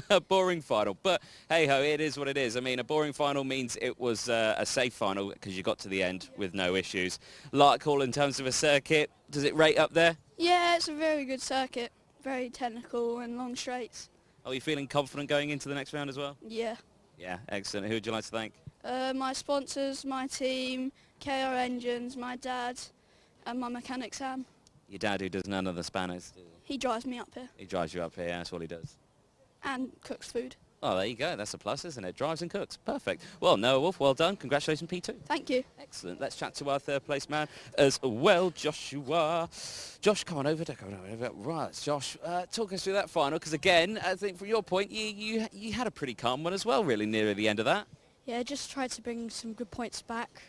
A boring final, but hey ho, it is what it is. I mean, a boring final means it was a safe final because you got to the end with no issues. Larkhall, in terms of a circuit, does it rate up there? Yeah, it's a very good circuit, very technical and long straights. Are you feeling confident going into the next round as well? Yeah. Yeah, excellent. Who would you like to thank? My sponsors, my team, KR Engines, my dad, and my mechanic Sam. Your dad, who does none of the spanners. He drives me up here. He drives you up here, that's all he does. And cooks food. Oh, there you go. That's a plus, isn't it? Drives and cooks. Perfect. Well, Noah Wolf, well done. Congratulations, P2. Thank you. Excellent. Let's chat to our third place man as well, Joshua. Josh, come on over. Right, Josh, talk us through that final, because again, I think from your point, you had a pretty calm one as well, really, near the end of that. Yeah, just tried to bring some good points back.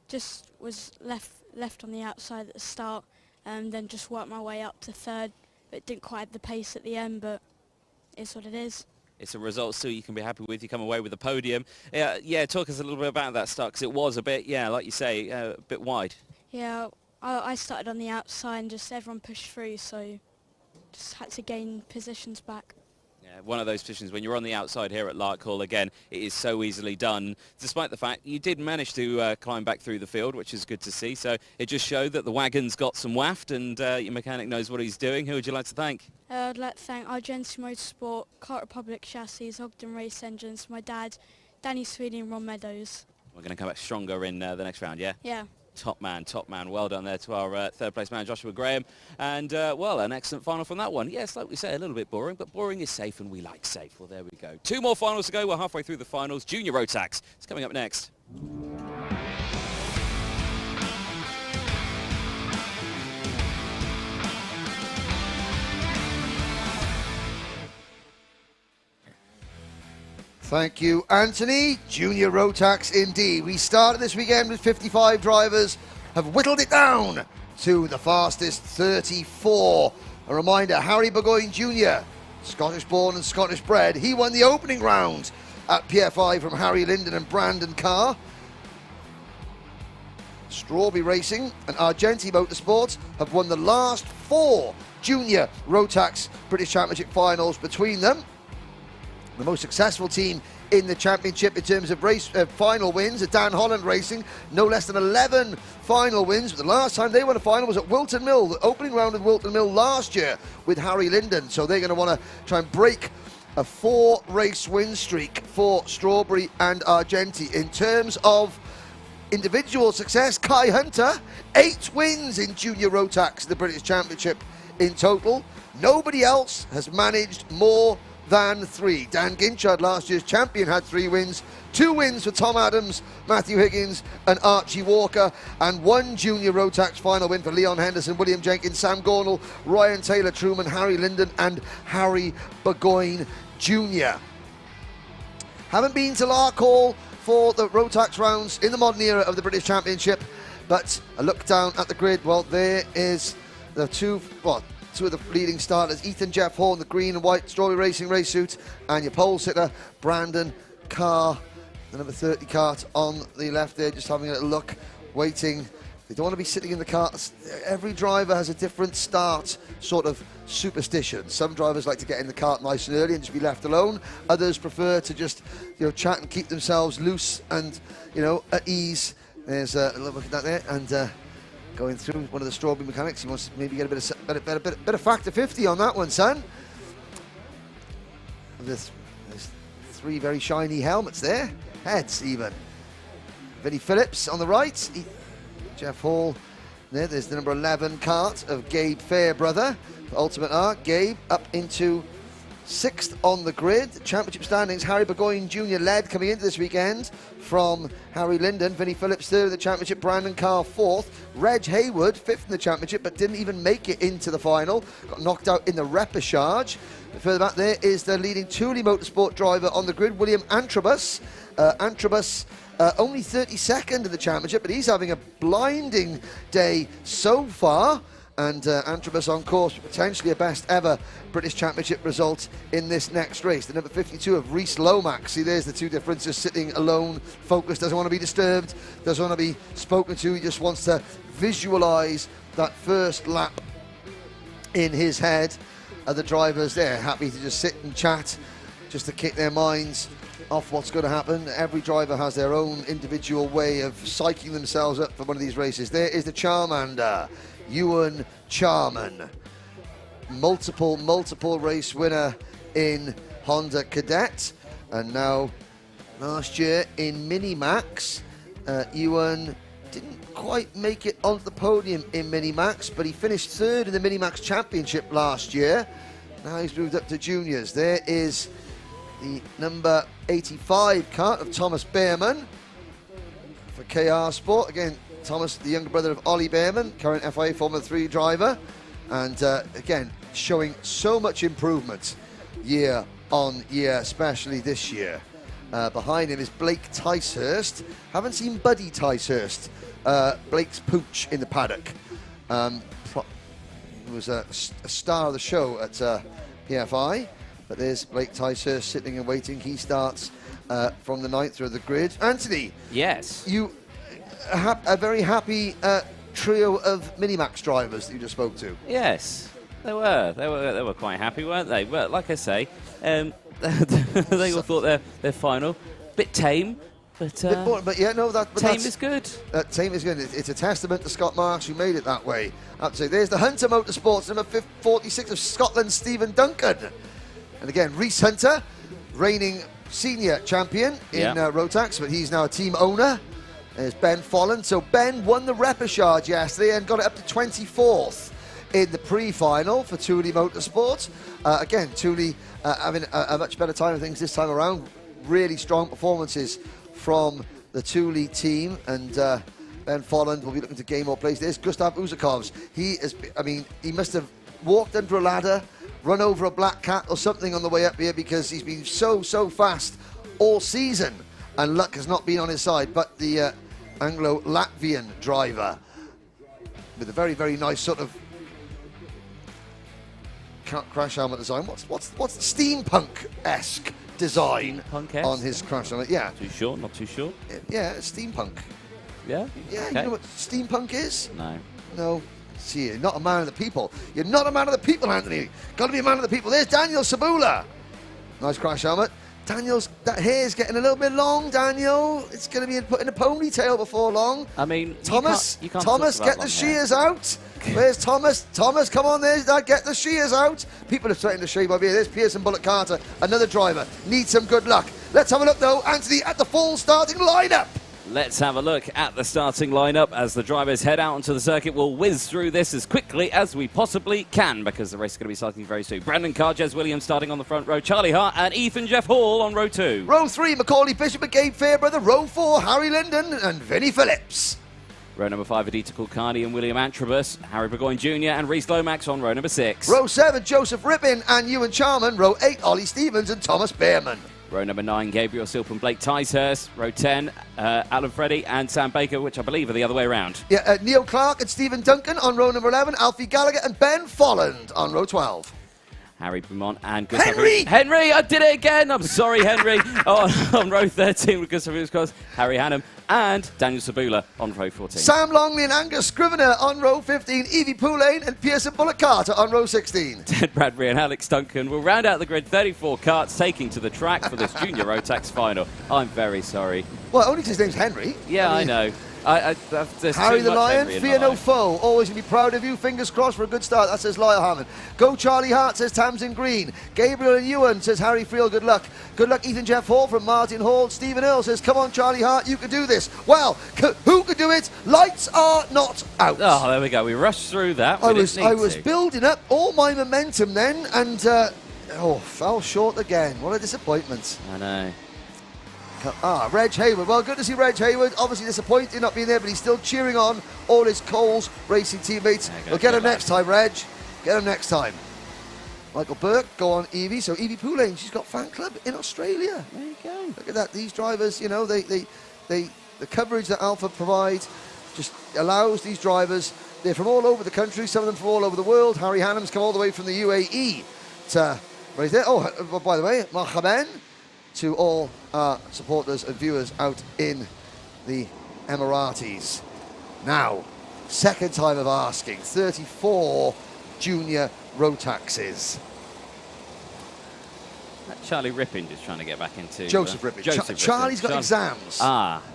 Just was left on the outside at the start, and then just worked my way up to third. But didn't quite have the pace at the end, but it's what it is. It's a result still you can be happy with. You come away with the podium. Yeah, talk us a little bit about that start, because it was a bit, like you say, a bit wide. Yeah, I started on the outside and just everyone pushed through, so just had to gain positions back. Yeah, one of those positions when you're on the outside here at Larkhall, again, it is so easily done, despite the fact you did manage to climb back through the field, which is good to see. So it just showed that the wagon's got some waft and your mechanic knows what he's doing. Who would you like to thank? I'd like to thank WSKC Motorsport, Kart Republic Chassis, Ogden Race Engines, my dad, Danny Sweeney and Ron Meadows. We're going to come back stronger in the next round, yeah? Yeah. Top man. Well done there to our third place man, Joshua Graham. And, well, an excellent final from that one. Yes, like we say, a little bit boring, but boring is safe and we like safe. Well, there we go. 2 more finals to go. We're halfway through the finals. Junior Road Tax. It's coming up next. Thank you, Anthony. Junior Road Tax indeed. We started this weekend with 55 drivers, have whittled it down to the fastest 34. A reminder, Harry Burgoyne Jr., Scottish born and Scottish bred, he won the opening round at PFI from Harry Linden and Brandon Carr. Strawberry Racing and Argenti Motorsport have won the last 4 Junior Road Tax British Championship finals between them. The most successful team in the championship in terms of race final wins are Dan Holland Racing, no less than 11 final wins. But the last time they won a final was at Wilton Mill, the opening round of Wilton Mill last year with Harry Linden. So they're going to want to try and break a 4-race win streak for Strawberry and Argenti. In terms of individual success, Kai Hunter, 8 wins in Junior Road Tax, the British Championship in total. Nobody else has managed more than 3. Dan Ginchard, last year's champion, had 3 wins. 2 wins for Tom Adams, Matthew Higgins and Archie Walker, and 1 Junior Road Tax final win for Leon Henderson, William Jenkins, Sam Gornall, Ryan Taylor Truman, Harry Linden and Harry Burgoyne Jr. Haven't been to Larkhall for the Road Tax rounds in the modern era of the British Championship, but a look down at the grid, well, there is the two of the leading starters, Ethan Jeff Horn, the green and white Strawberry Racing race suit, and your pole sitter, Brandon Carr, the number 30 kart on the left there, just having a little look, waiting. They don't want to be sitting in the cart. Every driver has a different start sort of superstition. Some drivers like to get in the cart nice and early and just be left alone. Others prefer to just, chat and keep themselves loose and, at ease. There's a little look at that there, and going through one of the Strawberry mechanics. He wants to maybe get a bit of factor 50 on that one, son. There's 3 very shiny helmets there, heads even. Vinnie Phillips on the right, Jeff Hall there's the number 11 kart of Gabe Fairbrother for Ultimate Art. Gabe up into 6th on the grid. Championship standings, Harry Burgoyne Jr. led coming into this weekend from Harry Linden. Vinnie Phillips 3rd in the championship, Brandon Carr 4th. Reg Haywood 5th in the championship, but didn't even make it into the final. Got knocked out in the repechage. Further back there is the leading Thule Motorsport driver on the grid, William Antrobus. Only 32nd in the championship, but he's having a blinding day so far. And Antrobus on course for potentially a best ever British Championship result in this next race. The number 52 of Reese Lomax. See, there's the 2 differences. Sitting alone, focused, doesn't want to be disturbed, doesn't want to be spoken to. He just wants to visualise that first lap in his head. Other drivers there happy to just sit and chat, just to kick their minds off what's going to happen. Every driver has their own individual way of psyching themselves up for one of these races. There is the Charmander, Ewan Charman, multiple race winner in Honda Cadet, and now last year in Minimax. Ewan didn't quite make it onto the podium in Minimax, but he finished 3rd in the Minimax Championship last year. Now he's moved up to juniors. There is the number 85 kart of Thomas Behrman for KR Sport. Again, Thomas, the younger brother of Ollie Behrman, current FIA Formula 3 driver, and again, showing so much improvement year on year, especially this year. Behind him is Blake Ticehurst. Haven't seen Buddy Ticehurst, Blake's pooch in the paddock. He was a star of the show at PFI, but there's Blake Ticehurst sitting and waiting. He starts from the 9th through the grid. Anthony. Yes. You a very happy trio of Minimax drivers that you just spoke to. Yes, they were quite happy, weren't they? But like I say, they all thought their final bit tame, but yeah, no, tame is good. Tame is good. It's a testament to Scott Marsh who made it that way. Absolutely. There's the Hunter Motorsports, number 46 of Scotland, Stephen Duncan, and again Reese Hunter, reigning senior champion in Rotax, but he's now a team owner. There's Ben Folland. So Ben won the repechage yesterday and got it up to 24th in the pre-final for Thule Motorsport. Again, Thule having a much better time of things this time around. Really strong performances from the Thule team, and Ben Folland will be looking to gain more place. There's Gustav Uzakovs. He must have walked under a ladder, run over a black cat or something on the way up here, because he's been so fast all season, and luck has not been on his side. But the Anglo-Latvian driver with a very nice sort of crash helmet design. What's the steampunk-esque design on his crash helmet? Yeah. Too short, not too short. Yeah, steampunk. Yeah? Yeah, Okay. You know what steampunk is? No. No. See, you're not a man of the people. You're not a man of the people, Anthony. Got to be a man of the people. There's Daniel Sabula. Nice crash helmet. Daniel's, that hair's getting a little bit long, Daniel. It's going to be put in a ponytail before long. I mean, Thomas, you can't Thomas, talk get about the long hair. shears out. Where's Thomas? Thomas, come on, there's that. Get the shears out. People are threatening to shave over here. There's Pearson Bullock Carter, another driver. Needs some good luck. Let's have a look, though, Anthony, at the full starting lineup. Let's have a look at the starting lineup as the drivers head out onto the circuit. We'll whiz through this as quickly as we possibly can, because the race is going to be starting very soon. Brandon Carr, Jez Williams starting on the front row. Charlie Hart and Ethan Jeff Hall on row 2. Row 3, Macaulay Bishop and Gabe Fairbrother. Row 4, Harry Linden and Vinnie Phillips. Row number 5, Adita Kulkarni and William Antrobus. Harry Burgoyne Jr. and Rhys Lomax on row number 6. Row 7, Joseph Rippin and Ewan Charman. Row 8, Ollie Stevens and Thomas Behrman. Row number 9, Gabriel Silp and Blake Ticehurst. Row 10, Alan Freddy and Sam Baker, which I believe are the other way around. Yeah, Neil Clark and Stephen Duncan on row number 11. Alfie Gallagher and Ben Folland on row 12. Harry Beaumont and Gustav Henry, I did it again. I'm sorry, Henry. on row 13 with Gustav Cross, Harry Hannum and Daniel Sabula on row 14. Sam Longley and Angus Scrivener on row 15. Evie Poulane and Pearson Bullock Carter on row 16. Ted Bradbury and Alex Duncan will round out the grid. 34 karts taking to the track for this junior Rotax final. I'm very sorry. Well, only because his name's Henry. Yeah, I know. There's Harry too the much Lion, Henry in fear my no life. foe. Always going to be proud of you. Fingers crossed for a good start. That says Lyle Hammond. Go Charlie Hart, says Tamsin Green. Gabriel and Ewan, says Harry Friel. Good luck. Good luck, Ethan Jeff Hall from Martin Hall. Stephen Earl says, come on, Charlie Hart, you can do this. Well, who could do it? Lights are not out. Oh, there we go. We rushed through that. I was building up all my momentum then, and fell short again. What a disappointment. I know. Reg Hayward. Well, good to see Reg Hayward. Obviously disappointed not being there, but he's still cheering on all his Coles Racing teammates. We'll get him next time, Reg. Get him next time. Michael Burke, go on Evie. So Evie Poulane, she's got fan club in Australia. There you go. Look at that. These drivers, you know, the coverage that Alpha provides just allows these drivers. They're from all over the country. Some of them from all over the world. Harry Hannum's come all the way from the UAE to right there. Oh, by the way, marhaban to all our supporters and viewers out in the Emiratis. Now, second time of asking, 34 junior Rotaxes. Charlie Rippin just trying to get back into... Joseph Rippin. Charlie's got exams.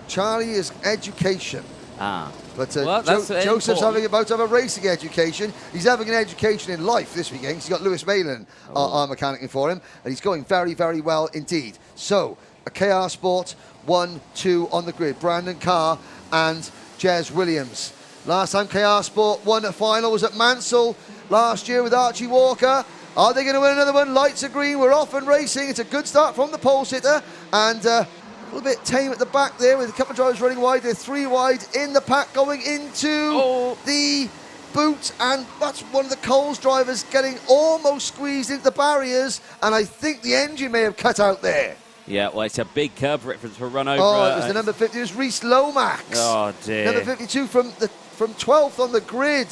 Charlie is education. But well, Joseph's about to have a racing education. He's having an education in life this weekend. He's got Lewis Malin mechanicking for him, and he's going very, very well indeed. So, a KR Sport 1-2 on the grid. Brandon Carr and Jez Williams. Last time KR Sport won a final was at Mansell last year with Archie Walker. Are they going to win another one? Lights are green. We're off and racing. It's a good start from the pole sitter, and a little bit tame at the back there with a couple of drivers running wide. They're 3 wide in the pack going into the boot, and that's one of the Coles drivers getting almost squeezed into the barriers, and I think the engine may have cut out there. Yeah, well, it's a big curb reference for run over. Oh, it was the number 50. It was Rhys Lomax. Oh, dear. Number 52 from 12th on the grid.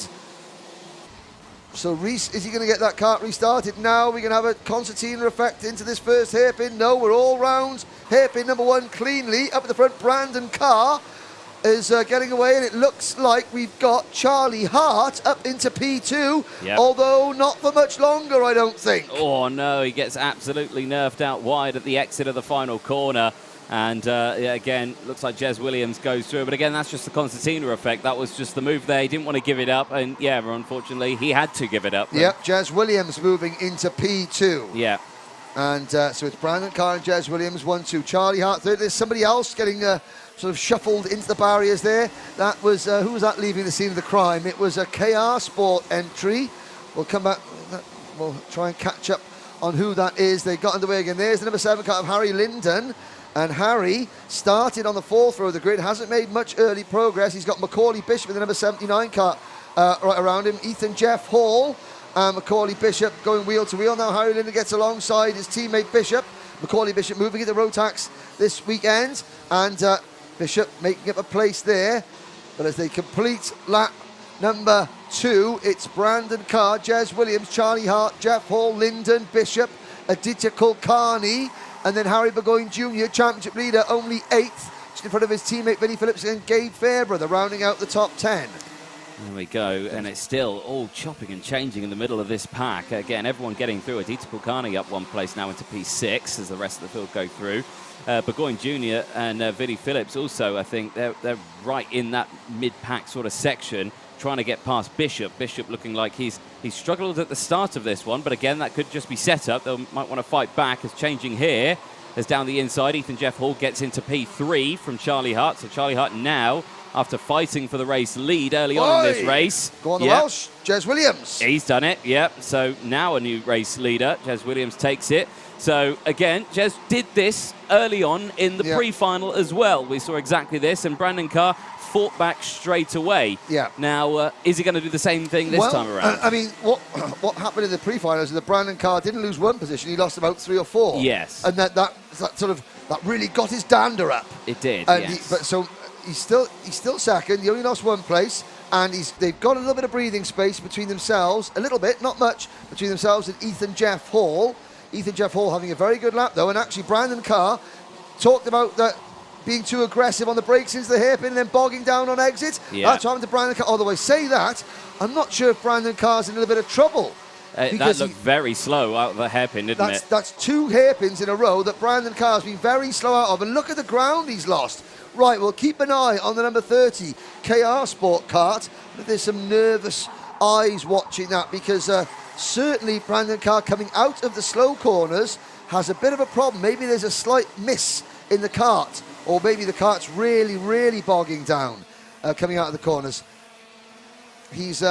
So Rhys, is he going to get that kart restarted now? We're going to have a concertina effect into this first hairpin. No, we're all round. Hairpin number 1 cleanly. Up at the front, Brandon Carr is getting away, and it looks like we've got Charlie Hart up into P2, although not for much longer, I don't think. Oh, no, he gets absolutely nerfed out wide at the exit of the final corner. And again, looks like Jez Williams goes through. But again, that's just the concertina effect. That was just the move there. He didn't want to give it up. And yeah, unfortunately, he had to give it up. Yep, Jez Williams moving into P2. Yeah. And so it's Brandon Carr and Jez Williams, 1-2. Charlie Hart third. There's somebody else getting sort of shuffled into the barriers there. That was, who was that leaving the scene of the crime? It was a KR Sport entry. We'll come back, we'll try and catch up on who that is. They got underway again. There's the number 7 car of Harry Linden. And Harry started on the 4th row of the grid, hasn't made much early progress. He's got Macaulay Bishop in the number 79 car right around him. Ethan Jeff Hall. Macaulay Bishop going wheel to wheel. Now Harry Linden gets alongside his teammate Bishop. Macaulay Bishop moving into Rotax this weekend. And Bishop making up a place there. But as they complete lap number 2, it's Brandon Carr, Jez Williams, Charlie Hart, Jeff Hall, Linden, Bishop, Aditya Kulkarni, and then Harry Burgoyne Jr., championship leader, only 8th, just in front of his teammate Vinnie Phillips and Gabe Fairbrother, rounding out the top 10. There we go, and it's still all chopping and changing in the middle of this pack. Again, everyone getting through. Aditya Kulkarni up one place now into P6 as the rest of the field go through. Burgoyne Jr. and Vinnie Phillips also, I think, they're right in that mid-pack sort of section, trying to get past Bishop. Bishop looking like he's struggled at the start of this one, but again, that could just be set up. They might want to fight back. As changing here, as down the inside, Ethan Jeff Hall gets into P3 from Charlie Hart. So Charlie Hart now, after fighting for the race lead early on in this race. Go on the Welsh, Jez Williams. He's done it, yep. So now a new race leader. Jez Williams takes it. So again, Jez did this early on in the pre-final as well. We saw exactly this, and Brandon Carr fought back straight away. Yeah. Now, is he going to do the same thing this time around? I mean, what happened in the pre-finals is that Brandon Carr didn't lose one position; he lost about 3 or 4. Yes. And that really got his dander up. It did. And yes. So he's still second. He only lost one place, and they've got a little bit of breathing space between themselves, a little bit, not much, between themselves and Ethan Jeff Hall. Ethan Jeff Hall having a very good lap though, and actually Brandon Carr talked about that being too aggressive on the brakes into the hairpin and then bogging down on exit. Yeah. That's happened to Brandon Carr. Although I say that, I'm not sure if Brandon Carr's in a little bit of trouble. That looked very slow out of the hairpin, didn't it? That's 2 hairpins in a row that Brandon Carr's been very slow out of. And look at the ground he's lost. Right, we'll keep an eye on the number 30 KR Sport Kart. But there's some nervous eyes watching that, because certainly Brandon Carr coming out of the slow corners has a bit of a problem. Maybe there's a slight miss in the kart, or maybe the kart's really, really bogging down coming out of the corners. He's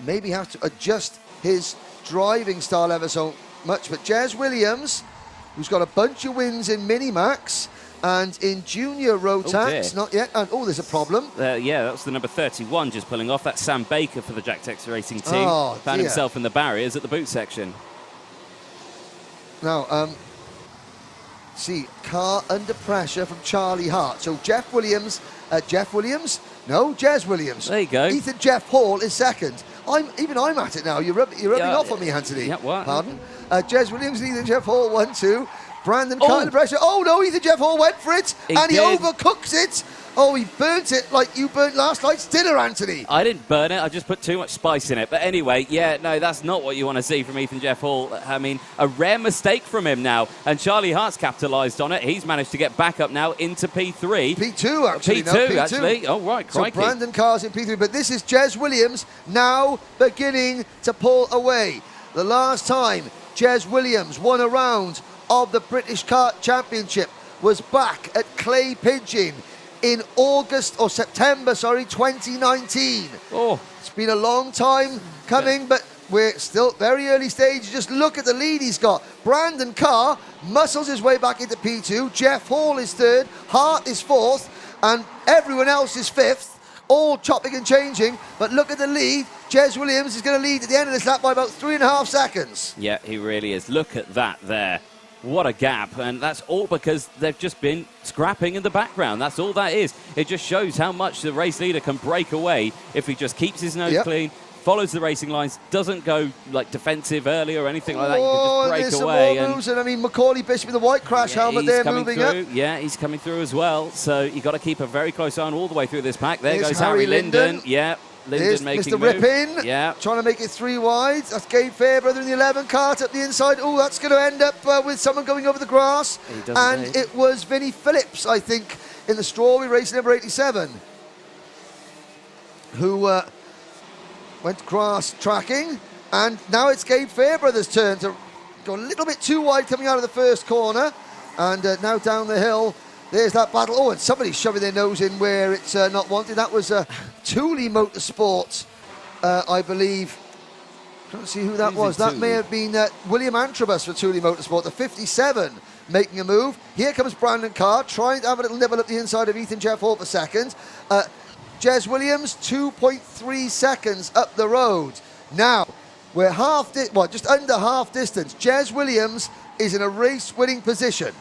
maybe have to adjust his driving style ever so much. But Jez Williams, who's got a bunch of wins in Minimax and in Junior Rotax, not yet. And there's a problem. Yeah, that was the number 31 just pulling off. That's Sam Baker for the Jack Texas Racing team. Oh, Found himself in the barriers at the boot section. Now, see, Carr under pressure from Charlie Hart. So Jez Williams. There you go. Ethan Jeff Hall is second. I'm at it now. You're rubbing off on me, Anthony. Yeah, what? Pardon? Jez Williams and Ethan Jeff Hall, 1-2. Brandon Carr under pressure. Oh no, Ethan Jeff Hall went for it, and he overcooks it. Oh, he burnt it like you burnt last night's dinner, Anthony. I didn't burn it, I just put too much spice in it. But anyway, yeah, no, that's not what you want to see from Ethan Jeff Hall. I mean, a rare mistake from him now. And Charlie Hart's capitalised on it. He's managed to get back up now into P3. P2, actually. P2, actually. Oh, right, crikey. So Brandon Carr's in P3, but this is Jez Williams now beginning to pull away. The last time Jez Williams won a round of the British Kart Championship was back at Clay Pigeon in September 2019. Oh, it's been a long time coming, but we're still very early stage. Just look at the lead he's got. Brandon Carr muscles his way back into P2. Jeff Hall is third. Hart is fourth, and everyone else is fifth. All chopping and changing, but look at the lead. Jez Williams is going to lead at the end of this lap by about 3.5 seconds. Yeah, he really is. Look at that there. What a gap, and that's all because they've just been scrapping in the background. That's all that is. It just shows how much the race leader can break away if he just keeps his nose clean, follows the racing lines, doesn't go like defensive early or anything like that. You can just break there's away. Some more moves, and I mean, Macaulay Bishop with the white crash helmet there moving through. up. Yeah, he's coming through as well. So you've got to keep a very close eye on all the way through this pack. There Here's goes Harry Linden. Yeah. There's making Mr. Rippin, trying to make it 3 wide. That's Gabe Fairbrother in the 11 kart up the inside. Oh, that's going to end up with someone going over the grass. And it was Vinnie Phillips, I think, in the Strawberry race number 87, who went grass tracking. And now it's Gabe Fairbrother's turn to go a little bit too wide coming out of the first corner. And now down the hill, there's that battle. Oh, and somebody's shoving their nose in where it's not wanted. That was Thule Motorsport, I believe. I can't see who that was. That may have been William Antrobus for Thule Motorsport, the 57, making a move. Here comes Brandon Carr, trying to have a little nibble at the inside of Ethan Jeff Hall for second. Jez Williams, 2.3 seconds up the road. Now, we're just under half distance. Jez Williams is in a race-winning position.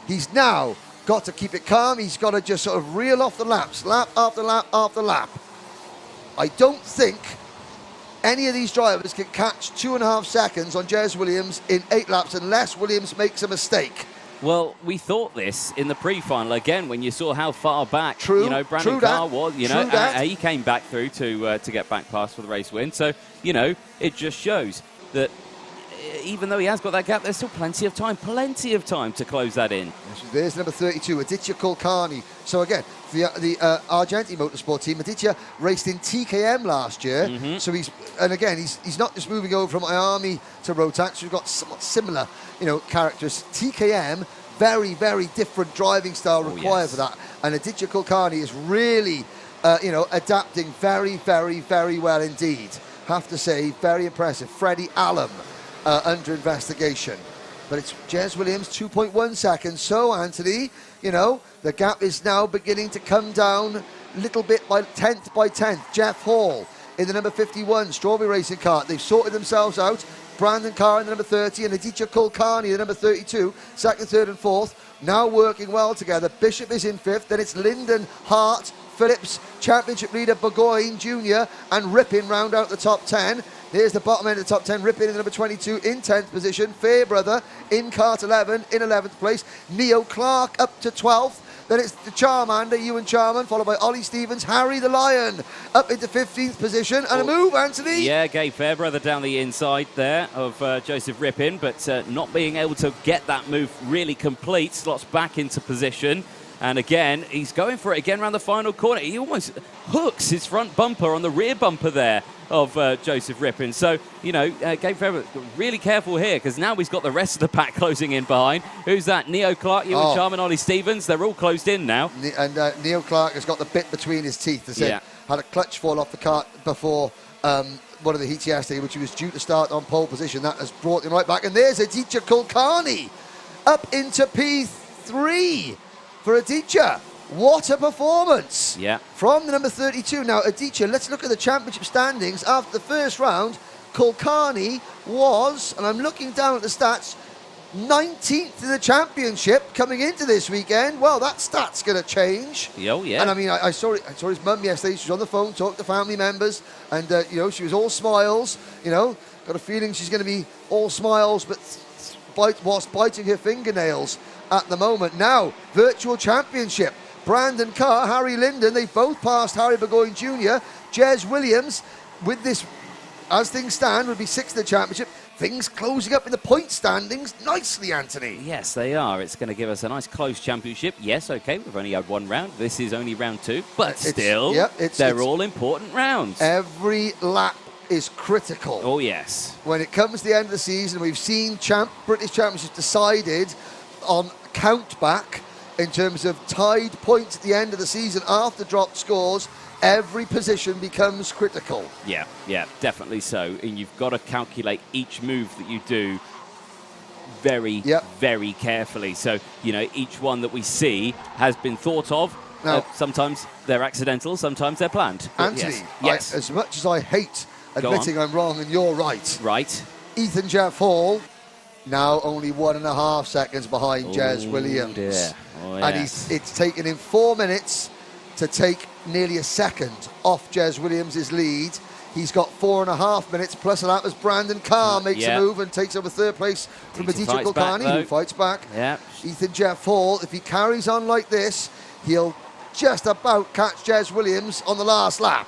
He's now got to keep it calm. He's got to just sort of reel off the laps, lap after lap after lap. I don't think any of these drivers can catch 2.5 seconds on Jez Williams in 8 laps unless Williams makes a mistake. Well, we thought this in the pre-final again when you saw how far back Brandon Carr was. He came back through to get back past for the race win. So it just shows that even though he has got that gap, there's still plenty of time to close that in. There's number 32, Aditya Kulkarni. So again, the Argenti Motorsport team, Aditya raced in TKM last year. So he's not just moving over from Miami to Rotax. We've got somewhat similar, characters. TKM, very, very different driving style required for that. And Aditya Kulkarni is really, adapting very, very, very well indeed. Have to say, very impressive. Freddie Allen under investigation. But it's Jez Williams, 2.1 seconds. So, Anthony, the gap is now beginning to come down little bit by 10th by 10th. Jeff Hall in the number 51 Strawberry Racing Kart. They've sorted themselves out. Brandon Carr in the number 30 and Aditya Kulkarni, the number 32, second, third and fourth. Now working well together. Bishop is in 5th. Then it's Lyndon, Hart, Phillips, championship leader Burgoyne Jr. and Rippin round out the top 10. There's the bottom end of the top 10. Rippin in the number 22 in 10th position. Fairbrother in Kart 11 in 11th place. Neo Clark up to 12th. Then it's the Charmander, Ewan Charman, followed by Ollie Stevens, Harry the Lion up into 15th position. And a move, Anthony. Yeah, Gabe Fairbrother down the inside there of Joseph Rippin, but not being able to get that move really complete. Slots back into position. And again, he's going for it again around the final corner. He almost hooks his front bumper on the rear bumper there of Joseph Rippin. So, Gabe Fairbrother, really careful here because now he's got the rest of the pack closing in behind. Who's that? Neo Clark, Ewan Charman, Ollie Stevens. They're all closed in now. And Neo Clark has got the bit between his teeth. Had a clutch fall off the kart before one of the heats yesterday, which he was due to start on pole position. That has brought him right back. And there's Aditya Kulkarni up into P3 for Aditya. What a performance from the number 32. Now, Aditya, let's look at the championship standings. After the first round, Kulkarni was, and I'm looking down at the stats, 19th in the championship coming into this weekend. Well, that stat's going to change. Oh, yeah. And I mean, I saw his mum yesterday. She was on the phone, talked to family members, and, she was all smiles. Got a feeling she's going to be all smiles, but whilst biting her fingernails at the moment. Now, virtual championship. Brandon Carr, Harry Linden, they both passed Harry Burgoyne Jr. Jez Williams, with this, as things stand, would be 6th in the championship. Things closing up in the point standings nicely, Anthony. Yes, they are. It's going to give us a nice close championship. Yes, okay, we've only had one round. This is only round 2, but still, they're all important rounds. Every lap is critical. Oh, yes. When it comes to the end of the season, we've seen British Championships decided on count back in terms of tied points at the end of the season after dropped scores. Every position becomes critical. Yeah, definitely so. And you've got to calculate each move that you do very, very carefully. So, each one that we see has been thought of. Now, sometimes they're accidental, sometimes they're planned. Anthony, yes. As much as I hate admitting I'm wrong and you're right. Right. Ethan Jeff Hall, now only 1.5 seconds behind Jez Williams. Dear. And it's taken him 4 minutes to take nearly a second off Jez Williams' lead. He's got 4.5 minutes plus a lap as Brandon Carr makes a move and takes over 3rd place from Aditya Kulkarni, who fights back. Ethan Jeff Hall, if he carries on like this, he'll just about catch Jez Williams on the last lap.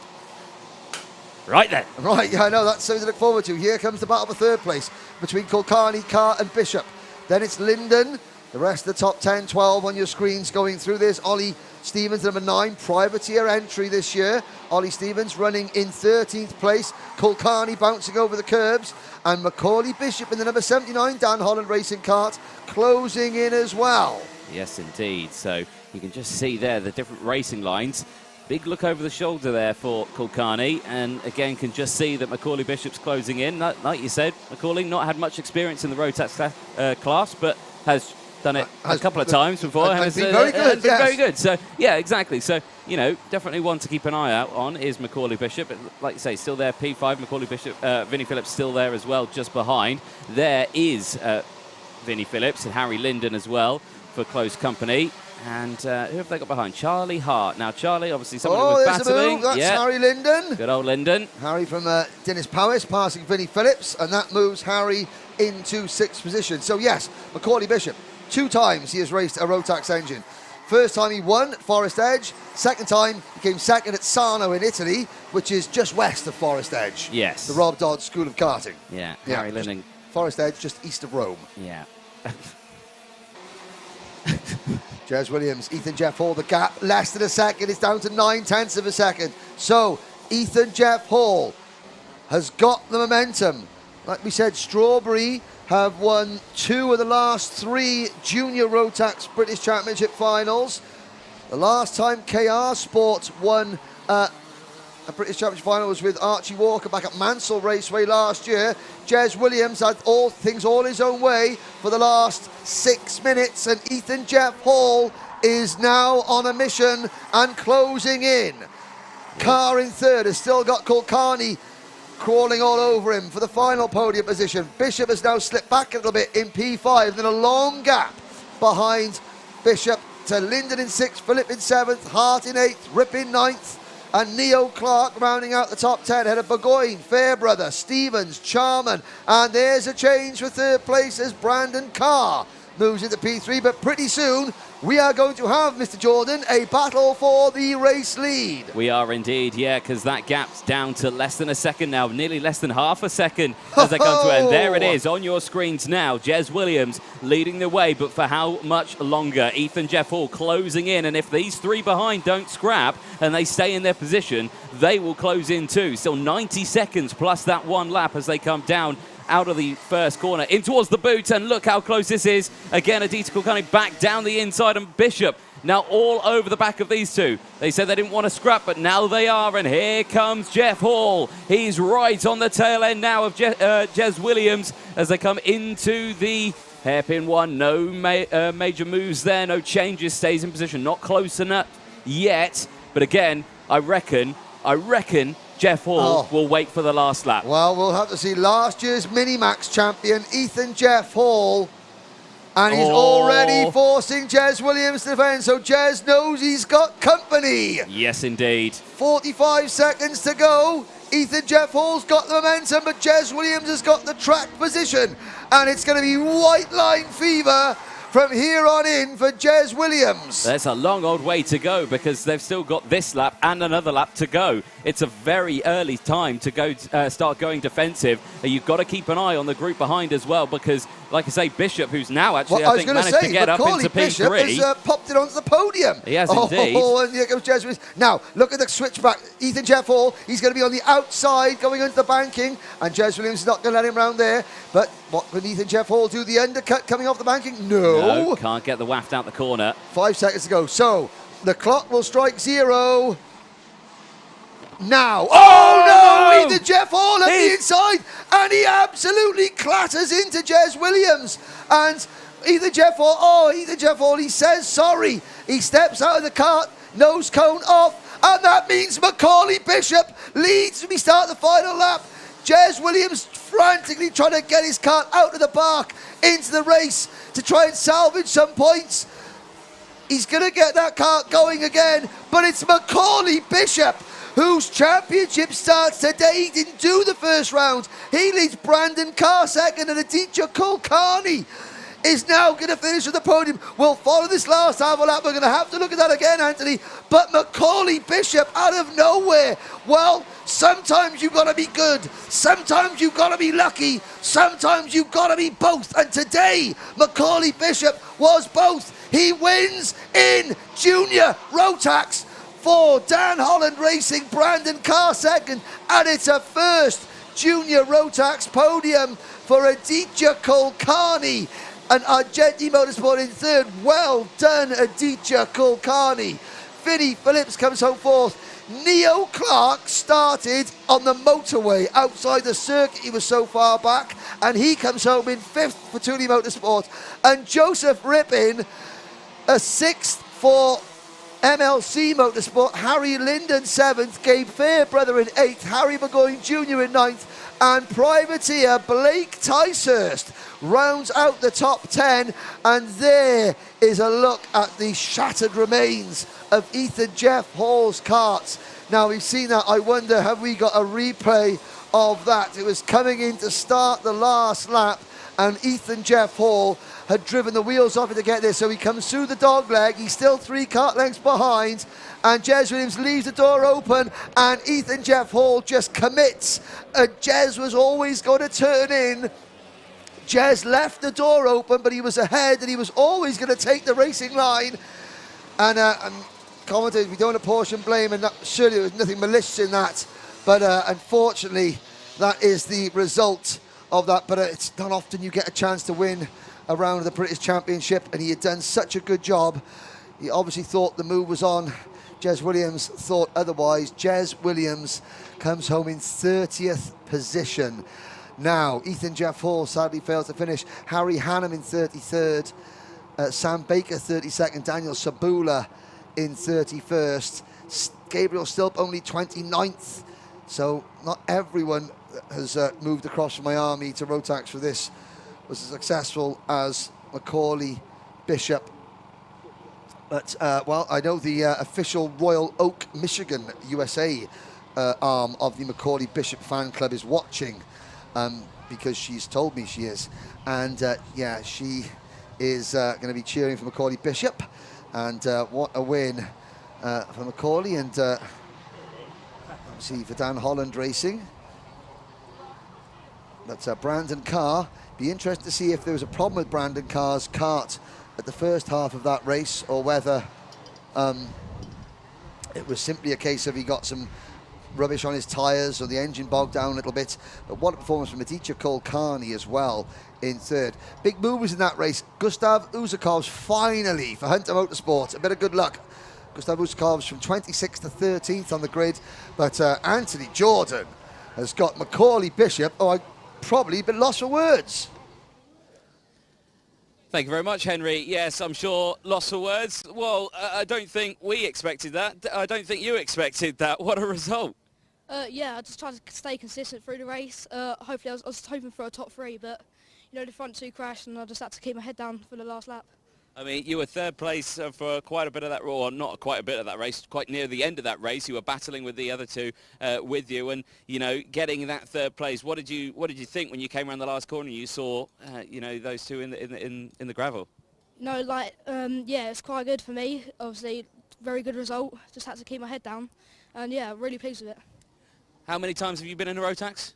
Right then. Right, I know, that's something to look forward to. Here comes the battle for 3rd place between Kulkarni, Carr and Bishop. Then it's Linden. The rest of the top 10, 12 on your screens going through. There's Ollie Stevens, number 9, privateer entry this year. Ollie Stevens running in 13th place. Kulkarni bouncing over the curbs. And Macaulay Bishop in the number 79 Dan Holland racing cart closing in as well. Yes, indeed. So you can just see there the different racing lines. Big look over the shoulder there for Kulkarni, and again can just see that Macaulay Bishop's closing in. Like you said, Macaulay not had much experience in the Rotax class, but has done it a couple of times before. Has been very good, been very good. So, yeah, exactly. So, you know, definitely one to keep an eye out on is Macaulay Bishop. But like you say, still there, P5, Macaulay Bishop, Vinnie Phillips still there as well, just behind. There is Vinnie Phillips and Harry Linden as well for close company. And who have they got behind? Charlie Hart. Now, Charlie, obviously someone who was battling. That's Harry Linden. Good old Linden. Harry from Dennis Powis passing Vinnie Phillips, and that moves Harry into 6th position. So, yes, Macaulay Bishop, 2 times he has raced a Rotax engine. First time he won at Forest Edge. Second time he came second at Sarno in Italy, which is just west of Forest Edge. Yes. The Rob Dodd School of Karting. Yeah, Harry Linden. Forest Edge, just east of Rome. Yeah. Jez Williams, Ethan Jeff Hall, the gap less than a second. It's down to 9/10 of a second. So Ethan Jeff Hall has got the momentum. Like we said, Strawberry have won 2 of the last 3 Junior Rotax British Championship finals. The last time KR Sports won a British Championship final was with Archie Walker back at Mansell Raceway last year. Jez Williams had all his own way for the last 6 minutes, and Ethan Jeff Hall is now on a mission and closing in. Carr in 3rd has still got Kulkarni crawling all over him for the final podium position. Bishop has now slipped back a little bit in P5, then a long gap behind Bishop to Linden in 6th, Phillip in 7th, Hart in 8th, Rip in 9th, and Neo Clark rounding out the top 10 ahead of Burgoyne, Fairbrother, Stevens, Charman, and there's a change for 3rd place as Brandon Carr moves into P3, but pretty soon we are going to have, Mr. Jordan, a battle for the race lead. We are indeed, yeah, because that gap's down to less than a second now, nearly less than half a second as they come to end. There it is on your screens now. Jez Williams leading the way, but for how much longer? Ethan Jeff Hall closing in, and if these 3 behind don't scrap and they stay in their position, they will close in too. Still 90 seconds plus that 1 lap as they come down out of the first corner in towards the boot, and look how close this is. Again, Aditya Kulkarni back down the inside, and Bishop now all over the back of these 2. They said they didn't want to scrap, but now they are, and here comes Jeff Hall. He's right on the tail end now of Jez Williams as they come into the hairpin 1. No major moves there, no changes, stays in position, not close enough yet, but again, I reckon Jeff Hall will wait for the last lap. Well, we'll have to see. Last year's Minimax champion, Ethan Jeff Hall, and he's already forcing Jez Williams to defend, so Jez knows he's got company. Yes, indeed. 45 seconds to go. Ethan Jeff Hall's got the momentum, but Jez Williams has got the track position, and it's going to be white line fever from here on in for Jez Williams. There's a long old way to go because they've still got this lap and another lap to go. It's a very early time to go start going defensive. You've got to keep an eye on the group behind as well because, like I say, Bishop, who's now actually, I think, managed to get up into Bishop P3. has popped it onto the podium. He has indeed. And here comes Jez Williams. Now, look at the switchback. Ethan Jeff Hall, he's going to be on the outside going into the banking, and Jez Williams is not going to let him round there. But what will Ethan Jeff Hall do? The undercut coming off the banking? No, can't get the waft out the corner. 5 seconds to go. So the clock will strike 0 now. Oh no! Ethan Jeff Hall at the inside, and he absolutely clatters into Jez Williams. And Ethan Jeff Hall, he says sorry. He steps out of the cart, nose cone off, and that means Macaulay Bishop leads when we start the final lap. Jez Williams frantically trying to get his cart out of the park into the race to try and salvage some points. He's going to get that cart going again, but it's Macaulay Bishop whose championship starts today. He didn't do the first round. He leads Brandon Carr second, and Aditya Kulkarni is now going to finish at the podium. We'll follow this last half a lap. We're going to have to look at that again, Anthony. But Macaulay Bishop out of nowhere. Well, sometimes you've got to be good. Sometimes you've got to be lucky. Sometimes you've got to be both. And today, Macaulay Bishop was both. He wins in Junior Rotax for Dan Holland Racing, Brandon Carr second, and it's a first Junior Rotax podium for Aditya Kulkarni and Argenti Motorsport in third. Well done, Aditya Kulkarni. Vinnie Phillips comes home fourth. Neo Clark started on the motorway outside the circuit. He was so far back, and he comes home in fifth for Thule Motorsport. And Joseph Rippin, a sixth for MLC Motorsport. Harry Linden seventh, Gabe Fairbrother in eighth, Harry Burgoyne Jr. in ninth, and privateer Blake Ticehurst rounds out the top 10. And there is a look at the shattered remains of Ethan Jeff Hall's karts. Now we've seen that. I wonder, have we got a replay of that? It was coming in to start the last lap, and Ethan Jeff Hall had driven the wheels off it to get there, so he comes through the dog leg. He's still 3 kart lengths behind, and Jez Williams leaves the door open, and Ethan Jeff Hall just commits. Jez was always going to turn in. Jez left the door open, but he was ahead, and he was always going to take the racing line. And commentators, we don't apportion blame, and surely there was nothing malicious in that, but unfortunately that is the result of that. But it's not often you get a chance to win a round of the British Championship, and he had done such a good job. He obviously thought the move was on. Jez Williams thought otherwise. Jez Williams comes home in 30th position. Now, Ethan Jeff Hall sadly fails to finish. Harry Hannam in 33rd. Sam Baker 32nd. Daniel Sabula in 31st. Gabriel Stilp only 29th. So not everyone has moved across from Miami to Rotax for this was as successful as Macaulay Bishop. But, well, I know the official Royal Oak, Michigan, USA arm of the Macaulay Bishop fan club is watching, because she's told me she is. And, yeah, she is going to be cheering for Macaulay Bishop. And what a win for Macaulay. And see, for Dan Holland Racing. That's Brandon Carr. Be interested to see if there was a problem with Brandon Carr's kart at the first half of that race, or whether it was simply a case of he got some rubbish on his tyres or the engine bogged down a little bit. But what a performance from Aditya Kulkarni as well in third. Big movers in that race. Gustav Uzakovs finally for Hunter Motorsport. A bit of good luck. Gustav Uzakovs from 26th to 13th on the grid. But Anthony Jordan has got Macaulay Bishop. Oh, I probably a bit lost for words. Thank you very much, Henry. Yes, I'm sure lost for words. Well, I don't think we expected that. I don't think you expected that. What a result. Yeah, I just tried to stay consistent through the race. Hopefully, I was hoping for a top 3, but, you know, the front 2 crashed, and I just had to keep my head down for the last lap. I mean, you were third place for quite a bit of that, or not quite a bit of that race, quite near the end of that race. You were battling with the other two with you, and you know, getting that third place. What did you think when you came around the last corner? And you saw, you know, those two in the gravel. No, like, yeah, it's quite good for me. Obviously, very good result. Just had to keep my head down, and yeah, really pleased with it. How many times have you been in a Rotax?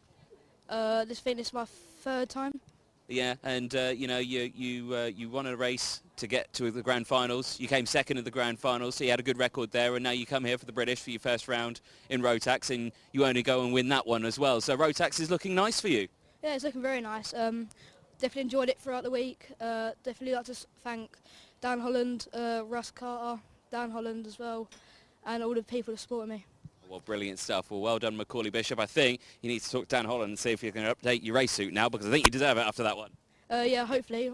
This is my 3rd time. Yeah, and you know, you won a race to get to the grand finals. You came second in the grand finals, so you had a good record there, and now you come here for the British for your first round in Rotax, and you only go and win that one as well. So Rotax is looking nice for you. Yeah, it's looking very nice. Definitely enjoyed it throughout the week. Definitely like to thank Dan Holland, Russ Carter, Dan Holland as well, and all the people that supported me. Well, brilliant stuff. Well, well done, Macaulay Bishop. I think you need to talk to Dan Holland and see if you can update your race suit now, because I think you deserve it after that one. Yeah, hopefully.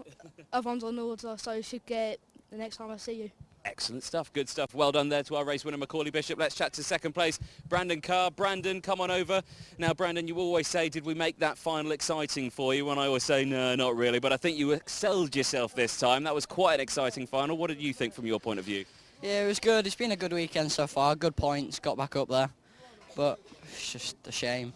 Other ones on order, so I should get it the next time I see you. Excellent stuff. Good stuff. Well done there to our race winner, Macaulay Bishop. Let's chat to second place, Brandon Carr. Brandon, come on over. Now, Brandon, you always say, did we make that final exciting for you? And I always say, no, not really. But I think you excelled yourself this time. That was quite an exciting final. What did you think from your point of view? Yeah, it was good. It's been a good weekend so far. Good points. Got back up there. But it's just a shame.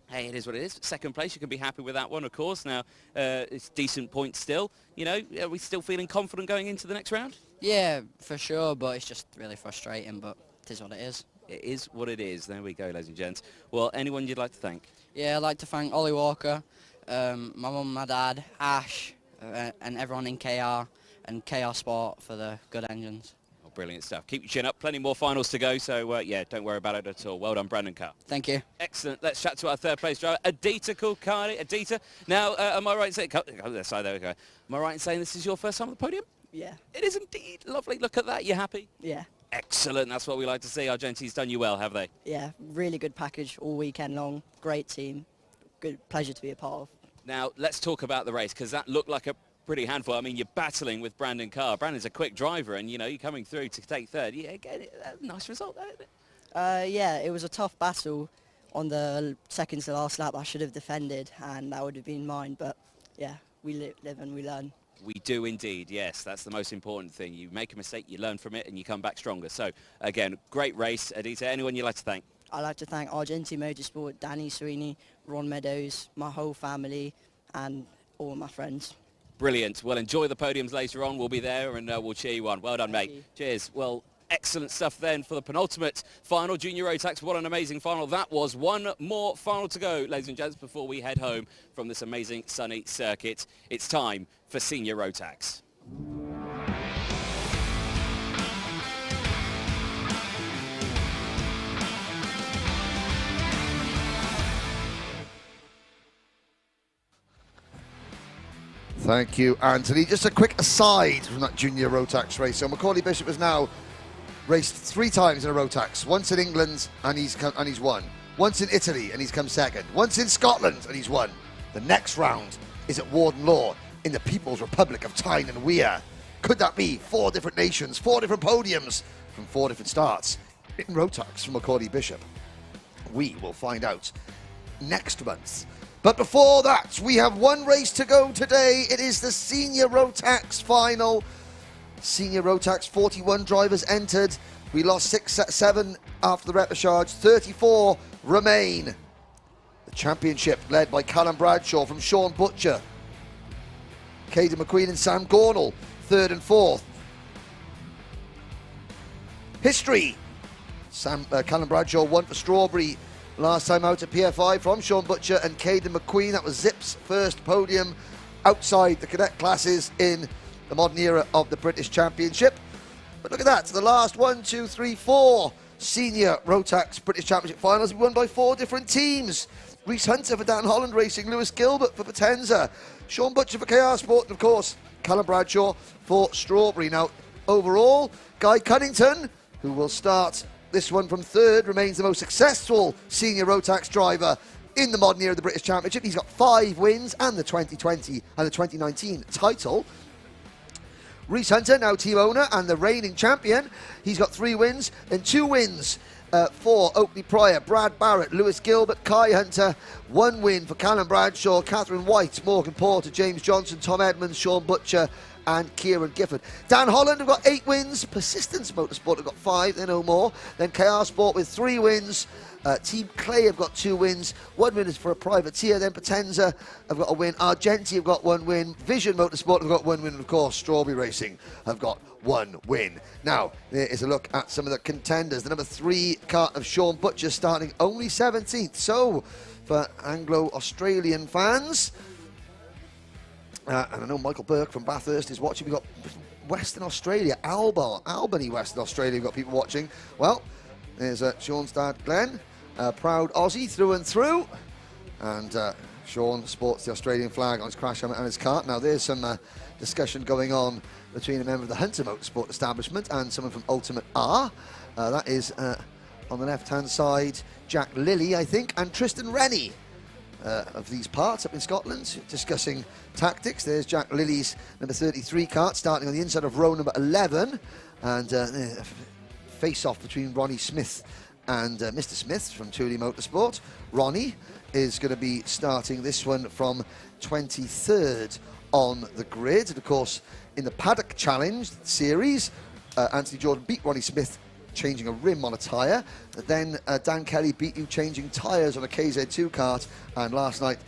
Hey, it is what it is. Second place, you can be happy with that one, of course. Now, it's decent points still. You know, are we still feeling confident going into the next round? Yeah, for sure, but it's just really frustrating, but it is what it is. It is what it is. There we go, ladies and gents. Well, anyone you'd like to thank? Yeah, I'd like to thank Ollie Walker, my mum, my dad, Ash, and everyone in KR, and KR Sport for the good engines. Oh, brilliant stuff. Keep your chin up. Plenty more finals to go, so yeah, don't worry about it at all. Well done, Brandon Carr. Thank you. Excellent. Let's chat to our third place driver, Adita Kulkarni. Adita, now, am I right in saying, come this side, there we go. Am I right in saying this is your first time on the podium? Yeah. It is indeed. Lovely. Look at that. You happy? Yeah. Excellent. That's what we like to see. Argenti's done you well, have they? Yeah, really good package all weekend long. Great team. Good pleasure to be a part of. Now, let's talk about the race, because that looked like a pretty handful. I mean, you're battling with Brandon Carr. Brandon's a quick driver, and, you know, you're coming through to take third. Yeah, again, a nice result, there, isn't it? Yeah, it was a tough battle on the second to last lap. I should have defended, and that would have been mine. But, yeah, we live and we learn. We do indeed, yes. That's the most important thing. You make a mistake, you learn from it, and you come back stronger. So, again, great race. Adita, anyone you'd like to thank? I'd like to thank Argenti Motorsport, Danny Sweeney, Ron Meadows, my whole family, and all my friends. Brilliant. Well, enjoy the podiums later on. We'll be there, and we'll cheer you on. Well done, mate. Cheers. Well, excellent stuff then for the penultimate final. Junior Road Tax, what an amazing final that was. One more final to go, ladies and gents, before we head home from this amazing sunny circuit. It's time for Senior Road Tax. Thank you, Anthony. Just a quick aside from that Junior Road Tax race. So Macaulay Bishop has now raced 3 times in a Road Tax. Once in England, and he's won. Once in Italy, and he's come second. Once in Scotland, and he's won. The next round is at Warden Law in the People's Republic of Tyne and Weir. Could that be 4 different nations, 4 different podiums from 4 different starts in Road Tax from Macaulay Bishop? We will find out next month. But before that, we have one race to go today. It is the Senior Road Tax final. Senior Road Tax, 41 drivers entered. We lost 7 after the repechage. 34 remain. The championship led by Callum Bradshaw from Sean Butcher. Caden McQueen and Sam Gornall, 3rd and 4th. History. Callum Bradshaw won for Strawberry last time out at PFI from Sean Butcher and Caden McQueen. That was Zip's first podium outside the cadet classes in the modern era of the British Championship. But look at that, the last 4 Senior Road Tax British Championship finals won by 4 different teams. Reese Hunter for Dan Holland Racing, Lewis Gilbert for Potenza, Sean Butcher for KR Sport, and of course, Callum Bradshaw for Strawberry. Now, overall, Guy Cunnington, who will start this one from 3rd, remains the most successful Senior Road Tax driver in the modern era of the British Championship. He's got 5 wins and the 2020 and the 2019 title. Reese Hunter, now team owner and the reigning champion. He's got 3 wins and 2 wins for Oakley Pryor, Brad Barrett, Lewis Gilbert, Kai Hunter. 1 win for Callum Bradshaw, Catherine White, Morgan Porter, James Johnson, Tom Edmonds, Sean Butcher and Kieran Gifford. Dan Holland have got 8 wins. Persistence Motorsport have got 5, they're no more. Then KR Sport with 3 wins. Team Clay have got 2 wins. 1 win is for a privateer. Then Potenza have got a win. Argenti have got 1 win. Vision Motorsport have got 1 win. And of course, Strawberry Racing have got 1 win. Now, there is a look at some of the contenders. The number 3 kart of Sean Butcher starting only 17th. So, for Anglo-Australian fans, and I know Michael Burke from Bathurst is watching. We've got Western Australia, Albany, Western Australia. We've got people watching. Well, there's Sean's dad, Glenn, proud Aussie through and through. And Sean sports the Australian flag on his crash helmet and his kart. Now, there's some discussion going on between a member of the Hunter Motorsport establishment and someone from Ultimate R. That is, on the left-hand side, Jack Lilly, I think, and Tristan Rennie. Of these parts up in Scotland, discussing tactics. There's Jack Lilly's number 33 kart starting on the inside of row number 11, and face-off between Ronnie Smith and Mr. Smith from Thule Motorsport. Ronnie is going to be starting this one from 23rd on the grid, and of course in the Paddock Challenge series, Anthony Jordan beat Ronnie Smith changing a rim on a tyre. Then Dan Kelly beat you changing tyres on a KZ2 kart, and last night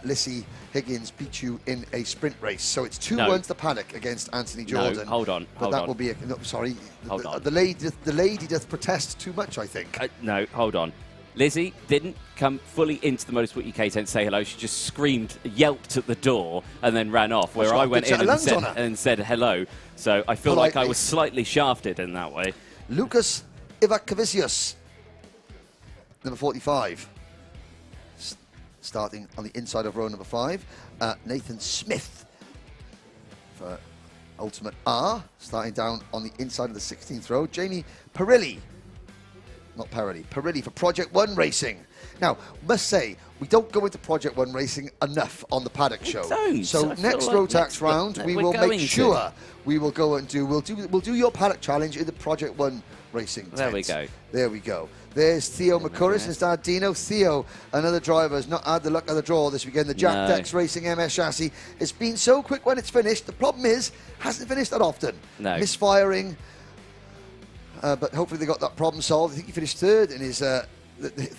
Lissy Higgins beat you in a sprint race. So it's 2-1 to the Paddock against Anthony Jordan. No, hold on. That will be sorry. The lady doth protest too much, I think. No, hold on. Lizzie didn't come fully into the Motorsport UK tent to say hello. She just screamed, yelped at the door, and then ran off, where I went in and said hello. So I feel like I was slightly shafted in that way. Lucas Ivakavicius, number 45. Starting on the inside of row number 5. Nathan Smith for Ultimate R, starting down on the inside of the 16th row. Jamie Perilli, not Perilli, Perilli for Project One Racing. Now, must say, we don't go into Project One Racing enough on the paddock show. So next Rotax round, we will make sure we will go and we'll do your paddock challenge in the Project One Racing tent. There we go. There we go. There's Theo McCurris and Dad Dino. Theo, another driver, has not had the luck of the draw this weekend. The Jack Dex Racing MS chassis. It's been so quick when it's finished. The problem is, hasn't finished that often. No. Misfiring. But hopefully they got that problem solved. I think he finished third in his...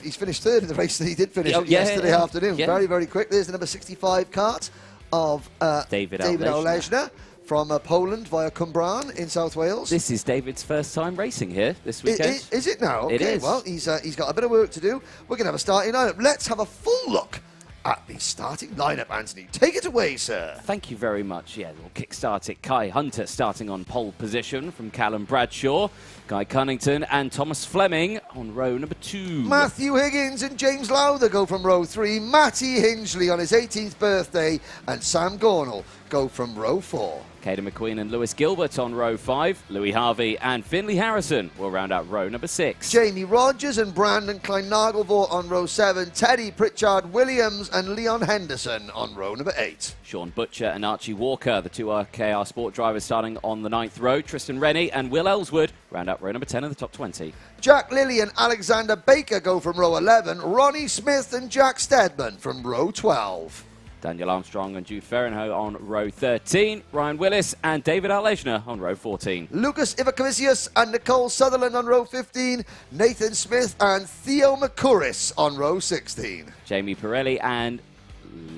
he's finished third in the race that he did finish yesterday afternoon. Yeah. Very, very quick. There's the number 65 kart of David Olejna from Poland via Cwmbran in South Wales. This is David's first time racing here this weekend. Is it now? Okay, it is. Well, he's got a bit of work to do. We're going to have a starting lineup. Let's have a full look at the starting lineup, Anthony. Take it away, sir. Thank you very much. Yeah, we'll kick-start it. Kai Hunter starting on pole position from Callum Bradshaw, Guy Cunnington and Thomas Fleming on row number 2. Matthew Higgins and James Lowther go from row 3. Matty Hingley on his 18th birthday and Sam Gornall go from row 4. Caden McQueen and Lewis Gilbert on row 5. Louis Harvey and Finley Harrison will round out row number 6. Jamie Rogers and Brandon Klein-Nagelvort on row 7. Teddy Pritchard Williams and Leon Henderson on row number 8. Sean Butcher and Archie Walker, the two RKR Sport drivers, starting on the 9th row. Tristan Rennie and Will Ellswood round out row number 10 in the top 20. Jack Lilly and Alexander Baker go from row 11. Ronnie Smith and Jack Stedman from row 12. Daniel Armstrong and Jude Ferrenho on row 13. Ryan Willis and David Alejna on row 14. Lucas Ivakavicius and Nicole Sutherland on row 15. Nathan Smith and Theo McCurris on row 16. Jamie Pirelli and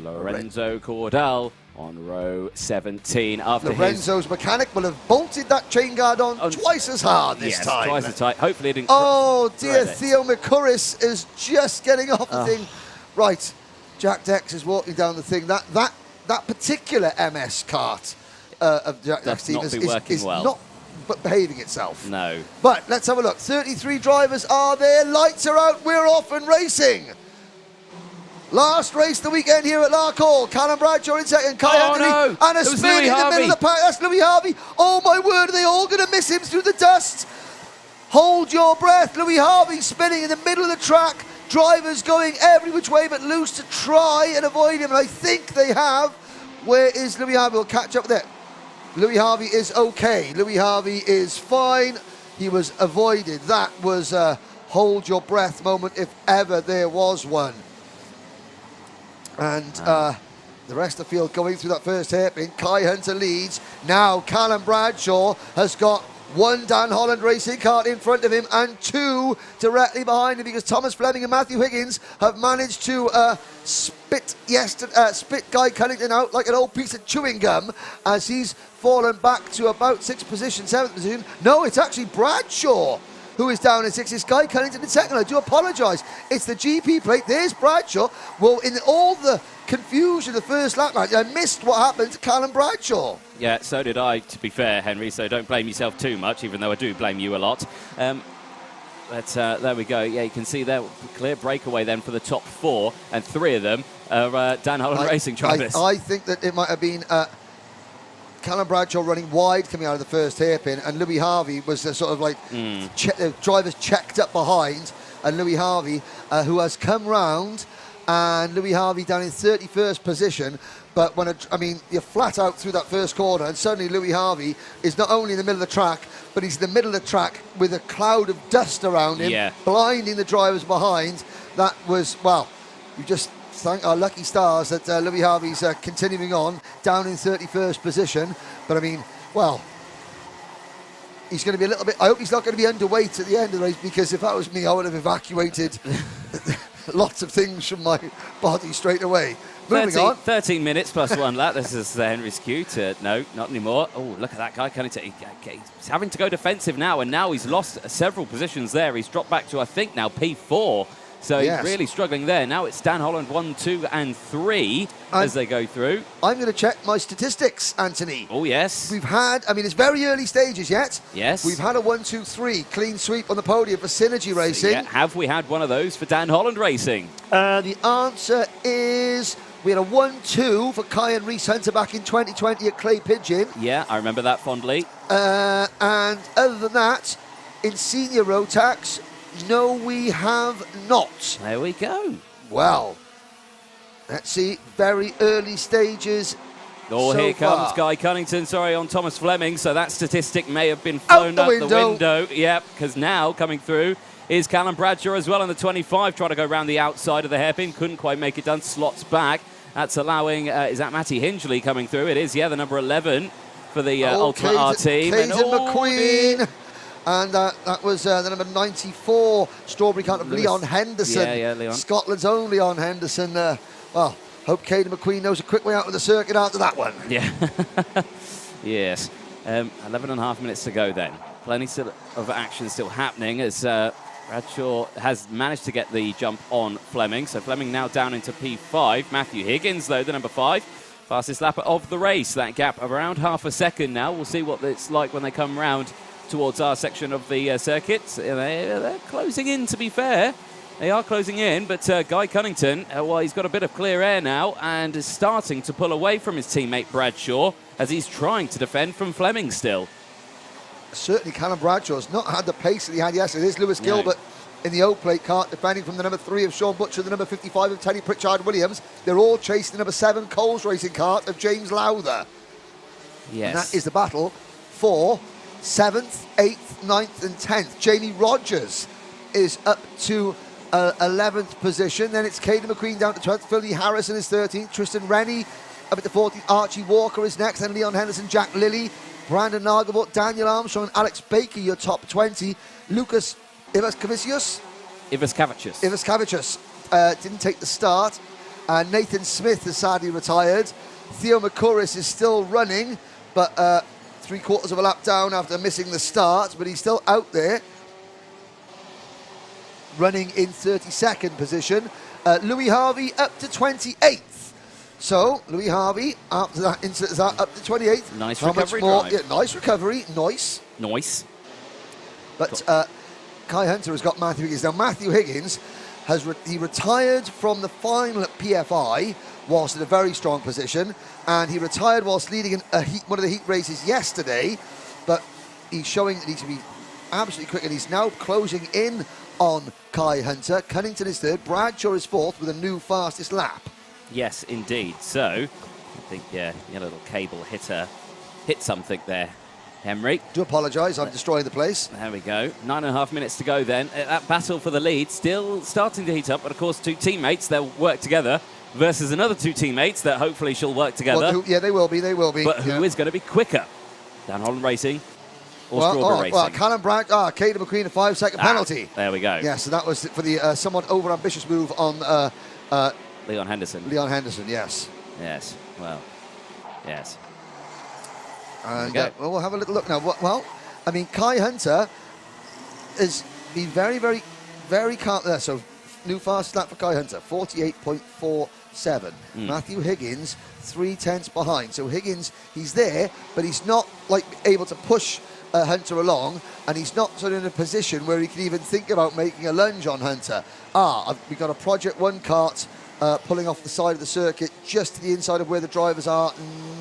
Lorenzo Cordell on row 17. Lorenzo's mechanic will have bolted that chain guard on twice as hard this time. Twice as tight. Hopefully it didn't. Oh dear, Theo McCurris is just getting off the thing. Right. Jack Dex is walking down the thing. That particular MS kart of Jack Dex team is not behaving itself. No. But let's have a look. 33 drivers are there. Lights are out. We're off and racing. Last race of the weekend here at Larkhall. Callum Bradshaw in second. Kai Anthony and a spin in the middle of the pack. That's Louis Harvey. Oh my word, are they all going to miss him through the dust? Hold your breath. Louis Harvey spinning in the middle of the track. Drivers going every which way but loose to try and avoid him, and I think they have. Where is Louis Harvey? We'll catch up with it. Louis Harvey is okay. Louis Harvey is fine. He was avoided. That was a hold your breath moment if ever there was one. And the rest of the field going through that first hairpin. Kai Hunter leads. Now Callum Bradshaw has got one Dan Holland racing kart in front of him and two directly behind him, because Thomas Fleming and Matthew Higgins have managed to spit Guy Cunnington out like an old piece of chewing gum as he's fallen back to about 6th position, 7th position. No, it's actually Bradshaw who is down in 6th. It's Guy Cunnington in 2nd. I do apologise. It's the GP plate. There's Bradshaw. Well, in all the confusion of the first lap, I missed what happened to Callum Bradshaw. Yeah, so did I, to be fair, Henry, so don't blame yourself too much, even though I do blame you a lot. But there we go. Yeah, you can see there, clear breakaway then for the top 4, and 3 of them are Dan Holland Racing drivers. I think that it might have been Callum Bradshaw running wide coming out of the first hairpin, and Louis Harvey was sort of like drivers checked up behind, and Louis Harvey, who has come round, and Louis Harvey down in 31st position. But when you're flat out through that first corner, and suddenly Louis Harvey is not only in the middle of the track, but he's in the middle of the track with a cloud of dust around him, blinding the drivers behind. That was, well, you just thank our lucky stars that Louis Harvey's continuing on down in 31st position. But I mean, well, he's going to be a little bit, I hope he's not going to be underweight at the end of the race, because if that was me, I would have evacuated lots of things from my body straight away. Moving on. 13 minutes plus 1 lap. This is Henry's cue to, no, not anymore. Oh, look at that guy. He's having to go defensive now, and now he's lost several positions there. He's dropped back to, I think, now P4. So he's really struggling there. Now it's Dan Holland 1, 2, and 3 as they go through. I'm going to check my statistics, Anthony. Oh, yes. We've had, I mean, it's very early stages yet. Yes. We've had a 1, 2, 3 clean sweep on the podium for Synergy Racing. So, yeah, have we had one of those for Dan Holland Racing? The answer is we had a 1-2 for Kai and Reese Hunter back in 2020 at Clay Pigeon. Yeah, I remember that fondly. And other than that, in senior Rotax, no, we have not. There we go. Well, let's see. Very early stages. Oh, so here comes far. Guy Cunnington, sorry, on Thomas Fleming. So that statistic may have been flown out the window. Yep, because now coming through is Callum Bradshaw as well on the 25. Trying to go around the outside of the hairpin. Couldn't quite make it done. Slots back. That's allowing, is that Matty Hingley coming through? It is, yeah, the number 11 for the Ultimate R team. Caden McQueen. And that was the number 94, Strawberry Cart of Leon Henderson. Yeah, Leon. Scotland's own Leon Henderson. Well, hope Caden McQueen knows a quick way out of the circuit after that one. Yeah. Yes. 11 and a half minutes to go then. Plenty still of action still happening as Bradshaw has managed to get the jump on Fleming. So Fleming now down into P5. Matthew Higgins, though, the number 5. Fastest lapper of the race. That gap around half a second now. We'll see what it's like when they come round towards our section of the circuit. They're closing in, to be fair. They are closing in, but Guy Cunnington, well, he's got a bit of clear air now and is starting to pull away from his teammate Bradshaw as he's trying to defend from Fleming still. Certainly Callum Bradshaw's not had the pace that he had yesterday. There's Lewis Gilbert in the O-plate cart, defending from the number 3 of Sean Butcher, the number 55 of Teddy Pritchard-Williams. They're all chasing the number 7 Coles Racing cart of James Lowther. Yes. And that is the battle for 7th, 8th, 9th and 10th. Jamie Rogers is up to 11th position. Then it's Caden McQueen down to 12th. Philly Harrison is 13th. Tristan Rennie up at the 14th. Archie Walker is next. Then Leon Henderson, Jack Lilly, Brandon Nargavot, Daniel Armstrong and Alex Baker, your top 20. Lucas Ivaskavicius didn't take the start. Nathan Smith has sadly retired. Theo McCurris is still running, but 3/4 of a lap down after missing the start, but he's still out there, running in 32nd position. Louis Harvey up to 28th. So, Louis Harvey, after that incident, is up to 28th. Nice How recovery much more? drive. Yeah, nice recovery. Nice. But Kai Hunter has got Matthew Higgins. Now, Matthew Higgins, he retired from the final at PFI, whilst in a very strong position, and he retired whilst leading one of the heat races yesterday, but he's showing that he can be absolutely quick, and he's now closing in on Kai Hunter. Cunnington is 3rd, Bradshaw is 4th with a new fastest lap. Yes, indeed. So, I think, yeah, your little cable hit something there, Henry. Do apologise, I'm destroying the place. There we go. 9.5 minutes to go then. That battle for the lead still starting to heat up, but of course 2 teammates, they'll work together versus another 2 teammates that hopefully shall work together. Well, yeah, they will be. But who is going to be quicker? Dan Holland Racing or Strawberry Racing? Well, Callum Bragg, Caden McQueen, a 5-second penalty. There we go. Yeah, so that was for the somewhat over-ambitious move on Leon Henderson. Leon Henderson, yes. Yes, well, yes. And we'll have a little look now. Well, I mean, Kai Hunter has been very, very, very calm there. So, new fastest lap for Kai Hunter, 48.47. Matthew Higgins, 3/10 behind. So Higgins, he's there, but he's not like able to push Hunter along, and he's not sort of in a position where he can even think about making a lunge on Hunter. We've got a Project 1 cart pulling off the side of the circuit just to the inside of where the drivers are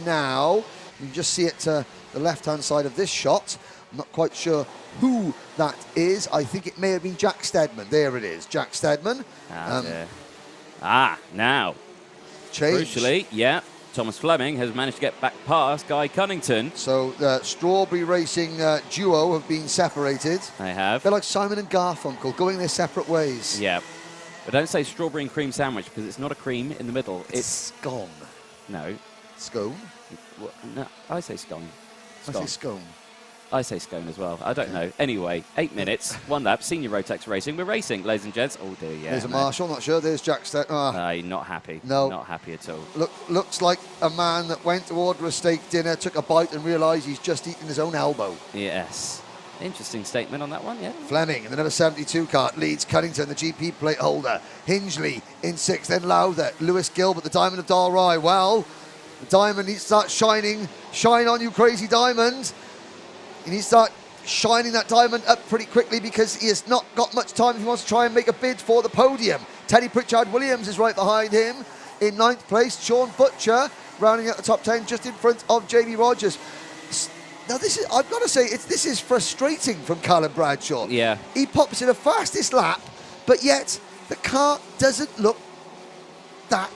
now. You can just see it to the left-hand side of this shot. I'm not quite sure who that is. I think it may have been Jack Steadman. There it is, Jack Steadman. Now. Change. Crucially, yeah, Thomas Fleming has managed to get back past Guy Cunnington. So the Strawberry Racing duo have been separated. They have. They're like Simon and Garfunkel, going their separate ways. Yeah. But don't say strawberry and cream sandwich, because it's not a cream in the middle. It's scone. No. Scone? No, I say scone. I say scone. I say scone as well. I don't know. Anyway, 8 minutes, 1 lap, Senior Rotax Racing. We're racing, ladies and gents. Oh, dear, yeah. There's a Marshall, not sure. There's Jack Steadman. Not happy. No. Not happy at all. Looks like a man that went to order a steak dinner, took a bite and realised he's just eaten his own elbow. Yes. Interesting statement on that one, yeah. Fleming in the number 72 kart leads Cunnington, the GP plate holder. Hingley in 6th, then Lowther. Lewis Gilbert, the Diamond of Dalry. Well, the Diamond needs to start shining. Shine on, you crazy Diamond. He needs to start shining that Diamond up pretty quickly because he has not got much time if he wants to try and make a bid for the podium. Teddy Pritchard-Williams is right behind him. In 9th place, Sean Butcher, rounding out the top 10 just in front of Jamie Rogers. Now this is, I've got to say, this is frustrating from Callum Bradshaw. Yeah. He pops in the fastest lap, but yet the car doesn't look that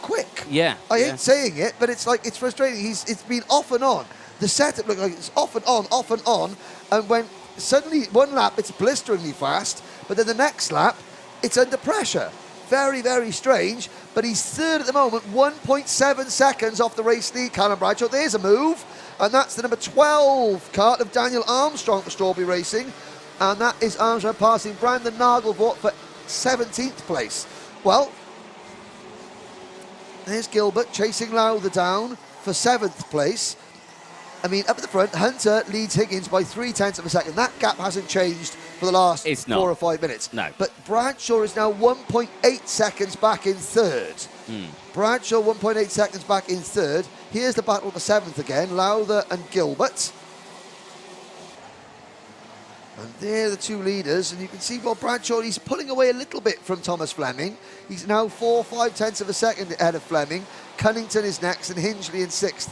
quick. Yeah. I hate saying it, but it's like, it's frustrating. It's been off and on. The setup looked like it's off and on, and when suddenly one lap it's blisteringly fast, but then the next lap it's under pressure. Very, very strange, but he's third at the moment, 1.7 seconds off the race lead, Callum Bradshaw. There's a move, and that's the number 12 kart of Daniel Armstrong for Strawberry Racing, and that is Armstrong passing Brandon Nagelvort for 17th place. Well, there's Gilbert chasing Lowther down for 7th place. I mean, up at the front, Hunter leads Higgins by 0.3 of a second. That gap hasn't changed for the last 4 or 5 minutes. No. But Bradshaw is now 1.8 seconds back in third. Bradshaw 1.8 seconds back in third. Here's the battle for 7th again, Lowther and Gilbert. And they're the two leaders, and you can see, well, Bradshaw, he's pulling away a little bit from Thomas Fleming. He's now 4.5 of a second ahead of Fleming. Cunnington is next, and Hingley in 6th.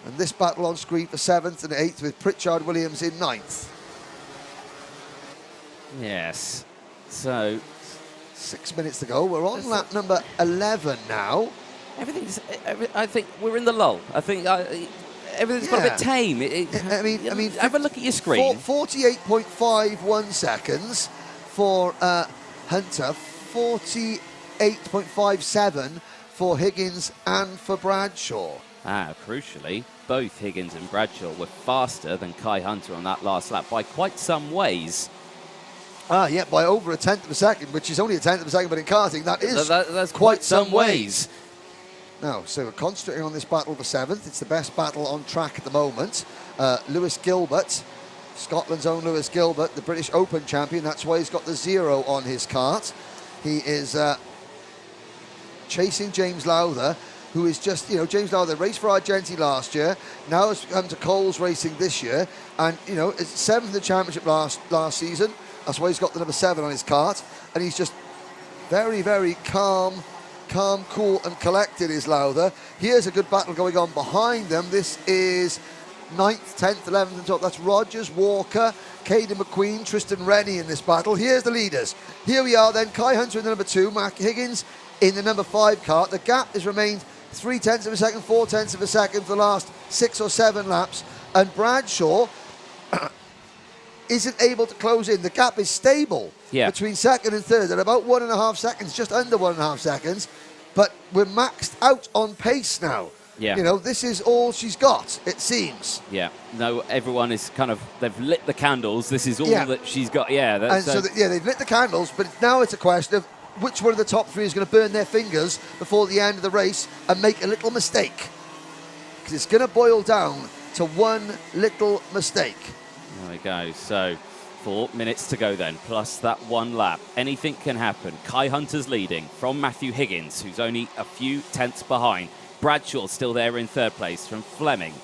And this battle on screen for 7th and 8th with Pritchard-Williams in 9th. Yes. So 6 minutes to go. We're on lap number 11 now. I think we're in the lull. I think everything's got a bit tame. I mean, have a look at your screen. 48.51 seconds for Hunter. 48.57 for Higgins and for Bradshaw. Crucially, both Higgins and Bradshaw were faster than Kai Hunter on that last lap by quite some ways. Yeah, by over 1/10 of a second, which is only 1/10 of a second, but in karting, that's quite some ways. Now, so we're concentrating on this battle for 7th. It's the best battle on track at the moment. Lewis Gilbert, Scotland's own Lewis Gilbert, the British Open champion. That's why he's got the 0 on his kart. He is chasing James Lowther, who is just, James Lowther raced for Argenti last year, now has come to Coles Racing this year, and, it's 7th in the championship last season. That's why he's got the number 7 on his kart, and he's just very, very calm, cool, and collected is Lowther. Here's a good battle going on behind them. This is 9th, 10th, 11th, and 12th. That's Rogers, Walker, Caden McQueen, Tristan Rennie in this battle. Here's the leaders. Here we are then, Kai Hunter in the number 2, Mark Higgins in the number 5 kart. The gap has remained 0.3 of a second, 0.4 of a second for the last 6 or 7 laps, and Bradshaw isn't able to close in. The gap is stable between 2nd and 3rd at about 1.5 seconds, just under 1.5 seconds, but we're maxed out on pace now. Yeah. This is all she's got, it seems. Yeah. No, everyone is they've lit the candles. This is all that she's got. Yeah. They've lit the candles, but now it's a question of which one of the top 3 is going to burn their fingers before the end of the race and make a little mistake. Because it's going to boil down to one little mistake. There we go. So 4 minutes to go then, plus that 1 lap. Anything can happen. Kai Hunter's leading from Matthew Higgins, who's only a few tenths behind. Bradshaw still there in 3rd place from Fleming.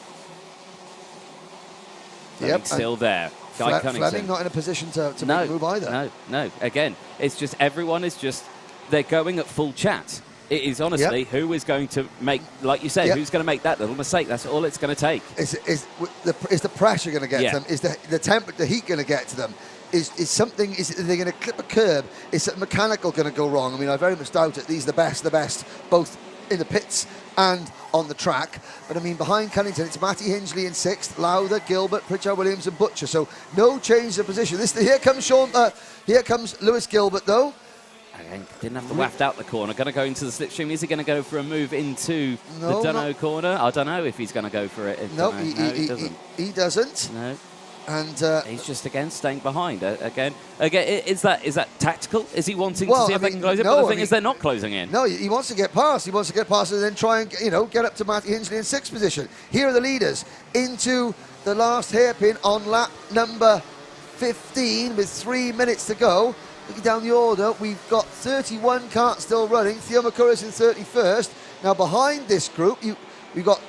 Fleming still there. Fleming not in a position to make a move either. No. Again, it's just everyone is just, they're going at full chat. It is honestly who is going to make, like you say, who's going to make that little mistake. That's all it's going to take. Is the pressure going to get to them? Is the heat going to get to them? Is they going to clip a curb? Is something mechanical going to go wrong? I mean, I very much doubt it. These are the best, both in the pits and on the track. But I mean, behind Cunnington, it's Matty Hingley in 6th, Lowther, Gilbert, Pritchard-Williams and Butcher. So no change of position. Here comes Lewis Gilbert though. Again, didn't have to waft out the corner. Going to go into the slipstream. Is he going to go for a move into the Dunno corner? I don't know if he's going to go for it. He doesn't. No. And he's just again staying behind. Again, is that tactical? Is he wanting to see if they can close it? But the thing is, they're not closing in. No, he wants to get past. He wants to get past and then try and get up to Matty Hingley in 6th position. Here are the leaders into the last hairpin on lap number 15 with 3 minutes to go. Looking down the order, we've got 31 karts still running. Theo Makura's in 31st. Now behind this group, we've got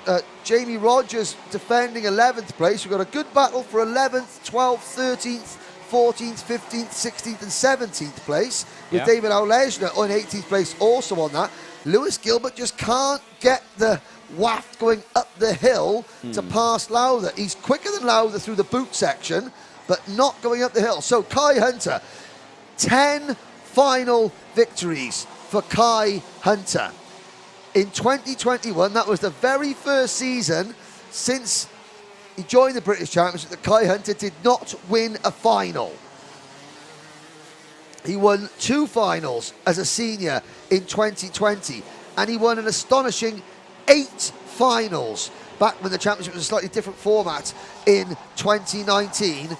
Jamie Rogers defending 11th place. We've got a good battle for 11th, 12th, 13th, 14th, 15th, 16th and 17th place. With David Aulejna on 18th place also on that. Lewis Gilbert just can't get the waft going up the hill to pass Lowther. He's quicker than Lowther through the boot section, but not going up the hill. So Kai Hunter, 10 final victories for Kai Hunter. In 2021, that was the very first season since he joined the British Championship that Kai Hunter did not win a final. He won 2 finals as a senior in 2020, and he won an astonishing 8 finals back when the championship was a slightly different format in 2019.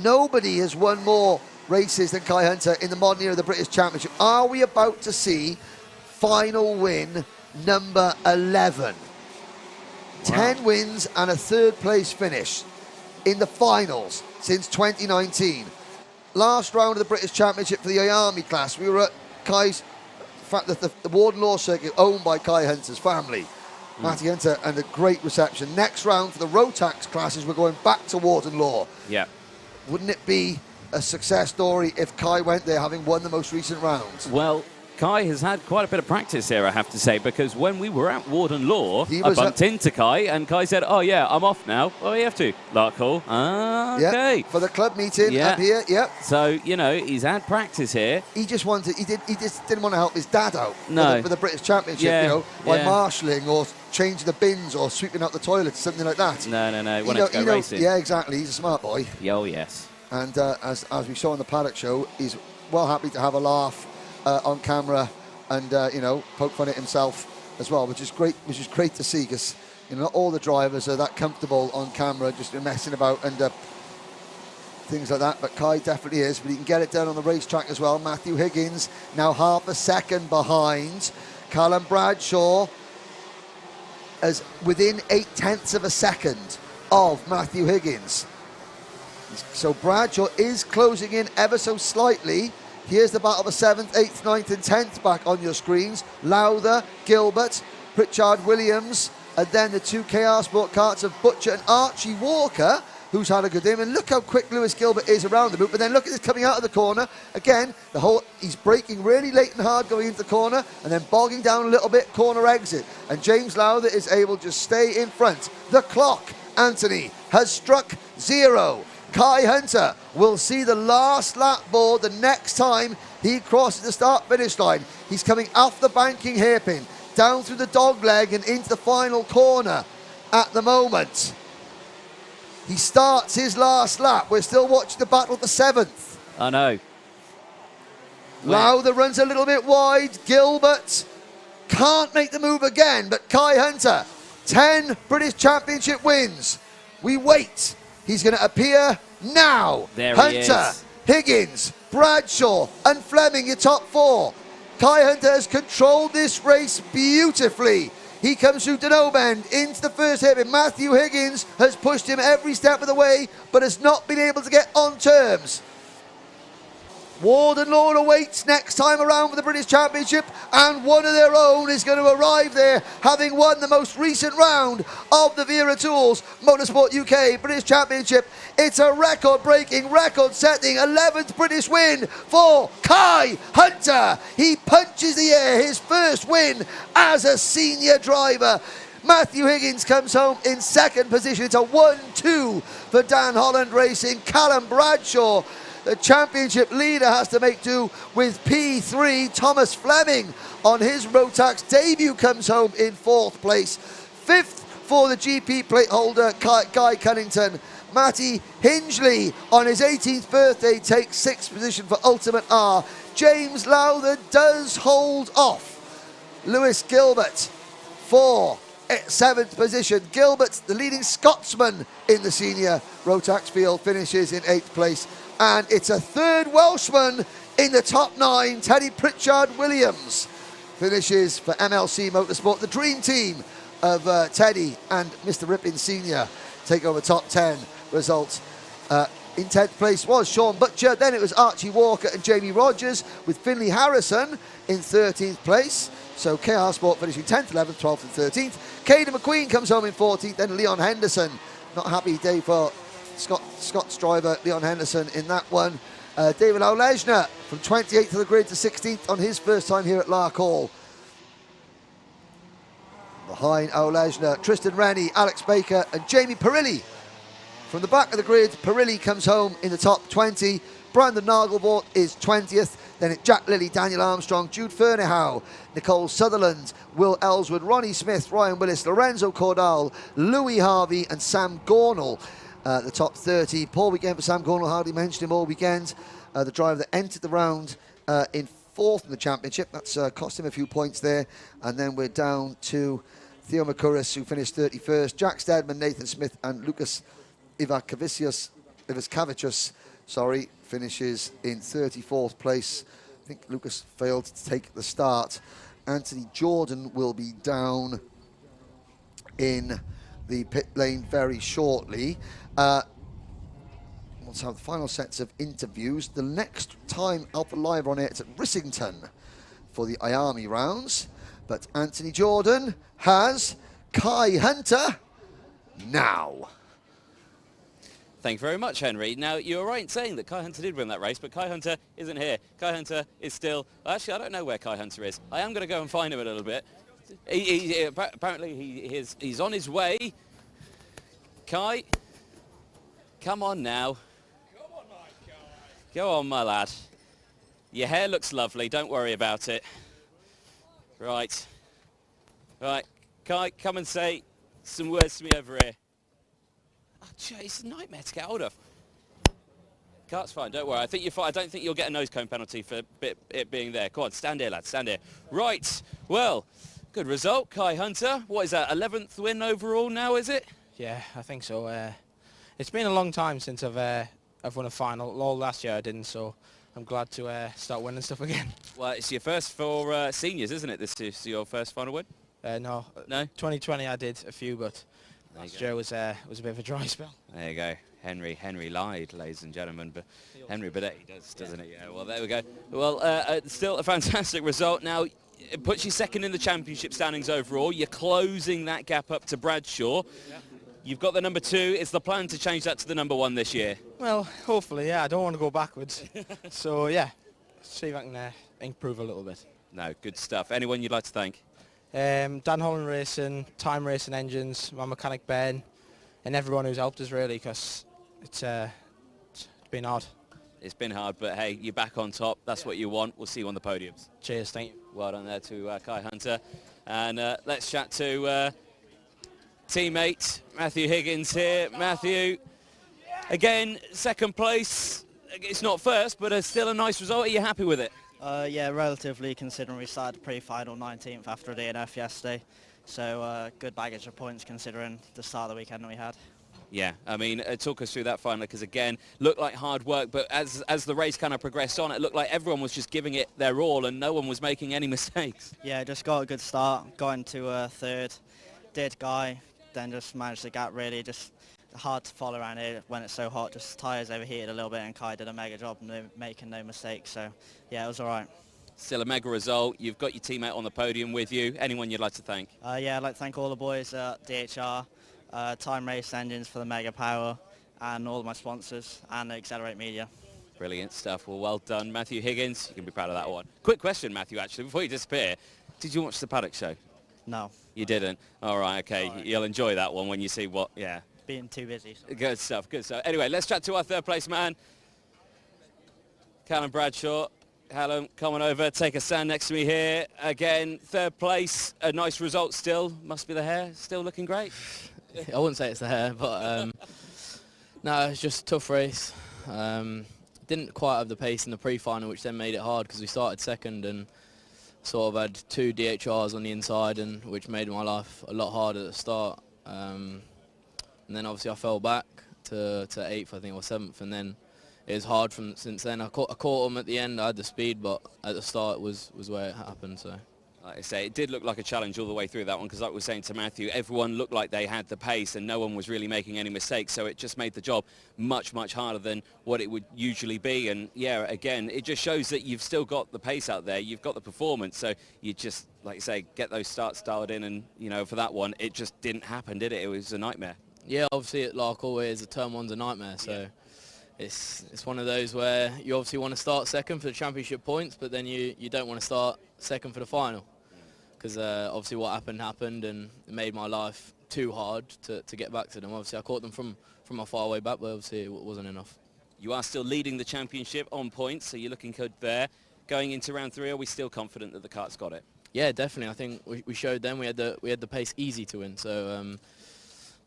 Nobody has won more races than Kai Hunter in the modern era of the British Championship. Are we about to see final win number 11? 10 wins and a 3rd place finish in the finals since 2019. Last round of the British Championship for the Army class, we were at Kai's, the Warden Law Circuit owned by Kai Hunter's family. Matty Hunter, and a great reception. Next round for the Rotax classes, we're going back to Warden Law. Yeah. Wouldn't it be a success story if Kai went there having won the most recent rounds? Well, Kai has had quite a bit of practice here, I have to say, because when we were at Warden Law, I bumped into Kai, and Kai said, "Oh yeah, I'm off now." "Oh, you have to." Larkhall. Okay. Yep, for the club meeting up here. Yep. So he's had practice here. He just wanted. He just didn't want to help his dad out. No. For the British Championship. By marshalling or changing the bins or sweeping out the toilets, something like that. No. He wanted to go racing. Yeah, exactly. He's a smart boy. Oh yes. And as we saw on the paddock show, he's well happy to have a laugh on camera and poke fun at himself as well, which is great to see, because not all the drivers are that comfortable on camera just messing about and things like that, but Kai definitely is, but he can get it done on the racetrack as well. Matthew Higgins now half a second behind. Callum Bradshaw is within 0.8 of a second of Matthew Higgins. So Bradshaw is closing in ever so slightly. Here's the battle for 7th, 8th, 9th and 10th back on your screens. Lowther, Gilbert, Pritchard Williams, and then the 2 KR Sport karts of Butcher and Archie Walker, who's had a good game. And look how quick Lewis Gilbert is around the boot. But then look at this coming out of the corner. Again, he's braking really late and hard going into the corner and then bogging down a little bit, corner exit. And James Lowther is able to stay in front. The clock, Anthony, has struck 0. Kai Hunter will see the last lap board the next time he crosses the start-finish line. He's coming off the banking hairpin, down through the dog leg and into the final corner at the moment. He starts his last lap. We're still watching the battle for 7th. I know. Lowther runs a little bit wide. Gilbert can't make the move again, but Kai Hunter, 10 British Championship wins. We wait. He's going to appear now. There Hunter, he is. Higgins, Bradshaw and Fleming, your top 4. Kai Hunter has controlled this race beautifully. He comes through Dunno Bend into the first hairpin. Matthew Higgins has pushed him every step of the way, but has not been able to get on terms. Warden Law awaits next time around for the British Championship, and one of their own is going to arrive there, having won the most recent round of the Wera Tools Motorsport UK British Championship. It's a record-breaking, record-setting 11th British win for Kai Hunter. He punches the air, his first win as a senior driver. Matthew Higgins comes home in 2nd position. It's a 1-2 for Dan Holland Racing. Callum Bradshaw, the championship leader, has to make do with P3. Thomas Fleming on his Rotax debut comes home in 4th place. 5th for the GP plate holder, Guy Cunnington. Matty Hingley on his 18th birthday takes 6th position for Ultimate R. James Lowther does hold off Lewis Gilbert for 7th position. Gilbert, the leading Scotsman in the senior Rotax field, finishes in 8th place. And it's a 3rd Welshman in the top 9. Teddy Pritchard Williams finishes for MLC Motorsport. The dream team of Teddy and Mr. Rippin Senior take over top 10 results. In 10th place was Sean Butcher, then it was Archie Walker and Jamie Rogers, with Finley Harrison in 13th place. So KR Sport finishing 10th, 11th, 12th and 13th. Caden McQueen comes home in 14th, then Leon Henderson. Not happy day for Scott's driver Leon Henderson in that one. David O'Lesner from 28th of the grid to 16th on his first time here at Larkhall. Behind O'Lesner, Tristan Rennie, Alex Baker and Jamie Perilli. From the back of the grid, Perilli comes home in the top 20. Brandon Nagelbort is 20th. Then it's Jack Lilly, Daniel Armstrong, Jude Fernehow, Nicole Sutherland, Will Ellswood, Ronnie Smith, Ryan Willis, Lorenzo Cordal, Louis Harvey and Sam Gornall. The top 30. Poor weekend for Sam Gornall, hardly mentioned him all weekend. The driver that entered the round in 4th in the championship. That's cost him a few points there. And then we're down to Theo Makuris, who finished 31st. Jack Steadman, Nathan Smith and Lucas Ivakavicius, finishes in 34th place. I think Lucas failed to take the start. Anthony Jordan will be down in the pit lane very shortly. Let's have the final sets of interviews. The next time Alpha Live on it, it's at Rissington for the IAMI rounds. But Anthony Jordan has Kai Hunter now. Thank you very much, Henry. Now, you were right in saying that Kai Hunter did win that race, but Kai Hunter isn't here. Kai Hunter is still... Actually, I don't know where Kai Hunter is. I am going to go and find him a little bit. Apparently, he's on his way. Kai, come on now. Go on, my lad. Your hair looks lovely. Don't worry about it. Right. Right. Kai, come and say some words to me over here. Oh, gee, it's a nightmare to get hold of. Kart's fine, don't worry. I think you're fine. I don't think you'll get a nose cone penalty for it being there. Come on, stand here, lad, stand here. Right, well, good result, Kai Hunter. What is that, 11th win overall now, is it? Yeah, I think so. It's been a long time since I've won a final. All last year I didn't, so I'm glad to start winning stuff again. Well, it's your first for seniors, isn't it? This is your first final win? No. No? 2020 I did a few, but last year was a bit of a dry spell. There you go. Henry lied, ladies and gentlemen, but Henry Badetti does, doesn't he? Yeah, well, there we go. Well, still a fantastic result. Now, it puts you second in the championship standings overall. You're closing that gap up to Bradshaw. Yeah. You've got the number 2. Is the plan to change that to the number 1 this year? Well, hopefully, yeah. I don't want to go backwards. So, yeah, see if I can improve a little bit. No, good stuff. Anyone you'd like to thank? Dan Holland Racing, Time Racing Engines, my mechanic Ben, and everyone who's helped us really, because it's been hard. It's been hard, but hey, you're back on top. That's what you want. We'll see you on the podiums. Cheers, thank you. Well done there to Kai Hunter. And let's chat to teammate Matthew Higgins here. Matthew, again, second place. It's not first, but still a nice result. Are you happy with it? Yeah, relatively, considering we started pre-final 19th after a DNF yesterday. So good baggage of points considering the start of the weekend we had. Yeah, I mean, talk us through that final, because again, looked like hard work, but as the race kind of progressed on, it looked like everyone was just giving it their all and no one was making any mistakes. Yeah, just got a good start, got into third, did Guy, then just managed the gap really, just hard to follow around here when it's so hot, just tyres overheated a little bit and Kai did a mega job, making no mistakes, so yeah, it was all right. Still a mega result. You've got your teammate on the podium with you. Anyone you'd like to thank? Yeah, I'd like to thank all the boys at DHR, Time Race Engines for the mega power, and all of my sponsors, and Accelerate Media. Brilliant stuff. Well done. Matthew Higgins, you can be proud of that one. Quick question, Matthew, actually, before you disappear. Did you watch the Paddock Show? No. You didn't? All right, okay. All right. You'll enjoy that one when you see what, yeah. Being too busy. So. Good stuff, good stuff. Anyway, let's chat to our third place man, Callum Bradshaw. Callum, come on over, take a stand next to me here. Again, third place, a nice result still. Must be the hair, still looking great. I wouldn't say it's the hair, but no, it's just a tough race. Didn't quite have the pace in the pre-final, which then made it hard because we started second and sort of had 2 DHRs on the inside, and which made my life a lot harder at the start. And then obviously I fell back to 8th, I think, or 7th, and then it was hard since then. I caught them at the end. I had the speed, but at the start was where it happened. So. Like I say, it did look like a challenge all the way through that one, because like I was saying to Matthew, everyone looked like they had the pace and no one was really making any mistakes, so it just made the job much, much harder than what it would usually be. And yeah, again, it just shows that you've still got the pace out there, you've got the performance, so you just, like you say, get those starts dialed in, and, you know, for that one, it just didn't happen, did it? It was a nightmare. Yeah, obviously at Larkhall, turn 1's a nightmare, so... Yeah. It's one of those where you obviously want to start second for the championship points, but then you don't want to start second for the final, because obviously what happened, and it made my life too hard to get back to them. Obviously I caught them from a far way back, but obviously it wasn't enough. You are still leading the championship on points, so you're looking good there. Going into round 3, are we still confident that the kart's got it? Yeah, definitely. I think we showed them we had the pace easy to win. So.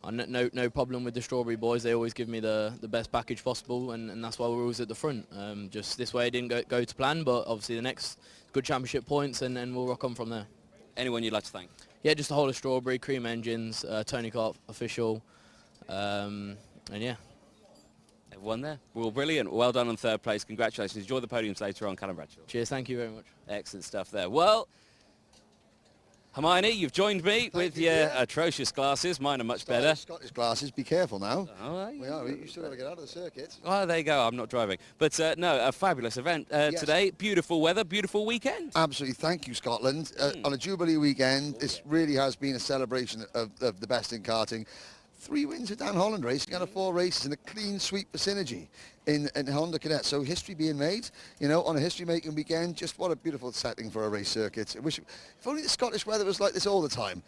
No problem with the Strawberry boys. They always give me the best package possible, and that's why we're always at the front. Just this way it didn't go to plan, but obviously the next good championship points, and we'll rock on from there. Anyone you'd like to thank? Yeah, just the whole of Strawberry, Cream Engines, Tony Kart official, and yeah. Everyone there. Well, brilliant. Well done on 3rd place. Congratulations. Enjoy the podiums later on, Callum Bradshaw. Cheers, thank you very much. Excellent stuff there. Well, Hermione, you've joined me with your atrocious glasses. Mine are much better. Scottish glasses, be careful now. Oh, we are. You still got to get out of the circuit. Oh, there you go. I'm not driving. But no, a fabulous event today. Beautiful weather, beautiful weekend. Absolutely. Thank you, Scotland. On a Jubilee weekend, this really has been a celebration of the best in karting. 3 wins at Dan Holland Racing out of 4 races, and a clean sweep for Synergy in Honda Cadet. So history being made, you know, on a history-making weekend. Just what a beautiful setting for a race circuit. I wish, if only the Scottish weather was like this all the time.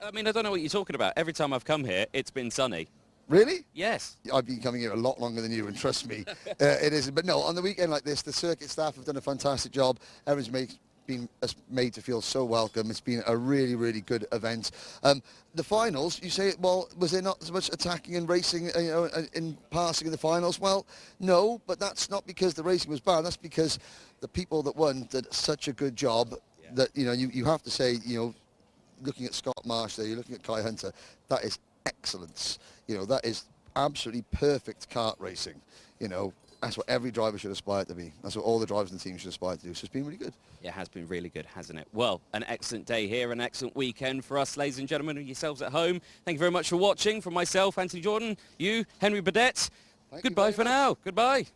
I mean, I don't know what you're talking about. Every time I've come here, it's been sunny. Really? Yes. I've been coming here a lot longer than you, and trust me, it isn't. But no, on the weekend like this, the circuit staff have done a fantastic job. Everyone's been made to feel so welcome. It's been a really, really good event. The finals, you say, well, was there not as much attacking and racing, you know, in passing in the finals? Well, no, but that's not because the racing was bad. That's because the people that won did such a good job that, you know, you have to say, you know, looking at Scott Marsh there, you're looking at Kai Hunter, that is excellence. You know, that is absolutely perfect kart racing, you know. That's what every driver should aspire to be. That's what all the drivers in the team should aspire to do. So it's been really good. Yeah, it has been really good, hasn't it? Well, an excellent day here, an excellent weekend for us, ladies and gentlemen, and yourselves at home. Thank you very much for watching. From myself, Anthony Jordan, you, Henry Burdett. Goodbye for now. Goodbye.